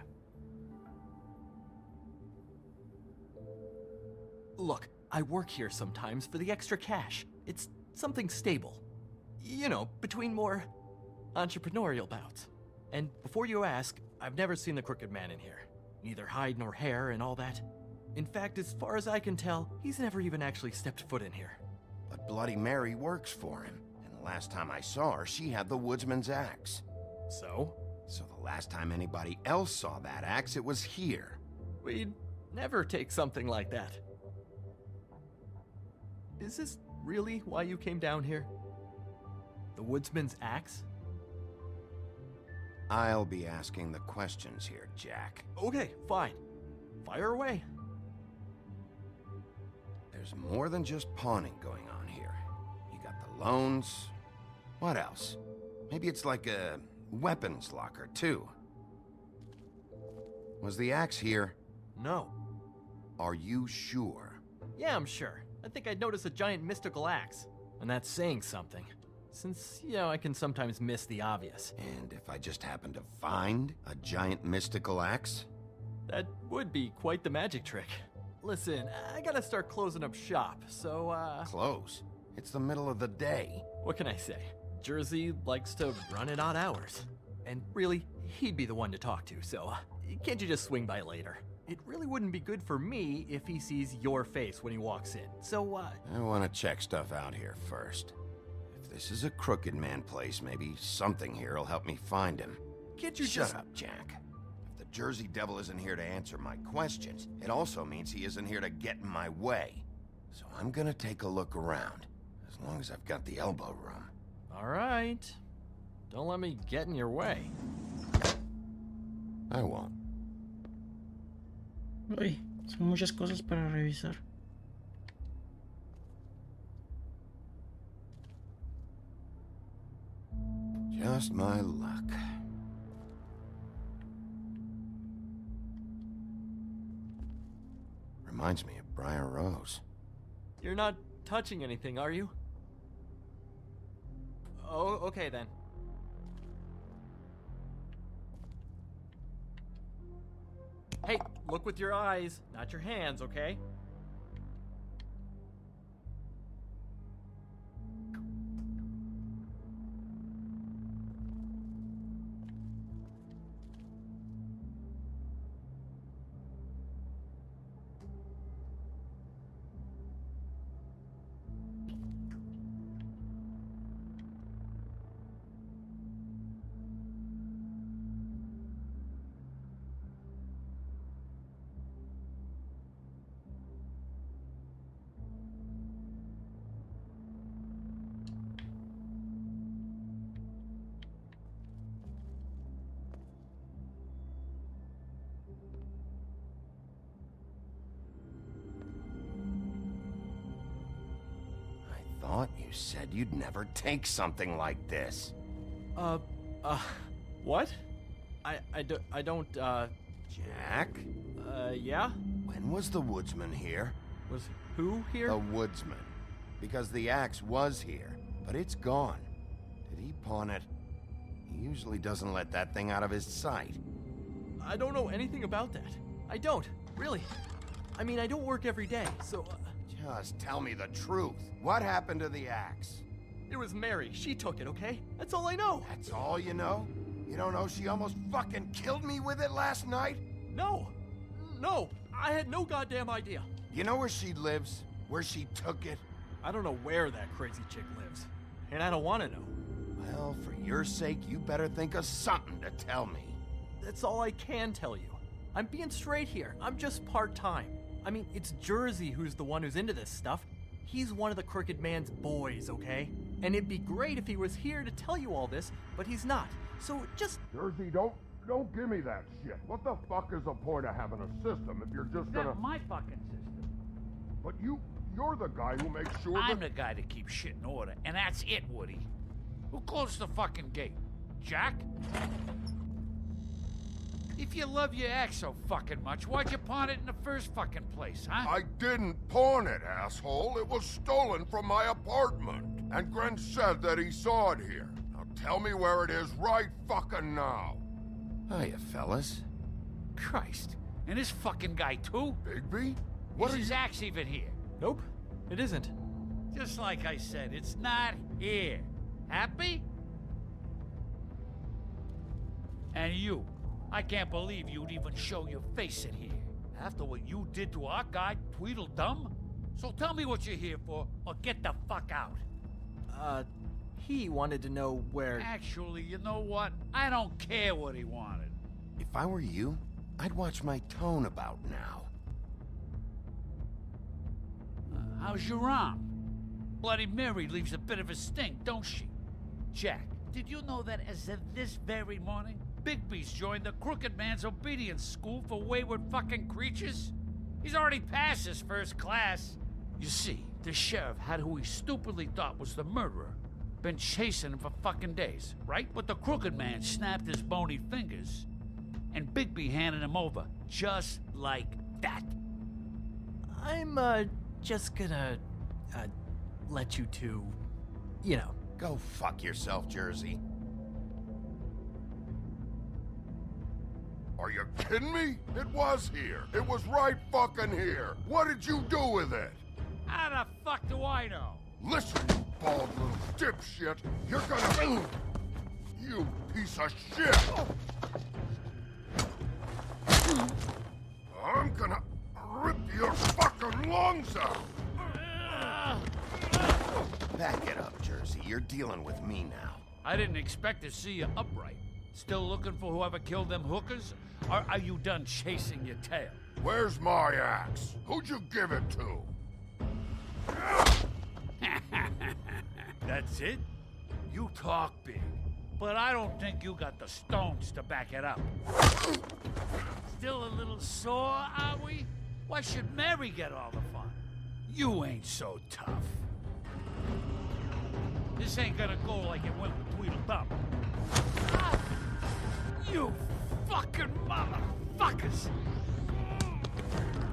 Look, I work here sometimes for the extra cash. It's something stable. You know, between more entrepreneurial bouts. And before you ask, I've never seen the Crooked Man in here. Neither hide nor hair and all that. In fact, as far as I can tell, he's never even actually stepped foot in here. But Bloody Mary works for him. And the last time I saw her, she had the woodsman's axe. So? So the last time anybody else saw that axe, it was here. We'd never take something like that. Is this really why you came down here? The woodsman's axe? I'll be asking the questions here, Jack. Okay, fine. Fire away. There's more than just pawning going on here. You got the loans. What else? Maybe it's like a weapons locker, too. Was the axe here? No. Are you sure? Yeah, I'm sure. I think I'd notice a giant mystical axe. And that's saying something. Since, you know, I can sometimes miss the obvious. And if I just happen to find a giant mystical axe? That would be quite the magic trick. Listen, I gotta start closing up shop, so, Close? It's the middle of the day. What can I say? Jersey likes to run at odd hours. And really, he'd be the one to talk to, so, can't you just swing by later? It really wouldn't be good for me if he sees your face when he walks in, so, I want to check stuff out here first. If this is a Crooked Man place, maybe something here will help me find him. Can't you Shut up, Jack. If the Jersey Devil isn't here to answer my questions, it also means he isn't here to get in my way. So I'm gonna take a look around, as long as I've got the elbow room. All right. Don't let me get in your way. I won't. Uy, son muchas cosas para revisar. Just my luck. Reminds me of Briar Rose. You're not touching anything, are you? Oh, okay then. Hey, look with your eyes, not your hands, okay? thought you said you'd never take something like this. What? I don't, Jack? Yeah? When was the woodsman here? Was who here? The woodsman. Because the axe was here, but it's gone. Did he pawn it? He usually doesn't let that thing out of his sight. I don't know anything about that. I don't, really. I mean, I don't work every day, so... Just tell me the truth. What happened to the axe? It was Mary. She took it, okay? That's all I know. That's all you know? You don't know she almost fucking killed me with it last night? No. No. I had no goddamn idea. You know where she lives? Where she took it? I don't know where that crazy chick lives. And I don't want to know. Well, for your sake, you better think of something to tell me. That's all I can tell you. I'm being straight here. I'm just part-time. I mean, it's Jersey who's the one who's into this stuff. He's one of the Crooked Man's boys, okay? And it'd be great if he was here to tell you all this, but he's not. So just... Jersey, don't give me that shit. What the fuck is the point of having a system if you're just gonna... That's my fucking system. But you're the guy who makes sure I'm the guy that keeps shit in order, and that's it, Woody. Who closed the fucking gate? Jack? If you love your ex so fucking much, why'd you pawn it in the first fucking place, huh? I didn't pawn it, asshole. It was stolen from my apartment. And Gren said that he saw it here. Now tell me where it is right fucking now. Hiya, fellas. Christ. And this fucking guy, too? Bigby? Is his axe even here? Nope, it isn't. Just like I said, it's not here. Happy? And you. I can't believe you'd even show your face in here. After what you did to our guy, Tweedledum? So tell me what you're here for, or get the fuck out. He wanted to know where... Actually, you know what? I don't care what he wanted. If I were you, I'd watch my tone about now. How's your arm? Bloody Mary leaves a bit of a stink, don't she? Jack, did you know that as of this very morning, Bigby's joined the Crooked Man's obedience school for wayward fucking creatures? He's already passed his first class. You see, the sheriff had who he stupidly thought was the murderer. Been chasing him for fucking days, right? But the Crooked Man snapped his bony fingers, and Bigby handed him over, just like that. I'm, just gonna, let you two, you know. Go fuck yourself, Jersey. Are you kidding me? It was here. It was right fucking here. What did you do with it? How the fuck do I know? Listen, you bald little dipshit. You're gonna... You piece of shit! I'm gonna rip your fucking lungs out! Back it up, Jersey. You're dealing with me now. I didn't expect to see you upright. Still looking for whoever killed them hookers? Or are you done chasing your tail? Where's my axe? Who'd you give it to? That's it? You talk big, but I don't think you got the stones to back it up. Still a little sore, are we? Why should Mary get all the fun? You ain't so tough. This ain't gonna go like it went with Tweedledum. Ah! You fucking motherfuckers!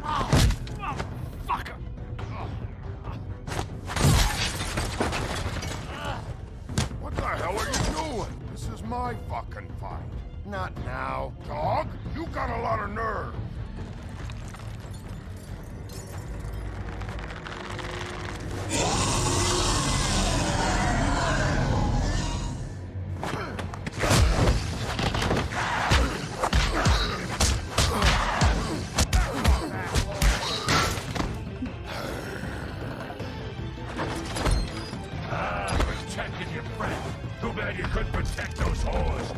Oh, motherfucker! What the hell are you doing? This is my fucking fight. Not now. Dog, you got a lot of nerve. Protecting your friend. Too bad you couldn't protect those whores.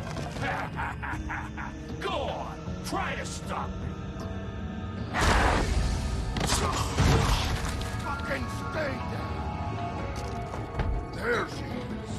Go on, try to stop me. Fucking stay down. There she is.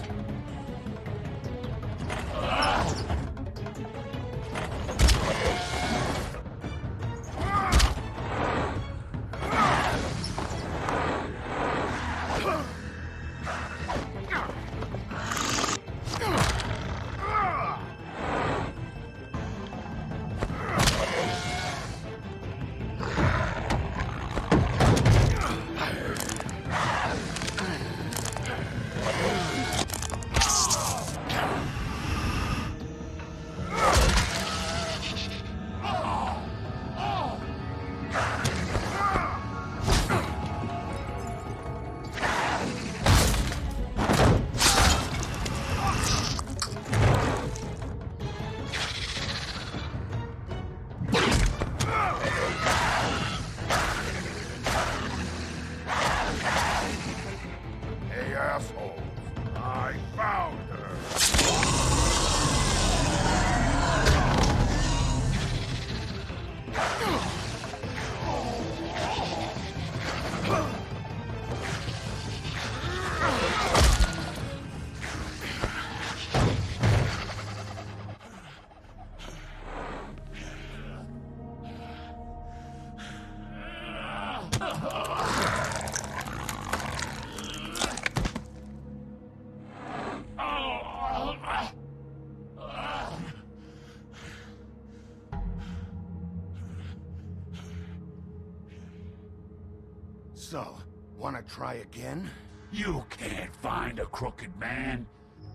So, wanna try again? You can't find a crooked man.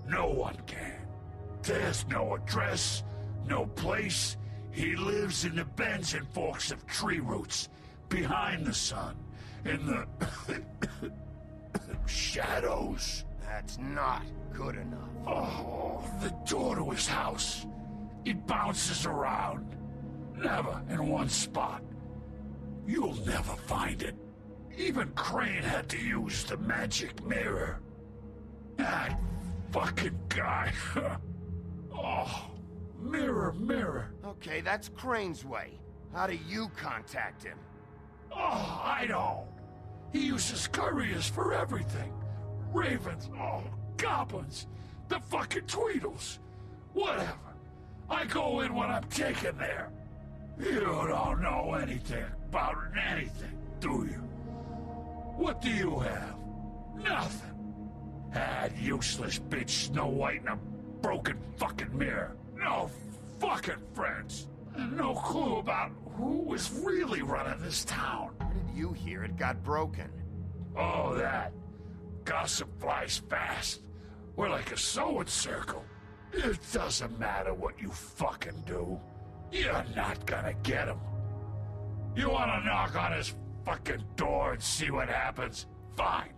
No one can. There's no address, no place. He lives in the bends and forks of tree roots, behind the sun, in the shadows. That's not good enough. Oh, the door to his house. It bounces around. Never in one spot. You'll never find it. Even Crane had to use the magic mirror. That fucking guy. Oh, mirror, mirror. Okay, that's Crane's way. How do you contact him? Oh, I don't. He uses couriers for everything. Ravens, oh, goblins, the fucking Tweedles. Whatever. I go in when I'm taken there. You don't know anything about anything, do you? What do you have? Nothing. That useless bitch Snow White and a broken fucking mirror. No fucking friends. And no clue about who was really running this town. Where did you hear it got broken? Oh, that. Gossip flies fast. We're like a sewing circle. It doesn't matter what you fucking do. You're not gonna get him. You wanna knock on his fucking door and see what happens? Fine.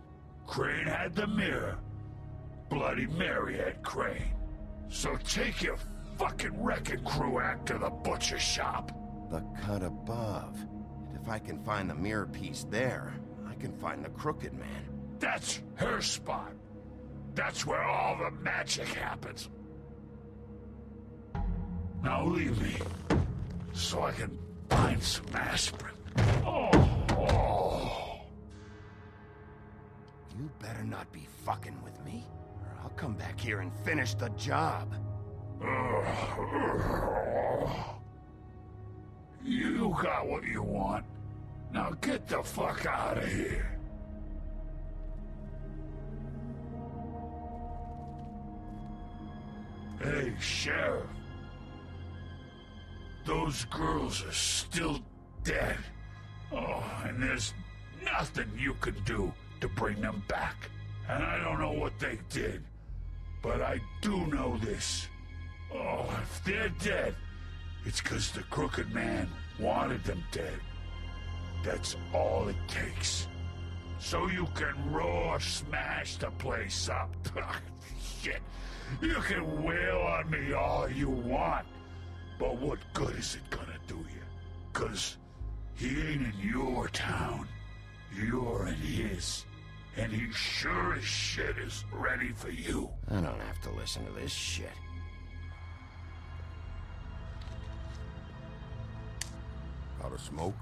Crane had the mirror. Bloody Mary had Crane. So take your fucking wrecking crew act to the butcher shop. The cut above. And if I can find the mirror piece there, I can find the Crooked Man. That's her spot. That's where all the magic happens. Now leave me, so I can find some aspirin. Oh. You better not be fucking with me, or I'll come back here and finish the job. You got what you want. Now get the fuck out of here. Hey, Sheriff. Those girls are still dead. Oh, and there's nothing you can do to bring them back. And I don't know what they did, but I do know this. Oh, if they're dead, it's 'cause the Crooked Man wanted them dead. That's all it takes. So you can roar smash the place up. Shit. You can wail on me all you want, but what good is it gonna do you? 'Cause he ain't in your town. You're in his. And he sure as shit is ready for you. I don't have to listen to this shit. Out of smoke?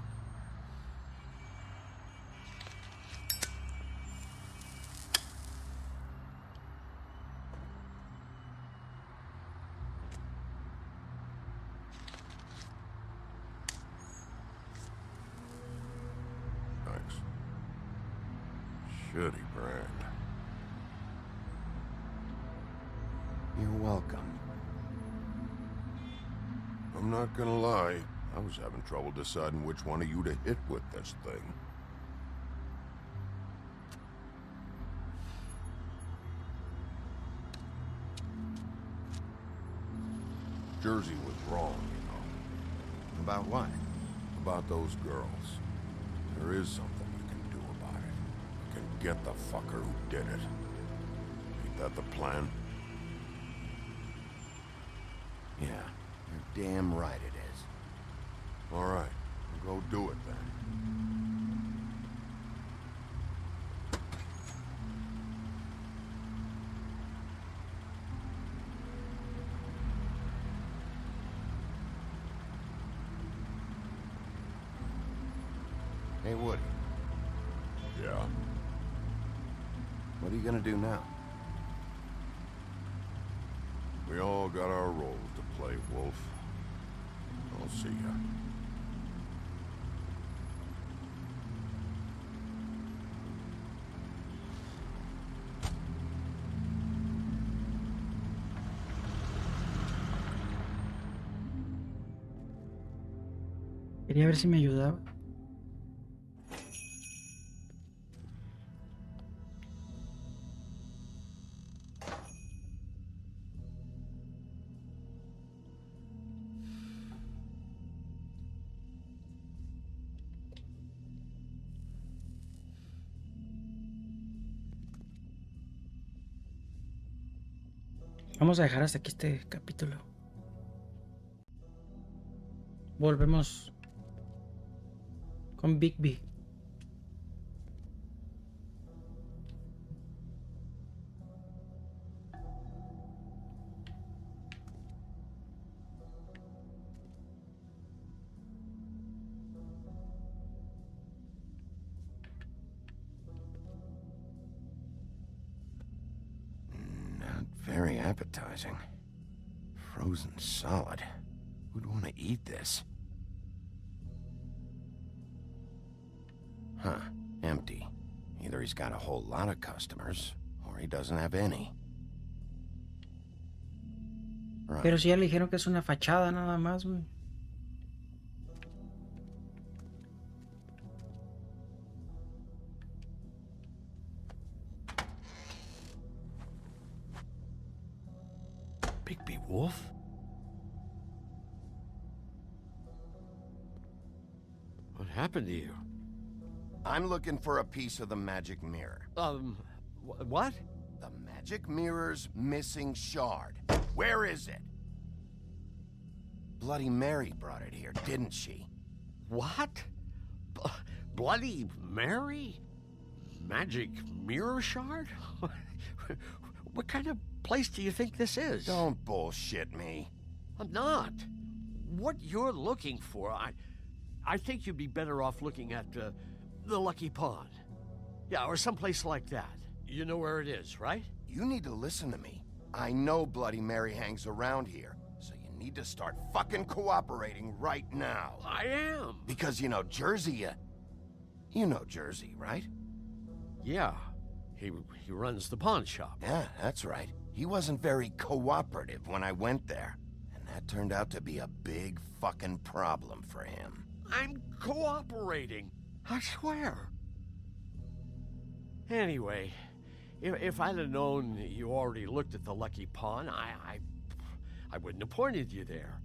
Thanks. Shitty brand. You're welcome. I'm not gonna lie. I was having trouble deciding which one of you to hit with this thing. Jersey was wrong, you know. About what? About those girls. There is something you can do about it. You can get the fucker who did it. Ain't that the plan? Yeah, you're damn right it is. All right, we'll go do it then. Hey, Woody. Yeah? What are you gonna do now? We all got our roles to play, Wolf. I'll see ya. Quería ver si me ayudaba. Vamos a dejar hasta aquí este capítulo. Volvemos con Bigby. Not very appetizing. Frozen solid. Who'd want to eat this? Huh, empty. Either he's got a whole lot of customers, or he doesn't have any. Right. Pero si ya le dijeron que es una fachada nada más, güey. Bigby Wolf? What happened to you? I'm looking for a piece of the magic mirror. What? The magic mirror's missing shard. Where is it? Bloody Mary brought it here, didn't she? What? Bloody Mary? Magic mirror shard? What kind of place do you think this is? Don't bullshit me. I'm not. What you're looking for, I think you'd be better off looking at the Lucky Pond. Yeah, or someplace like that. You know where it is, right? You need to listen to me. I know Bloody Mary hangs around here, so you need to start fucking cooperating right now. I am. Because you know Jersey, you know Jersey, right? Yeah. He runs the pawn shop. Yeah, that's right. He wasn't very cooperative when I went there. And that turned out to be a big fucking problem for him. I'm cooperating. I swear. Anyway, if I'd have known you already looked at the Lucky Pawn, I wouldn't have pointed you there.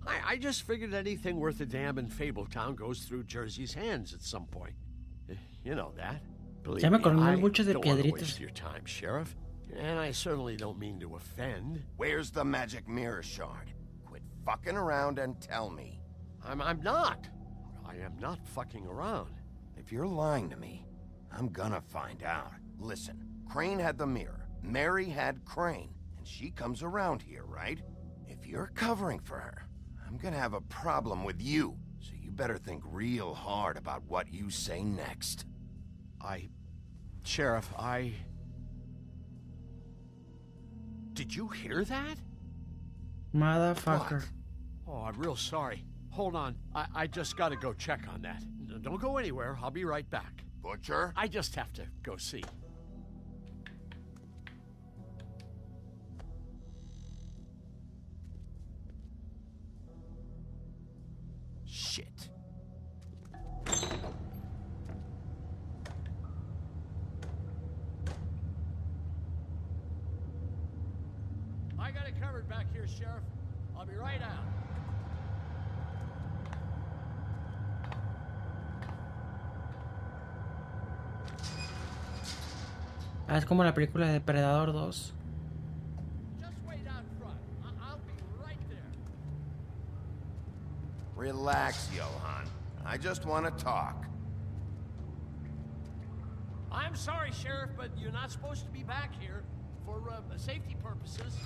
I just figured anything worth a damn in Fabletown goes through Jersey's hands at some point. You know that. Believe Ya me me, acordé I mucho de don't want to Piedritas. waste your time, Sheriff. And I certainly don't mean to offend. Where's the magic mirror shard? Quit fucking around and tell me. I'm not. I am not fucking around. If you're lying to me, I'm gonna find out. Listen, Crane had the mirror, Mary had Crane, and she comes around here, right? If you're covering for her, I'm gonna have a problem with you, so you better think real hard about what you say next. Sheriff, Did you hear that? Motherfucker. Oh, I'm real sorry. Hold on. I just gotta go check on that. Don't go anywhere. I'll be right back. Butcher? I just have to go see. Shit. I got it covered back here, Sheriff. I'll be right out. Ah, es como la película de Depredador 2. Just wait out front. I'll be right there. Relax, Johan. I just want to talk. I'm sorry, Sheriff, but you're not supposed to be back here for safety purposes.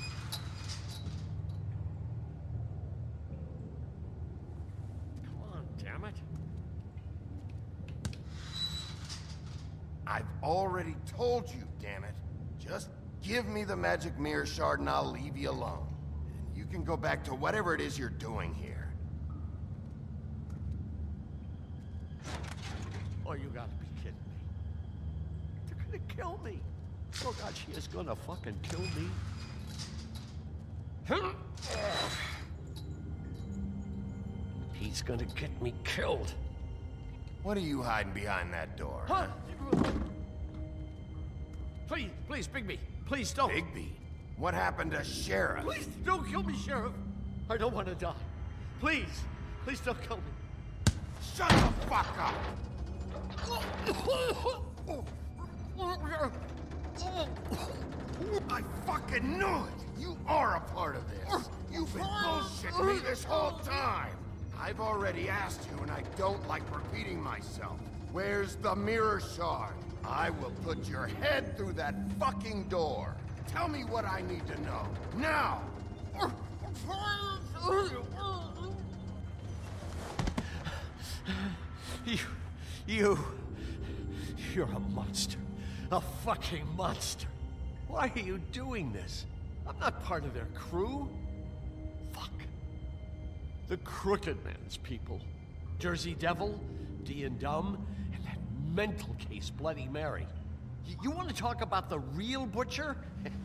Come on, damn it. I've already told you, damn it. Just give me the magic mirror shard and I'll leave you alone. And you can go back to whatever it is you're doing here. Oh, you gotta be kidding me. They're gonna kill me. Oh God, she is gonna fucking kill me. He's gonna get me killed. What are you hiding behind that door? Huh? Please, Bigby. Please don't. Bigby? What happened to Sheriff? Please don't kill me, Sheriff. I don't want to die. Please don't kill me. Shut the fuck up! I fucking knew it! You are a part of this! You've been bullshitting me this whole time! I've already asked you, and I don't like repeating myself. Where's the mirror shard? I will put your head through that fucking door. Tell me what I need to know. Now! You're a monster. A fucking monster. Why are you doing this? I'm not part of their crew. Fuck. The Crooked Man's people. Jersey Devil, D and Dumb, and that mental case Bloody Mary. You want to talk about the real butcher?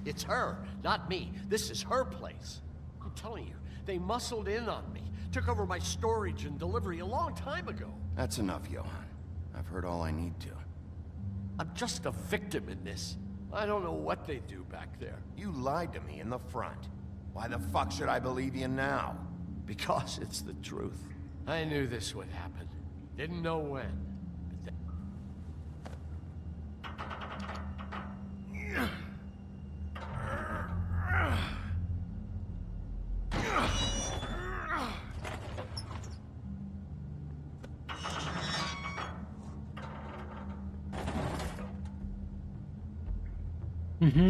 It's her, not me. This is her place. I'm telling you, they muscled in on me. Took over my storage and delivery a long time ago. That's enough, Johan. I've heard all I need to. I'm just a victim in this. I don't know what they do back there. You lied to me in the front. Why the fuck should I believe you now? Because it's the truth. I knew this would happen. Didn't know when.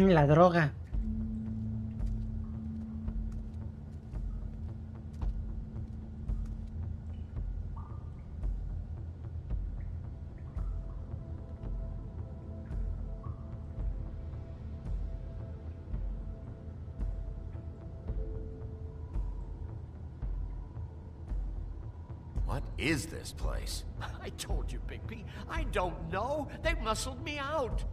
La droga. What is this place? I told you, Bigby. I don't know. They muscled me out.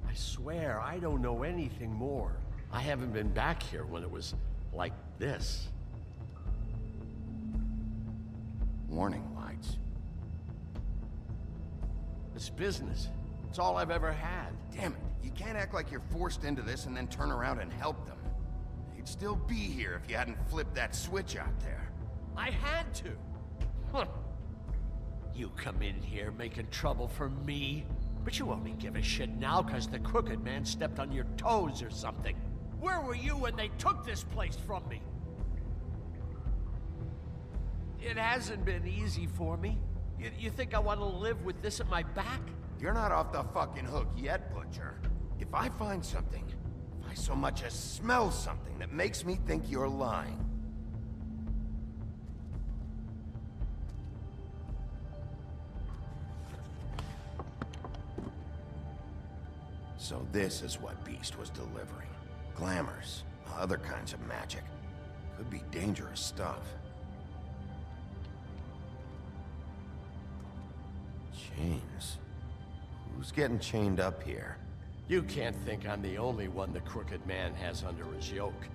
I swear, I don't know anything more. I haven't been back here when it was like this. Warning lights. This business, it's all I've ever had. Damn it, you can't act like you're forced into this and then turn around and help them. They'd still be here if you hadn't flipped that switch out there. I had to. Huh. You come in here making trouble for me, but you only give a shit now because the Crooked Man stepped on your toes or something. Where were you when they took this place from me? It hasn't been easy for me. You think I want to live with this at my back? You're not off the fucking hook yet, Butcher. If I find something, if I so much as smell something that makes me think you're lying, so this is what Beast was delivering. Glamours, other kinds of magic. Could be dangerous stuff. Chains. Who's getting chained up here? You can't think I'm the only one the Crooked Man has under his yoke.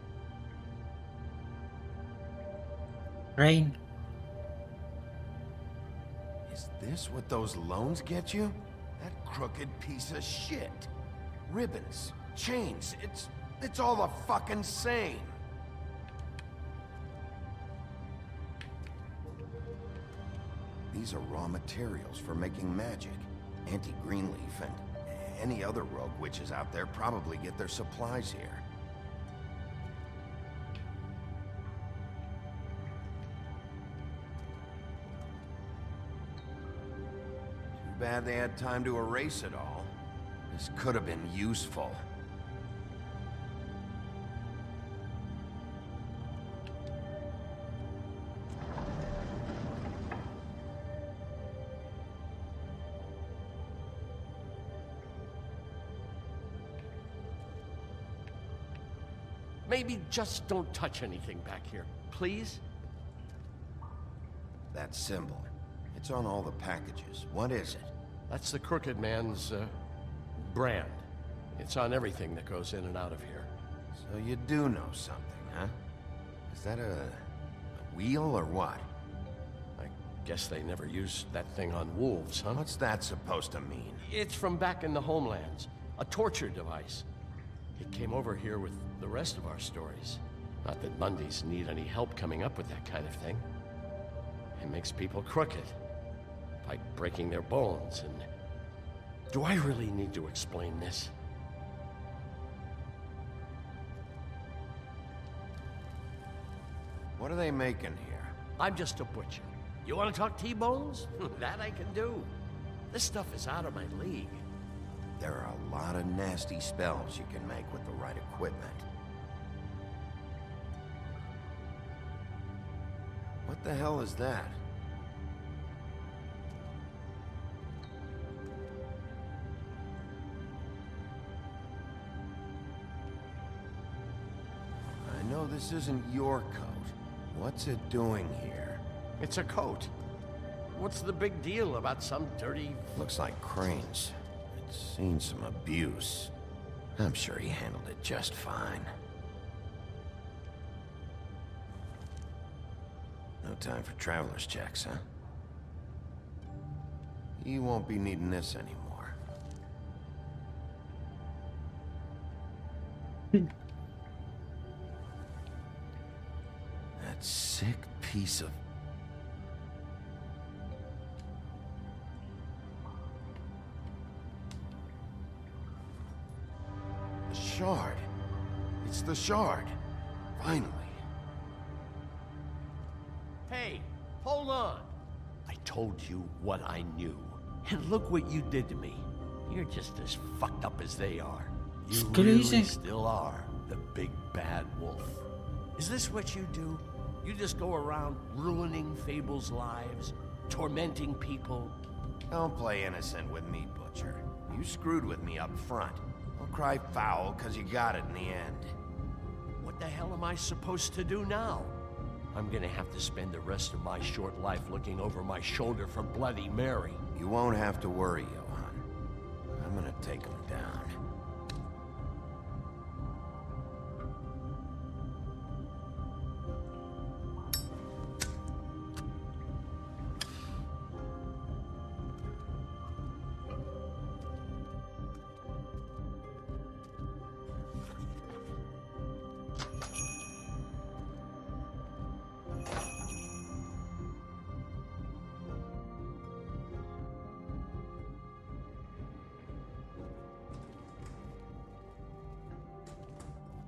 Rain. Is this what those loans get you? That crooked piece of shit. Ribbons, chains, it's all the fucking same. These are raw materials for making magic. Auntie Greenleaf and any other rogue witches out there probably get their supplies here. Too bad they had time to erase it all. This could have been useful. Maybe just don't touch anything back here, please? That symbol. It's on all the packages. What is it? That's the Crooked Man's, brand. It's on everything that goes in and out of here. So you do know something, huh? Is that a wheel or what? I guess they never used that thing on wolves, huh? What's that supposed to mean? It's from back in the homelands. A torture device. It came over here with the rest of our stories. Not that Mundies need any help coming up with that kind of thing. It makes people crooked. By breaking their bones and... Do I really need to explain this? What are they making here? I'm just a butcher. You want to talk T-bones? That I can do. This stuff is out of my league. There are a lot of nasty spells you can make with the right equipment. What the hell is that? I know this isn't your coat. What's it doing here? It's a coat. What's the big deal about some dirty... Looks like Crane's. It's seen some abuse. I'm sure he handled it just fine. No time for traveler's checks, huh? You won't be needing this anymore. That sick piece of... The shard. It's the shard. Finally. Hey, hold on. I told you what I knew. And look what you did to me. You're just as fucked up as they are. You ¿Qué le really hice? still are the big bad wolf. Is this what you do? You just go around ruining Fable's lives, tormenting people? Don't play innocent with me, Butcher. You screwed with me up front. Don't cry foul, because you got it in the end. What the hell am I supposed to do now? I'm gonna have to spend the rest of my short life looking over my shoulder for Bloody Mary. You won't have to worry, Johan. I'm gonna take him down.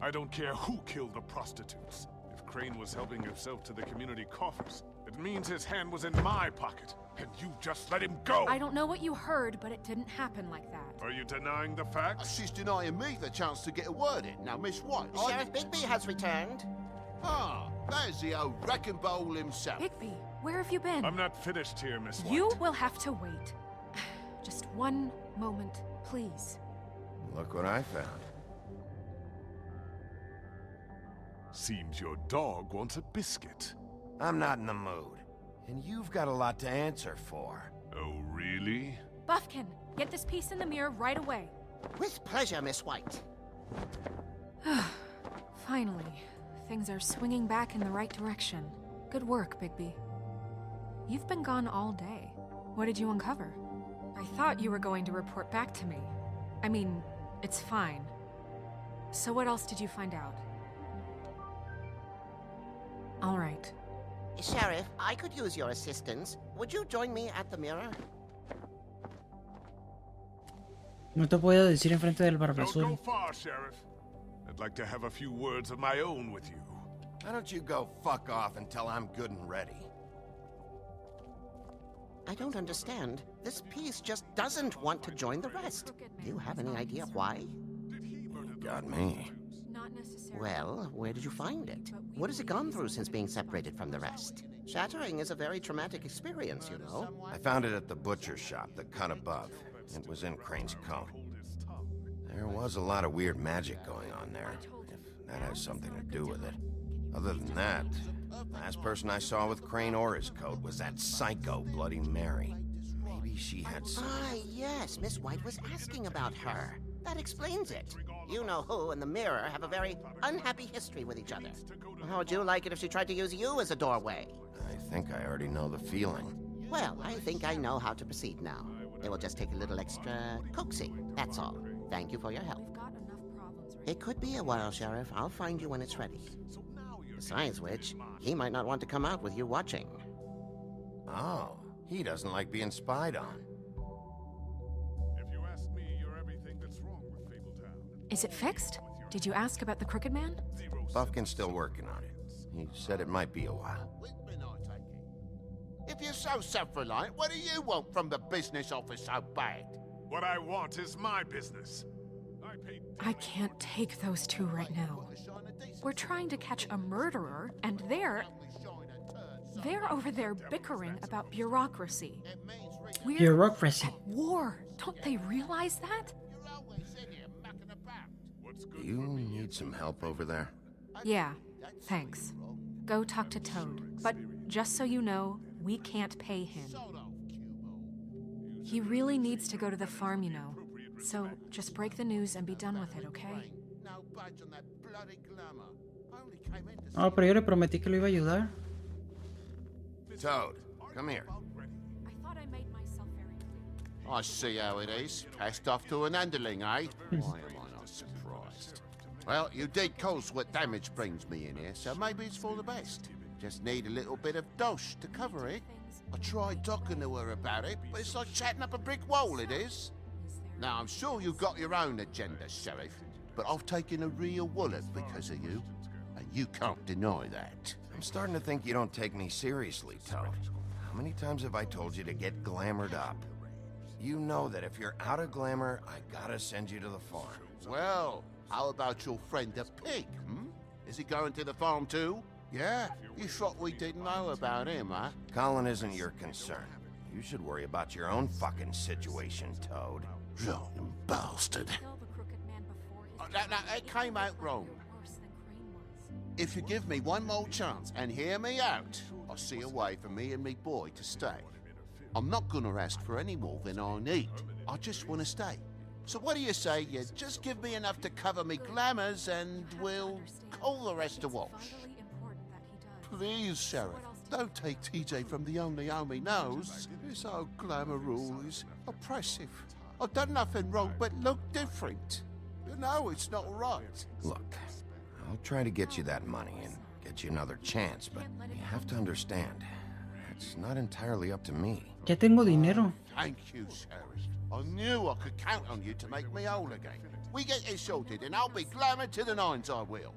I don't care who killed the prostitutes. If Crane was helping himself to the community coffers, it means his hand was in my pocket, and you just let him go! I don't know what you heard, but it didn't happen like that. Are you denying the facts? She's denying me the chance to get a word in. Now, Miss White... Sheriff Bigby has returned. Ah, there's the old wrecking bowl himself. Bigby, where have you been? I'm not finished here, Miss White. You will have to wait. Just one moment, please. Look what I found. Seems your dog wants a biscuit. I'm not in the mood. And you've got a lot to answer for. Oh, really? Buffkin, get this piece in the mirror right away. With pleasure, Miss White. Finally, things are swinging back in the right direction. Good work, Bigby. You've been gone all day. What did you uncover? I thought you were going to report back to me. I mean, it's fine. So what else did you find out? All right. Sheriff, I could use your assistance. Would you join me at the mirror? No te puedo decir enfrente del barba Don't go azul. far, Sheriff. I'd like to have a few words of my own with you. Why don't you go fuck off until I'm good and ready? I don't understand. This piece just doesn't want to join the rest. Do you have any idea why? Got me. Not necessarily. Well, where did you find it? What has it gone through since being separated from the rest? Shattering is a very traumatic experience, you know. I found it at the butcher shop, the cut above. It was in Crane's coat. There was was a lot of weird magic going on there, if that has something to do with it. Other than that, last person I saw with Crane or his coat was that psycho Bloody Mary. Maybe she had some... Ah, yes, Miss White was asking about her. That explains it. You know who and the mirror have a very unhappy history with each other. How would you like it if she tried to use you as a doorway? I think I already know the feeling. Well, I think I know how to proceed now. It will just take a little extra coaxing, that's all. Thank you for your help. It could be a while, Sheriff. I'll find you when it's ready. Besides which, he might not want to come out with you watching. Oh, he doesn't like being spied on. If you ask me, you're everything that's wrong with Fabletown. Is it fixed? Did you ask about the Crooked Man? Buffkin's still working on it. He said it might be a while. If you're so self-reliant, what do you want from the business office so bad? What I want is my business. I can't take those two right now. We're trying to catch a murderer, and they're over there bickering about bureaucracy. We're Bureaucracy. at war. Don't they realize that? Do you need some help over there? Yeah, thanks. Go talk to Toad. But just so you know, we can't pay him. He really needs to go to the farm, you know. So just break the news and be done with it, okay? Oh, pero yo le prometí que lo iba a ayudar. Toad, come here. I see how it is. Passed off to an underling, eh? Why am I not surprised? Well, you did cause what damage brings me in here, so maybe it's for the best. Just need a little bit of dosh to cover it. I tried talking to her about it, but it's like chatting up a brick wall, it is. Now, I'm sure you've got your own agenda, Sheriff, but I've taken a real wallet because of you, and you can't deny that. I'm starting to think you don't take me seriously, Toad. How many times have I told you to get glamored up? You know that if you're out of glamour, I gotta send you to the farm. Well, how about your friend the pig, hmm? Is he going to the farm too? Yeah? You thought we didn't know about him, huh? Colin isn't your concern. You should worry about your own fucking situation, Toad. Lying bastard. That came out wrong. If you give me one more chance and hear me out, I'll see a way for me and me boy to stay. I'm not gonna ask for any more than I need. I just want to stay. So what do you say you just give me enough to cover me glamours and we'll call the rest a wash? Please, Sheriff, don't take TJ from the only home he knows. This old glamour rule is oppressive. I've done nothing wrong but look different. You know it's not right. Look, I'll try to get you that money and get you another chance, but you have to understand, it's not entirely up to me. Ya tengo dinero. Thank you, Sheriff. I knew I could count on you to make me whole again. We get this sorted and I'll be glamour to the nines, I will.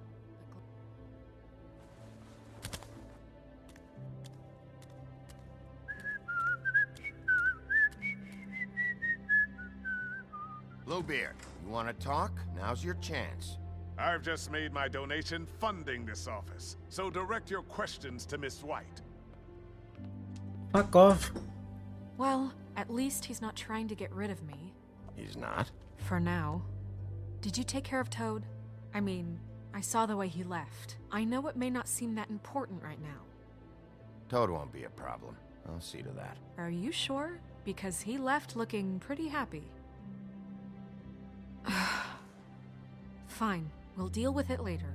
Bluebeard, you want to talk? Now's your chance. I've just made my donation funding this office, so direct your questions to Miss White. Fuck off. Well, at least he's not trying to get rid of me. He's not? For now. Did you take care of Toad? I mean, I saw the way he left. I know it may not seem that important right now. Toad won't be a problem. I'll see to that. Are you sure? Because he left looking pretty happy. Fine, we'll deal with it later.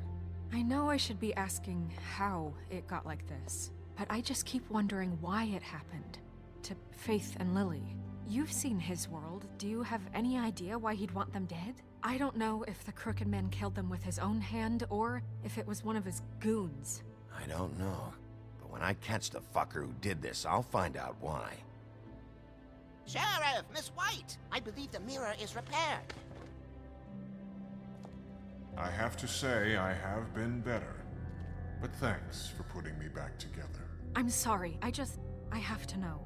I know I should be asking how it got like this, but I just keep wondering why it happened. To Faith and Lily. You've seen his world. Do you have any idea why he'd want them dead? I don't know if the Crooked Man killed them with his own hand or if it was one of his goons. I don't know. But when I catch the fucker who did this, I'll find out why. Sheriff, Miss White! I believe the mirror is repaired. I have to say I have been better. But thanks for putting me back together. I'm sorry, I have to know.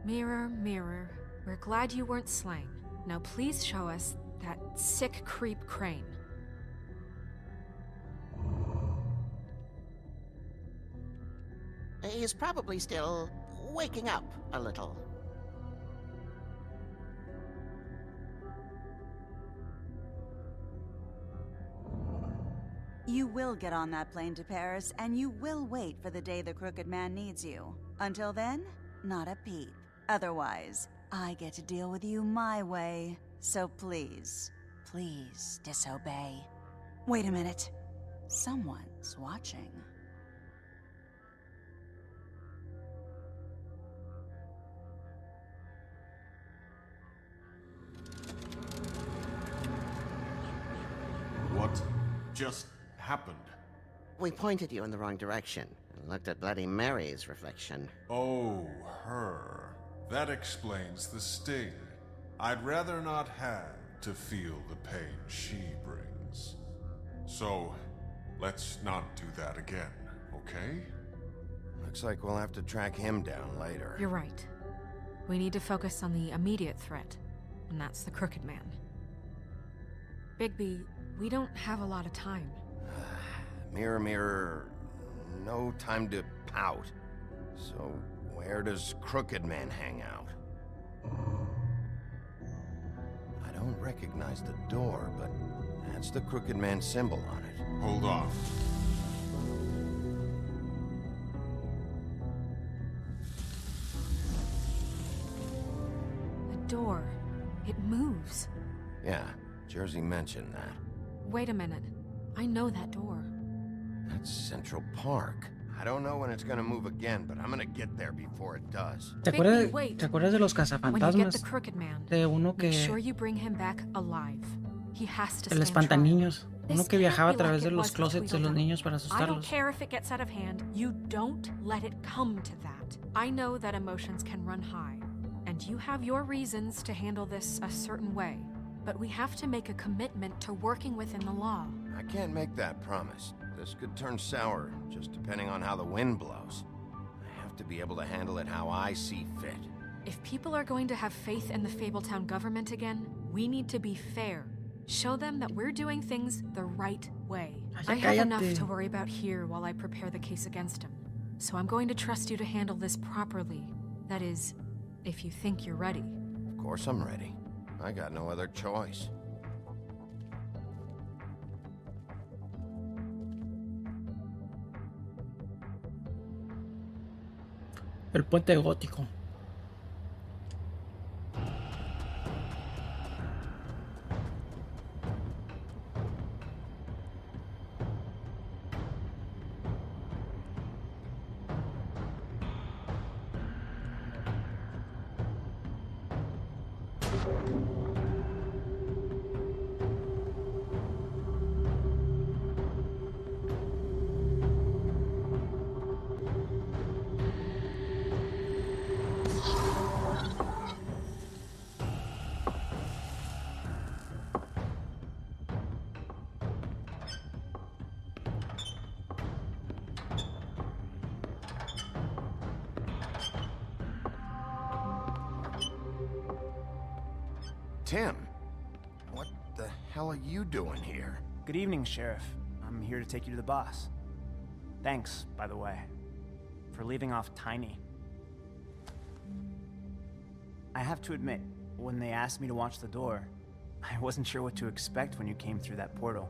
Mirror, mirror, we're glad you weren't slain. Now please show us that sick creep Crane. He's probably still waking up a little. You will get on that plane to Paris, and you will wait for the day the Crooked Man needs you. Until then, not a peep. Otherwise, I get to deal with you my way. So please, please disobey. Wait a minute. Someone's watching. What just happened? We pointed you in the wrong direction and looked at Bloody Mary's reflection. Oh, her. That explains the sting. I'd rather not have to feel the pain she brings. So, let's not do that again, okay? Looks like we'll have to track him down later. You're right. We need to focus on the immediate threat, and that's the Crooked Man. Bigby, we don't have a lot of time. Mirror, mirror, no time to pout. So, where does Crooked Man hang out? I don't recognize the door, but that's the Crooked Man symbol on it. Hold on. The door. It moves. Yeah, Jersey mentioned that. Wait a minute. I know that door. That's Central Park. I don't know when it's gonna move again, but I'm gonna get there before it does. Bigby, ¿Te acuerdas de los When you get the cazafantasmas? Crooked Man, De uno make que... sure you bring him back alive. He has to El stand trial. espantaniños. Uno This que can't viajaba a be like través de it los was with closets de los Tweedledum. niños para I don't asustarlos. care if it gets out of hand. You don't let it come to that. I know that emotions can run high, and you have your reasons to handle this a certain way. But we have to make a commitment to working within the law. I can't make that promise. This could turn sour, just depending on how the wind blows. I have to be able to handle it how I see fit. If people are going to have faith in the Fabletown government again, we need to be fair. Show them that we're doing things the right way. I have enough cállate. to worry about here while I prepare the case against him. So I'm going to trust you to handle this properly. That is, if you think you're ready. Of course I'm ready. I got no other choice. El puente gótico. Tim, what the hell are you doing here? Good evening, Sheriff. I'm here to take you to the boss. Thanks, by the way, for leaving off Tiny. I have to admit, when they asked me to watch the door, I wasn't sure what to expect when you came through that portal.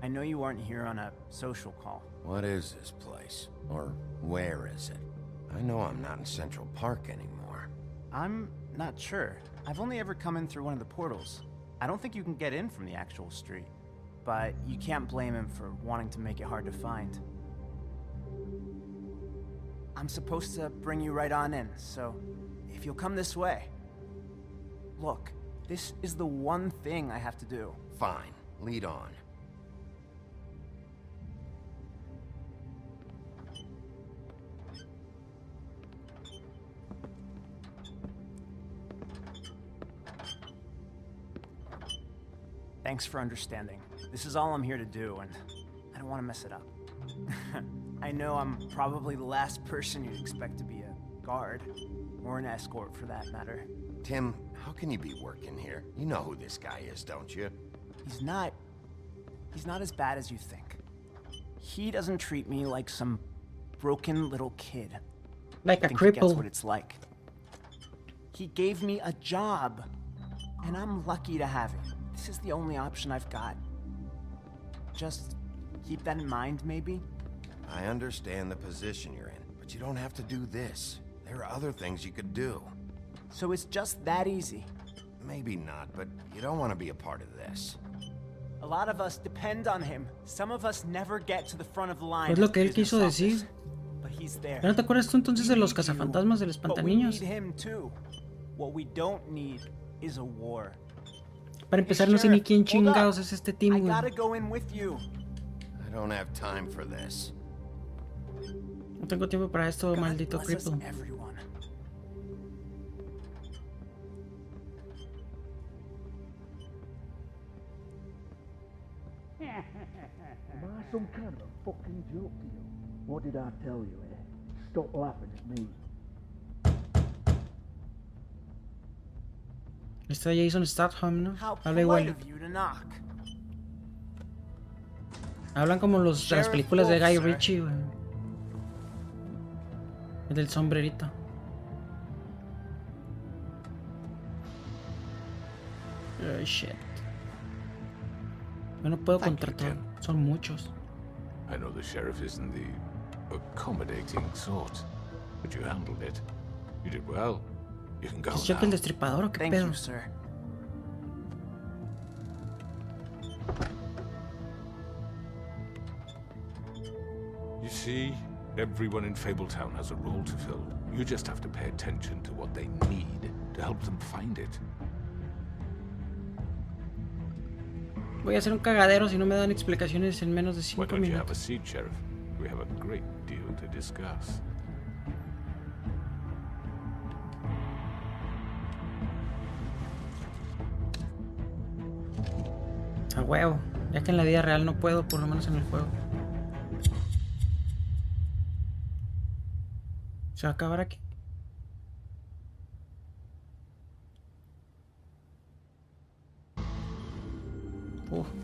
I know you aren't here on a social call. What is this place? Or where is it? I know I'm not in Central Park anymore. I'm not sure. I've only ever come in through one of the portals. I don't think you can get in from the actual street. But you can't blame him for wanting to make it hard to find. I'm supposed to bring you right on in, so if you'll come this way. Look, this is the one thing I have to do. Fine, lead on. Thanks for understanding. This is all I'm here to do, and I don't want to mess it up. I know I'm probably the last person you'd expect to be a guard, or an escort for that matter. Tim, how can you be working here? You know who this guy is, don't you? He's not as bad as you think. He doesn't treat me like some broken little kid. Like a I think he gets cripple. what it's like. He gave me a job, and I'm lucky to have it. This is the only option I've got. Just Keep that in mind, maybe? I understand the position you're in, but you don't have to do this. There are other things you could do. So it's just that easy? Maybe not, but you don't want to be a part of this. A lot of us depend on him. Some of us never get to the front of the line. Es lo que él quiso decir. But he's there. ¿No te acuerdas tú entonces de los cazafantasmas del But we need espantaniños? him too. What we don't need is a war. Para empezar, no sé ni quién chingados es este team, I güey. gotta go in with you. I don't have time for this. No tengo tiempo para esto, maldito Bless us, cripple. everyone. Am I some kind of a fucking joke to you? What did I tell you, eh? Stop laughing at me. Está Jason Statham, ¿no? How Habla polite igual. of you to knock. Hablan como de las Sheriff películas de Wolf, Guy sir. Ritchie, güey. El del sombrerito. Oh, shit. Yo no puedo contra todo. Son muchos. I know the sheriff isn't the accommodating sort, but you handled it. You did well. You can go ¿Es Jack now. el Destripador o qué Thank pedo? you, sir. You see, everyone in Fabletown has a role to fill. You just have to pay attention to what they need to help them find it. Voy a hacer un cagadero si no me dan explicaciones en menos de Why 5 don't you have a minutos. seat, Sheriff? We have a great deal to discuss. A huevo. Ya que en la vida real no puedo, por lo menos en el juego. ¿Se va a acabar aquí?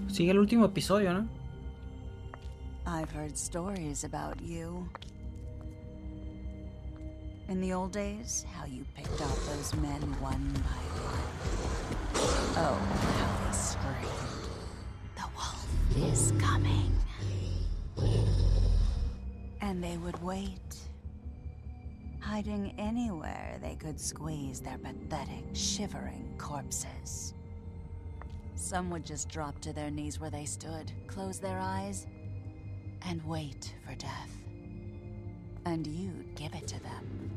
Sigue el último episodio, ¿no? I've heard stories about you. In the old days, how you picked off those men one by one. Oh, how they screamed. The wolf is coming. And they would wait, hiding anywhere they could squeeze their pathetic, shivering corpses. Some would just drop to their knees where they stood, close their eyes, and wait for death. And you'd give it to them.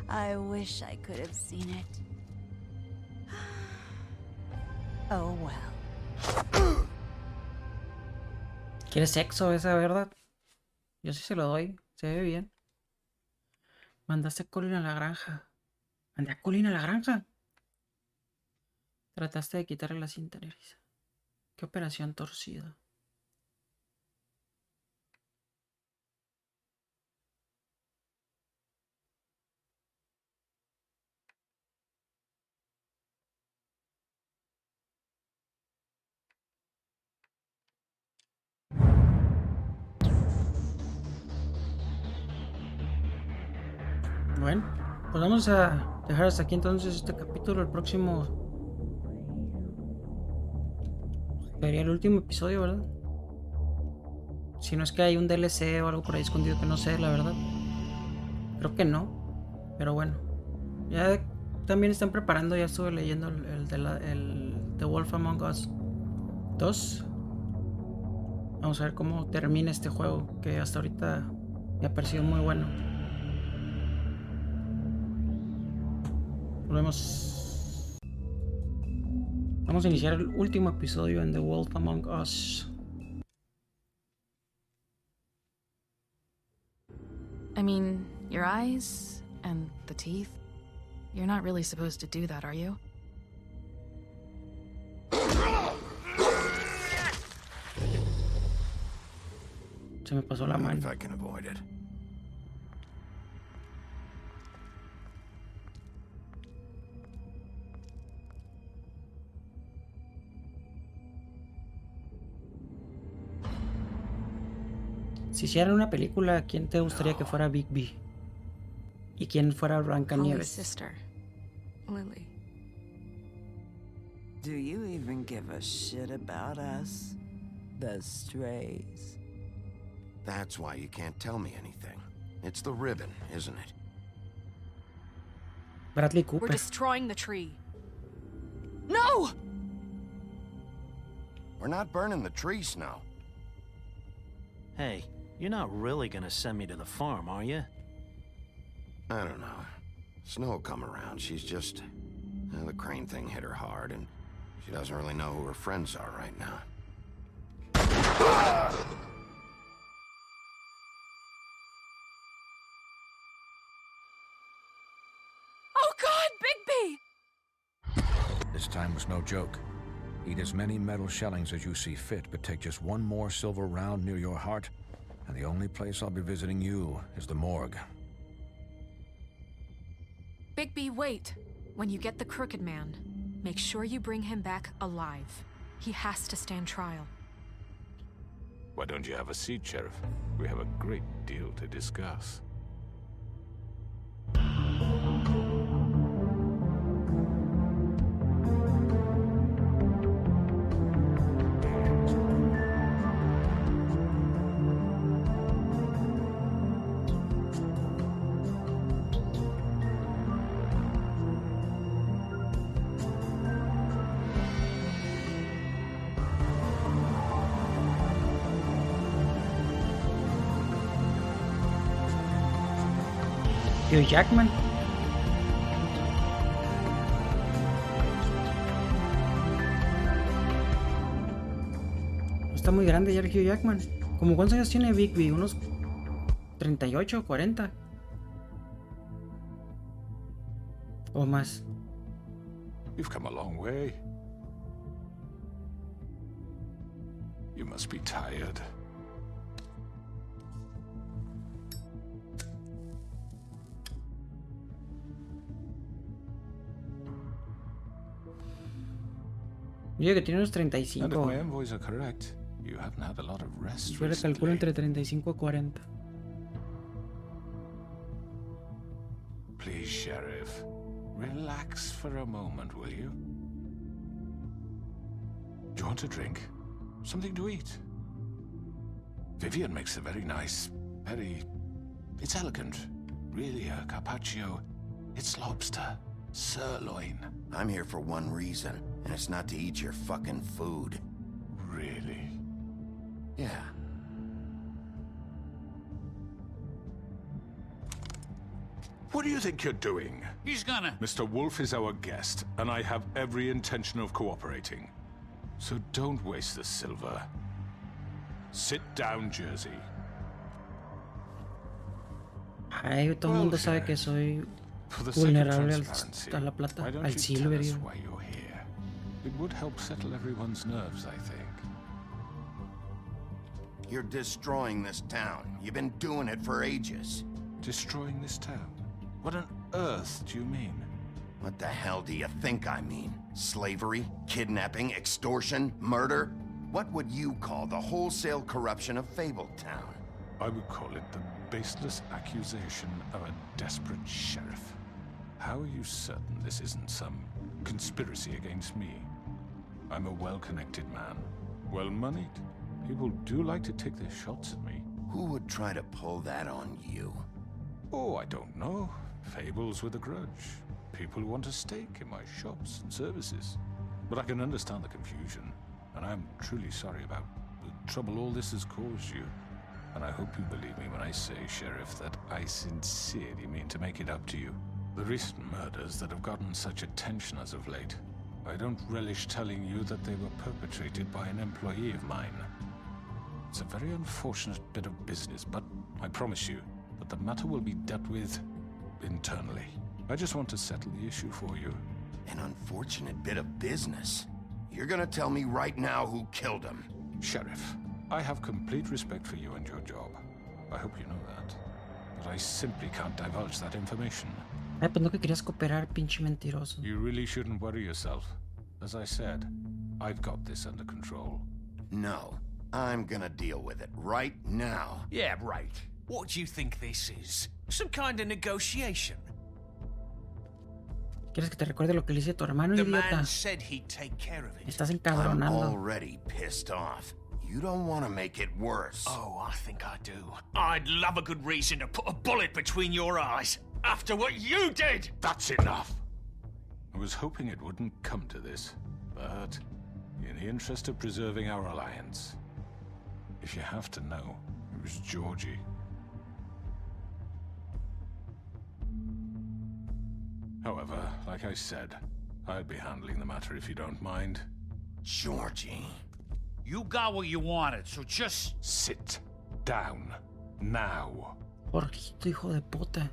I wish I could have seen it. Oh well. ¿Quieres sexo esa, verdad? Yo sí se lo doy. Se ve bien. Mandaste a Colin a la granja. Mandé a Colin a la granja. Trataste de quitarle la cinta nerviosa. Qué operación torcida. Bueno, pues vamos a dejar hasta aquí entonces este capítulo. El próximo sería el último episodio, ¿verdad? Si no es que hay un DLC o algo por ahí escondido que no sé, la verdad. Creo que no. Pero bueno. Ya también están preparando, ya estuve leyendo el The Wolf Among Us 2. Vamos a ver cómo termina este juego, que hasta ahorita me ha parecido muy bueno. Volvemos. Vamos a iniciar el último episodio en The Wolf Among Us. I mean, your eyes and the teeth. You're not really supposed to do that, are you? Se me pasó la Not mano. if I can avoid it. Si hicieran una película, ¿quién te gustaría que fuera Big B? ¿Y quién fuera Holly's Blancanieves? sister, Lily. Do you even give a shit about us? The strays. That's why you can't tell me anything. It's the ribbon, isn't it? Bradley We're Cooper. destroying the tree. No! We're not burning the tree, Snow. Hey, you're not really gonna send me to the farm, are you? I don't know. Snow will come around. She's just... the crane thing hit her hard, and she doesn't really know who her friends are right now. Oh God, Bigby! This time was no joke. Eat as many metal shellings as you see fit, but take just one more silver round near your heart, and the only place I'll be visiting you is the morgue. Bigby, wait. When you get the Crooked Man, make sure you bring him back alive. He has to stand trial. Why don't you have a seat, Sheriff? We have a great deal to discuss. Hugh Jackman. Está muy grande ya el Hugh Jackman. ¿Cómo cuántos años tiene Bigby? ¿Unos 38 o 40? ¿O más? You've come a long way. You must be tired. Dice que tiene unos And if 35. my envoys are correct, you haven't had a lot of rest Yo le calculo entre 35 a 40. Please, Sheriff, relax for a moment, will you? Do you want a drink? Something to eat? Vivian makes a very nice, it's elegant. Really, a carpaccio. It's lobster. Sirloin. I'm here for one reason, and it's not to eat your fucking food. Really? Yeah. What do you think you're doing? He's gonna... Mr. Wolf is our guest, and I have every intention of cooperating. So don't waste the silver. Sit down, Jersey. Ay, todo el mundo sabe que soy For the sake of vulnerable transparency, a la plata, why don't al you silver. tell us Digo. why you're here? It would help settle everyone's nerves, I think. You're destroying this town. You've been doing it for ages. Destroying this town? What on earth do you mean? What the hell do you think I mean? Slavery? Kidnapping? Extortion? Murder? What would you call the wholesale corruption of Fabletown? I would call it the baseless accusation of a desperate sheriff. How are you certain this isn't some conspiracy against me? I'm a well-connected man, well-moneyed. People do like to take their shots at me. Who would try to pull that on you? Oh, I don't know. Fables with a grudge. People who want a stake in my shops and services. But I can understand the confusion, and I'm truly sorry about the trouble all this has caused you. And I hope you believe me when I say, Sheriff, that I sincerely mean to make it up to you. The recent murders that have gotten such attention as of late, I don't relish telling you that they were perpetrated by an employee of mine. It's a very unfortunate bit of business, but I promise you that the matter will be dealt with internally. I just want to settle the issue for you. An unfortunate bit of business? You're gonna tell me right now who killed him? Sheriff, I have complete respect for you and your job. I hope you know that. But I simply can't divulge that information. Ay, pues no que querías cooperar, pinche mentiroso. You really shouldn't worry yourself. As I said, I've got this under control. No. I'm gonna deal with it right now. Yeah, right. What do you think this is? Some kind of negotiation? ¿Quieres que te recuerde lo que le hice a tu hermano, The idiota? man said he'd take care of it. Estás I'm encabronando. already pissed off. You don't want to make it worse. Oh, I think I do. I'd love a good reason to put a bullet between your eyes after what you did. That's enough. I was hoping it wouldn't come to this, but in the interest of preserving our alliance, if you have to know, it was Georgie. However, like I said, I'd be handling the matter if you don't mind. Georgie. You got what you wanted, so just... Sit down. Now. Jorgito, hijo de puta.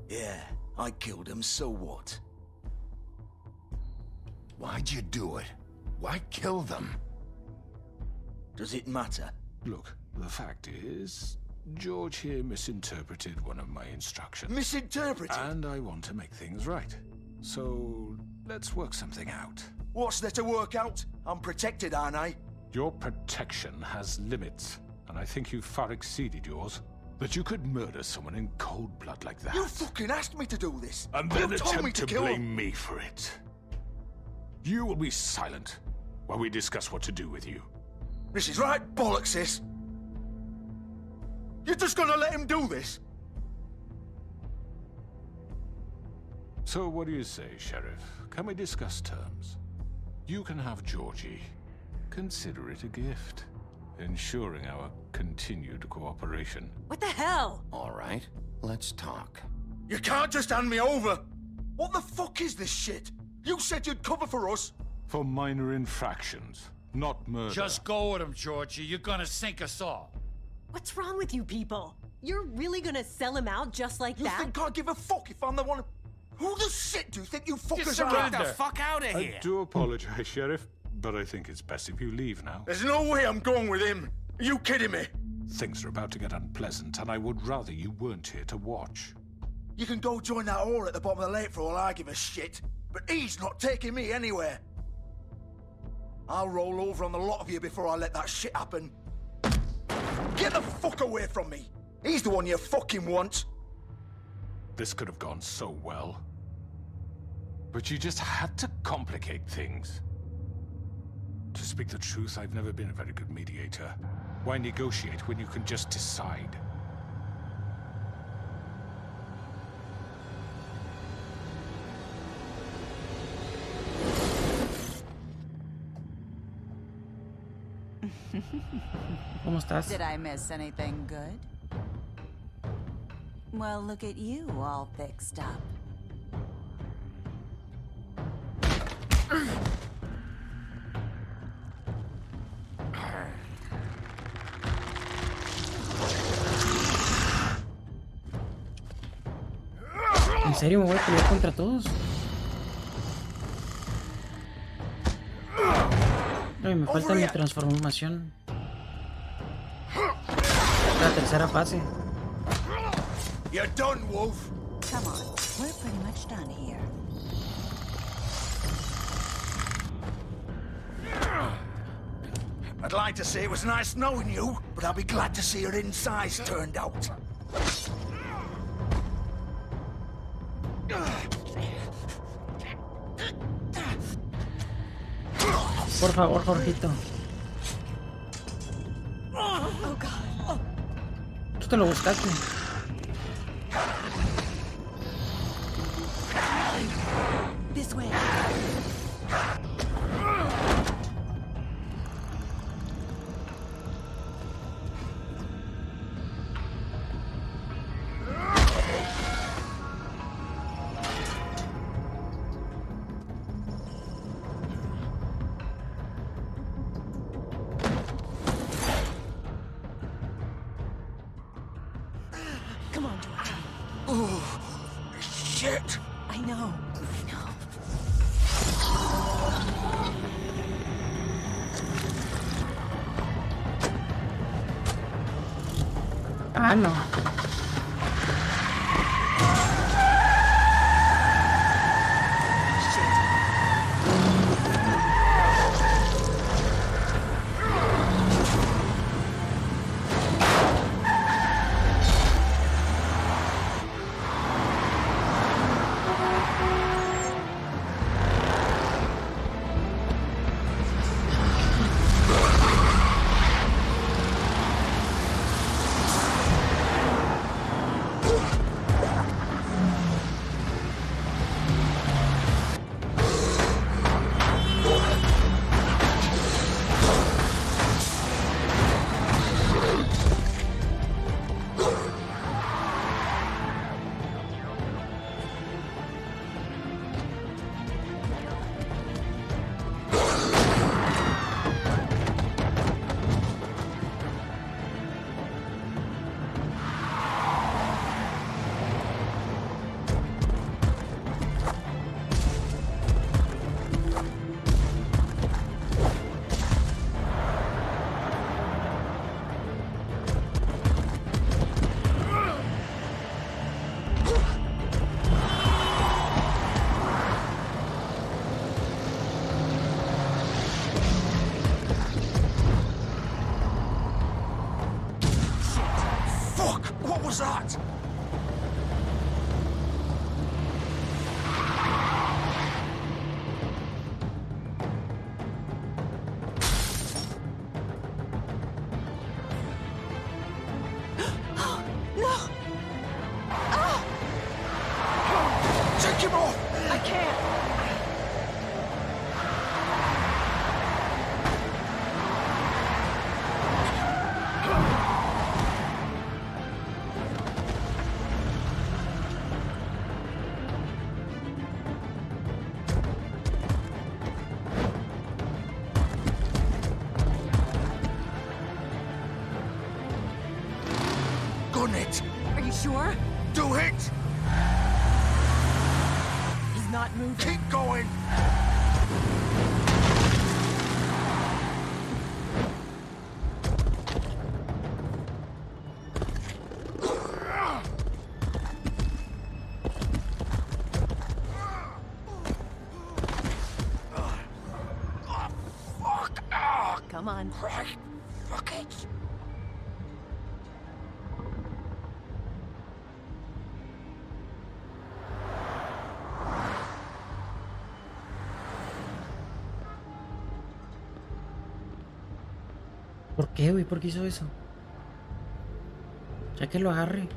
Yeah, I killed him, so what? Why'd you do it? Why kill them? Does it matter? Look, the fact is, George here misinterpreted one of my instructions. Misinterpreted? And I want to make things right. So, let's work something out. What's there to work out? I'm protected, aren't I? Your protection has limits, and I think you've far exceeded yours. That you could murder someone in cold blood like that. You fucking asked me to do this! And then you told me attempt to kill blame me for it. You will be silent while we discuss what to do with you. This is right bollocks, sis. You're just gonna let him do this? So what do you say, Sheriff? Can we discuss terms? You can have Georgie. Consider it a gift, ensuring our continued cooperation. What the hell? All right, let's talk. You can't just hand me over! What the fuck is this shit? You said you'd cover for us! For minor infractions, not murder. Just go with him, Georgie. You're gonna sink us all. What's wrong with you people? You're really gonna sell him out just like that? You think I give a fuck if I'm the one... Who the shit do you think you fuckers Get are? the fuck out of here! I do apologize, Sheriff, but I think it's best if you leave now. There's no way I'm going with him. Are you kidding me? Things are about to get unpleasant, and I would rather you weren't here to watch. You can go join that whore at the bottom of the lake for all I give a shit. But he's not taking me anywhere. I'll roll over on the lot of you before I let that shit happen. Get the fuck away from me! He's the one you fucking want! This could have gone so well. But you just had to complicate things. To speak the truth, I've never been a very good mediator. Why negotiate when you can just decide? ¿Cómo estás? Did I miss anything good? Well, look at you, all fixed up. ¿En serio me voy a pelear contra todos? Ay, me falta mi transformación. La tercera fase. You're done, Wolf. Come on, we're pretty much done here. I'd like to say it was nice knowing you, but I'll be glad to see your insides turned out. Por favor, Jorgito. Oh, God. Tú te lo buscaste. This way. Come on, George. Oh, shit. I know. Ah, no. I can't. Gun it! Are you sure? Do it! He's not moving. Keep going! Come on. Right. Fuck it. ¿Por qué, güey? ¿Por qué hizo eso? Ya que lo agarre.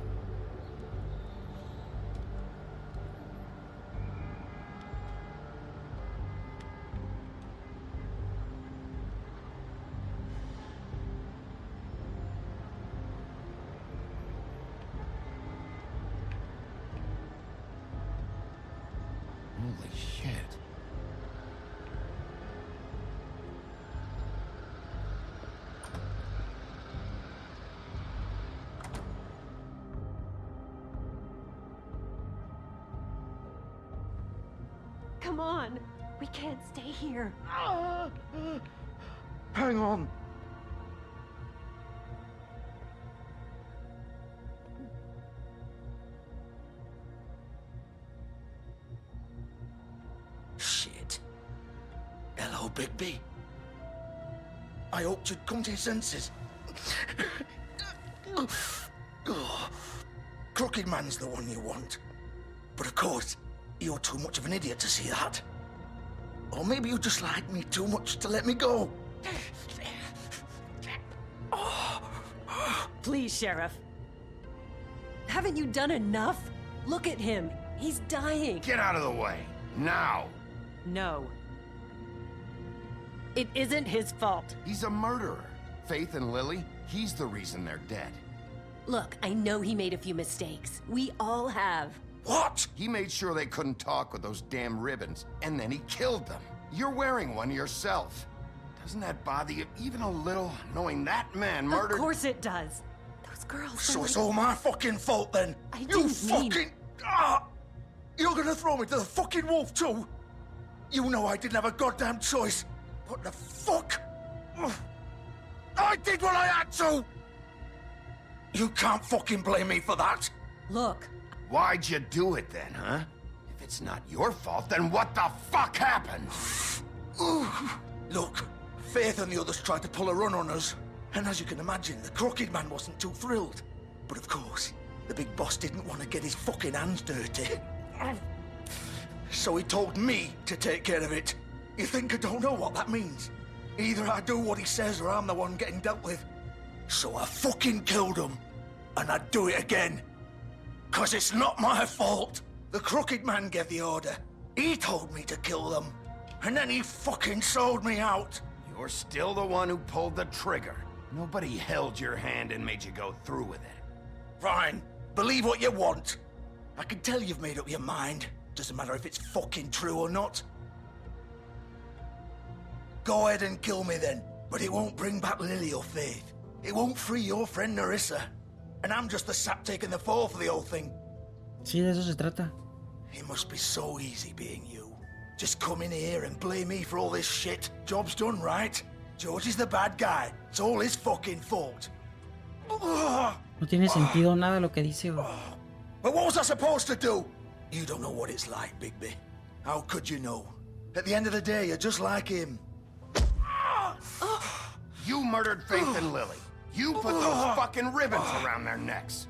Holy shit. Come on. We can't stay here. Hang on. Shit. Hello, Bigby. I hoped you'd come to your senses. Crooked Man's the one you want. But of course, you're too much of an idiot to see that. Or maybe you just like me too much to let me go. Please, Sheriff. Haven't you done enough? Look at him. He's dying. Get out of the way. Now. No. It isn't his fault. He's a murderer. Faith and Lily, he's the reason they're dead. Look, I know he made a few mistakes. We all have. What? He made sure they couldn't talk with those damn ribbons, and then he killed them. You're wearing one yourself. Doesn't that bother you even a little, knowing that man murdered— Of course it does. Those girls— So it's all my fucking fault then? I You didn't fucking— mean— You're gonna throw me to the fucking wolf too? You know I didn't have a goddamn choice. What the fuck? I did what I had to! You can't fucking blame me for that. Look. Why'd you do it then, huh? If it's not your fault, then what the fuck happened? Look, Faith and the others tried to pull a run on us. And as you can imagine, the Crooked Man wasn't too thrilled. But of course, the big boss didn't want to get his fucking hands dirty. So he told me to take care of it. You think I don't know what that means? Either I do what he says or I'm the one getting dealt with. So I fucking killed him. And I'd do it again. 'Cause it's not my fault. The Crooked Man gave the order. He told me to kill them. And then he fucking sold me out. You're still the one who pulled the trigger. Nobody held your hand and made you go through with it. Fine. Believe what you want. I can tell you've made up your mind. Doesn't matter if it's fucking true or not. Go ahead and kill me then. But it won't bring back Lily or Faith. It won't free your friend Narissa. And I'm just the sap taking the fall for the whole thing. Sí, de eso se trata. It must be so easy being you. Just come in here and blame me for all this shit. Job's done, right? George is the bad guy. It's all his fucking fault. No tiene sentido nada lo que dice, güey. But what was I supposed to do? You don't know what it's like, Bigby. How could you know? At the end of the day, you're just like him. You murdered Faith and Lily. You put those fucking ribbons around their necks.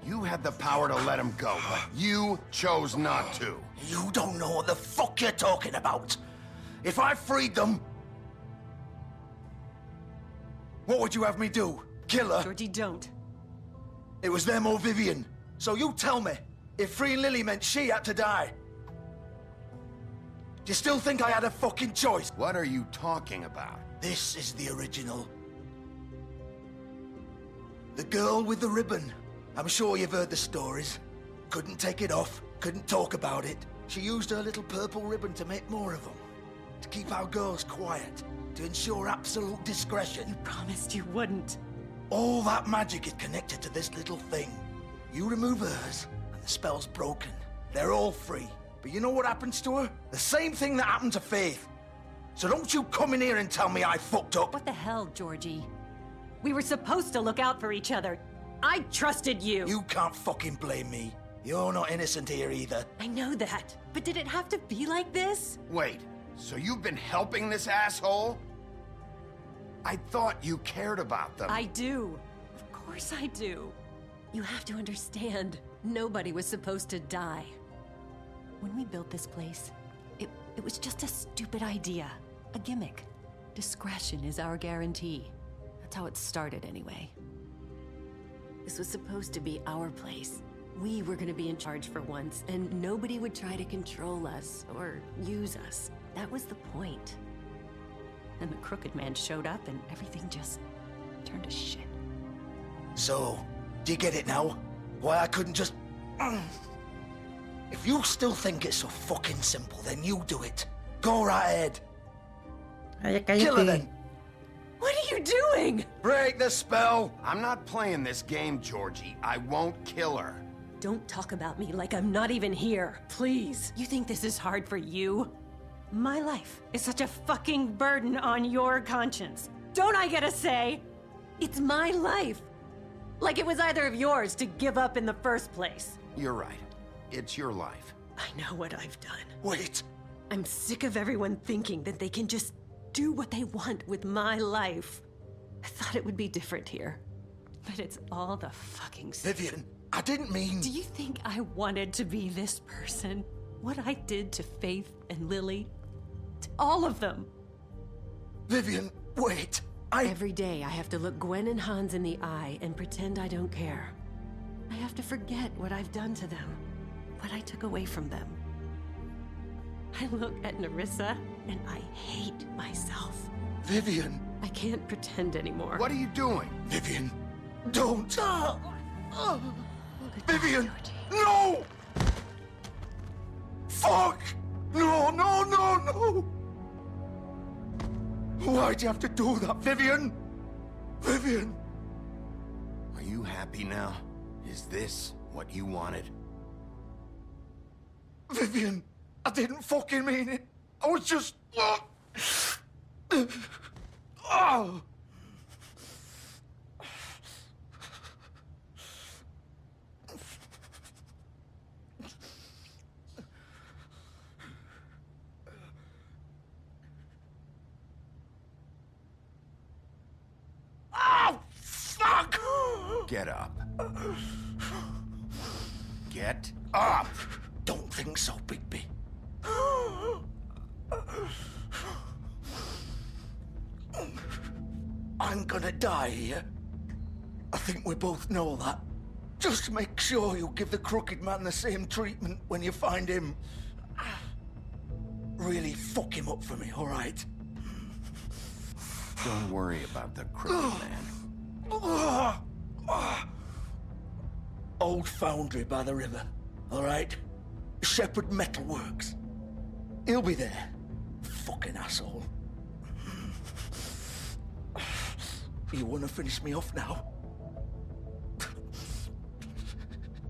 You had the power to let them go, but you chose not to. You don't know what the fuck you're talking about. If I freed them... What would you have me do? Kill her? Georgie, don't. It was them or Vivian. So you tell me, if freeing Lily meant she had to die. Do you still think I had a fucking choice? What are you talking about? This is the original. The girl with the ribbon. I'm sure you've heard the stories. Couldn't take it off, couldn't talk about it. She used her little purple ribbon to make more of them. To keep our girls quiet. To ensure absolute discretion. You promised you wouldn't. All that magic is connected to this little thing. You remove hers, and the spell's broken. They're all free. But you know what happens to her? The same thing that happened to Faith. So don't you come in here and tell me I fucked up. What the hell, Georgie? We were supposed to look out for each other. I trusted you. You can't fucking blame me. You're not innocent here either. I know that. But did it have to be like this? Wait, so you've been helping this asshole? I thought you cared about them. I do. Of course I do. You have to understand, nobody was supposed to die. When we built this place, it was just a stupid idea. A gimmick. Discretion is our guarantee. That's how it started anyway. This was supposed to be our place. We were gonna be in charge for once, and nobody would try to control us or use us. That was the point. And the Crooked Man showed up and everything just turned to shit. So, do you get it now? Why I couldn't just... If you still think it's so fucking simple, then you do it. Go right ahead. Kill her then. What are you doing? Break the spell. I'm not playing this game, Georgie. I won't kill her. Don't talk about me like I'm not even here, please. You think this is hard for you? My life is such a fucking burden on your conscience. Don't I get a say? It's my life. Like it was either of yours to give up in the first place. You're right. It's your life. I know what I've done. Wait. I'm sick of everyone thinking that they can just do what they want with my life. I thought it would be different here. But it's all the fucking same. Vivian, I didn't mean... Do you think I wanted to be this person? What I did to Faith and Lily? To all of them? Vivian, wait. Every day I have to look Gwen and Hans in the eye and pretend I don't care. I have to forget what I've done to them. What I took away from them. I look at Nerissa and I hate myself. Vivian. I can't pretend anymore. What are you doing? Vivian, don't. Vivian, no! Fuck! No, no, no, no! Why'd you have to do that, Vivian? Vivian! Are you happy now? Is this what you wanted? Vivian, I didn't fucking mean it. I was just... Oh! Oh, fuck! Get up. Get up! Don't think so, Bigby. I'm gonna die here. I think we both know that. Just make sure you give the Crooked Man the same treatment when you find him. Really fuck him up for me, all right? Don't worry about the Crooked Man. Old foundry by the river, all right? Shepherd Metalworks. He'll be there. Fucking asshole. You want to finish me off now?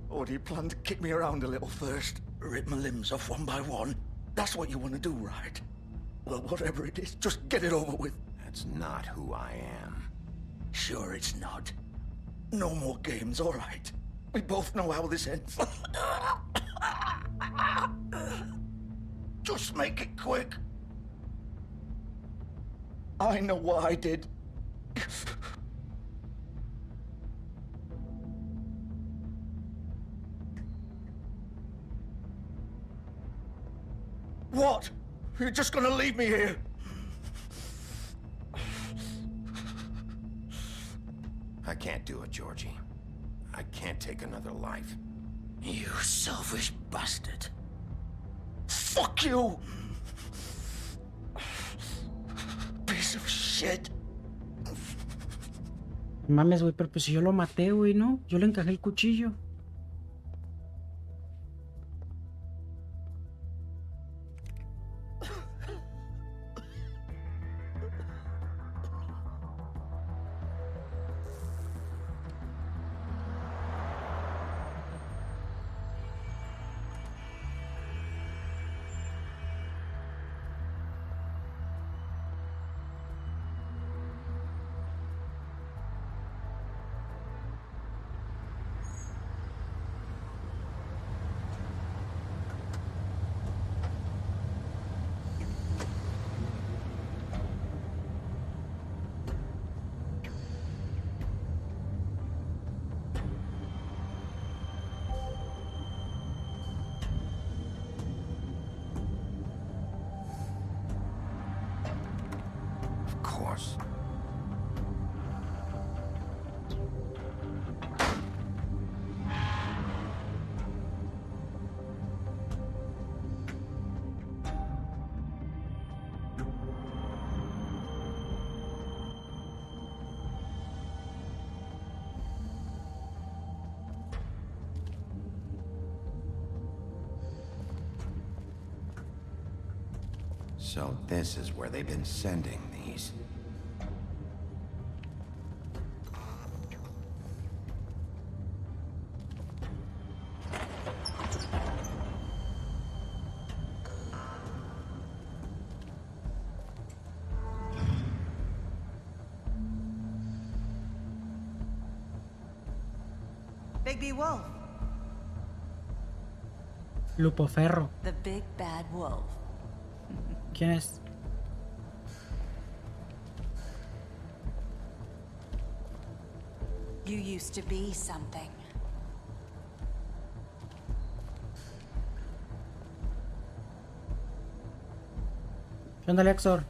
Or do you plan to kick me around a little first? Rip my limbs off one by one? That's what you want to do, right? Well, whatever it is, just get it over with. That's not who I am. Sure it's not. No more games, all right? We both know how this ends. Just make it quick. I know what I did. What? You're just gonna leave me here? I can't do it, Georgie. I can't take another life. You selfish bastard. Fuck you! Piece of shit. Mames, güey, pero pues si yo lo maté, güey, ¿no? Yo le encajé el cuchillo. Of course. So this is where they've been sending these. Bigby Wolf. Lupo Ferro. The big bad wolf. ¿Quién es? You used to be something. ¿Qué onda, Lexor?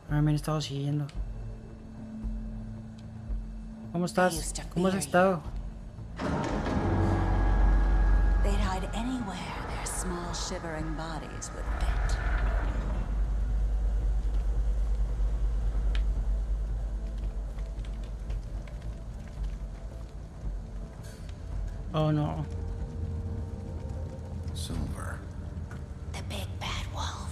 Me han estado siguiendo. ¿Cómo estás? ¿Cómo has estado? They'd hide anywhere their small shivering bodies would fit. Oh no. Silver. The big bad wolf.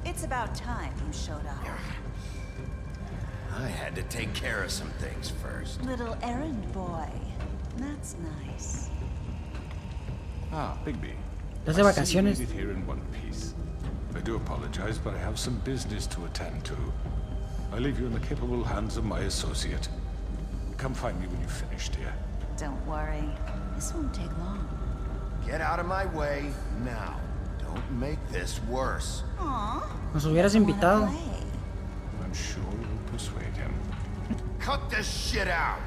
It's about time you showed up. I had to take care of some things first. Little errand boy. That's nice. Ah, Bigby. Estás de vacaciones. I see you made it here in one piece. I do apologize, but I have some business to attend to. I leave you in the capable hands of my associate. Come find me when you've finished, dear. Don't worry. This won't take long. Get out of my way now. Don't make this worse. Aww. Nos hubieras invitado. I'm sure you'll persuade him. Cut this shit out!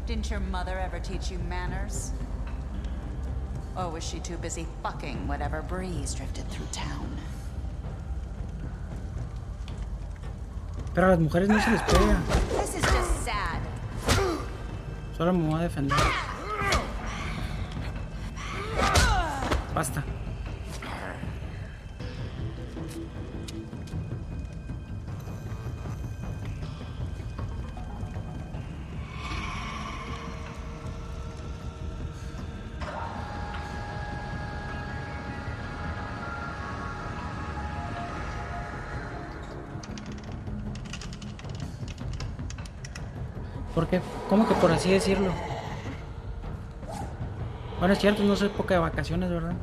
Didn't your mother ever teach you manners? Or was she too busy fucking whatever breeze drifted through town? Pero a las mujeres no se les pega. This is just sad. Solo me voy a defender. Basta. ¿Por qué? ¿Cómo que por así decirlo? Bueno, es cierto, no es época de vacaciones, ¿verdad?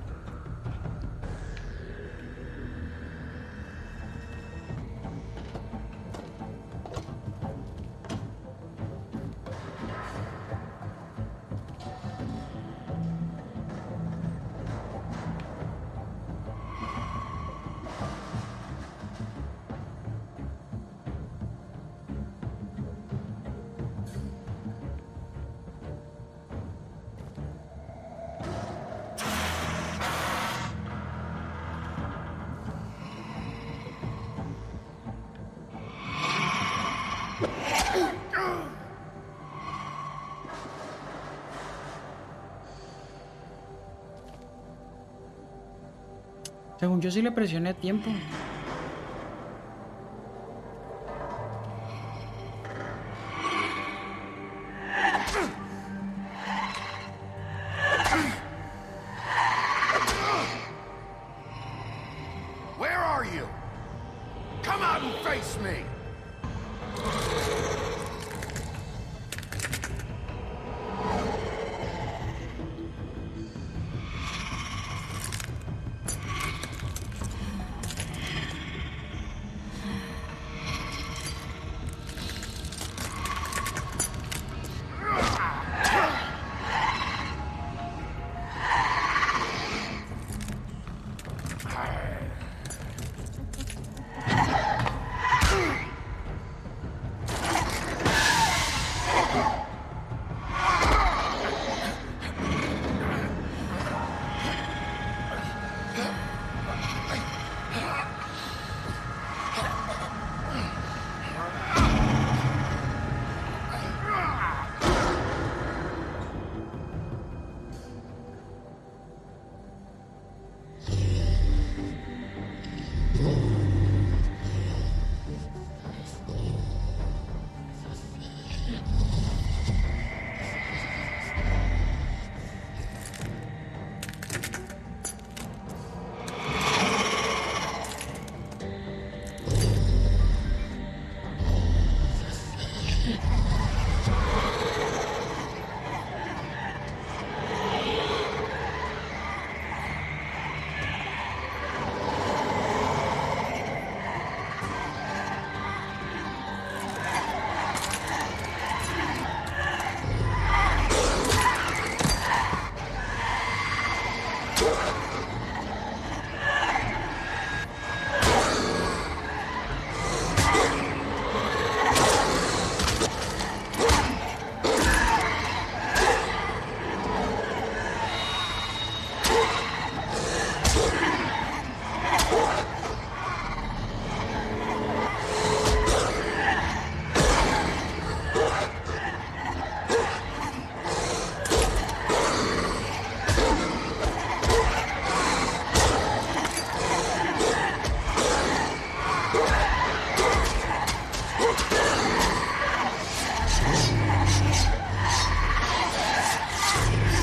Según yo sí le presioné a tiempo. Where are you? Come out and face me!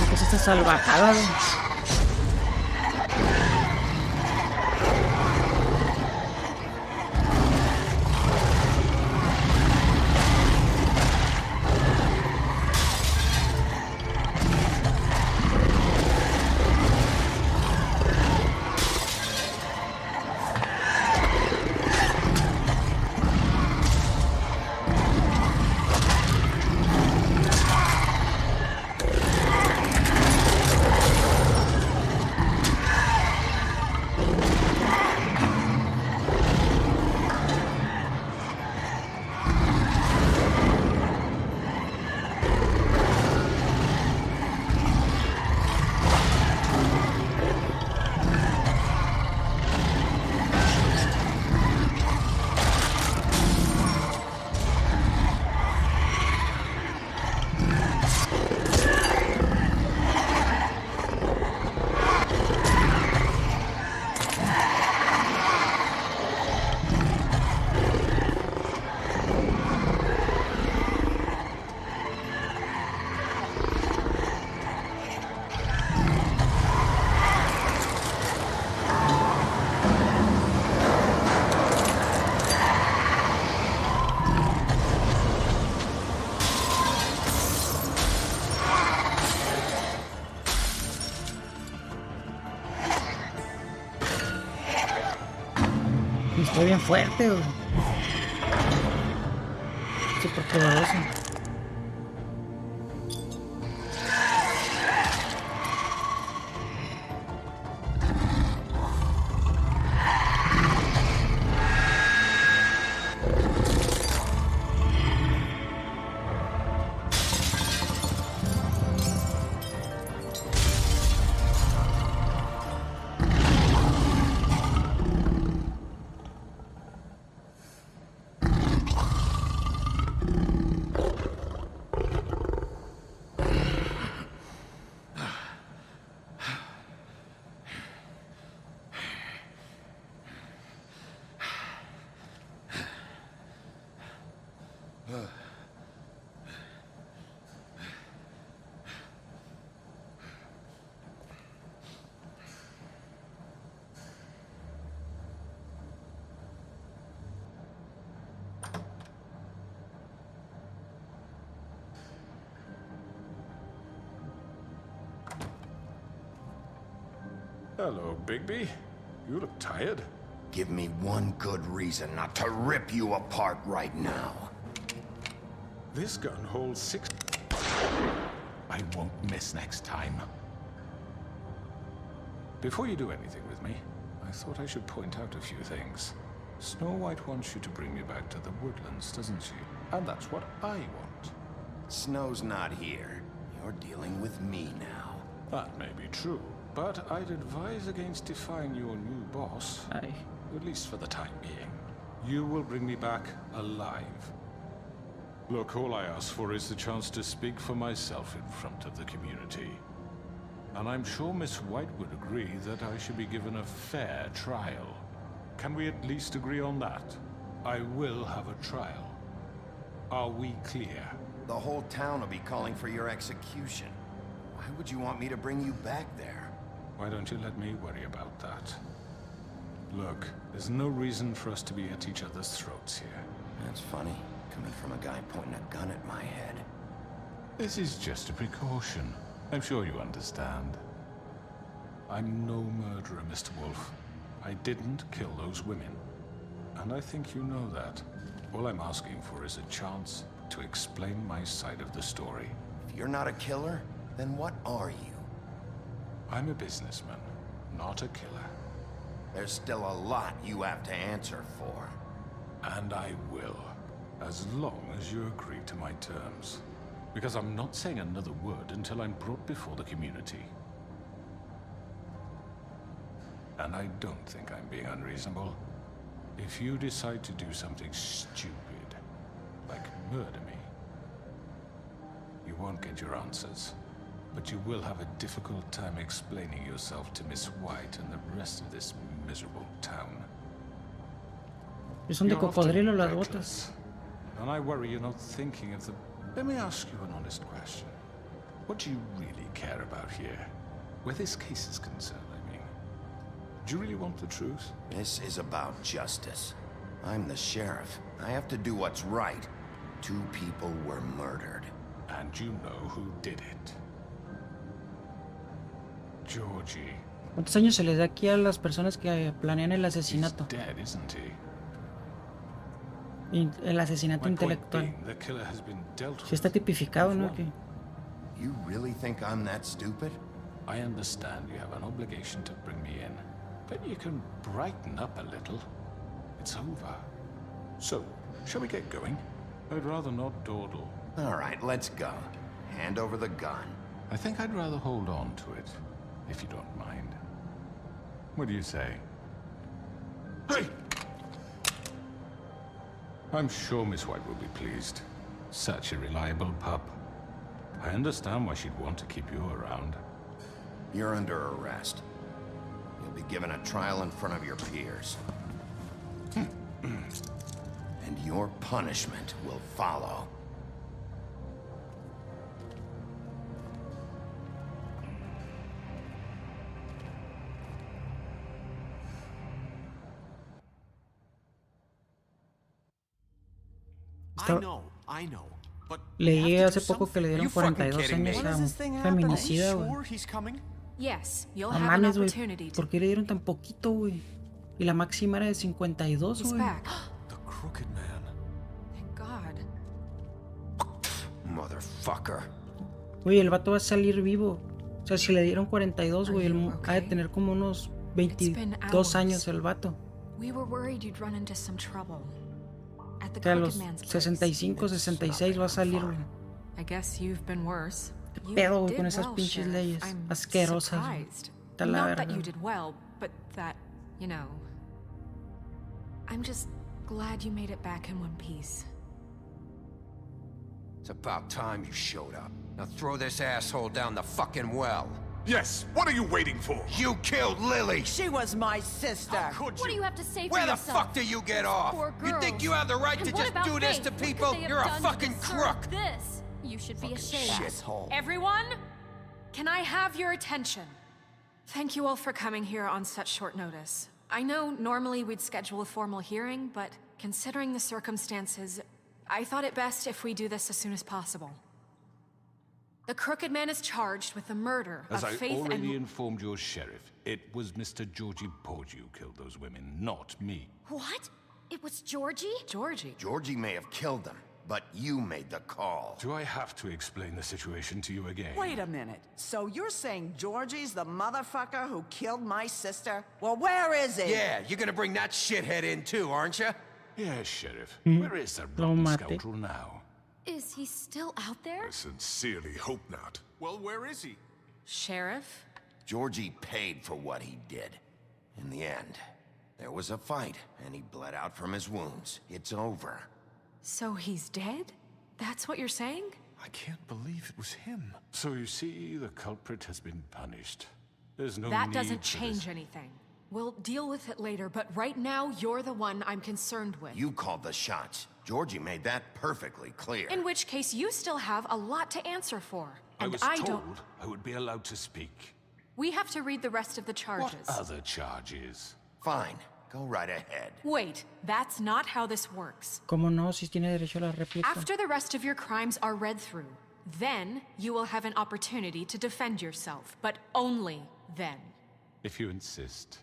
¿Qué es esta salvajada? Estoy bien fuerte, güey. Súper poderoso. Hello, Bigby. You look tired. Give me one good reason not to rip you apart right now. This gun holds 6... I won't miss next time. Before you do anything with me, I thought I should point out a few things. Snow White wants you to bring me back to the woodlands, doesn't she? And that's what I want. Snow's not here. You're dealing with me now. That may be true, but I'd advise against defying your new boss. Aye. At least for the time being. You will bring me back alive. Look, all I ask for is the chance to speak for myself in front of the community. And I'm sure Miss White would agree that I should be given a fair trial. Can we at least agree on that? I will have a trial. Are we clear? The whole town will be calling for your execution. Why would you want me to bring you back there? Why don't you let me worry about that? Look, there's no reason for us to be at each other's throats here. That's funny, coming from a guy pointing a gun at my head. This is just a precaution. I'm sure you understand. I'm no murderer, Mr. Wolf. I didn't kill those women. And I think you know that. All I'm asking for is a chance to explain my side of the story. If you're not a killer, then what are you? I'm a businessman, not a killer. There's still a lot you have to answer for. And I will, as long as you agree to my terms. Because I'm not saying another word until I'm brought before the community. And I don't think I'm being unreasonable. If you decide to do something stupid, like murder me, you won't get your answers. But you will have a difficult time explaining yourself to Miss White and the rest of this miserable town. Son de You're often cocodrilo las reckless, botas. and I worry you're not thinking of the... Let me ask you an honest question. What do you really care about here? Where this case is concerned, I mean. Do you really want the truth? This is about justice. I'm the sheriff. I have to do what's right. 2 people were murdered. And you know who did it. Georgie. ¿Cuántos años se les da aquí a las personas que planean el asesinato? He's dead, isn't he? El asesinato My point intelectual. being, the killer has been dealt Sí está tipificado, ¿no? Que You really think I'm that stupid? I understand you have an obligation to bring me in, but you can brighten up a little. It's over. So, shall we get going? I'd rather not dawdle. All right, let's go. Hand over the gun. I think I'd rather hold on to it, if you don't mind. What do you say? Hey! I'm sure Miss White will be pleased. Such a reliable pup. I understand why she'd want to keep you around. You're under arrest. You'll be given a trial in front of your peers. And your punishment will follow. I know, but leí hace poco que le dieron 42 años a un feminicida, güey. Yes, you'll No have an mames, güey. opportunity to... ¿Por qué le dieron tan poquito, güey? Y la máxima era de 52, He's güey. back. The Crooked Man. Thank God. Motherfucker. Güey, el vato va a salir vivo. O sea, si le dieron 42, güey, ha de tener como unos 22 años el vato. We were worried you'd run into some trouble. At the O sea, a Crooked los Man's place. 65, 66 va a salir, güey. I guess you've been worse. ¿Qué pedo, güey, con esas pinches leyes asquerosas, güey? Está la Not that verga. you did well, but that, you know. I'm just glad you made it back in one piece. It's about time you showed up. Now throw this asshole down the fucking well. Yes, what are you waiting for? You killed Lily! She was my sister. What do you have to say for Where the yourself? fuck do you get off? Poor You think girls. you have the right And to what just about do this Faith? to What could people? they have You're a done to fucking deserve crook! This. You should be ashamed. Shithole. Everyone, can I have your attention? Thank you all for coming here on such short notice. I know normally we'd schedule a formal hearing, but considering the circumstances, I thought it best if we do this as soon as possible. The Crooked Man is charged with the murder As of I Faith already and... informed your sheriff, it was Mr. Georgie Porgy who killed those women, not me. What? It was Georgie? Georgie? Georgie may have killed them, but you made the call. Do I have to explain the situation to you again? Wait a minute. So you're saying Georgie's the motherfucker who killed my sister? Well, where is he? Yeah, you're gonna bring that shithead in too, aren't you? Yes, Sheriff. Where is the rotten scoundrel now? Is he still out there? I sincerely hope not. Well, where is he? Sheriff? Georgie paid for what he did. In the end, there was a fight, and he bled out from his wounds. It's over. So he's dead? That's what you're saying? I can't believe it was him. So you see, the culprit has been punished. There's no That need doesn't for change this. anything. We'll deal with it later, but right now, you're the one I'm concerned with. You called the shots. Georgie made that perfectly clear. In which case, you still have a lot to answer for. I And was I told don't... I would be allowed to speak. We have to read the rest of the charges. What other charges? Fine. Go right ahead. Wait, that's not how this works. ¿Cómo no? Si tiene derecho a la réplica. After the rest of your crimes are read through, then you will have an opportunity to defend yourself, but only then. If you insist.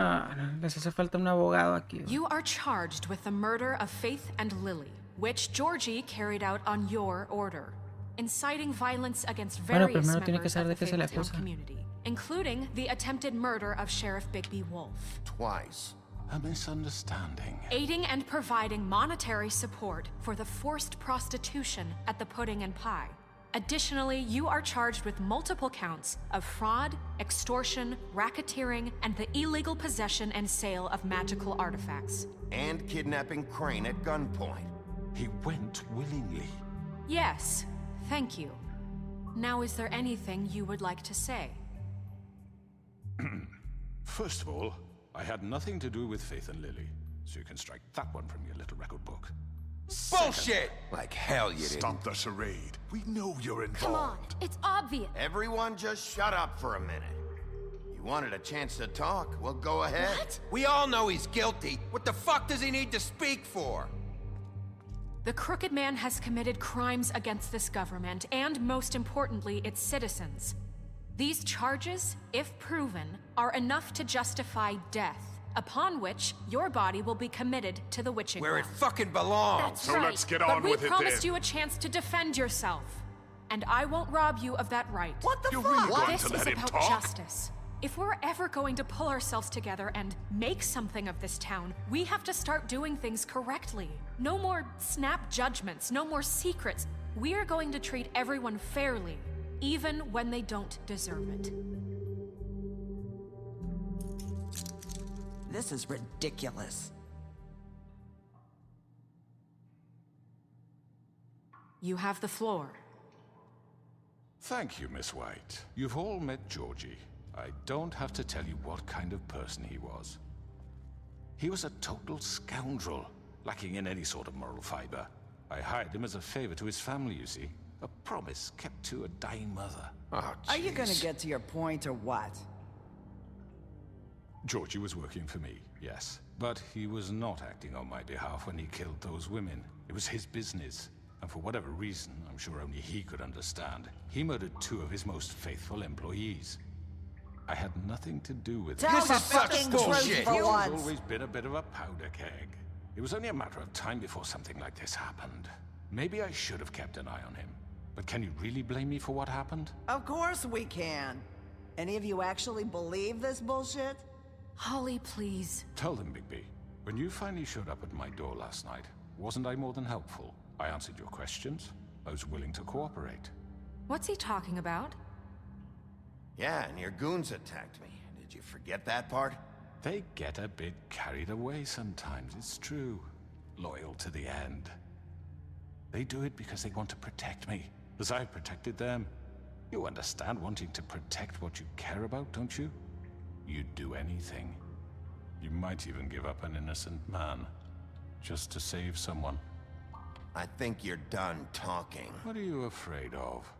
Ah, les hace falta un abogado aquí. You are charged with the murder of Faith and Lily, which Georgie carried out on your order, inciting violence against Bueno, various primero tiene que members saber of de the qué se le Fabletown acusa. community, including the attempted murder of Sheriff Bigby Wolf. Twice. A misunderstanding. Aiding and providing monetary support for the forced prostitution at the Pudding and Pie. Additionally, you are charged with multiple counts of fraud, extortion, racketeering, and the illegal possession and sale of magical artifacts. And kidnapping Crane at gunpoint. He went willingly. Yes, thank you. Now, is there anything you would like to say? First of all, I had nothing to do with Faith and Lily, so you can strike that one from your little record book. Bullshit! Like hell you didn't. Stop the charade. We know you're involved. Come on, it's obvious. Everyone just shut up for a minute. You wanted a chance to talk? Well, go ahead. What? We all know he's guilty. What the fuck does he need to speak for? The Crooked Man has committed crimes against this government, and most importantly, its citizens. These charges, if proven, are enough to justify death, upon which your body will be committed to the witching Where it well. fucking belongs. That's So right. let's get But on we with it promised then. you a chance to defend yourself, and I won't rob you of that right. What the You're fuck? really going This to is let him about talk? justice. If we're ever going to pull ourselves together and make something of this town, we have to start doing things correctly. No more snap judgments, no more secrets. We are going to treat everyone fairly, even when they don't deserve it. This is ridiculous. You have the floor. Thank you, Miss White. You've all met Georgie. I don't have to tell you what kind of person he was. He was a total scoundrel, lacking in any sort of moral fiber. I hired him as a favor to his family, you see. A promise kept to a dying mother. Oh, Are you gonna jeez. get to your point or what? Georgie was working for me, yes. But he was not acting on my behalf when he killed those women. It was his business. And for whatever reason, I'm sure only he could understand, he murdered 2 of his most faithful employees. I had nothing to do with it. Tell This the is such fucking bullshit. truth for He's once. always been a bit of a powder keg. It was only a matter of time before something like this happened. Maybe I should have kept an eye on him. But can you really blame me for what happened? Of course we can. Any of you actually believe this bullshit? Holly, please. Tell them, Bigby. When you finally showed up at my door last night, wasn't I more than helpful? I answered your questions. I was willing to cooperate. What's he talking about? Yeah, and your goons attacked me. Did you forget that part? They get a bit carried away sometimes, it's true. Loyal to the end. They do it because they want to protect me, as I protected them. You understand wanting to protect what you care about, don't you? You'd do anything. You might even give up an innocent man, just to save someone. I think you're done talking. What are you afraid of?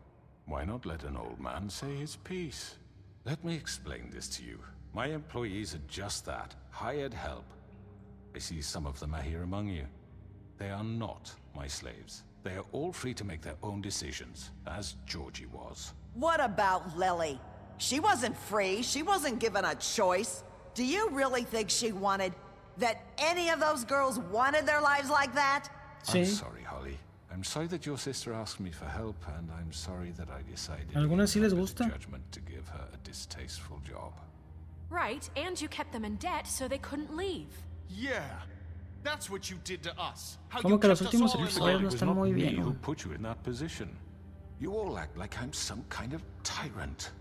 Why not let an old man say his piece? Let me explain this to you. My employees are just that, hired help. I see some of them are here among you. They are not my slaves. They are all free to make their own decisions, as Georgie was. What about Lily? She wasn't free. She wasn't given a choice. Do you really think she wanted... that any of those girls wanted their lives like that? I'm sorry, Holly. I'm sorry that your sister asked me for help, and I'm sorry that I decided ¿Algunas sí les gusta? judgment to give her a distasteful job. Right, and you kept them in debt so they couldn't leave. Yeah, that's what you did to us. How Como you que los kept us últimos all in episodios line. no It was están not muy me bien. who ¿No? put you in that position. You all act like I'm some kind of tyrant.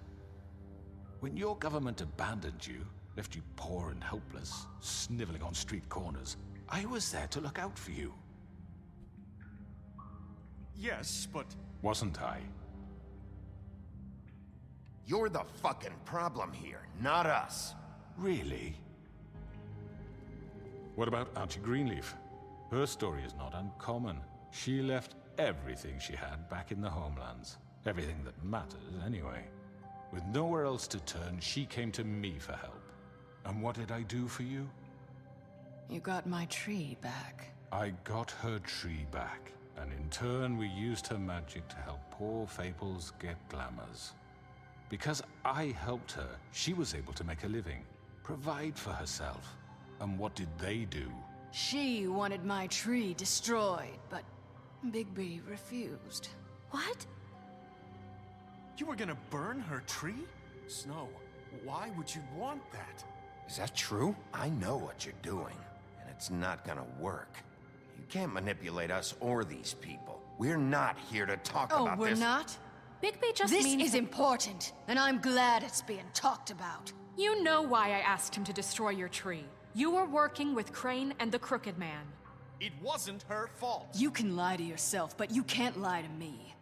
When your government abandoned you, left you poor and helpless, sniveling on street corners, I was there to look out for you. Yes, but... Wasn't I? You're the fucking problem here, not us. Really? What about Archie Greenleaf? Her story is not uncommon. She left everything she had back in the homelands. Everything that matters, anyway. With nowhere else to turn, she came to me for help. And what did I do for you? You got my tree back. I got her tree back, and in turn we used her magic to help poor Fables get glamours. Because I helped her, she was able to make a living, provide for herself. And what did they do? She wanted my tree destroyed, but Bigby refused. What? You were gonna burn her tree? Snow, why would you want that? Is that true? I know what you're doing, and it's not gonna work. You can't manipulate us or these people. We're not here to talk about Oh, we're this. not? Bigby just This means is important, and I'm glad it's being talked about. You know why I asked him to destroy your tree. You were working with Crane and the Crooked Man. It wasn't her fault. You can lie to yourself, but you can't lie to me.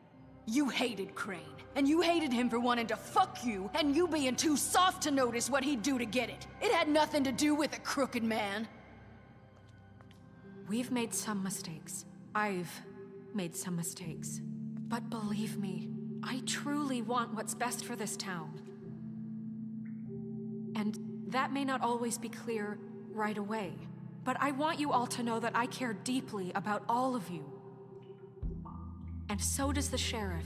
You hated Crane, and you hated him for wanting to fuck you, and you being too soft to notice what he'd do to get it. It had nothing to do with the Crooked Man. We've made some mistakes. I've made some mistakes. But believe me, I truly want what's best for this town. And that may not always be clear right away, but I want you all to know that I care deeply about all of you. And so does the sheriff.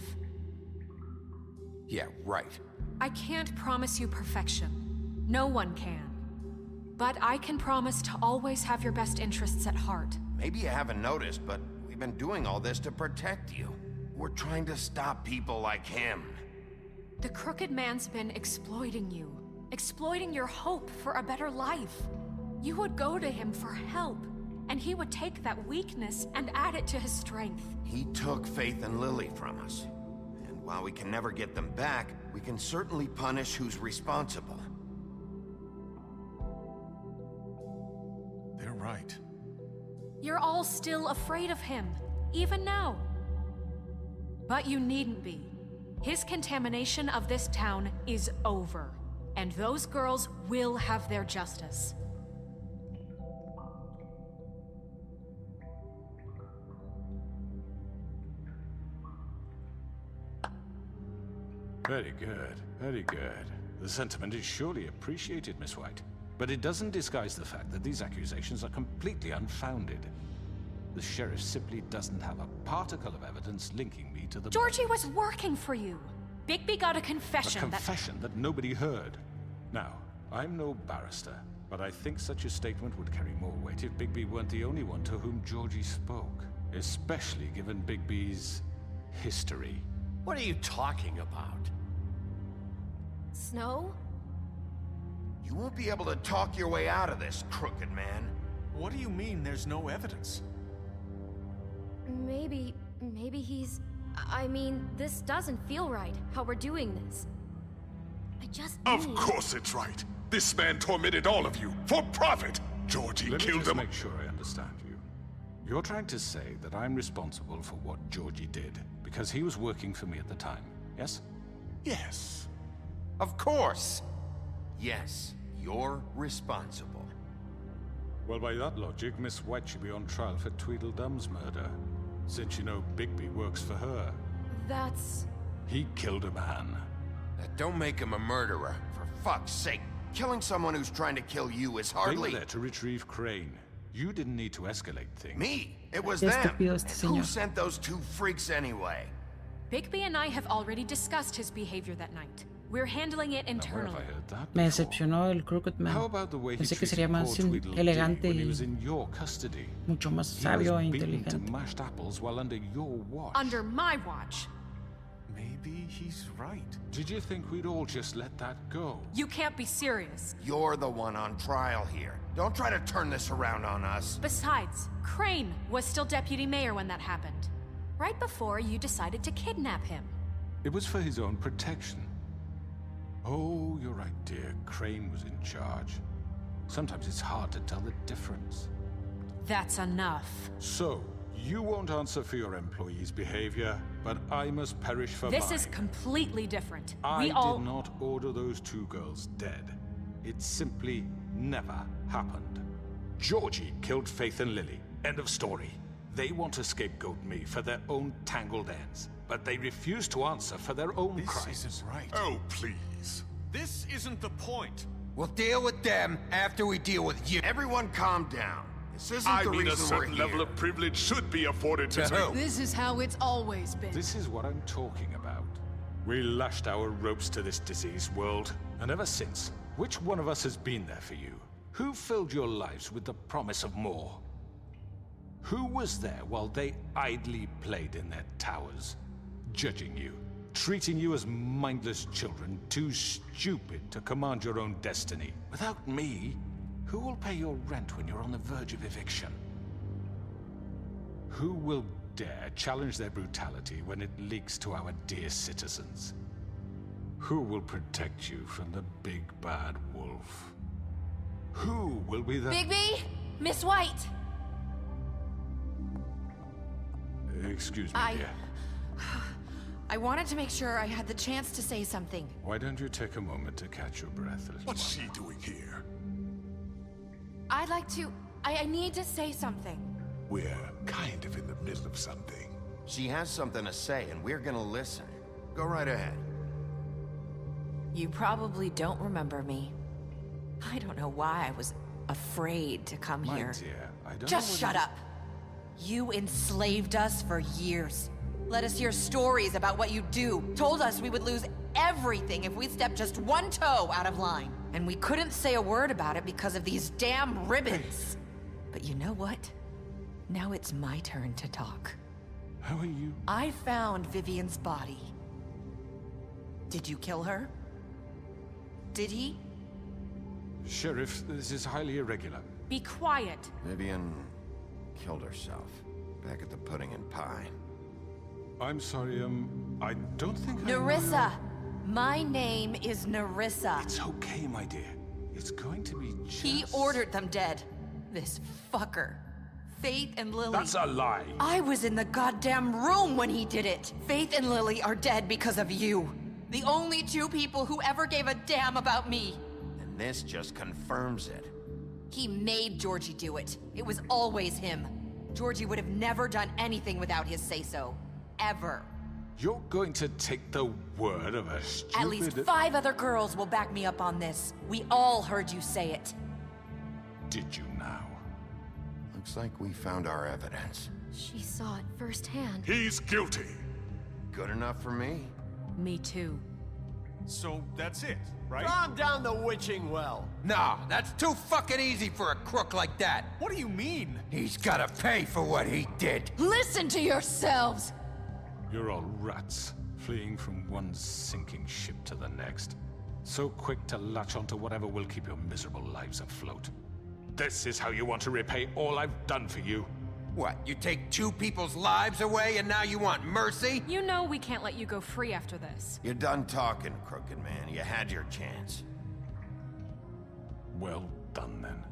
Yeah, right. I can't promise you perfection. No one can. But I can promise to always have your best interests at heart. Maybe you haven't noticed, but we've been doing all this to protect you. We're trying to stop people like him. The Crooked Man's been exploiting you. Exploiting your hope for a better life. You would go to him for help, and he would take that weakness and add it to his strength. He took Faith and Lily from us. And while we can never get them back, we can certainly punish who's responsible. They're right. You're all still afraid of him, even now. But you needn't be. His contamination of this town is over, and those girls will have their justice. Very good, very good. The sentiment is surely appreciated, Miss White. But it doesn't disguise the fact that these accusations are completely unfounded. The sheriff simply doesn't have a particle of evidence linking me to the... Georgie was working for you. Bigby got a confession A confession that nobody heard. Now, I'm no barrister, but I think such a statement would carry more weight if Bigby weren't the only one to whom Georgie spoke. Especially given Bigby's history. What are you talking about? Snow? You won't be able to talk your way out of this, Crooked Man. What do you mean there's no evidence? Maybe he's... I mean, this doesn't feel right, how we're doing this. I just Of need... course it's right. This man tormented all of you for profit. Georgie Let me killed just them. make sure I understand you. You're trying to say that I'm responsible for what Georgie did because he was working for me at the time, yes? Yes. Of course. Yes, you're responsible. Well, by that logic, Miss White should be on trial for Tweedledum's murder. Since you know Bigby works for her. That's... He killed a man. That don't make him a murderer, for fuck's sake. Killing someone who's trying to kill you is They hardly... were there to retrieve Crane. You didn't need to escalate things. Me? It was Qué them. estúpido este Who señor. sent those two freaks anyway? Bigby and I have already discussed his behavior that night. We're handling it internally. Me decepcionó el Crooked Man. How about the way he Pensé que treated sería más poor Tweedledee elegante when he y was in your custody? mucho más He sabio was e beaten to inteligente. mashed apples while under your watch. Under my watch. Maybe he's right. Did you think we'd all just let that go? You can't be serious. You're the one on trial here. Don't try to turn this around on us. Besides, Crane was still deputy mayor when that happened. Right before you decided to kidnap him. It was for his own protection. Oh, you're right, dear. Crane was in charge. Sometimes it's hard to tell the difference. That's enough. So, you won't answer for your employees' behavior, but I must perish for This mine. is completely different. I We all... did not order those two girls dead. It simply never happened. Georgie killed Faith and Lily. End of story. They want to scapegoat me for their own tangled ends, but they refuse to answer for their own crimes. This isn't right. Oh, please. This isn't the point. We'll deal with them after we deal with you. Everyone calm down. This isn't I the mean, a reason we're certain here. level of privilege should be afforded to To who? This is how it's always been. This is what I'm talking about. We lashed our ropes to this diseased world, and ever since, which one of us has been there for you? Who filled your lives with the promise of more? Who was there while they idly played in their towers, judging you, treating you as mindless children, too stupid to command your own destiny? Without me, who will pay your rent when you're on the verge of eviction? Who will dare challenge their brutality when it leaks to our dear citizens? Who will protect you from the big bad wolf? Who will be the... Bigby! Miss White! Excuse me, dear. I wanted to make sure I had the chance to say something. Why don't you take a moment to catch your breath a little What's she doing here? I'd like to... I need to say something. We're kind of in the middle of something. She has something to say, and we're gonna listen. Go right ahead. You probably don't remember me. I don't know why I was afraid to come My here. dear, I don't Just know shut whether- up. You enslaved us for years. Let us hear stories about what you do. Told us we would lose everything if we stepped just one toe out of line. And we couldn't say a word about it because of these damn ribbons. But you know what? Now it's my turn to talk. How are you? I found Vivian's body. Did you kill her? Did he? Sheriff, this is highly irregular. Be quiet. Vivian killed herself back at the Pudding and Pie. I'm sorry, I don't think Nerissa! My name is Nerissa. It's okay, my dear. It's going to be just... He ordered them dead. This fucker. Faith and Lily. That's a lie. I was in the goddamn room when he did it. Faith and Lily are dead because of you. The only two people who ever gave a damn about me. And this just confirms it. He made Georgie do it. It was always him. Georgie would have never done anything without his say-so. Ever. You're going to take the word of a stupid... At least 5 other girls will back me up on this. We all heard you say it. Did you now? Looks like we found our evidence. She saw it firsthand. He's guilty. Good enough for me. Me too. So that's it, right? Calm down the witching well. Nah, that's too fucking easy for a crook like that. What do you mean? He's gotta pay for what he did. Listen to yourselves! You're all rats, fleeing from one sinking ship to the next. So quick to latch onto whatever will keep your miserable lives afloat. This is how you want to repay all I've done for you. What, you take 2 people's lives away and now you want mercy? You know we can't let you go free after this. You're done talking, Crooked Man. You had your chance. Well done, then.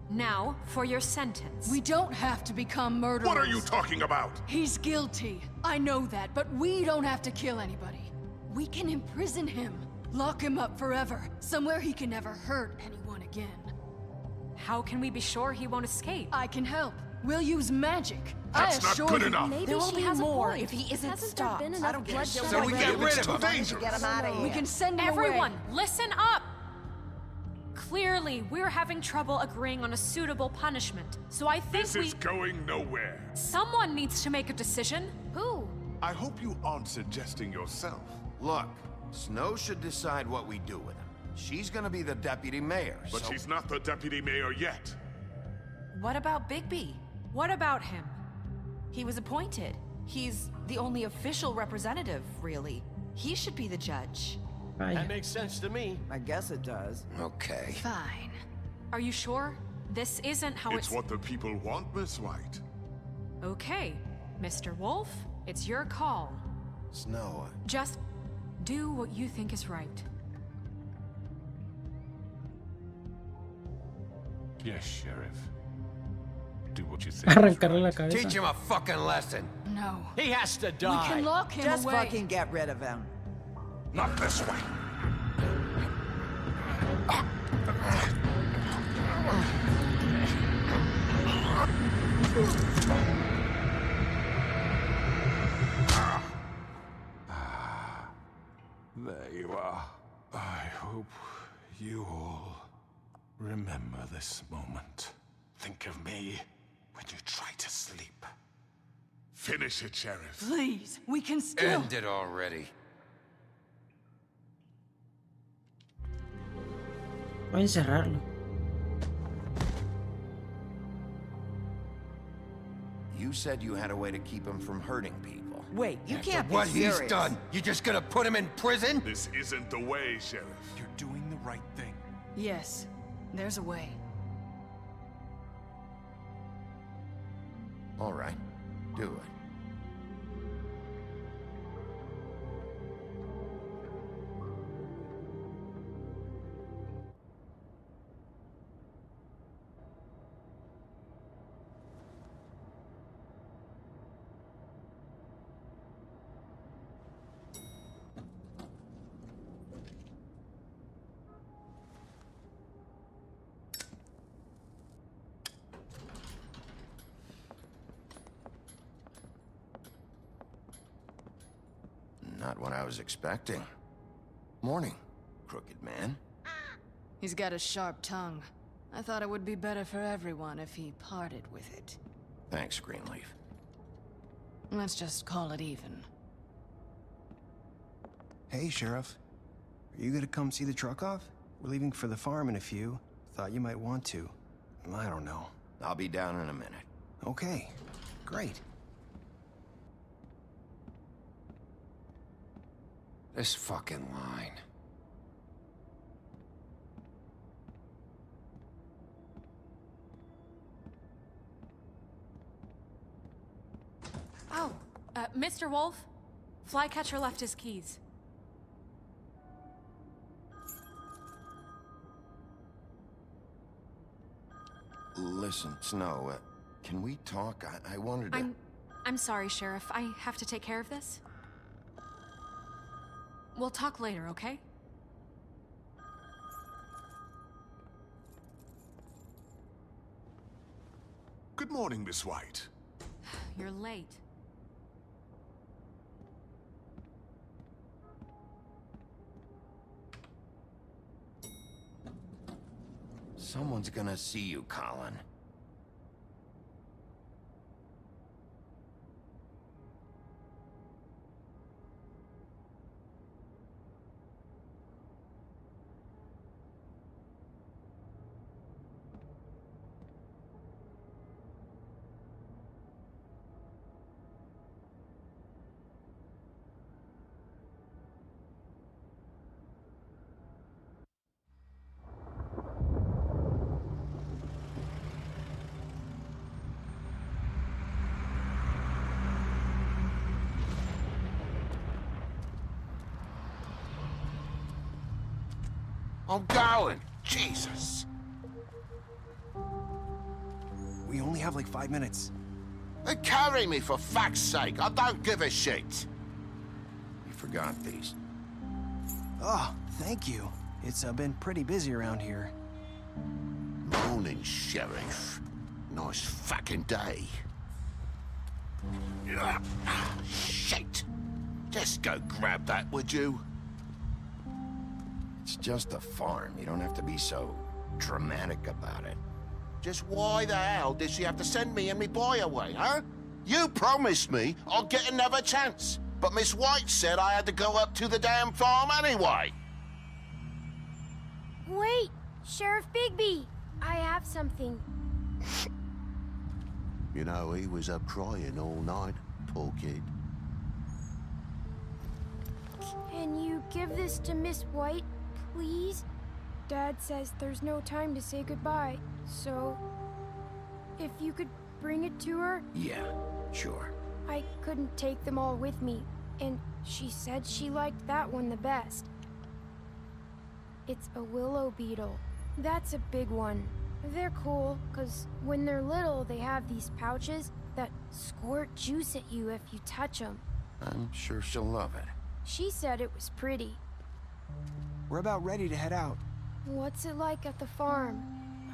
Now, for your sentence. We don't have to become murderers. What are you talking about? He's guilty. I know that, but we don't have to kill anybody. We can imprison him. Lock him up forever. Somewhere he can never hurt anyone again. How can we be sure he won't escape? I can help. We'll use magic. That's I not assure good you. enough. Maybe There will she be has a more point. if he isn't Hasn't stopped. there been I enough don't care. bloodshed So we get already? rid It's of too him. dangerous. Get him out of here. We can send him Everyone, away. listen up! Clearly, we're having trouble agreeing on a suitable punishment. So I think This is going nowhere. Someone needs to make a decision. Who? I hope you aren't suggesting yourself. Look, Snow should decide what we do with him. She's gonna be the deputy mayor, But so... she's not the deputy mayor yet. What about Bigby? What about him? He was appointed. He's the only official representative, really. He should be the judge. That makes sense to me. I guess it does. Okay. Fine. Are you sure? This isn't how It's what the people want, Miss White. Okay, Mr. Wolf, it's your call. Snow... Just do what you think is right. Yes, Sheriff. Do what you think. Arrancarle la cabeza. Teach him a fucking lesson. No. He has to We die. can lock him Just away. fucking get rid of him. Not this way. There you are. I hope you all remember this moment. Think of me when you try to sleep. Finish it, Sheriff. Please, we can still... End it already. Voy a encerrarlo. You said you had a way to keep him from hurting people. Wait, you After can't be what serious. he's done, you just gonna put him in prison? This isn't the way, Sheriff. You're doing the right thing. Yes, there's a way. All right, do it. Not what I was expecting. Morning, crooked man. He's got a sharp tongue. I thought it would be better for everyone if he parted with it. Thanks, Greenleaf. Let's just call it even. Hey, Sheriff. Are you gonna come see the truck off? We're leaving for the farm in a few. Thought you might want to. I don't know. I'll be down in a minute. Okay, great. This fucking line. Oh, Mr. Wolf, Flycatcher left his keys. Listen, Snow, can we talk? I wanted to... I'm sorry, Sheriff. I have to take care of this. We'll talk later, okay? Good morning, Miss White. You're late. Someone's gonna see you, Colin. I'm going. Jesus. We only have like 5 minutes. Then carry me for fuck's sake. I don't give a shit. You forgot these. Oh, thank you. It's been pretty busy around here. Morning, Sheriff. Nice fucking day. Shit. Just go grab that, would you? It's just a farm. You don't have to be so dramatic about it. Just why the hell did she have to send me and me boy away, huh? You promised me I'd get another chance, but Miss White said I had to go up to the damn farm anyway. Wait, Sheriff Bigby, I have something. You know, he was up crying all night, poor kid. Can you give this to Miss White, please? Dad says there's no time to say goodbye, so if you could bring it to her? Yeah, sure. I couldn't take them all with me, and she said she liked that one the best. It's a willow beetle. That's a big one. They're cool, 'cause when they're little, they have these pouches that squirt juice at you if you touch them. I'm sure she'll love it. She said it was pretty. We're about ready to head out. What's it like at the farm?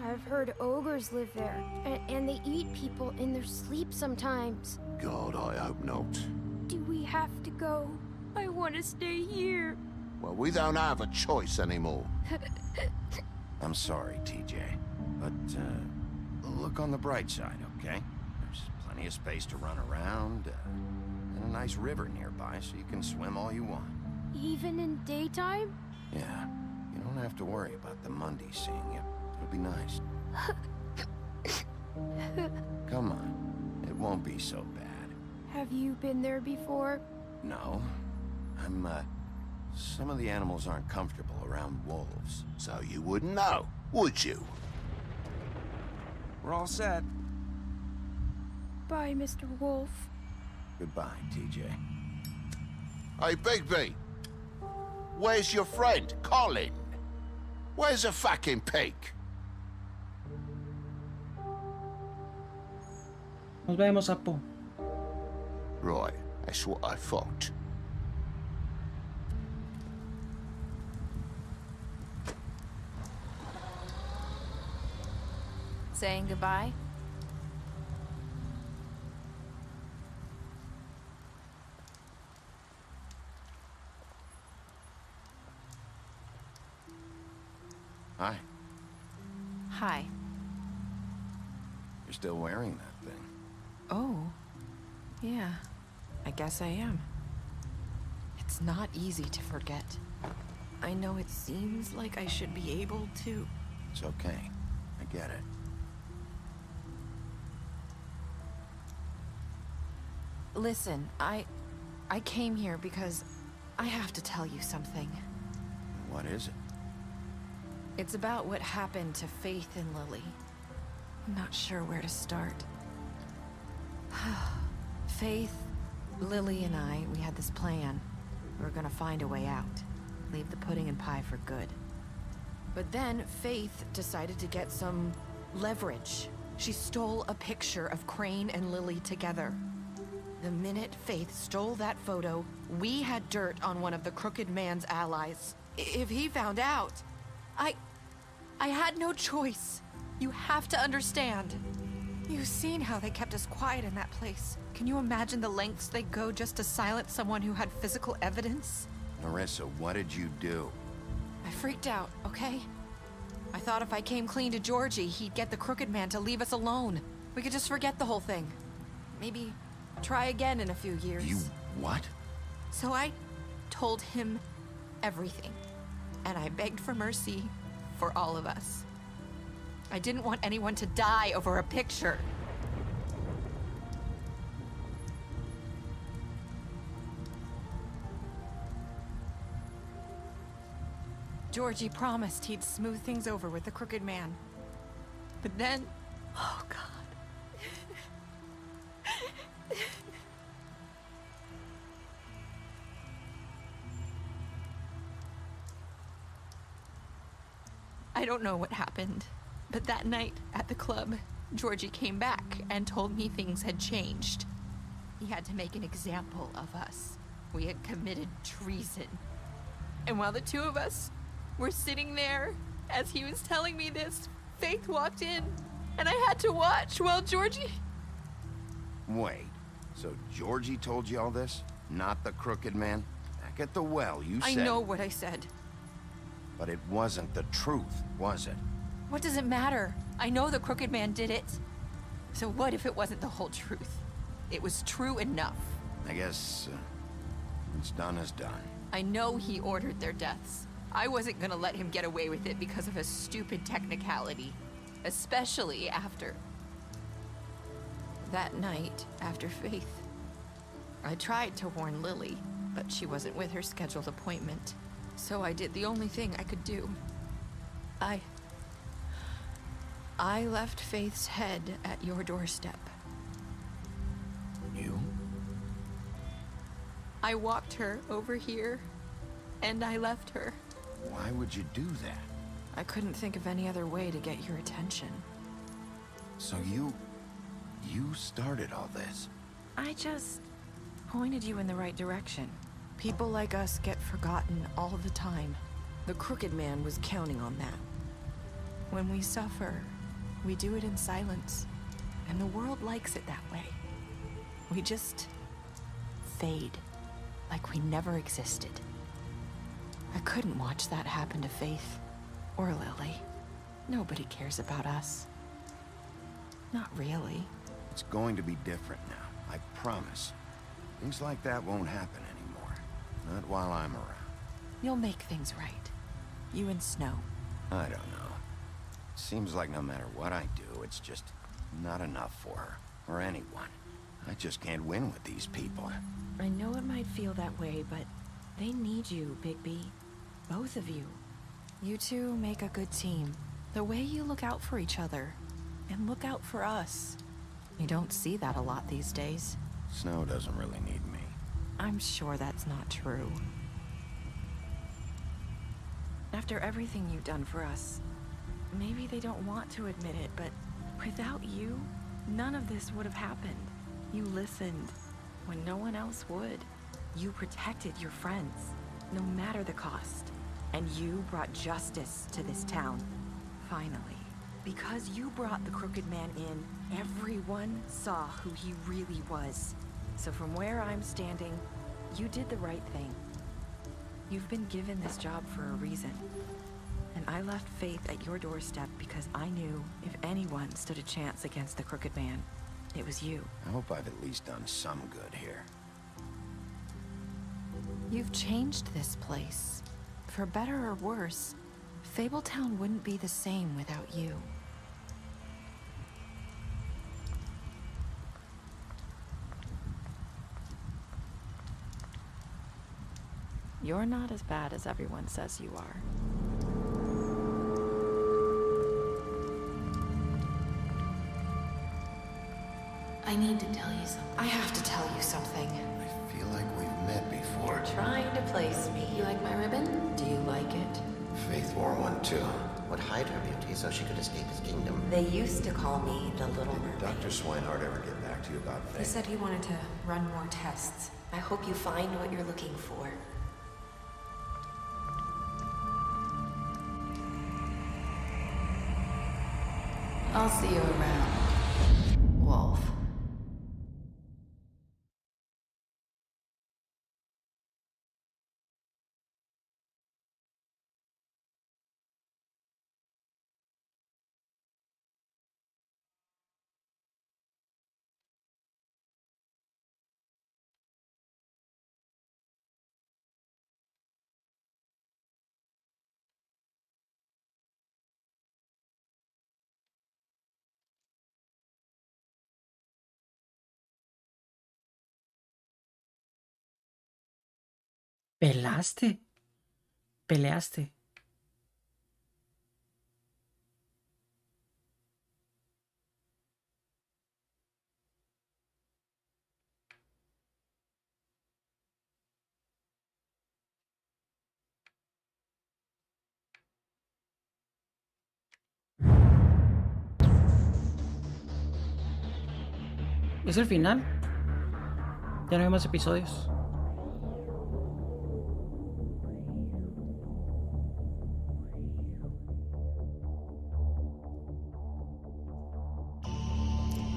I've heard ogres live there, and they eat people in their sleep sometimes. God, I hope not. Do we have to go? I want to stay here. Well, we don't have a choice anymore. I'm sorry, TJ. But, look on the bright side, okay? There's plenty of space to run around, and a nice river nearby so you can swim all you want. Even in daytime? Yeah, you don't have to worry about the Mundies seeing you. It'll be nice. Come on, it won't be so bad. Have you been there before? No, some of the animals aren't comfortable around wolves. So you wouldn't know, would you? We're all set. Bye, Mr. Wolf. Goodbye, TJ. Hey, Bigby. Where's your friend, Colin? Where's the fucking pig? Nos vemos, Apo. Right, that's what I thought. Saying goodbye? Hi. Hi. You're still wearing that thing. Oh. Yeah. I guess I am. It's not easy to forget. I know it seems like I should be able to. It's okay. I get it. Listen, I came here because I have to tell you something. What is it? It's about what happened to Faith and Lily. I'm not sure where to start. Faith, Lily, and I, we had this plan. We were gonna find a way out. Leave the pudding and pie for good. But then Faith decided to get some leverage. She stole a picture of Crane and Lily together. The minute Faith stole that photo, we had dirt on one of the Crooked Man's allies. If he found out, I had no choice. You have to understand. You've seen how they kept us quiet in that place. Can you imagine the lengths they go just to silence someone who had physical evidence? Narissa, what did you do? I freaked out, okay? I thought if I came clean to Georgie, he'd get the Crooked Man to leave us alone. We could just forget the whole thing. Maybe try again in a few years. You what? So I told him everything. And I begged for mercy for all of us. I didn't want anyone to die over a picture. Georgie promised he'd smooth things over with the Crooked Man. But then... Oh, God. I don't know what happened, but that night at the club, Georgie came back and told me things had changed. He had to make an example of us. We had committed treason. And while the two of us were sitting there, as he was telling me this, Faith walked in, and I had to watch while Georgie... Wait, so Georgie told you all this? Not the Crooked Man? Back at the well, you said... I know what I said. But it wasn't the truth, was it? What does it matter? I know the Crooked Man did it. So what if it wasn't the whole truth? It was true enough. I guess what's done is done. I know he ordered their deaths. I wasn't gonna let him get away with it because of a stupid technicality. Especially after... that night, after Faith. I tried to warn Lily, but she wasn't with her scheduled appointment. So I did the only thing I could do. I left Faith's head at your doorstep. You? I walked her over here, and I left her. Why would you do that? I couldn't think of any other way to get your attention. So you started all this? I just pointed you in the right direction. People like us get forgotten all the time. The Crooked Man was counting on that. When we suffer, we do it in silence, and the world likes it that way. We just fade, like we never existed. I couldn't watch that happen to Faith, or Lily. Nobody cares about us. Not really. It's going to be different now, I promise. Things like that won't happen anymore. Not while I'm around. You'll make things right. You and Snow. I don't know. Seems like no matter what I do, it's just not enough for her, or anyone. I just can't win with these people. I know it might feel that way, but they need you, Bigby. Both of you. You two make a good team. The way you look out for each other, and look out for us. You don't see that a lot these days. Snow doesn't really need me. I'm sure that's not true. After everything you've done for us, maybe they don't want to admit it, but without you, none of this would have happened. You listened when no one else would. You protected your friends, no matter the cost. And you brought justice to this town. Finally. Because you brought the Crooked Man in, everyone saw who he really was. So from where I'm standing, you did the right thing. You've been given this job for a reason. And I left Faith at your doorstep because I knew if anyone stood a chance against the Crooked Man, it was you. I hope I've at least done some good here. You've changed this place. For better or worse, Fabletown wouldn't be the same without you. You're not as bad as everyone says you are. I need to tell you something. I have to tell you something. I feel like we've met before. You're trying to place me. You like my ribbon? Do you like it? Faith wore one too. Would hide her beauty so she could escape his kingdom. They used to call me the Little Mermaid. Dr. Swinehart ever get back to you about Faith? He said he wanted to run more tests. I hope you find what you're looking for. I'll see you around, Wolf. ¿Pelaste? ¿Peleaste? ¿Es el final? Ya no hay más episodios.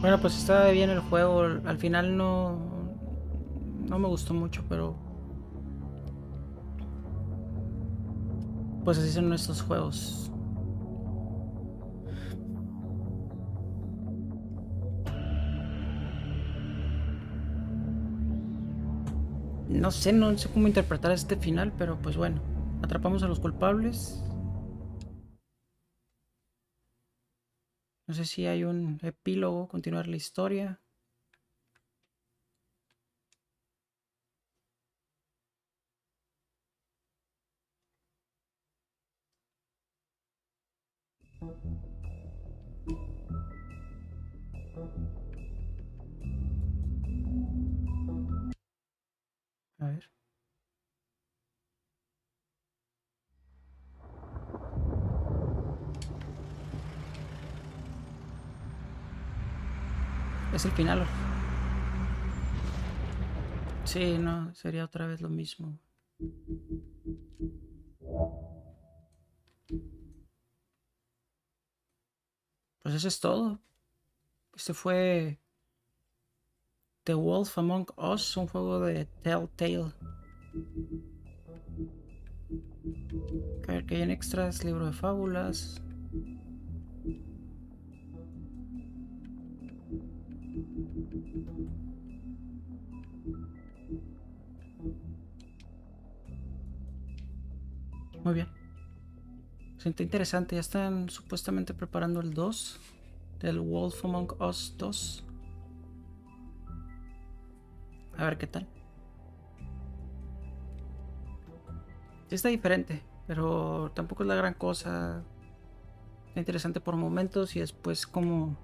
Bueno, pues estaba bien el juego. Al final no me gustó mucho, pero pues así son estos juegos. No sé, no sé cómo interpretar este final, pero pues bueno. Atrapamos a los culpables. No sé si hay un epílogo, continuar la historia. A ver. Es el final. Sí, no, sería otra vez lo mismo. Pues eso es todo. Este fue The Wolf Among Us, un juego de Telltale. A ver que hay en extras, libro de fábulas. Muy bien. Siente interesante. Ya están supuestamente preparando el 2 del Wolf Among Us 2. A ver qué tal. Sí está diferente, pero tampoco es la gran cosa. Está interesante por momentos y después, como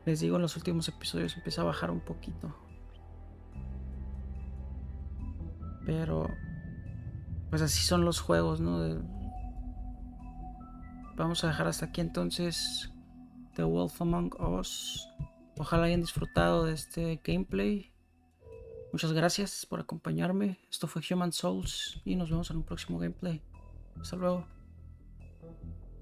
les digo, en los últimos episodios empieza a bajar un poquito. Pero pues así son los juegos, ¿no? Vamos a dejar hasta aquí entonces The Wolf Among Us. Ojalá hayan disfrutado de este gameplay. Muchas gracias por acompañarme. Esto fue Human Souls y nos vemos en un próximo gameplay. Hasta luego.